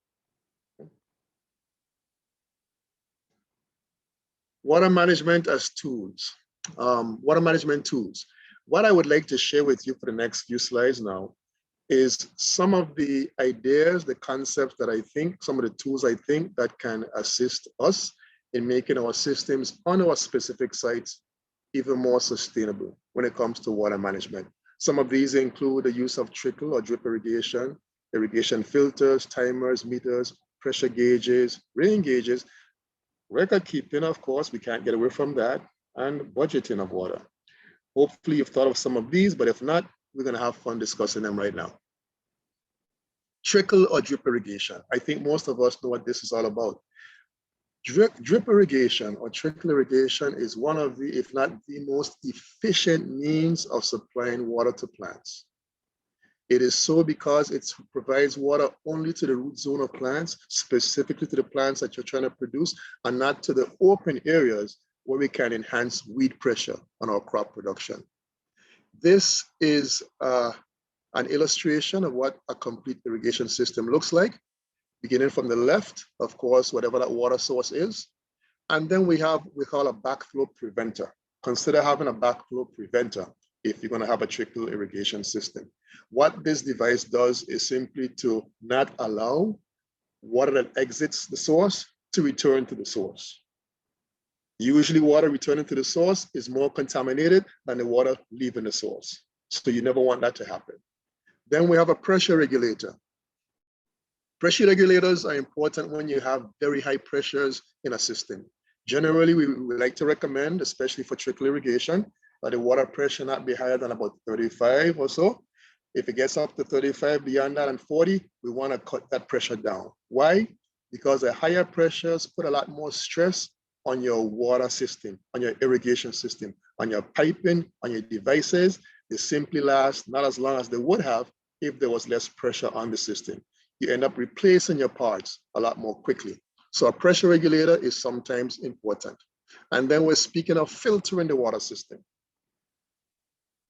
Water management as tools. Water management tools. What I would like to share with you for the next few slides now is some of the ideas, the concepts that I think, some of the tools I think that can assist us in making our systems on our specific sites even more sustainable when it comes to water management. Some of these include the use of trickle or drip irrigation, irrigation filters, timers, meters, pressure gauges, rain gauges, record keeping, of course, we can't get away from that, and budgeting of water. Hopefully you've thought of some of these, but if not, we're gonna have fun discussing them right now. Trickle or drip irrigation. I think most of us know what this is all about. Drip irrigation or trickle irrigation is one of the, if not the most efficient means of supplying water to plants. It is so because it provides water only to the root zone of plants, specifically to the plants that you're trying to produce, and not to the open areas where we can enhance weed pressure on our crop production. This is an illustration of what a complete irrigation system looks like, beginning from the left, of course, whatever that water source is. And then we have what we call a backflow preventer. Consider having a backflow preventer if you're going to have a trickle irrigation system. What this device does is simply to not allow water that exits the source to return to the source. Usually water returning to the source is more contaminated than the water leaving the source. So you never want that to happen. Then we have a pressure regulator. Pressure regulators are important when you have very high pressures in a system. Generally, we like to recommend, especially for trickle irrigation, that the water pressure not be higher than about 35 or so. If it gets up to 35, beyond that and 40, we want to cut that pressure down. Why? Because the higher pressures put a lot more stress on your water system, on your irrigation system, on your piping, on your devices. They simply last not as long as they would have if there was less pressure on the system. You end up replacing your parts a lot more quickly. So a pressure regulator is sometimes important. And then we're speaking of filtering the water system.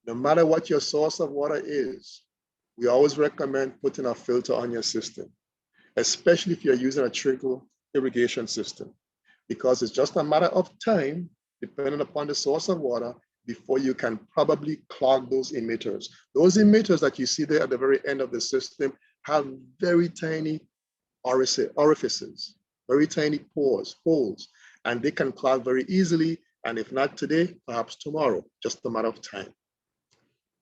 No matter what your source of water is, we always recommend putting a filter on your system, especially if you're using a trickle irrigation system, because it's just a matter of time, depending upon the source of water, before you can probably clog those emitters. Those emitters that you see there at the very end of the system have very tiny orifices, very tiny pores, holes, and they can clog very easily. And if not today, perhaps tomorrow, just a matter of time.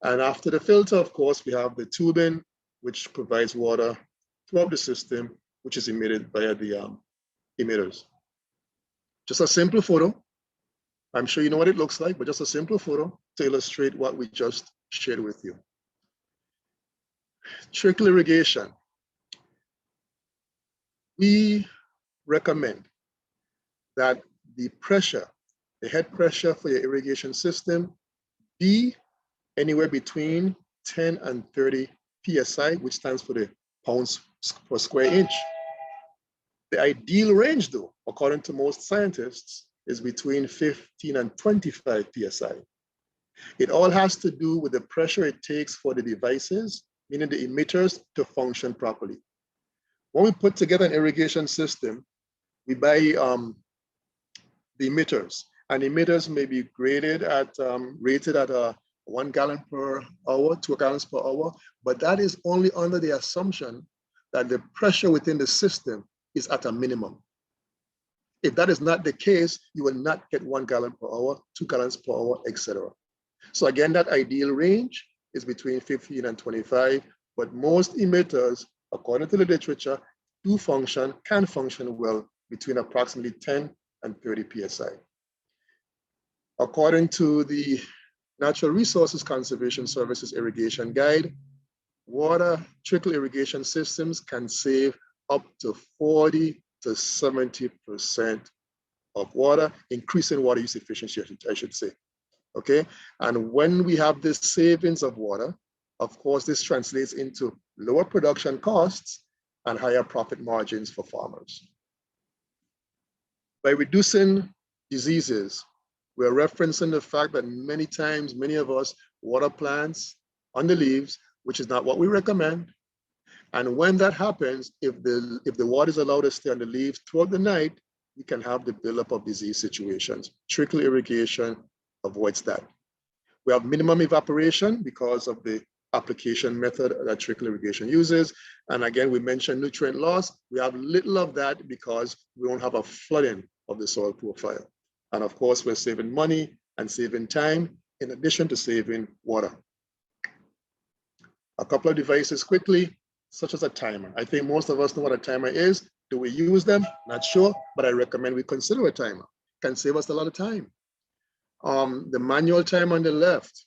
And after the filter, of course, we have the tubing, which provides water throughout the system, which is emitted via the emitters. Just a simple photo. I'm sure you know what it looks like, but just a simple photo to illustrate what we just shared with you. Trickle irrigation. We recommend that the pressure, the head pressure for your irrigation system be anywhere between 10 and 30 PSI, which stands for the pounds per square inch. The ideal range, though, according to most scientists, is between 15 and 25 PSI. It all has to do with the pressure it takes for the devices, meaning the emitters, to function properly. When we put together an irrigation system, we buy the emitters, and emitters may be rated at 1 gallon per hour, 2 gallons per hour, but that is only under the assumption that the pressure within the system is at a minimum. If that is not the case, you will not get 1 gallon per hour, 2 gallons per hour, etc. So again, that ideal range is between 15 and 25, but most emitters, according to the literature, can function well between approximately 10 and 30 PSI. According to the Natural Resources Conservation Services Irrigation Guide, water trickle irrigation systems can save up to 40 to 70% of water, increasing water use efficiency, I should say, okay? And when we have this savings of water, of course, this translates into lower production costs and higher profit margins for farmers. By reducing diseases, we're referencing the fact that many times, many of us water plants on the leaves, which is not what we recommend. And when that happens, if the water is allowed to stay on the leaves throughout the night, we can have the buildup of disease situations. Trickle irrigation avoids that. We have minimum evaporation because of the application method that trickle irrigation uses. And again, we mentioned nutrient loss. We have little of that because we don't have a flooding of the soil profile. And of course, we're saving money and saving time in addition to saving water. A couple of devices quickly, such as a timer. I think most of us know what a timer is. Do we use them? Not sure, but I recommend we consider a timer. Can save us a lot of time. The manual timer on the left,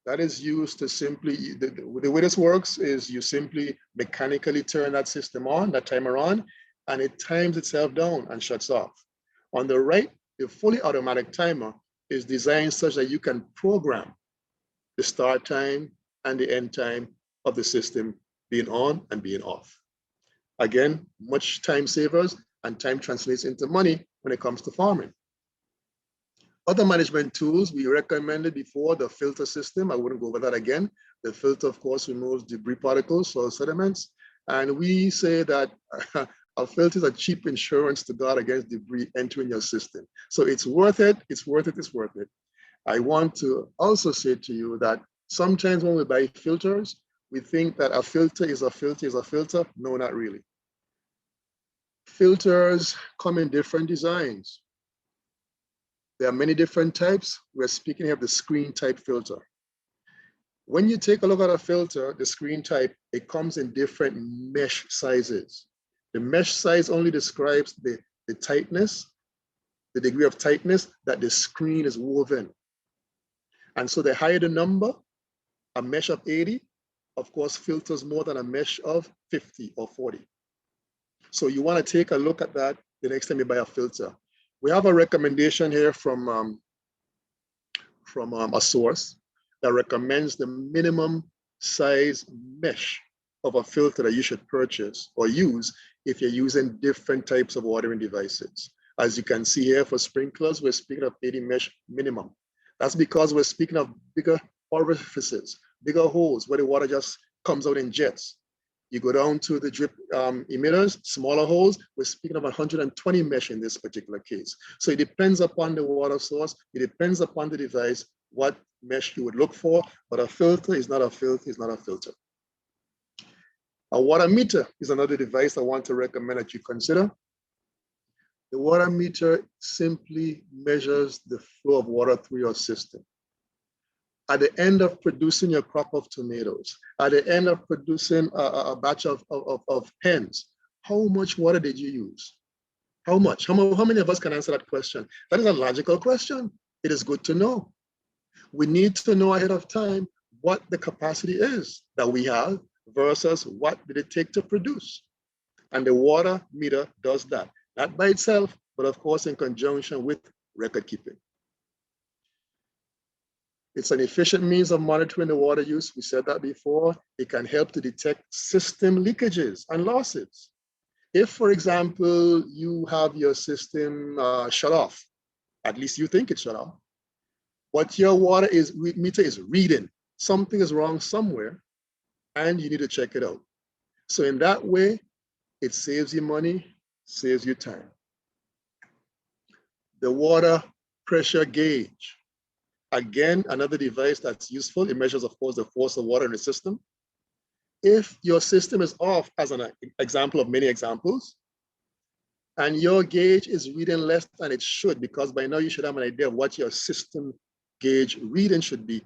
that is used to simply, the way this works is you simply mechanically turn that system on, that timer on, and it times itself down and shuts off. On the right, the fully automatic timer is designed such that you can program the start time and the end time of the system being on and being off. Again, much time savers, and time translates into money when it comes to farming. Other management tools, we recommended before the filter system. I wouldn't go over that again. The filter, of course, removes debris particles, soil sediments. And we say that a filter is a cheap insurance to guard against debris entering your system. So it's worth it, it's worth it, it's worth it. I want to also say to you that sometimes when we buy filters, we think that a filter is a filter is a filter. No, not really. Filters come in different designs. There are many different types. We're speaking here of the screen type filter. When you take a look at a filter, the screen type, it comes in different mesh sizes. The mesh size only describes the tightness, the degree of tightness that the screen is woven. And so the higher the number, a mesh of 80, of course, filters more than a mesh of 50 or 40. So you want to take a look at that the next time you buy a filter. We have a recommendation here from a source that recommends the minimum size mesh of a filter that you should purchase or use if you're using different types of watering devices. As you can see here for sprinklers, we're speaking of 80 mesh minimum. That's because we're speaking of bigger orifices, bigger holes where the water just comes out in jets. You go down to the drip emitters, smaller holes, we're speaking of 120 mesh in this particular case. So it depends upon the water source, it depends upon the device, what mesh you would look for, but a filter is not a filter, is not a filter. A water meter is another device I want to recommend that you consider. The water meter simply measures the flow of water through your system. At the end of producing your crop of tomatoes, at the end of producing a batch of hens, how much water did you use? How much? How many of us can answer that question? That is a logical question. It is good to know. We need to know ahead of time what the capacity is that we have versus what did it take to produce. And the water meter does that, not by itself, but of course in conjunction with record keeping. It's an efficient means of monitoring the water use. We said that before. It can help to detect system leakages and losses. If, for example, you have your system shut off, at least you think it's shut off, what your water meter is reading, something is wrong somewhere, and you need to check it out. So in that way, it saves you money, saves you time. The water pressure gauge. Again, another device that's useful. It measures, of course, the force of water in the system. If your system is off, as an example of many examples, and your gauge is reading less than it should, because by now you should have an idea of what your system gauge reading should be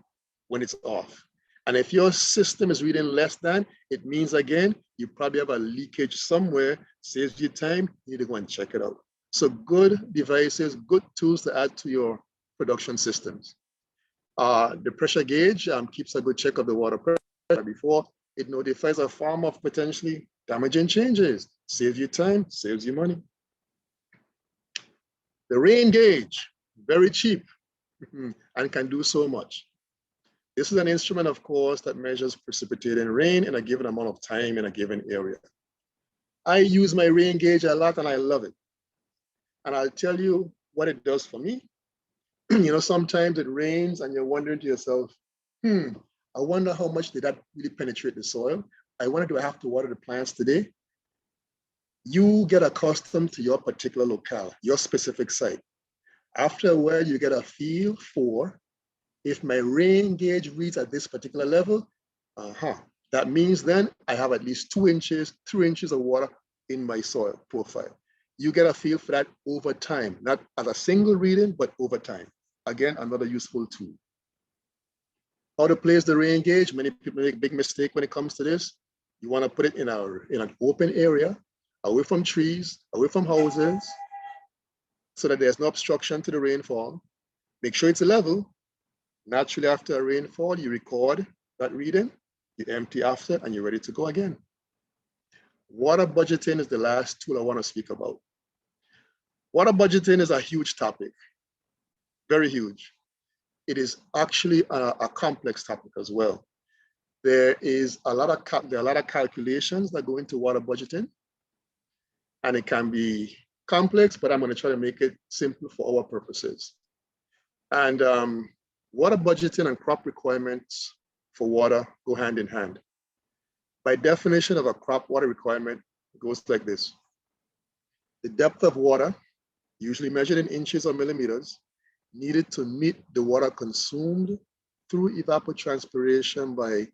when it's off. And if your system is reading less than, it means, again, you probably have a leakage somewhere, saves you time, you need to go and check it out. So good devices, good tools to add to your production systems. The pressure gauge keeps a good check of the water pressure before it notifies a farmer of potentially damaging changes. Saves you time, saves you money. The rain gauge, very cheap and can do so much. This is an instrument, of course, that measures precipitating rain in a given amount of time in a given area. I use my rain gauge a lot and I love it. And I'll tell you what it does for me. You know, sometimes it rains and you're wondering to yourself, I wonder how much did that really penetrate the soil? I wonder, do I have to water the plants today? You get accustomed to your particular locale, your specific site. After a while, you get a feel for, if my rain gauge reads at this particular level, That means then I have at least 2 inches, 3 inches of water in my soil profile. You get a feel for that over time, not as a single reading, but over time. Again, another useful tool. How to place the rain gauge. Many people make a big mistake when it comes to this. You want to put it in an open area, away from trees, away from houses, so that there's no obstruction to the rainfall. Make sure it's level. Naturally, after a rainfall, you record that reading, you empty after, and you're ready to go again. Water budgeting is the last tool I want to speak about. Water budgeting is a huge topic, very huge. It is actually a complex topic as well. There are a lot of calculations that go into water budgeting, and it can be complex, but I'm going to try to make it simple for our purposes. And water budgeting and crop requirements for water go hand in hand. By definition of a crop water requirement, it goes like this. The depth of water, usually measured in inches or millimeters, needed to meet the water consumed through evapotranspiration by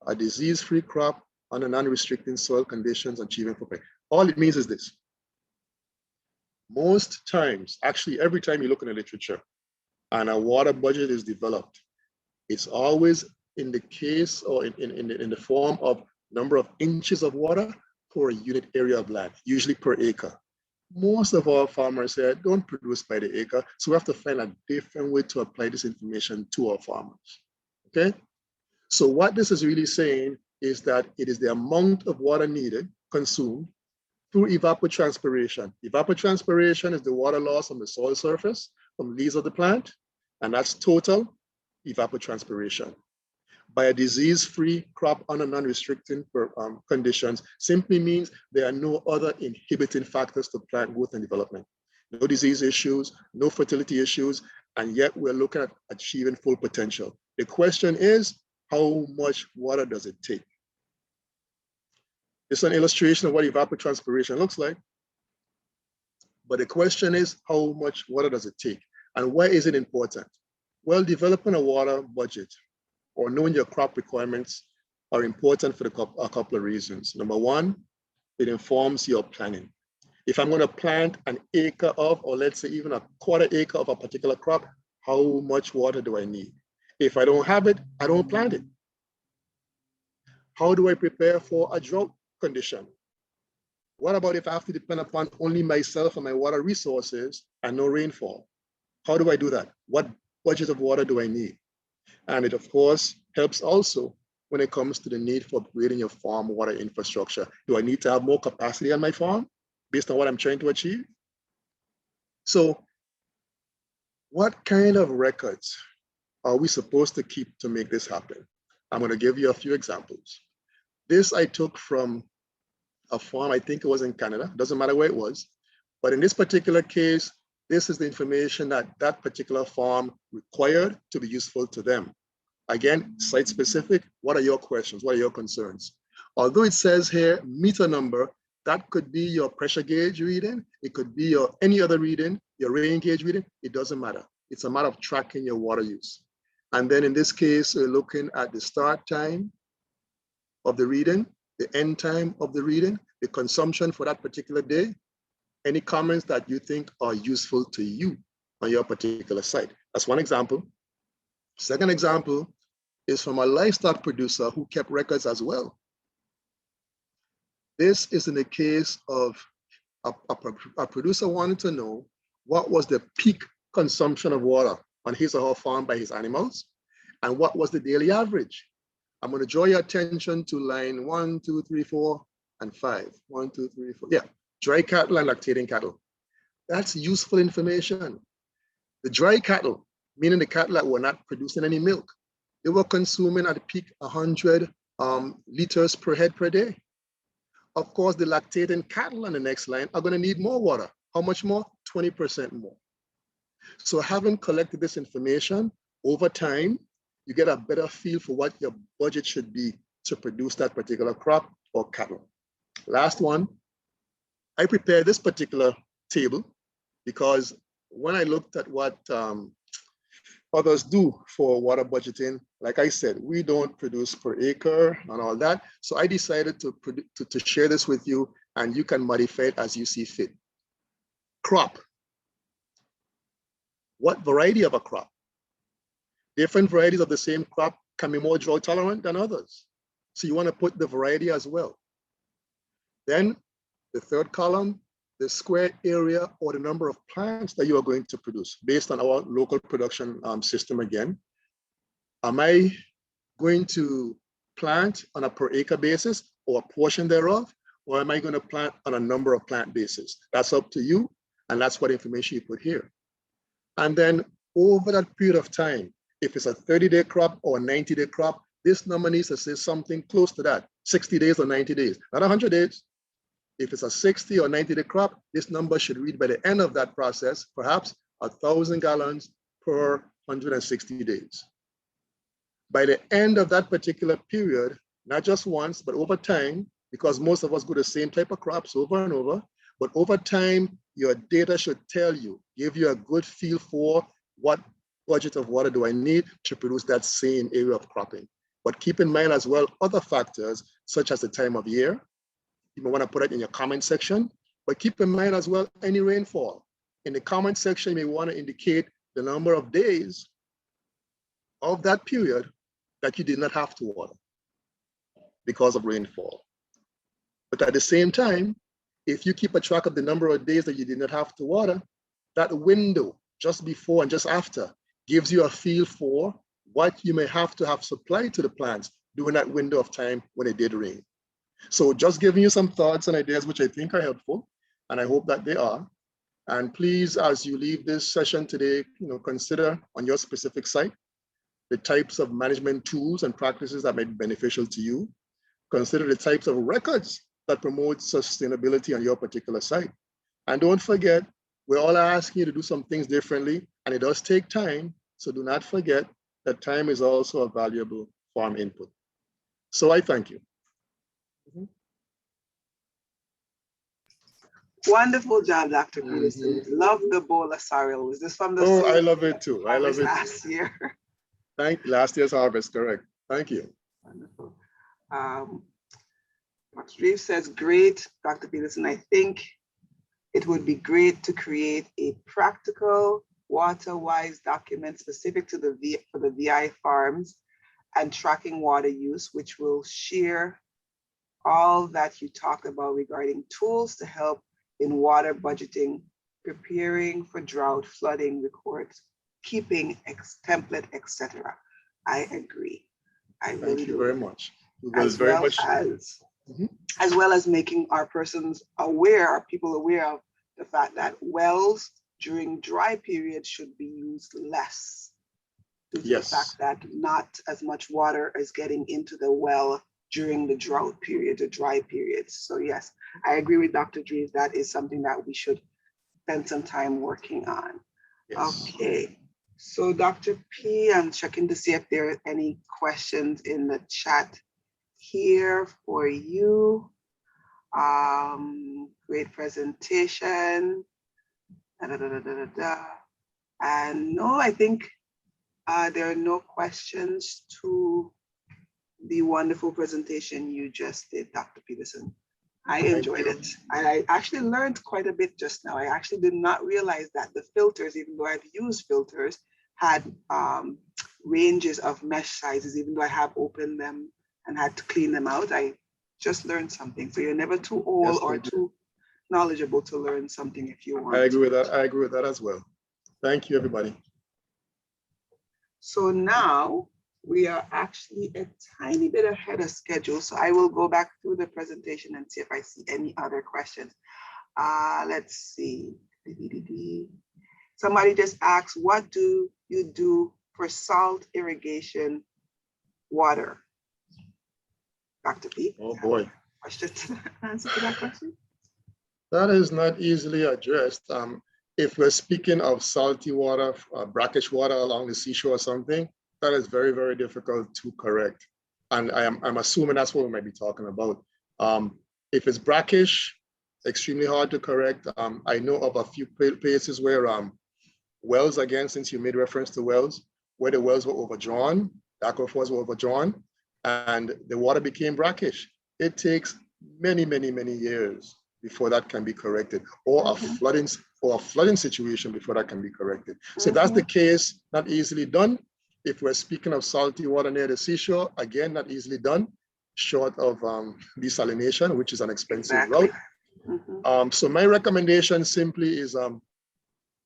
a disease-free crop under non-restricting soil conditions achieving for pay. All it means is this. Most times, actually every time you look in the literature and a water budget is developed, it's always in the case or in the form of number of inches of water per unit area of land, usually per acre. Most of our farmers here don't produce by the acre, so we have to find a different way to apply this information to our farmers, okay? So what this is really saying is that it is the amount of water needed, consumed, through evapotranspiration. Evapotranspiration is the water loss on the soil surface from the leaves of the plant, and that's total evapotranspiration. By a disease-free crop under non-restricting conditions simply means there are no other inhibiting factors to plant growth and development. No disease issues, no fertility issues, and yet we're looking at achieving full potential. The question is, how much water does it take? It's an illustration of what evapotranspiration looks like. But the question is, how much water does it take? And why is it important? Well, developing a water budget or knowing your crop requirements are important for a couple of reasons. Number one, it informs your planning. If I'm going to plant an acre of, or let's say even a quarter acre of a particular crop, how much water do I need? If I don't have it, I don't plant it. How do I prepare for a drought condition? What about if I have to depend upon only myself and my water resources and no rainfall? How do I do that? What budget of water do I need? And it, of course, helps also when it comes to the need for upgrading your farm water infrastructure. Do I need to have more capacity on my farm based on what I'm trying to achieve? So what kind of records are we supposed to keep to make this happen? I'm going to give you a few examples. This I took from a farm, I think it was in Canada, doesn't matter where it was. But in this particular case, this is the information that that particular farm required to be useful to them. Again, site specific, what are your questions? What are your concerns? Although it says here meter number, that could be your pressure gauge reading. It could be your any other reading, your rain gauge reading. It doesn't matter. It's a matter of tracking your water use. And then in this case, we're looking at the start time of the reading, the end time of the reading, the consumption for that particular day. Any comments that you think are useful to you on your particular site. That's one example. Second example is from a livestock producer who kept records as well. This is in the case of a producer wanted to know what was the peak consumption of water on his or her farm by his animals and what was the daily average. I'm going to draw your attention to line 1, 2, 3, 4, and 5. 1, 2, 3, 4. Yeah. Dry cattle and lactating cattle. That's useful information. The dry cattle, meaning the cattle that were not producing any milk, they were consuming at a peak 100 liters per head per day. Of course, the lactating cattle on the next line are going to need more water. How much more? 20% more. So having collected this information over time, you get a better feel for what your budget should be to produce that particular crop or cattle. Last one. I prepared this particular table because when I looked at what others do for water budgeting. Like I said, we don't produce per acre and all that. So I decided to share this with you, and you can modify it as you see fit. Crop. What variety of a crop? Different varieties of the same crop can be more drought tolerant than others. So you want to put the variety as well. Then the third column, the square area or the number of plants that you are going to produce based on our local production system again. Am I going to plant on a per acre basis or a portion thereof? Or am I going to plant on a number of plant basis? That's up to you. And that's what information you put here. And then over that period of time, if it's a 30-day crop or a 90-day crop, this number needs to say something close to that, 60 days or 90 days, not 100 days. If it's a 60 or 90-day crop, this number should read by the end of that process, perhaps 1,000 gallons per 160 days. By the end of that particular period, not just once, but over time, because most of us go the same type of crops over and over, but over time, your data should tell you, give you a good feel for what budget of water do I need to produce that same area of cropping. But keep in mind as well other factors, such as the time of year. You may want to put it in your comment section, but keep in mind as well any rainfall. In the comment section, you may want to indicate the number of days of that period that you did not have to water because of rainfall. But at the same time, if you keep a track of the number of days that you did not have to water, that window just before and just after gives you a feel for what you may have to have supplied to the plants during that window of time when it did rain. So just giving you some thoughts and ideas which I think are helpful, and I hope that they are. And please, as you leave this session today, consider on your specific site the types of management tools and practices that may be beneficial to you. Consider the types of records that promote sustainability on your particular site. And don't forget, we're all asking you to do some things differently, and it does take time. So do not forget that time is also a valuable farm input. So I thank you. Wonderful job, Dr. Peterson. Love the bowl of sorrel. Is this from the I love it too. I love it last year? Last year's harvest, correct. Thank you. Wonderful. Dr. Reeves says, great, Dr. Peterson. I think it would be great to create a practical, water-wise document specific to the VI farms and tracking water use, which will share all that you talked about regarding tools to help in water budgeting, preparing for drought, flooding, records, keeping template, etc. I agree. Thank you very much. As well as making our persons aware, our people aware of the fact that wells during dry periods should be used less. Due to the fact that not as much water is getting into the well during the drought period, the dry periods. So yes, I agree with Dr. Dreves. That is something that we should spend some time working on. Yes. Okay, so Dr. P, I'm checking to see if there are any questions in the chat here for you. Great presentation. And no, I think there are no questions to the wonderful presentation you just did, Dr. Peterson. I enjoyed it. I actually learned quite a bit just now. I actually did not realize that the filters, even though I've used filters, had ranges of mesh sizes, even though I have opened them and had to clean them out. I just learned something. So you're never too old or too knowledgeable to learn something if you want. I agree with that. I agree with that as well. Thank you, everybody. So now we are actually a tiny bit ahead of schedule. So I will go back through the presentation and see if I see any other questions. Let's see. Somebody just asked, what do you do for salt irrigation water? Dr. P? Oh boy. Question to answer to that question? That is not easily addressed. If we're speaking of salty water, brackish water along the seashore or something, that is very, very difficult to correct. And I'm assuming that's what we might be talking about. If it's brackish, extremely hard to correct. I know of a few places where wells, again, since you made reference to wells, where the wells were overdrawn, the aquifers were overdrawn, and the water became brackish. It takes many, many, many years before that can be corrected, or a flooding situation before that can be corrected. So that's the case, not easily done. If we're speaking of salty water near the seashore, again, not easily done, short of desalination, which is an expensive route. So my recommendation simply is,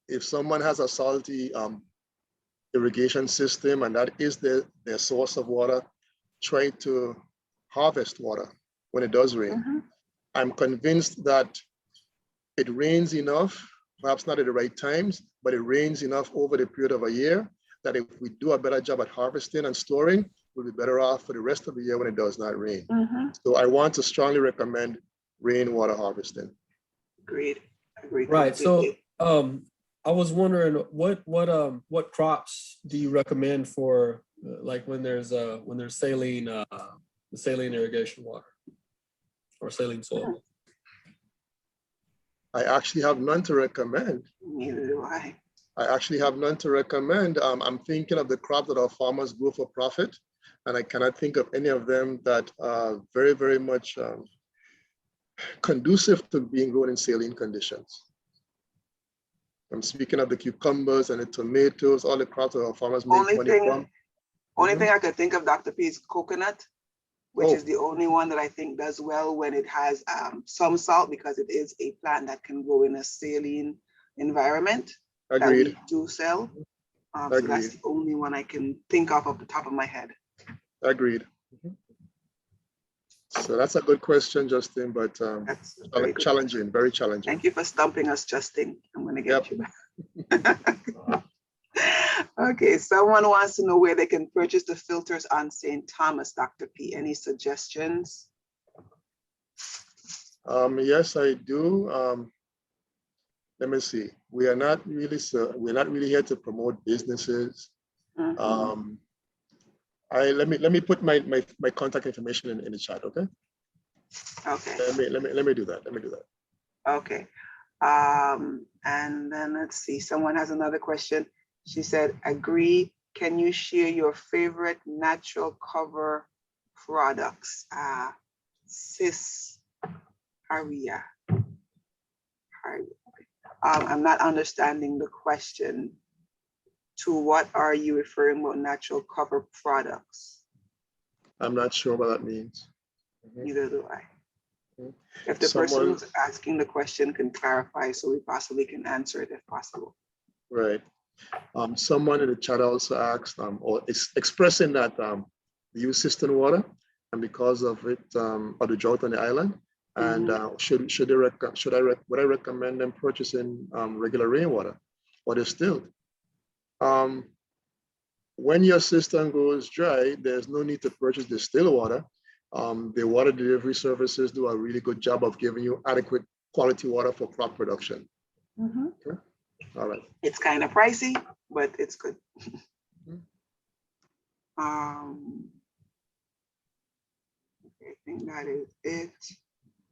if someone has a salty irrigation system and that is their source of water, try to harvest water when it does rain. I'm convinced that it rains enough, perhaps not at the right times, but it rains enough over the period of a year that if we do a better job at harvesting and storing, we'll be better off for the rest of the year when it does not rain. So I want to strongly recommend rainwater harvesting. Agreed. Agreed. Right. So I was wondering what crops do you recommend for like when there's saline irrigation water or saline soil? I actually have none to recommend. Neither do I. I actually have none to recommend. I'm thinking of the crops that our farmers grow for profit, and I cannot think of any of them that are very, very much conducive to being grown in saline conditions. I'm speaking of the cucumbers and the tomatoes, all the crops that our farmers make money from. Only thing I could think of, Dr. P, is coconut, which is the only one that I think does well when it has some salt, because it is a plant that can grow in a saline environment. Agreed. That we do sell. So that's the only one I can think of off the top of my head. Agreed. So that's a good question, Justin, but that's challenging, very challenging. Thank you for stumping us, Justin. I'm going to get you back. Okay, someone wants to know where they can purchase the filters on St. Thomas, Dr. P. Any suggestions? Yes, I do. Let me see. We're not really here to promote businesses. Let me put my contact information in the chat, okay? Okay. Let me do that. Okay. And then let's see. Someone has another question. She said, agree. Can you share your favorite natural cover products? Sis Haria. I'm not understanding the question. To what are you referring about natural cover products? I'm not sure what that means. Neither do I. If the person who's asking the question can clarify so we possibly can answer it if possible. Right. Someone in the chat also asked, or is expressing that they use cistern water, and because of it, or the drought on the island, and would I recommend them purchasing regular rainwater or distilled? When your cistern goes dry, there's no need to purchase distilled water. The water delivery services do a really good job of giving you adequate quality water for crop production. Okay. All right. It's kind of pricey, but it's good. Okay, I think that is it.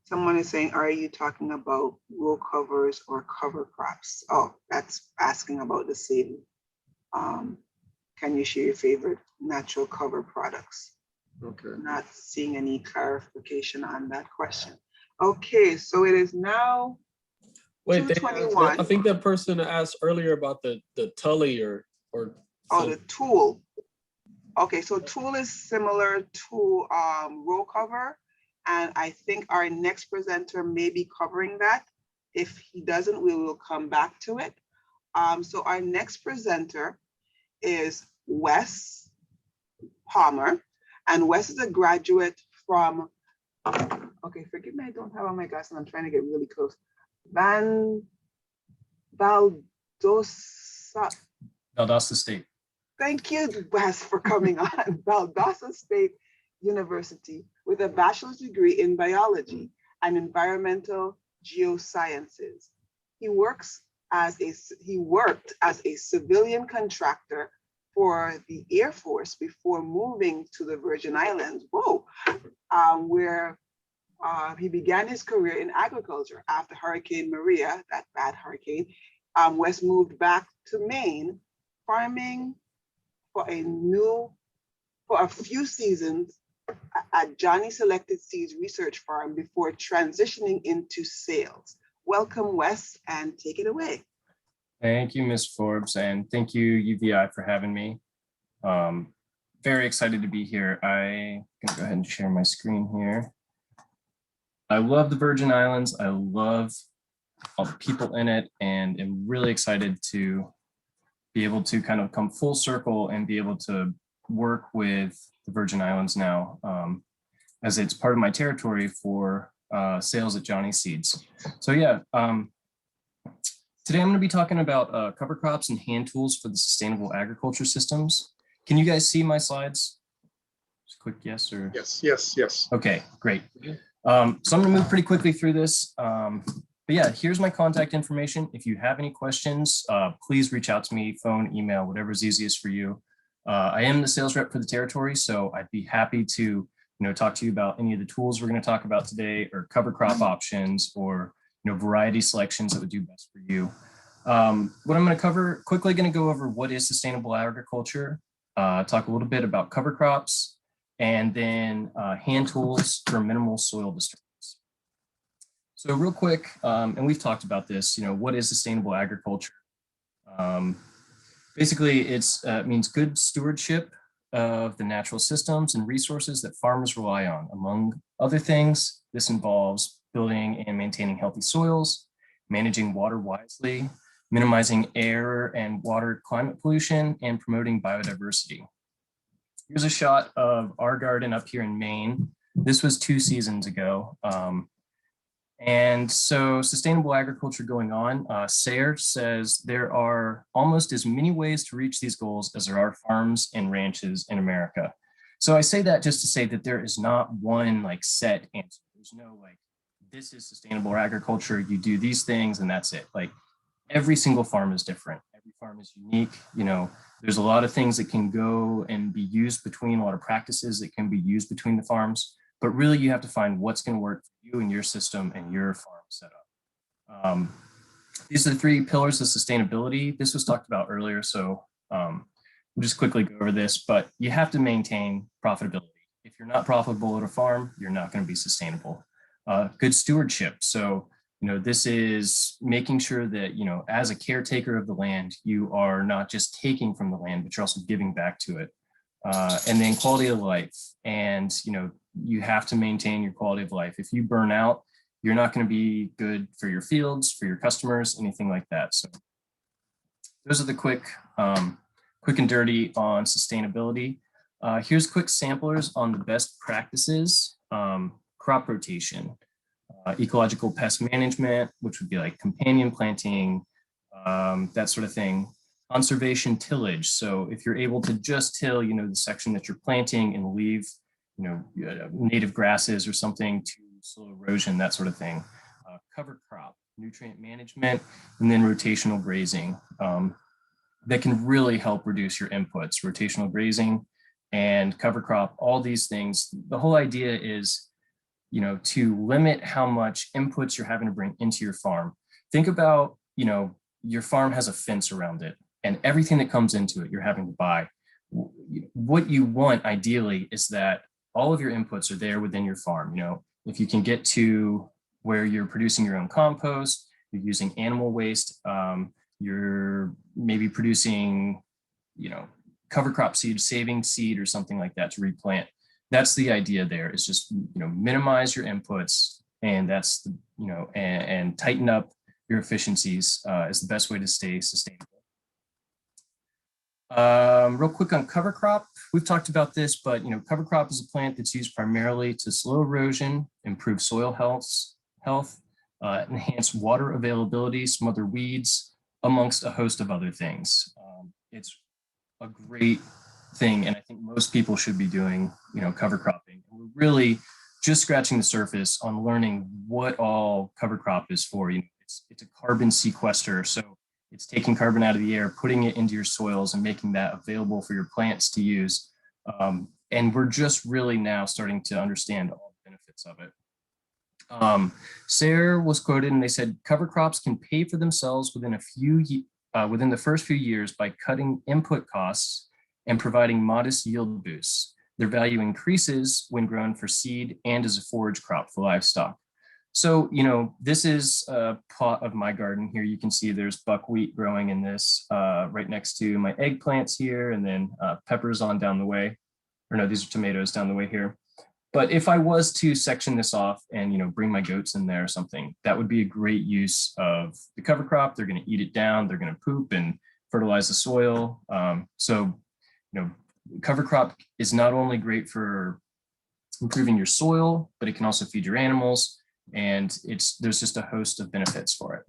Someone is saying, are you talking about row covers or cover crops? Oh, that's asking about the same. Can you share your favorite natural cover products? Okay. Not seeing any clarification on that question. Okay, so it is now. Wait, I think that person asked earlier about the Tully or the tool. Okay, so tool is similar to row cover, and I think our next presenter may be covering that. If he doesn't, we will come back to it. So our next presenter is Wes Palmer, and Wes is a graduate from. Okay, forgive me, I don't have on my glasses. I'm trying to get really close. Valdosta State. Thank you, Wes, for coming on. Valdosta State University with a bachelor's degree in biology and environmental geosciences. He worked as a civilian contractor for the Air Force before moving to the Virgin Islands, where he began his career in agriculture. After Hurricane Maria, that bad hurricane, Wes moved back to Maine, farming for a few seasons at Johnny Selected Seeds Research Farm before transitioning into sales. Welcome, Wes, and take it away. Thank you, Ms. Forbes, and thank you, UVI, for having me. Very excited to be here. I'm gonna go ahead and share my screen here. I love the Virgin Islands. I love all the people in it, and am really excited to be able to kind of come full circle and be able to work with the Virgin Islands now, as it's part of my territory for sales at Johnny Seeds. So yeah, today I'm going to be talking about cover crops and hand tools for the sustainable agriculture systems. Can you guys see my slides? Just a quick yes or? Yes, yes, yes. Okay, great. So I'm going to move pretty quickly through this. But yeah, here's my contact information. If you have any questions, please reach out to me, phone, email, whatever's easiest for you. I am the sales rep for the territory, so I'd be happy to talk to you about any of the tools we're going to talk about today, or cover crop options, or variety selections that would do best for you. What I'm going to cover, quickly going to go over what is sustainable agriculture, talk a little bit about cover crops, and then hand tools for minimal soil disturbance. So real quick, and we've talked about this, what is sustainable agriculture? Basically, it means good stewardship of the natural systems and resources that farmers rely on. Among other things, this involves building and maintaining healthy soils, managing water wisely, minimizing air and water climate pollution, and promoting biodiversity. Here's a shot of our garden up here in Maine. This was 2 seasons ago. And so sustainable agriculture going on, SARE says there are almost as many ways to reach these goals as there are farms and ranches in America. So I say that just to say that there is not one set answer. There's no this is sustainable agriculture, you do these things and that's it. Every single farm is different. Every farm is unique. There's a lot of things that can go and be used between, a lot of practices that can be used between the farms. But really, you have to find what's going to work for you and your system and your farm setup. These are the 3 pillars of sustainability. This was talked about earlier, so we'll just quickly go over this, but you have to maintain profitability. If you're not profitable at a farm, you're not going to be sustainable. Good stewardship. So, this is making sure that, as a caretaker of the land, you are not just taking from the land, but you're also giving back to it. And then quality of life. And, you have to maintain your quality of life. If you burn out, you're not going to be good for your fields, for your customers, anything like that. So those are the quick and dirty on sustainability. Here's quick samplers on the best practices. Crop rotation, ecological pest management, which would be like companion planting, that sort of thing. Conservation tillage. So if you're able to just till, the section that you're planting and leave, native grasses or something to slow erosion, that sort of thing. Cover crop, nutrient management, and then rotational grazing. That can really help reduce your inputs. Rotational grazing and cover crop, all these things. The whole idea is, to limit how much inputs you're having to bring into your farm. Think about, your farm has a fence around it, and everything that comes into it, you're having to buy. What you want ideally is that all of your inputs are there within your farm. If you can get to where you're producing your own compost, you're using animal waste, you're maybe producing, cover crop seed, saving seed or something like that to replant. That's the idea there, is just, minimize your inputs, and that's the, and tighten up your efficiencies is the best way to stay sustainable. Real quick on cover crop, we've talked about this, but cover crop is a plant that's used primarily to slow erosion, improve soil health, enhance water availability, smother weeds, amongst a host of other things. It's a great thing, and I think most people should be doing, cover cropping. We're really just scratching the surface on learning what all cover crop is for. It's a carbon sequester, so it's taking carbon out of the air, putting it into your soils, and making that available for your plants to use. And we're just really now starting to understand all the benefits of it. SARE was quoted, and they said, cover crops can pay for themselves within the first few years by cutting input costs and providing modest yield boosts. Their value increases when grown for seed and as a forage crop for livestock. So, this is a plot of my garden here. You can see there's buckwheat growing in this right next to my eggplants here, and then peppers on down the way. Or no, these are tomatoes down the way here. But if I was to section this off and, bring my goats in there or something, that would be a great use of the cover crop. They're going to eat it down. They're going to poop and fertilize the soil. Cover crop is not only great for improving your soil, but it can also feed your animals. And there's just a host of benefits for it.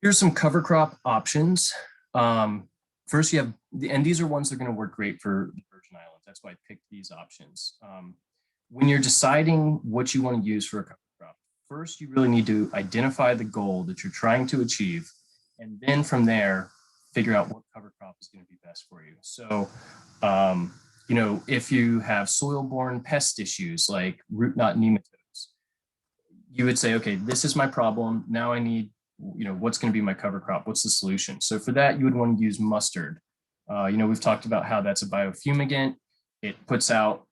Here's some cover crop options. First, you have, and these are ones that are going to work great for the Virgin Islands. That's why I picked these options. When you're deciding what you want to use for a cover crop, first, you really need to identify the goal that you're trying to achieve. And then from there, figure out what cover crop is going to be best for you. So, if you have soil-borne pest issues like root knot nematodes, you would say, okay, this is my problem. Now I need, what's going to be my cover crop? What's the solution? So for that, you would want to use mustard. We've talked about how that's a biofumigant. It puts out,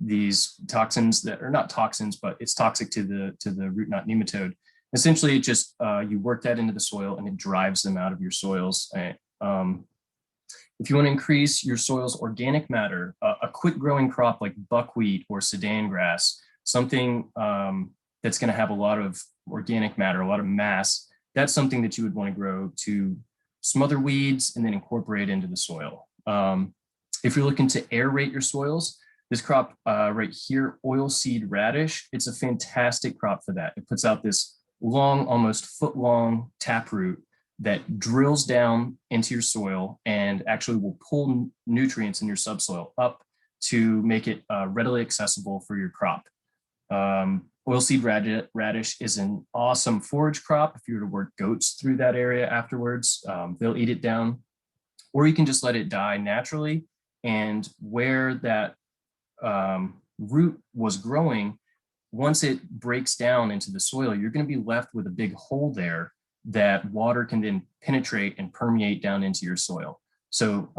these toxins that are not toxins, but it's toxic to the root knot nematode. Essentially, it just, you work that into the soil and it drives them out of your soils. If you want to increase your soil's organic matter, a quick growing crop like buckwheat or Sudan grass, something that's going to have a lot of organic matter, a lot of mass, that's something that you would want to grow to smother weeds and then incorporate into the soil. If you're looking to aerate your soils, this crop right here, oilseed radish, it's a fantastic crop for that. It puts out this long, almost foot-long taproot that drills down into your soil and actually will pull nutrients in your subsoil up to make it readily accessible for your crop. Oilseed radish is an awesome forage crop. If you were to work goats through that area afterwards, they'll eat it down, or you can just let it die naturally. And where that root was growing, once it breaks down into the soil, you're going to be left with a big hole there that water can then penetrate and permeate down into your soil. So,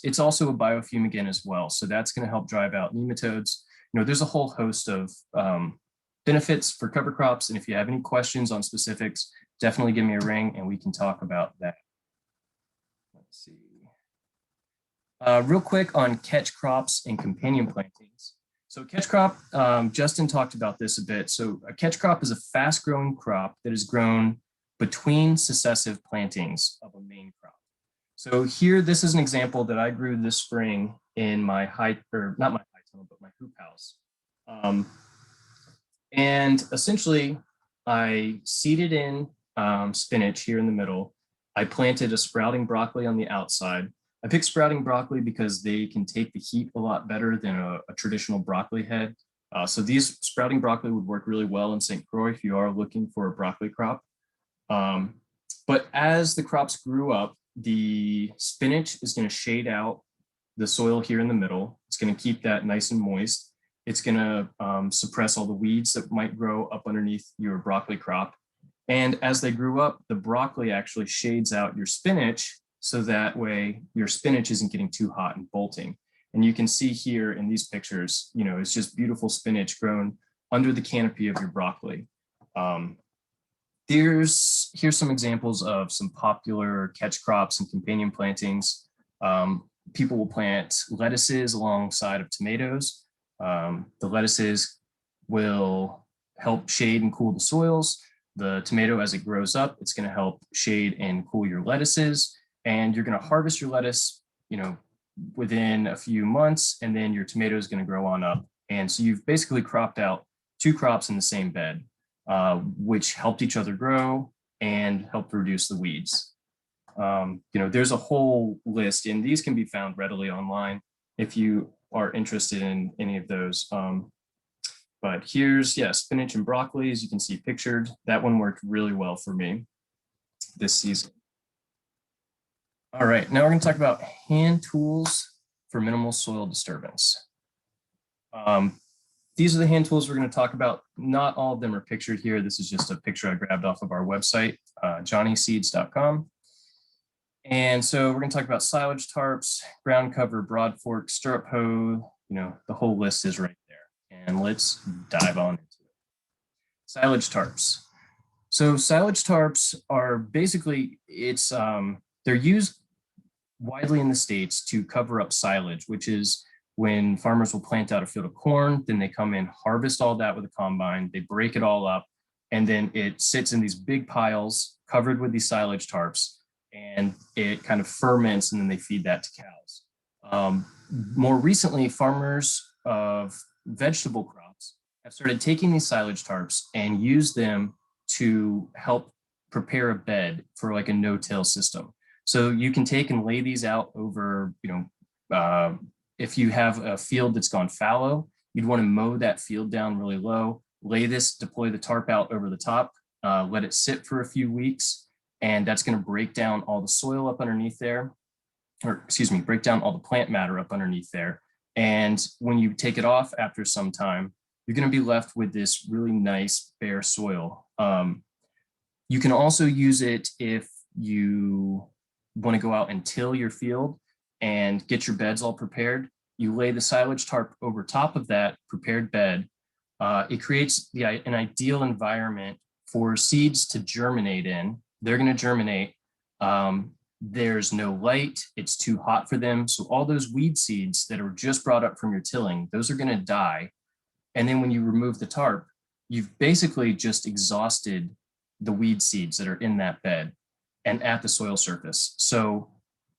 it's also a biofumigant as well. So that's going to help drive out nematodes. There's a whole host of benefits for cover crops. And if you have any questions on specifics, definitely give me a ring and we can talk about that. Let's see. Real quick on catch crops and companion plantings. So catch crop, Justin talked about this a bit. So a catch crop is a fast growing crop that is grown between successive plantings of a main crop. So here, this is an example that I grew this spring in my not my high tunnel, but my hoop house. And essentially I seeded in spinach here in the middle. I planted a sprouting broccoli on the outside. I picked sprouting broccoli because they can take the heat a lot better than a traditional broccoli head. So these sprouting broccoli would work really well in St. Croix if you are looking for a broccoli crop. But as the crops grew up, the spinach is going to shade out the soil here in the middle. It's going to keep that nice and moist. It's going to suppress all the weeds that might grow up underneath your broccoli crop. And as they grew up, the broccoli actually shades out your spinach, so that way your spinach isn't getting too hot and bolting. And you can see here in these pictures, it's just beautiful spinach grown under the canopy of your broccoli. Here's some examples of some popular catch crops and companion plantings. People will plant lettuces alongside of tomatoes. The lettuces will help shade and cool the soils. The tomato, as it grows up, it's going to help shade and cool your lettuces. And you're going to harvest your lettuce, within a few months, and then your tomato is going to grow on up. And so you've basically cropped out two crops in the same bed, which helped each other grow and helped reduce the weeds. There's a whole list, and these can be found readily online if you are interested in any of those. But here's, spinach and broccoli, as you can see pictured. That one worked really well for me this season. All right, now we're going to talk about hand tools for minimal soil disturbance. These are the hand tools we're going to talk about. Not all of them are pictured here. This is just a picture I grabbed off of our website, johnnyseeds.com. And so we're going to talk about silage tarps, ground cover, broad fork, stirrup hoe, the whole list is right there. And let's dive on into it. Silage tarps. So silage tarps are basically, they're used widely in the States to cover up silage, which is when farmers will plant out a field of corn, then they come in, harvest all that with a combine, they break it all up, and then it sits in these big piles covered with these silage tarps, and it kind of ferments, and then they feed that to cows. More recently, farmers of vegetable crops have started taking these silage tarps and use them to help prepare a bed for like a no-till system. So you can take and lay these out over, if you have a field that's gone fallow, you'd want to mow that field down really low, deploy the tarp out over the top, let it sit for a few weeks, and that's going to break down all the soil up underneath there, break down all the plant matter up underneath there. And when you take it off after some time, you're going to be left with this really nice bare soil. You can also use it if you want to go out and till your field and get your beds all prepared. You lay the silage tarp over top of that prepared bed. It creates an ideal environment for seeds to germinate in. They're going to germinate. There's no light. It's too hot for them. So all those weed seeds that are just brought up from your tilling, those are going to die. And then when you remove the tarp, you've basically just exhausted the weed seeds that are in that bed and at the soil surface. So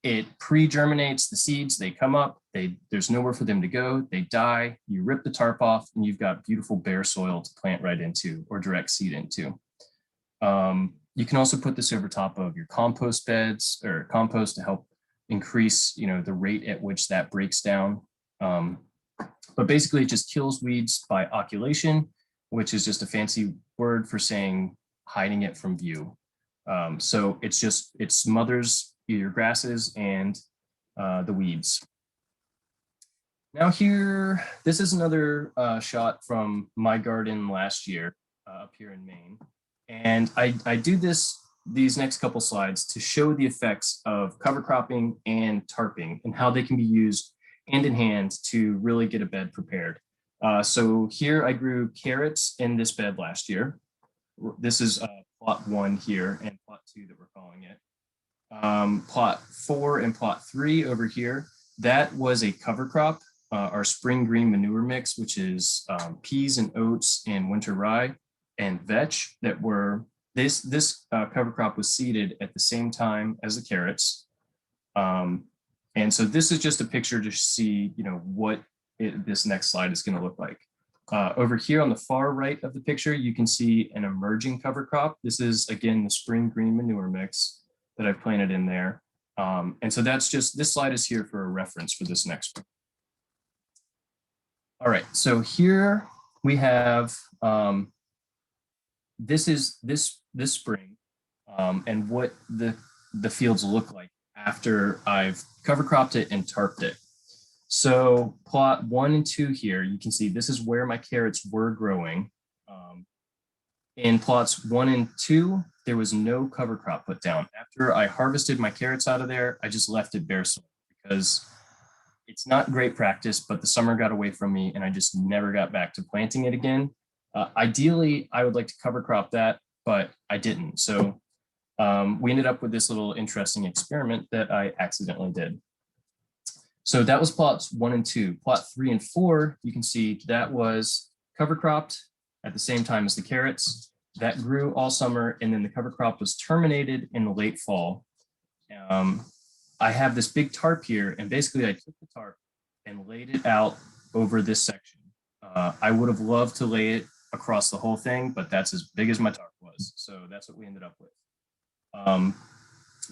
it pre-germinates the seeds, they come up, there's nowhere for them to go, they die, you rip the tarp off, and you've got beautiful bare soil to plant right into or direct seed into. You can also put this over top of your compost beds or compost to help increase, the rate at which that breaks down. But basically it just kills weeds by oculation, which is just a fancy word for saying hiding it from view. So it smothers your grasses and the weeds. Now here, this is another shot from my garden last year up here in Maine. And I do these next couple slides to show the effects of cover cropping and tarping and how they can be used hand in hand to really get a bed prepared. So here I grew carrots in this bed last year. This is plot 1 here and plot 2 that we're calling it. Plot 4 and plot 3 over here, that was a cover crop, our spring green manure mix, which is peas and oats and winter rye and vetch that were, this cover crop was seeded at the same time as the carrots. And so this is just a picture to see, what this next slide is going to look like. Over here on the far right of the picture, you can see an emerging cover crop. This is, again, the spring green manure mix that I've planted in there. And so that's just, this slide is here for a reference for this next one. All right, so here we have, this is this spring and what the fields look like after I've cover cropped it and tarped it. So plot 1 and 2 here, you can see this is where my carrots were growing. In plots 1 and 2, there was no cover crop put down. After I harvested my carrots out of there, I just left it bare soil because it's not great practice, but the summer got away from me and I just never got back to planting it again. Ideally, I would like to cover crop that, but I didn't. So we ended up with this little interesting experiment that I accidentally did. So that was plots 1 and 2. Plot 3 and 4, you can see that was cover cropped at the same time as the carrots. That grew all summer, and then the cover crop was terminated in the late fall. I have this big tarp here, and basically I took the tarp and laid it out over this section. I would have loved to lay it across the whole thing, but that's as big as my tarp was. So that's what we ended up with.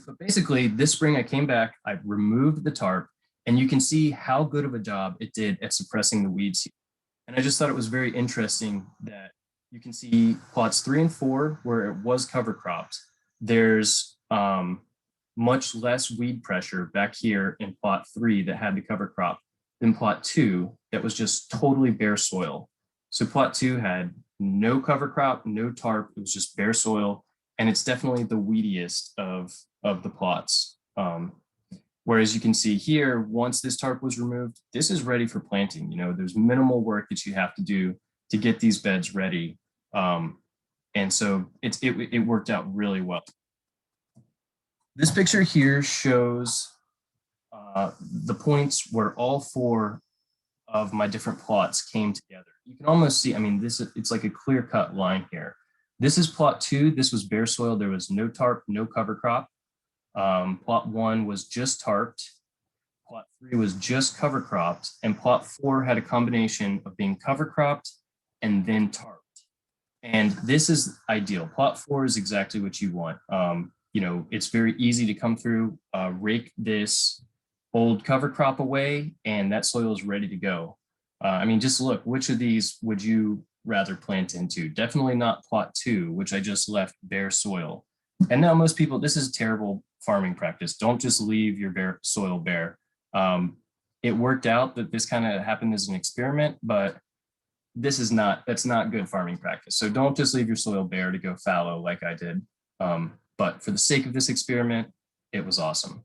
But basically this spring I came back, I removed the tarp, and you can see how good of a job it did at suppressing the weeds here. And I just thought it was very interesting that you can see plots 3 and 4 where it was cover cropped. There's much less weed pressure back here in plot 3 that had the cover crop than plot 2 that was just totally bare soil. So plot 2 had no cover crop, no tarp, it was just bare soil. And it's definitely the weediest of the plots. Whereas you can see here, once this tarp was removed, this is ready for planting. You know, there's minimal work that you have to do to get these beds ready. And so it worked out really well. This picture here shows the points where all 4 of my different plots came together. You can almost see, I mean, it's like a clear-cut line here. This is plot 2. This was bare soil. There was no tarp, no cover crop. Plot 1 was just tarped. Plot 3 was just cover cropped. And plot 4 had a combination of being cover cropped and then tarped. And this is ideal. Plot 4 is exactly what you want. You know, it's very easy to come through, rake this old cover crop away, and that soil is ready to go. I mean, just look, which of these would you rather plant into? Definitely not plot 2, which I just left bare soil. And now most people, this is terrible farming practice. Don't just leave your bare soil bare. It worked out that this kind of happened as an experiment, but that's not good farming practice. So don't just leave your soil bare to go fallow like I did. But for the sake of this experiment, it was awesome.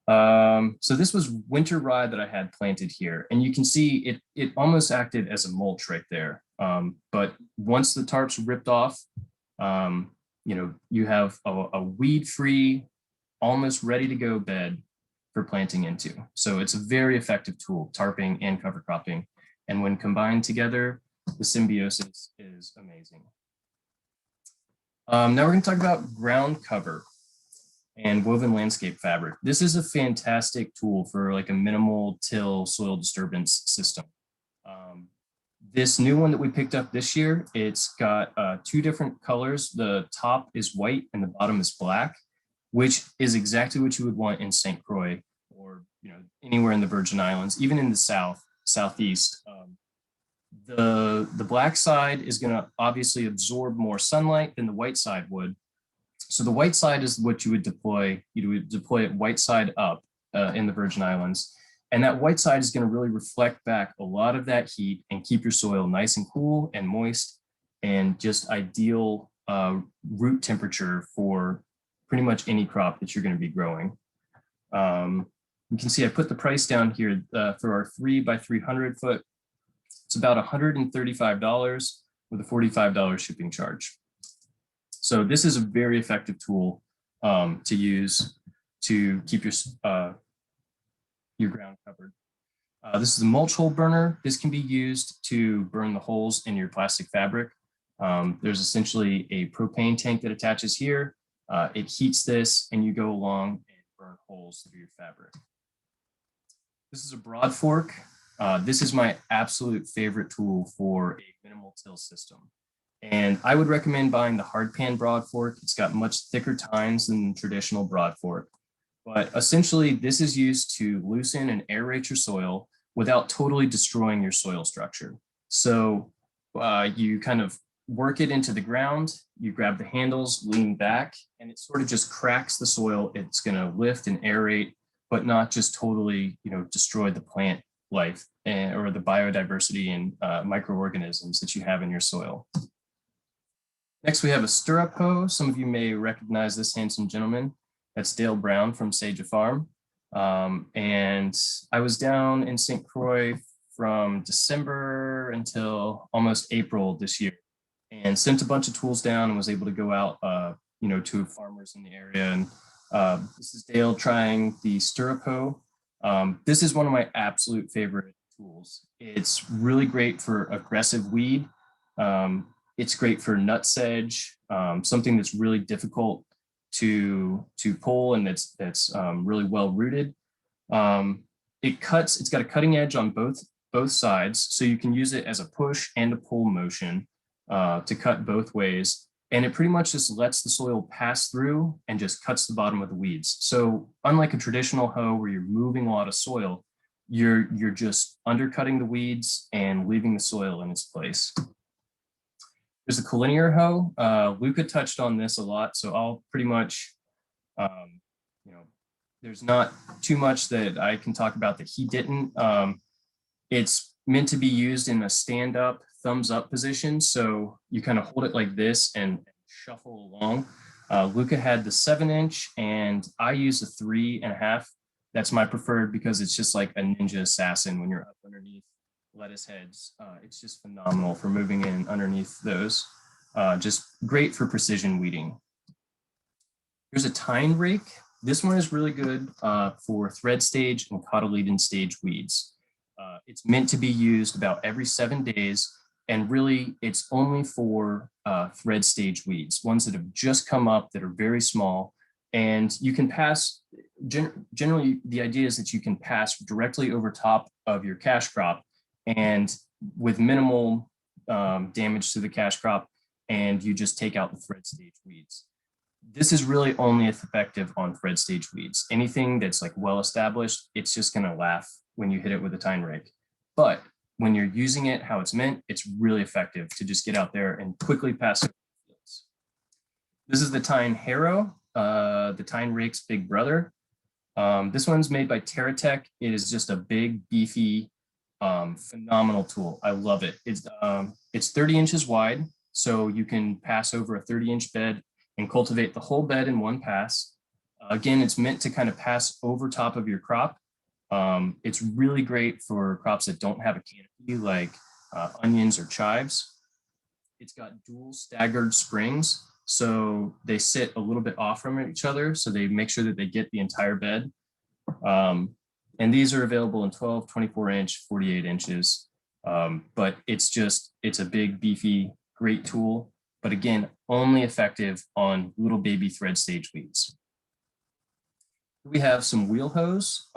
So this was winter rye that I had planted here, and you can see it almost acted as a mulch right there. But once the tarps ripped off, you know, you have a weed-free, almost ready to go bed for planting into. So it's a very effective tool, tarping and cover cropping. And when combined together, the symbiosis is amazing. Now we're going to talk about ground cover and woven landscape fabric. This is a fantastic tool for like a minimal till soil disturbance system. This new one that we picked up this year, it's got 2 different colors. The top is white and the bottom is black, which is exactly what you would want in St. Croix or, you know, anywhere in the Virgin Islands, even in the southeast. The black side is going to obviously absorb more sunlight than the white side would. So the white side is what you would deploy. You would deploy it white side up in the Virgin Islands. And that white side is going to really reflect back a lot of that heat and keep your soil nice and cool and moist and just ideal root temperature for pretty much any crop that you're going to be growing. You can see I put the price down here for our 3 by 300 foot. It's about $135 with a $45 shipping charge. So this is a very effective tool to use to keep your ground covered. This is a mulch hole burner. This can be used to burn the holes in your plastic fabric. There's essentially a propane tank that attaches here. It heats this and you go along and burn holes through your fabric. This is a broad fork. This is my absolute favorite tool for a minimal till system. And I would recommend buying the hard pan broad fork. It's got much thicker tines than traditional broad fork. But essentially, this is used to loosen and aerate your soil without totally destroying your soil structure. So you kind of work it into the ground, you grab the handles, lean back, and it sort of just cracks the soil. It's going to lift and aerate, but not just totally, you know, destroy the plant life or the biodiversity and microorganisms that you have in your soil. Next, we have a stirrup hoe. Some of you may recognize this handsome gentleman. That's Dale Brown from Sage Farm. And I was down in St. Croix from December until almost April this year and sent a bunch of tools down and was able to go out, you know, to farmers in the area. And this is Dale trying the stirrup hoe. This is one of my absolute favorite tools. It's really great for aggressive weed. It's great for nutsedge, something that's really difficult to pull and that's really well rooted. It's got a cutting edge on both sides, so you can use it as a push and a pull motion to cut both ways. And it pretty much just lets the soil pass through and just cuts the bottom of the weeds. So unlike a traditional hoe where you're moving a lot of soil, you're just undercutting the weeds and leaving the soil in its place. There's a collinear hoe. Luca touched on this a lot, so I'll pretty much, you know, there's not too much that I can talk about that he didn't. It's meant to be used in a stand-up, thumbs-up position, so you kind of hold it like this and shuffle along. Luca had the 7-inch and I use a 3.5. That's my preferred because it's just like a ninja assassin when you're up underneath lettuce heads. It's just phenomenal for moving in underneath those. Just great for precision weeding. Here's a tine rake. This one is really good for thread stage and cotyledon stage weeds. It's meant to be used about every 7 days, and really it's only for thread stage weeds, ones that have just come up that are very small, and you can pass, generally the idea is that you can pass directly over top of your cash crop and with minimal damage to the cash crop, and you just take out the thread stage weeds. This is really only effective on thread stage weeds. Anything that's like well established, it's just gonna laugh when you hit it with a tine rake. But when you're using it how it's meant, it's really effective to just get out there and quickly pass over the fields. This is the tine harrow, the tine rake's big brother. This one's made by TerraTech. It is just a big, beefy, phenomenal tool. I love it. It's 30 inches wide, so you can pass over a 30-inch bed and cultivate the whole bed in one pass. Again, it's meant to kind of pass over top of your crop. It's really great for crops that don't have a canopy, like onions or chives. It's got dual staggered springs, so they sit a little bit off from each other, so they make sure that they get the entire bed. And these are available in 12, 24-inch, 48 inches. But it's a big, beefy, great tool. But again, only effective on little baby thread stage weeds. We have some wheel hose.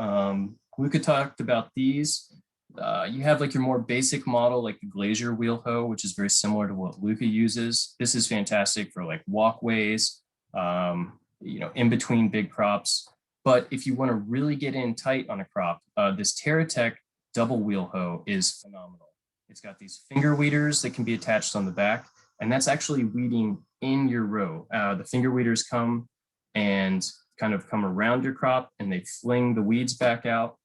Luca talked about these. You have like your more basic model, like the Glacier wheel hoe, which is very similar to what Luca uses. This is fantastic for like walkways, in between big crops. But if you want to really get in tight on a crop, this TerraTech double wheel hoe is phenomenal. It's got these finger weeders that can be attached on the back, and that's actually weeding in your row. The finger weeders come and kind of come around your crop and they fling the weeds back out.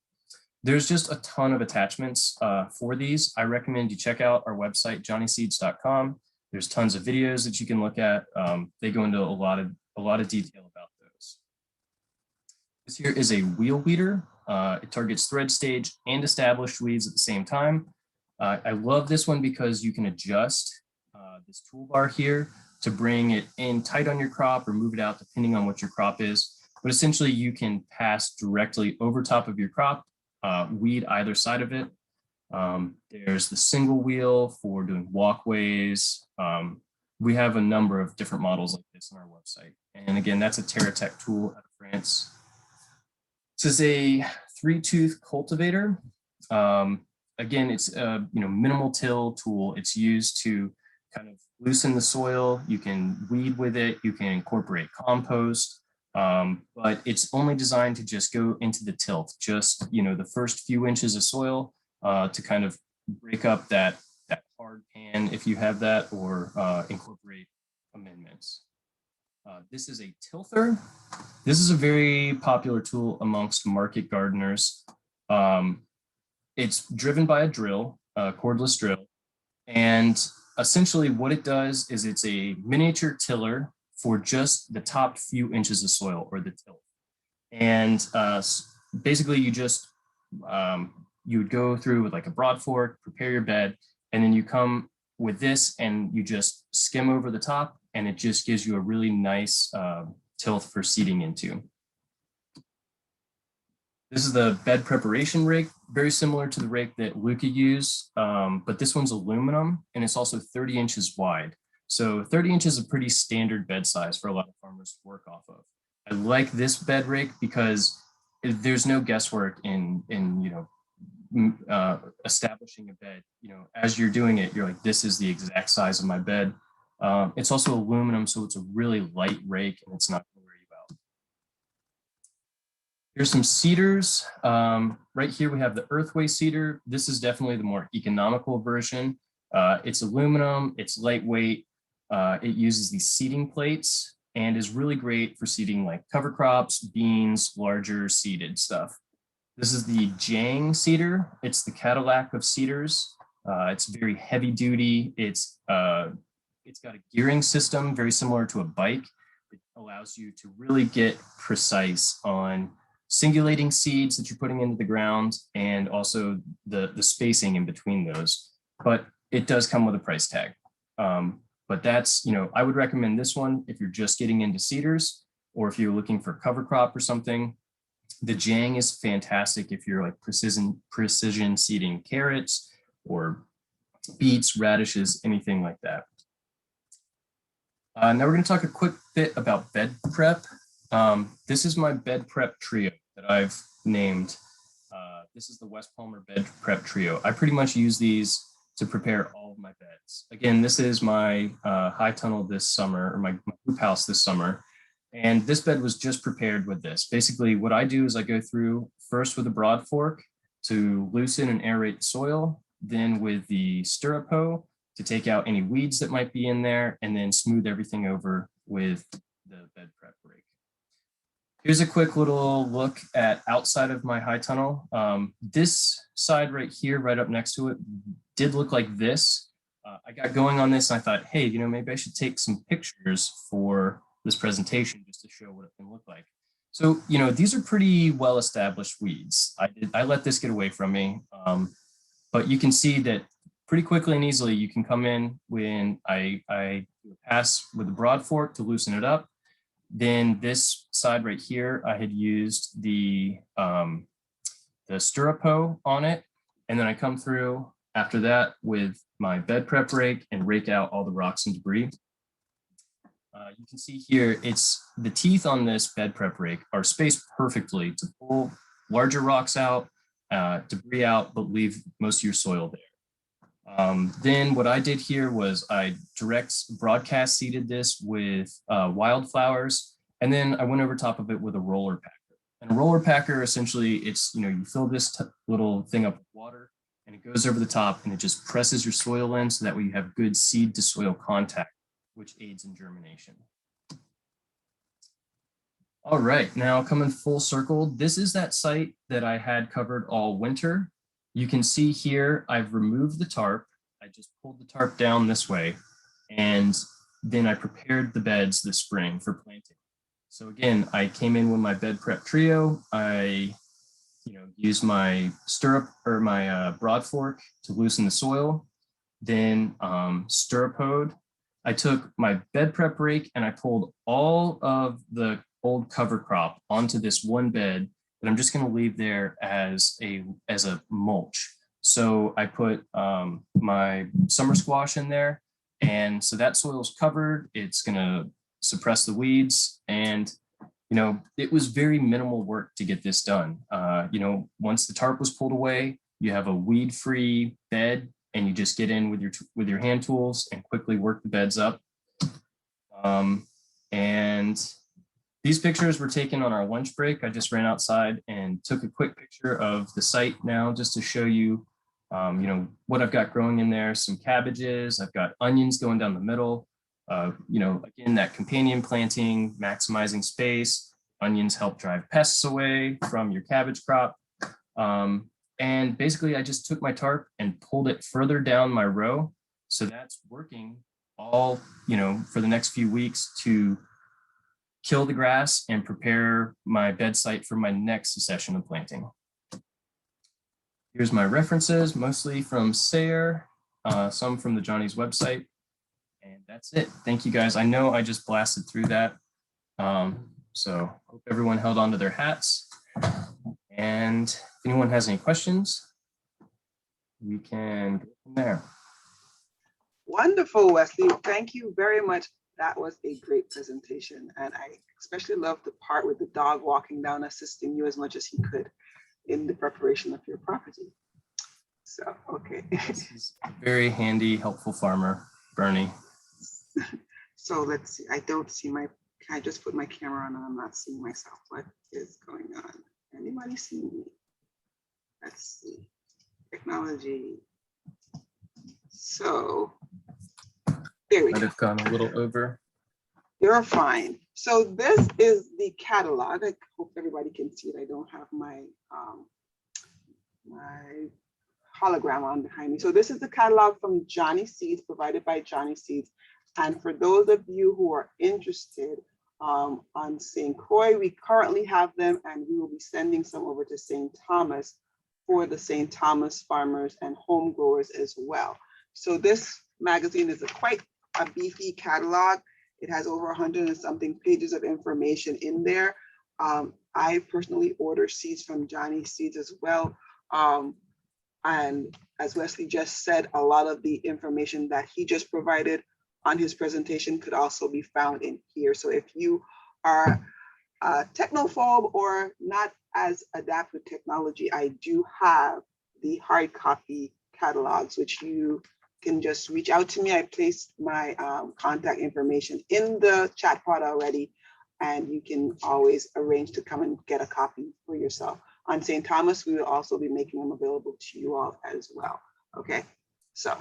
There's just a ton of attachments for these. I recommend you check out our website, johnnyseeds.com. There's tons of videos that you can look at. They go into a lot of detail about those. This here is a wheel weeder. It targets thread stage and established weeds at the same time. I love this one because you can adjust this toolbar here to bring it in tight on your crop or move it out depending on what your crop is. But essentially you can pass directly over top of your crop, weed either side of it. There's the single wheel for doing walkways. We have a number of different models like this on our website. And again, that's a TerraTech tool out of France. This is a 3-tooth cultivator. Again, it's a minimal till tool. It's used to kind of loosen the soil. You can weed with it. You can incorporate compost, but it's only designed to just go into the tilth, just the first few inches of soil to kind of break up that hard pan if you have that, or incorporate amendments. This is a tilther. This is a very popular tool amongst market gardeners. It's driven by a drill, a cordless drill, and essentially what it does is it's a miniature tiller for just the top few inches of soil, or the tilth. And basically you just, you would go through with like a broad fork, prepare your bed, and then you come with this and you just skim over the top, and it just gives you a really nice tilth for seeding into. This is the bed preparation rake, very similar to the rake that Luca used, but this one's aluminum and it's also 30 inches wide. So 30 inches is a pretty standard bed size for a lot of farmers to work off of. I like this bed rake because there's no guesswork in establishing a bed. As you're doing it, you're like, this is the exact size of my bed. It's also aluminum, so it's a really light rake and it's not going to wear you out. Here's some seeders. Right here we have the Earthway seeder. This is definitely the more economical version. It's aluminum, it's lightweight. It uses these seeding plates and is really great for seeding like cover crops, beans, larger seeded stuff. This is the Jang seeder. It's the Cadillac of seeders. It's very heavy duty. It's got a gearing system very similar to a bike. It allows you to really get precise on singulating seeds that you're putting into the ground and also the spacing in between those. But it does come with a price tag. But that's, I would recommend this one if you're just getting into cedars or if you're looking for cover crop or something. The Jang is fantastic if you're like precision seeding carrots or beets, radishes, anything like that. Now we're going to talk a quick bit about bed prep. This is my bed prep trio that I've named. This is the West Palmer bed prep trio. I pretty much use these to prepare all of my beds. Again, this is my high tunnel this summer, or my hoop house this summer. And this bed was just prepared with this. Basically, what I do is I go through first with a broad fork to loosen and aerate the soil, then with the stirrup hoe to take out any weeds that might be in there, and then smooth everything over with the bed prep rake. Here's a quick little look at outside of my high tunnel. This side right here, right up next to it, did look like this. I got going on this and I thought, hey, maybe I should take some pictures for this presentation just to show what it can look like. So, these are pretty well-established weeds. I let this get away from me, but you can see that pretty quickly and easily you can come in when I do a pass with a broad fork to loosen it up. Then this side right here, I had used the stirrup hoe on it. And then I come through after that with my bed prep rake and rake out all the rocks and debris. You can see here, it's the teeth on this bed prep rake are spaced perfectly to pull larger rocks out, debris out, but leave most of your soil there. Then what I did here was I broadcast seeded this with wildflowers, and then I went over top of it with a roller packer. And a roller packer, essentially, it's, you fill this little thing up with water, and it goes over the top, and it just presses your soil in, so that way you have good seed to soil contact, which aids in germination. All right, now coming full circle, this is that site that I had covered all winter. You can see here, I've removed the tarp. I just pulled the tarp down this way, and then I prepared the beds this spring for planting. So again, I came in with my bed prep trio. I used my stirrup or my broad fork to loosen the soil, then stirrup hoed. I took my bed prep rake and I pulled all of the old cover crop onto this one bed that I'm just going to leave there as a mulch. So I put my summer squash in there, and so that soil is covered. It's going to suppress the weeds, and it was very minimal work to get this done. Once the tarp was pulled away, you have a weed-free bed, and you just get in with your hand tools and quickly work the beds up. And these pictures were taken on our lunch break. I just ran outside and took a quick picture of the site now just to show you, what I've got growing in there. Some cabbages, I've got onions going down the middle. Again, that companion planting, maximizing space. Onions help drive pests away from your cabbage crop. And basically I just took my tarp and pulled it further down my row. So that's working all, for the next few weeks to kill the grass and prepare my bed site for my next session of planting. Here's my references, mostly from Sayre, some from the Johnny's website. And that's it. Thank you guys. I know I just blasted through that. So hope everyone held on to their hats. And if anyone has any questions, we can go from there. Wonderful, Wesley. Thank you very much. That was a great presentation. And I especially love the part with the dog walking down, assisting you as much as he could in the preparation of your property. So, okay. He's a very handy, helpful farmer, Bernie. So let's see. I don't see I just put my camera on and I'm not seeing myself. What is going on? Anybody see me? Let's see. Technology. So there we go. Might have gone a little over. You're fine. So this is the catalog. I hope everybody can see it. I don't have my my hologram on behind me. So this is the catalog from Johnny Seeds, provided by Johnny Seeds. And for those of you who are interested, on St. Croix. We currently have them, and we will be sending some over to St. Thomas for the St. Thomas farmers and home growers as well. So this magazine is quite a beefy catalog. It has over 100 and something pages of information in there. I personally order seeds from Johnny Seeds as well. And as Wesley just said, a lot of the information that he just provided on his presentation could also be found in here. So if you are a technophobe or not as adept with technology, I do have the hard copy catalogs, which you can just reach out to me. I placed my contact information in the chat pod already, and you can always arrange to come and get a copy for yourself. On St. Thomas, we will also be making them available to you all as well. Okay, so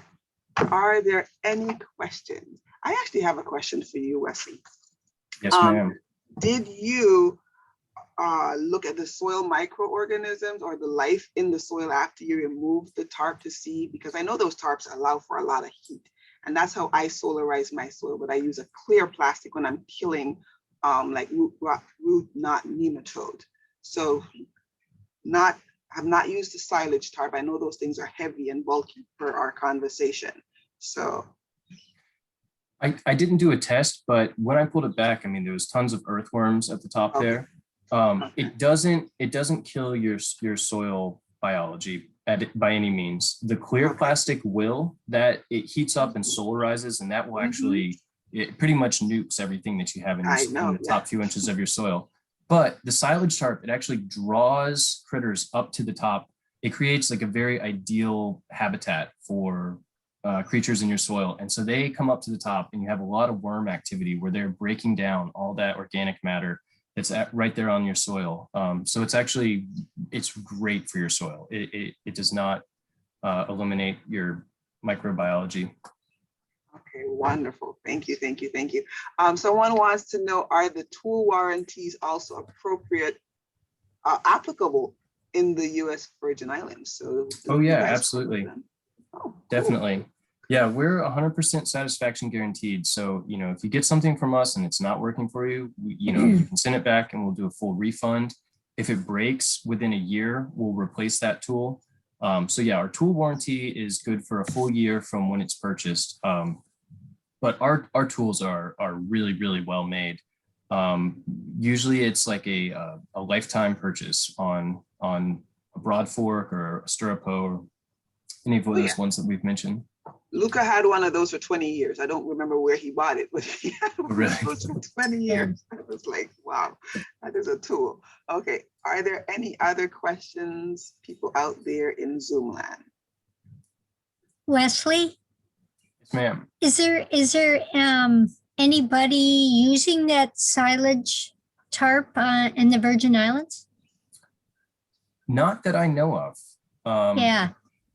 are there any questions? I actually have a question for you, Wesley. Yes, ma'am. Did you look at the soil microorganisms or the life in the soil after you remove the tarp to see? Because I know those tarps allow for a lot of heat, and that's how I solarize my soil, but I use a clear plastic when I'm killing like root knot nematode. So I've not used the silage tarp. I know those things are heavy and bulky for our conversation. So I didn't do a test, but when I pulled it back, I mean, there was tons of earthworms at the top there. It doesn't kill your soil biology by any means. The clear plastic will, that it heats up and solarizes, and that will actually, it pretty much nukes everything that you have in the top few inches of your soil. But the silage tarp, it actually draws critters up to the top. It creates like a very ideal habitat for creatures in your soil. And so they come up to the top, and you have a lot of worm activity where they're breaking down all that organic matter that's right there on your soil. So it's great for your soil. It does not eliminate your microbiology. Okay, wonderful. Thank you, thank you, thank you. Someone wants to know, are the tool warranties also appropriate, applicable in the U.S. Virgin Islands? So, oh yeah, absolutely. Definitely. Yeah, we're 100% satisfaction guaranteed. So, you know, if you get something from us and it's not working for you, you know, you can send it back and we'll do a full refund. If it breaks within a year, we'll replace that tool. So yeah, our tool warranty is good for a full year from when it's purchased. But our tools are really, really well made. Usually it's like a lifetime purchase on a broad fork or a Stirrupo or any of those ones that we've mentioned. Luca had one of those for 20 years. I don't remember where he bought it, but he had one of those for 20 years. I was like, wow, that is a tool. Okay, are there any other questions, people out there in Zoom land? Wesley? Yes, ma'am. Is there anybody using that silage tarp in the Virgin Islands? Not that I know of. Yeah.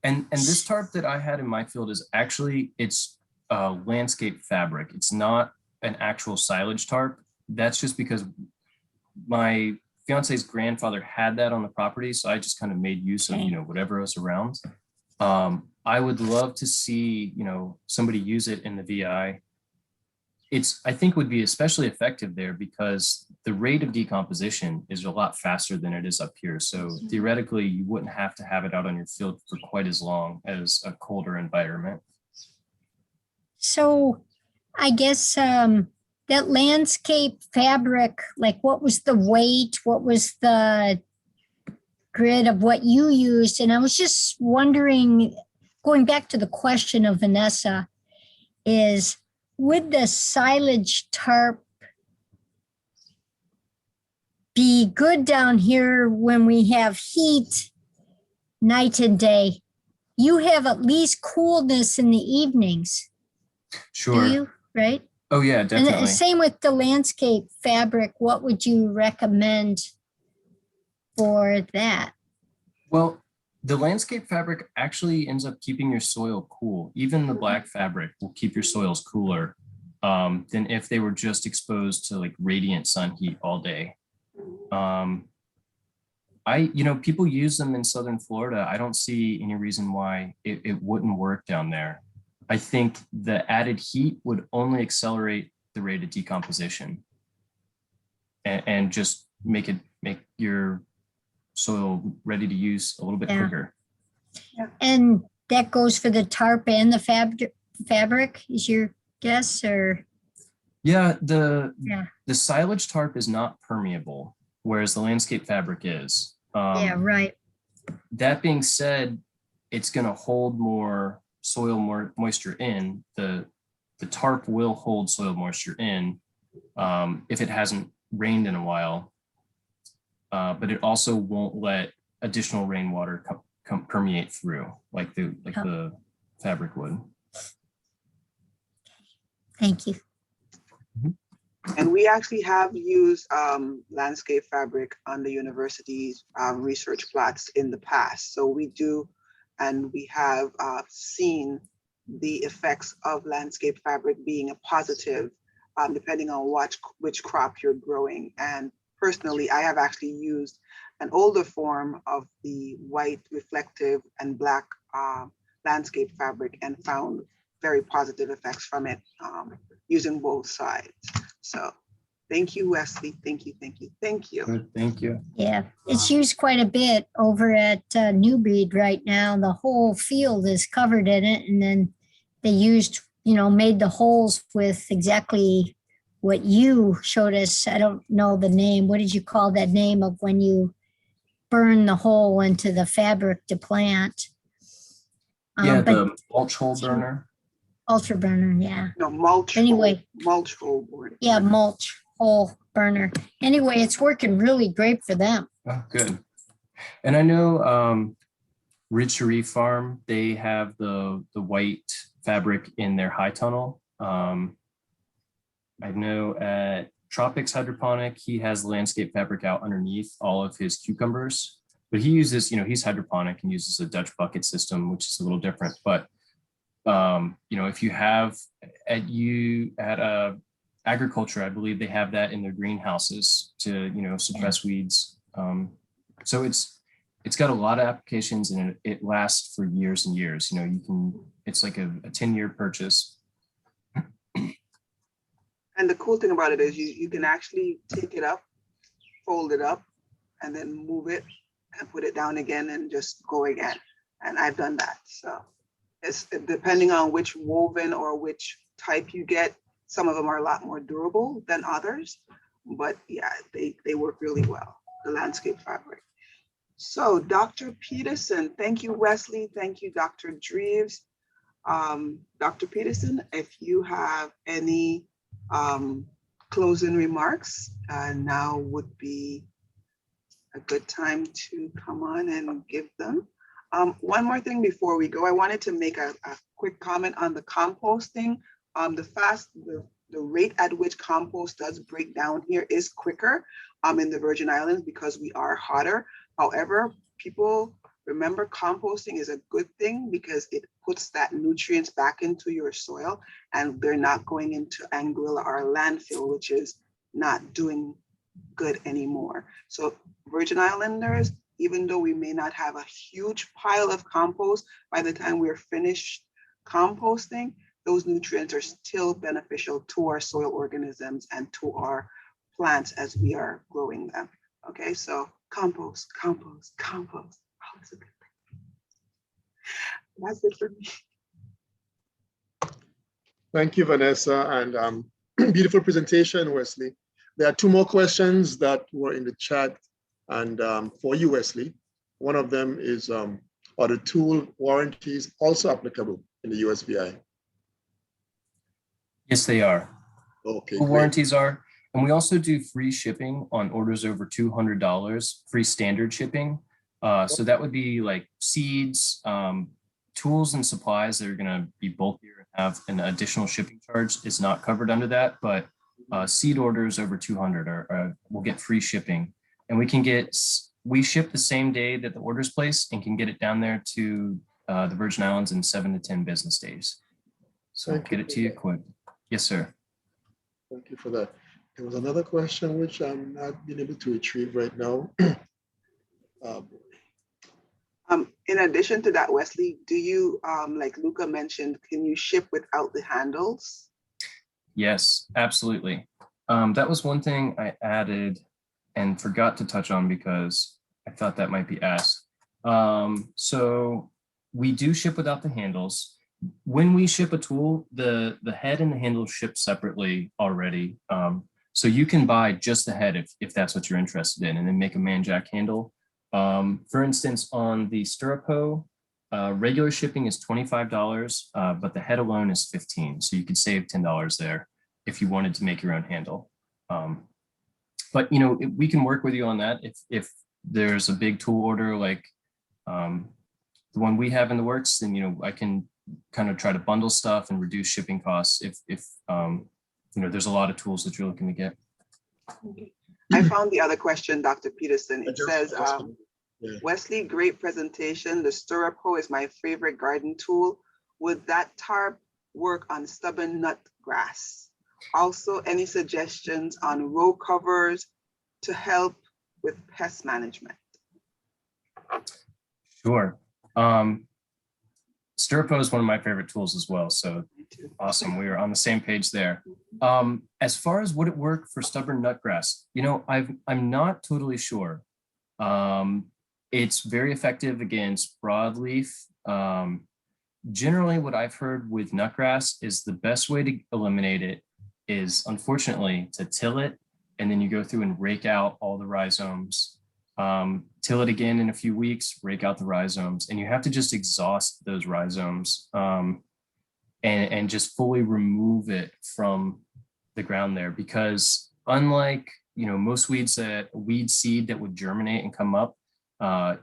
And this tarp that I had in my field is actually, it's landscape fabric. It's not an actual silage tarp. That's just because my fiance's grandfather had that on the property. So I just kind of made use of, you know, whatever was around. I would love to see, you know, somebody use it in the VI. I think would be especially effective there because the rate of decomposition is a lot faster than it is up here. So theoretically, you wouldn't have to have it out on your field for quite as long as a colder environment. So I guess that landscape fabric, like what was the weight? What was the grid of what you used? And I was just wondering, going back to the question of Vanessa, is would the silage tarp be good down here when we have heat night and day? You have at least coolness in the evenings. Sure. Do you, right? Oh yeah, definitely. And same with the landscape fabric. What would you recommend for that? Well, the landscape fabric actually ends up keeping your soil cool. Even the black fabric will keep your soils cooler than if they were just exposed to like radiant sun heat all day. People use them in Southern Florida. I don't see any reason why it wouldn't work down there. I think the added heat would only accelerate the rate of decomposition. and just make your soil ready to use a little bit quicker. And that goes for the tarp and the fabric is your guess, or? Yeah, the silage tarp is not permeable, whereas the landscape fabric is. Yeah, right. That being said, it's going to hold more soil moisture in. The tarp will hold soil moisture in if it hasn't rained in a while, but it also won't let additional rainwater permeate through like the fabric would. Thank you. And we actually have used landscape fabric on the university's research plots in the past. So we do, and we have seen the effects of landscape fabric being a positive, depending on which crop you're growing. And personally, I have actually used an older form of the white reflective and black landscape fabric and found very positive effects from it using both sides. So thank you, Wesley. Thank you, thank you, thank you. Good, thank you. Yeah, it's used quite a bit over at New Breed right now. The whole field is covered in it. And then they used, made the holes with exactly what you showed us. I don't know the name. What did you call that name of when you burn the hole into the fabric to plant? Yeah, the mulch hole burner. Ultra burner, yeah. No, mulch. Anyway, mulch hole burner. Yeah, mulch hole burner. Anyway, it's working really great for them. Oh, good. And I know Ridge Farm, they have the white fabric in their high tunnel. I know at Tropics Hydroponic, he has landscape fabric out underneath all of his cucumbers, but he uses, he's hydroponic and uses a Dutch bucket system, which is a little different. But if you have at agriculture, I believe they have that in their greenhouses to, suppress weeds. So it's got a lot of applications and it lasts for years and years. It's like a 10-year purchase. And the cool thing about it is you can actually take it up, fold it up, and then move it and put it down again and just go again. And I've done that. So it's depending on which woven or which type you get. Some of them are a lot more durable than others, but yeah, they work really well, the landscape fabric. So Dr. Peterson, thank you, Wesley. Thank you, Dr. Dreves. Dr. Peterson, if you have any closing remarks, now would be a good time to come on and give them. One more thing before we go, I wanted to make a quick comment on the composting. The rate at which compost does break down here is quicker in the Virgin Islands because we are hotter. However, people remember composting is a good thing because it puts that nutrients back into your soil and they're not going into Anguilla or landfill, which is not doing good anymore. So Virgin Islanders, even though we may not have a huge pile of compost, by the time we're finished composting, those nutrients are still beneficial to our soil organisms and to our plants as we are growing them. Okay, so compost, compost, compost. Oh, that's a good thing. That's it for me. Thank you, Vanessa, and beautiful presentation, Wesley. There are two more questions that were in the chat, and for you, Wesley. One of them is, are the tool warranties also applicable in the USVI? Yes, they are. Okay, tool warranties are, and we also do free shipping on orders over $200, free standard shipping. So that would be like seeds, tools and supplies that are going to be bulkier and have an additional shipping charge is not covered under that, but seed orders over 200 will get free shipping, and we ship the same day that the order's placed and can get it down there to the Virgin Islands in 7 to 10 business days. So get it to you quick. Yes, sir. Thank you for that. There was another question which I'm not being able to retrieve right now. In addition to that, Wesley, do you, like Luca mentioned, can you ship without the handles? Yes, absolutely. That was one thing I added and forgot to touch on because I thought that might be asked. So we do ship without the handles. When we ship a tool, the head and the handle ship separately already. So you can buy just the head if that's what you're interested in, and then make a man jack handle. For instance, on the Stirrupo, regular shipping is $25, but the head alone is $15. So you could save $10 there if you wanted to make your own handle. But you know, we can work with you on that if there's a big tool order like the one we have in the works, then you know I can kind of try to bundle stuff and reduce shipping costs if you know there's a lot of tools that you're looking to get. I found the other question, Dr. Peterson. It says, Wesley, great presentation. The Stirrupo is my favorite garden tool. Would that tarp work on stubborn nut grass? Also, any suggestions on row covers to help with pest management? Sure. Stirrupo is one of my favorite tools as well. So awesome. We are on the same page there. As far as would it work for stubborn nutgrass, you know, I'm not totally sure. It's very effective against broadleaf. Generally, what I've heard with nutgrass is the best way to eliminate it is unfortunately to till it, and then you go through and rake out all the rhizomes. Till it again in a few weeks, rake out the rhizomes, and you have to just exhaust those rhizomes and just fully remove it from the ground there, because unlike, you know, most weeds, that weed seed that would germinate and come up,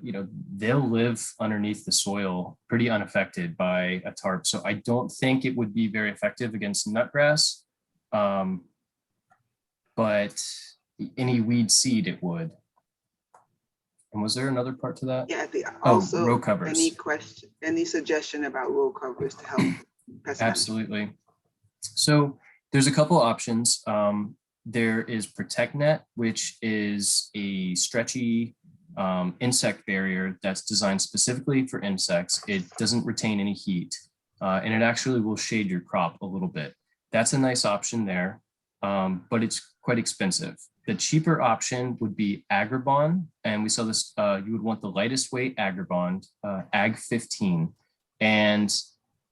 you know, they'll live underneath the soil pretty unaffected by a tarp. So I don't think it would be very effective against nutgrass, but any weed seed it would. And was there another part to that? Yeah, also row covers. Any suggestion about row covers to help pest Absolutely. So there's a couple options. There is Protect Net, which is a stretchy insect barrier that's designed specifically for insects. It doesn't retain any heat, and it actually will shade your crop a little bit. That's a nice option there, but it's quite expensive. The cheaper option would be Agribond, and we saw this, you would want the lightest weight Agribond, Ag 15, and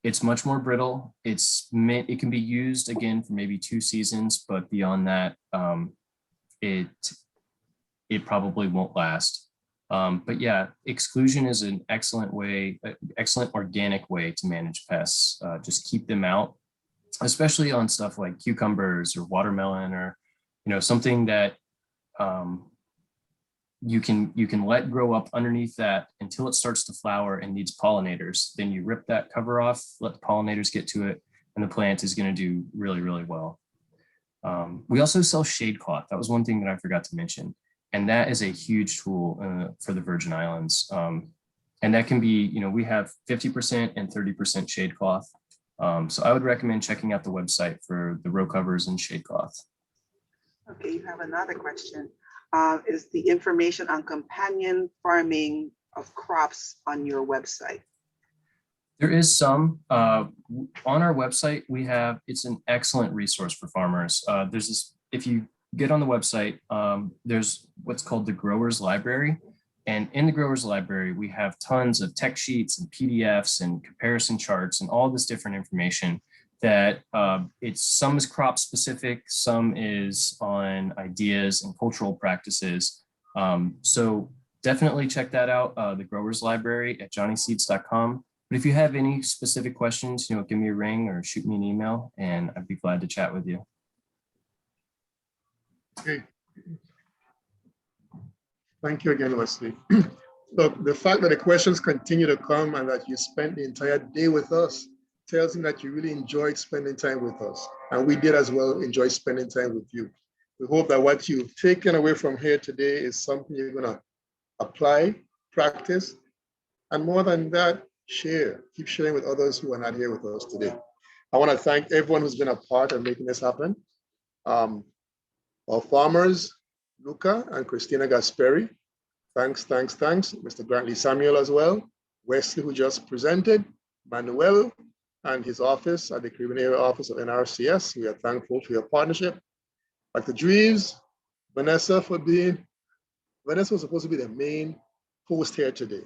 it's much more brittle. It can be used again for maybe 2 seasons, but beyond that, it probably won't last. But yeah, exclusion is an excellent way, excellent organic way to manage pests. Just keep them out, especially on stuff like cucumbers or watermelon, or you know, something that you can let grow up underneath that until it starts to flower and needs pollinators. Then you rip that cover off, let the pollinators get to it, and the plant is going to do really, really well. We also sell shade cloth. That was one thing that I forgot to mention. And that is a huge tool for the Virgin Islands. And that can be, you know, we have 50% and 30% shade cloth. So I would recommend checking out the website for the row covers and shade cloth. Okay, you have another question. Is the information on companion farming of crops on your website? There is some. On our website, it's an excellent resource for farmers. There's this, if you get on the website, there's what's called the Growers Library. And in the Growers Library, we have tons of tech sheets and PDFs and comparison charts and all this different information that some is crop specific, some is on ideas and cultural practices. So definitely check that out, the Growers Library at johnnyseeds.com. But if you have any specific questions, you know, give me a ring or shoot me an email, and I'd be glad to chat with you. Okay. Thank you again, Wesley. Look, the fact that the questions continue to come and that you spent the entire day with us tells me that you really enjoyed spending time with us. And we did as well enjoy spending time with you. We hope that what you've taken away from here today is something you're gonna apply, practice, and more than that, share. Keep sharing with others who are not here with us today. I wanna thank everyone who's been a part of making this happen. Our farmers, Luca and Christina Gasperi. Thanks. Mr. Grantley Samuel as well. Wesley, who just presented, Manuel and his office at the Caribbean Area Office of NRCS. We are thankful for your partnership. Dr. Dreves, Vanessa Vanessa was supposed to be the main host here today,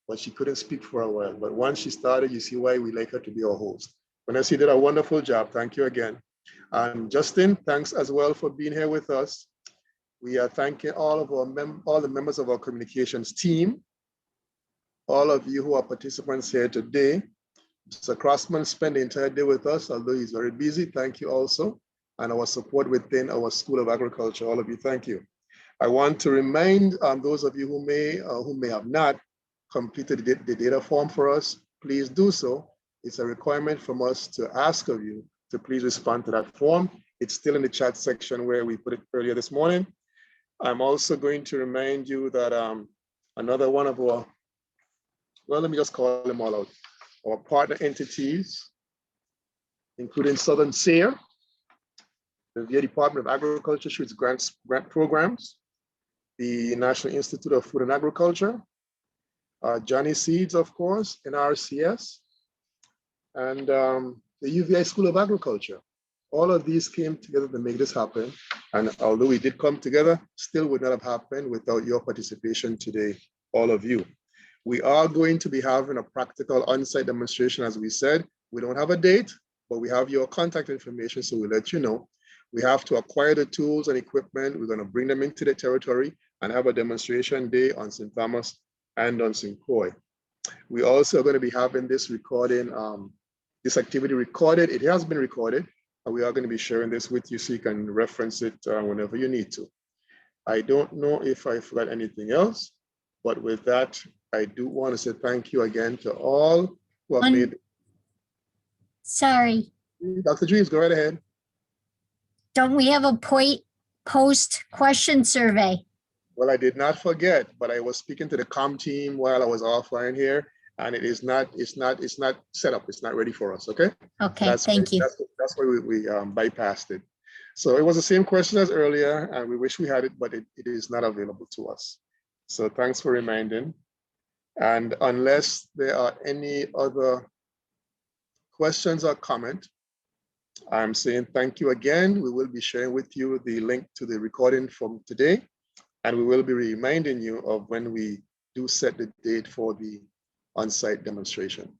but she couldn't speak for a while. But once she started, you see why we like her to be our host. Vanessa, you did a wonderful job. Thank you again. And Justin, thanks as well for being here with us. We are thanking all the members of our communications team, all of you who are participants here today. Mr. Crossman spent the entire day with us, although he's very busy. Thank you also. And our support within our School of Agriculture, all of you, thank you. I want to remind those of you who may have not completed the data form for us, please do so. It's a requirement from us to ask of you to please respond to that form. It's still in the chat section where we put it earlier this morning. I'm also going to remind you that another one of our, well, let me just call them all out. Our partner entities, including Southern SARE, the VA Department of Agriculture through its grant programs, the National Institute of Food and Agriculture, Johnny Seeds, of course, NRCS, and the UVI School of Agriculture. All of these came together to make this happen. And although we did come together, still would not have happened without your participation today, all of you. We are going to be having a practical on-site demonstration, as we said. We don't have a date, but we have your contact information, so we'll let you know. We have to acquire the tools and equipment. We're going to bring them into the territory and have a demonstration day on St. Thomas and on St. Croix. We also are going to be having this recording, this activity recorded. It has been recorded, and we are going to be sharing this with you so you can reference it whenever you need to. I don't know if I forgot anything else, but with that, I do want to say thank you again to all who have made. Sorry. Dr. Dreves, go right ahead. Don't we have a post question survey? Well, I did not forget, but I was speaking to the comm team while I was offline here, and it's not set up. It's not ready for us. Okay. Okay. Thank you. That's why we bypassed it. So it was the same question as earlier, and we wish we had it, but it is not available to us. So thanks for reminding. And unless there are any other questions or comment, I'm saying thank you again. We will be sharing with you the link to the recording from today, and we will be reminding you of when we do set the date for the on-site demonstration.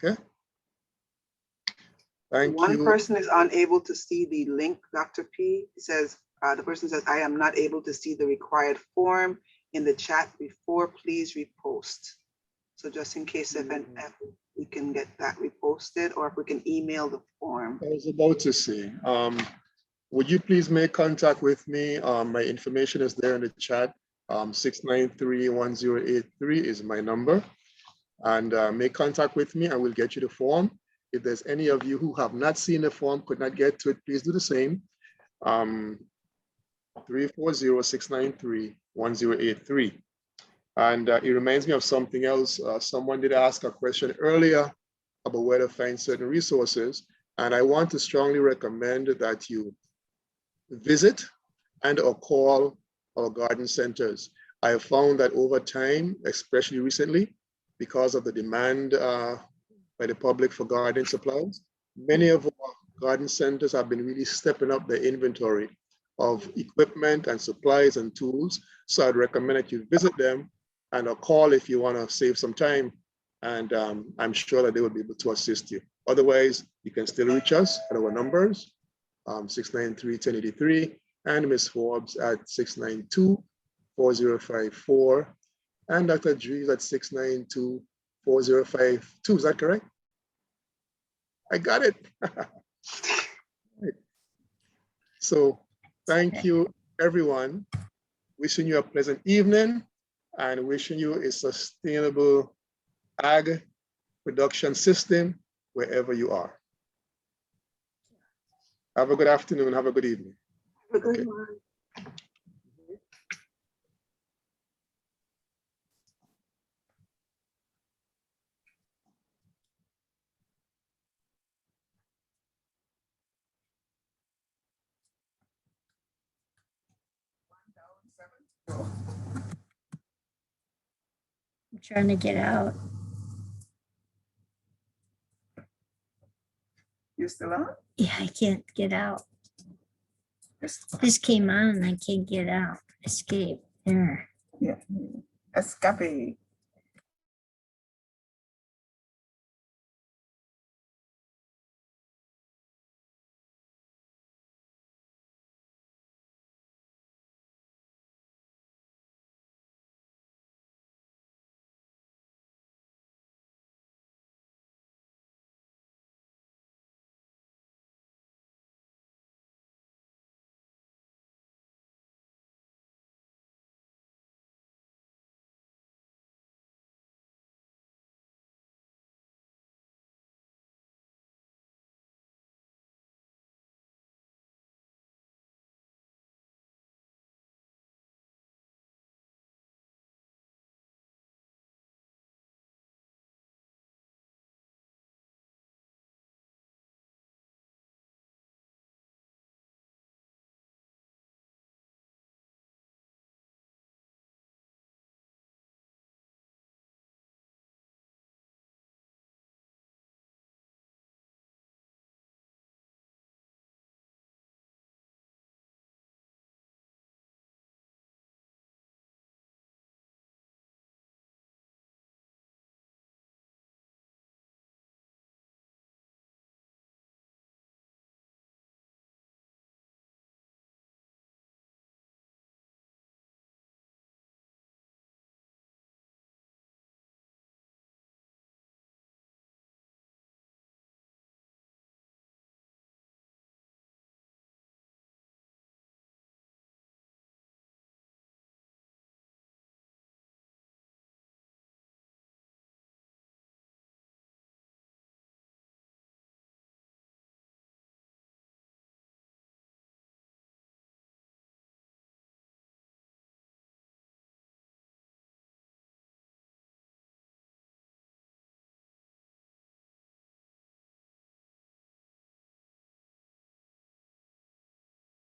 Okay. Thank you. One person is unable to see the link, Dr. P. It says, the person says, I am not able to see the required form in the chat before, please repost. So just in case if we can get that reposted, or if we can email the form. I was about to say, would you please make contact with me? My information is there in the chat. 693-1083 is my number. And make contact with me. I will get you the form. If there's any of you who have not seen the form, could not get to it, please do the same. 340-693-1083. And it reminds me of something else. Someone did ask a question earlier about where to find certain resources. And I want to strongly recommend that you visit and or call our garden centers. I have found that over time, especially recently, because of the demand by the public for garden supplies, many of our garden centers have been really stepping up their inventory of equipment and supplies and tools. So I'd recommend that you visit them and a call if you want to save some time. And I'm sure that they will be able to assist you. Otherwise, you can still reach us at our numbers, 693-1083, and Ms. Forbes at 692-4054, and Dr. Drees at 692-4052. Is that correct? I got it. So thank you, everyone. Wishing you a pleasant evening and wishing you a sustainable ag production system wherever you are. Have a good afternoon. Have a good evening. Have a good one. I'm trying to get out. You're still on? Yeah, I can't get out. This came on and I can't get out. Escape. There. Yeah. Escape.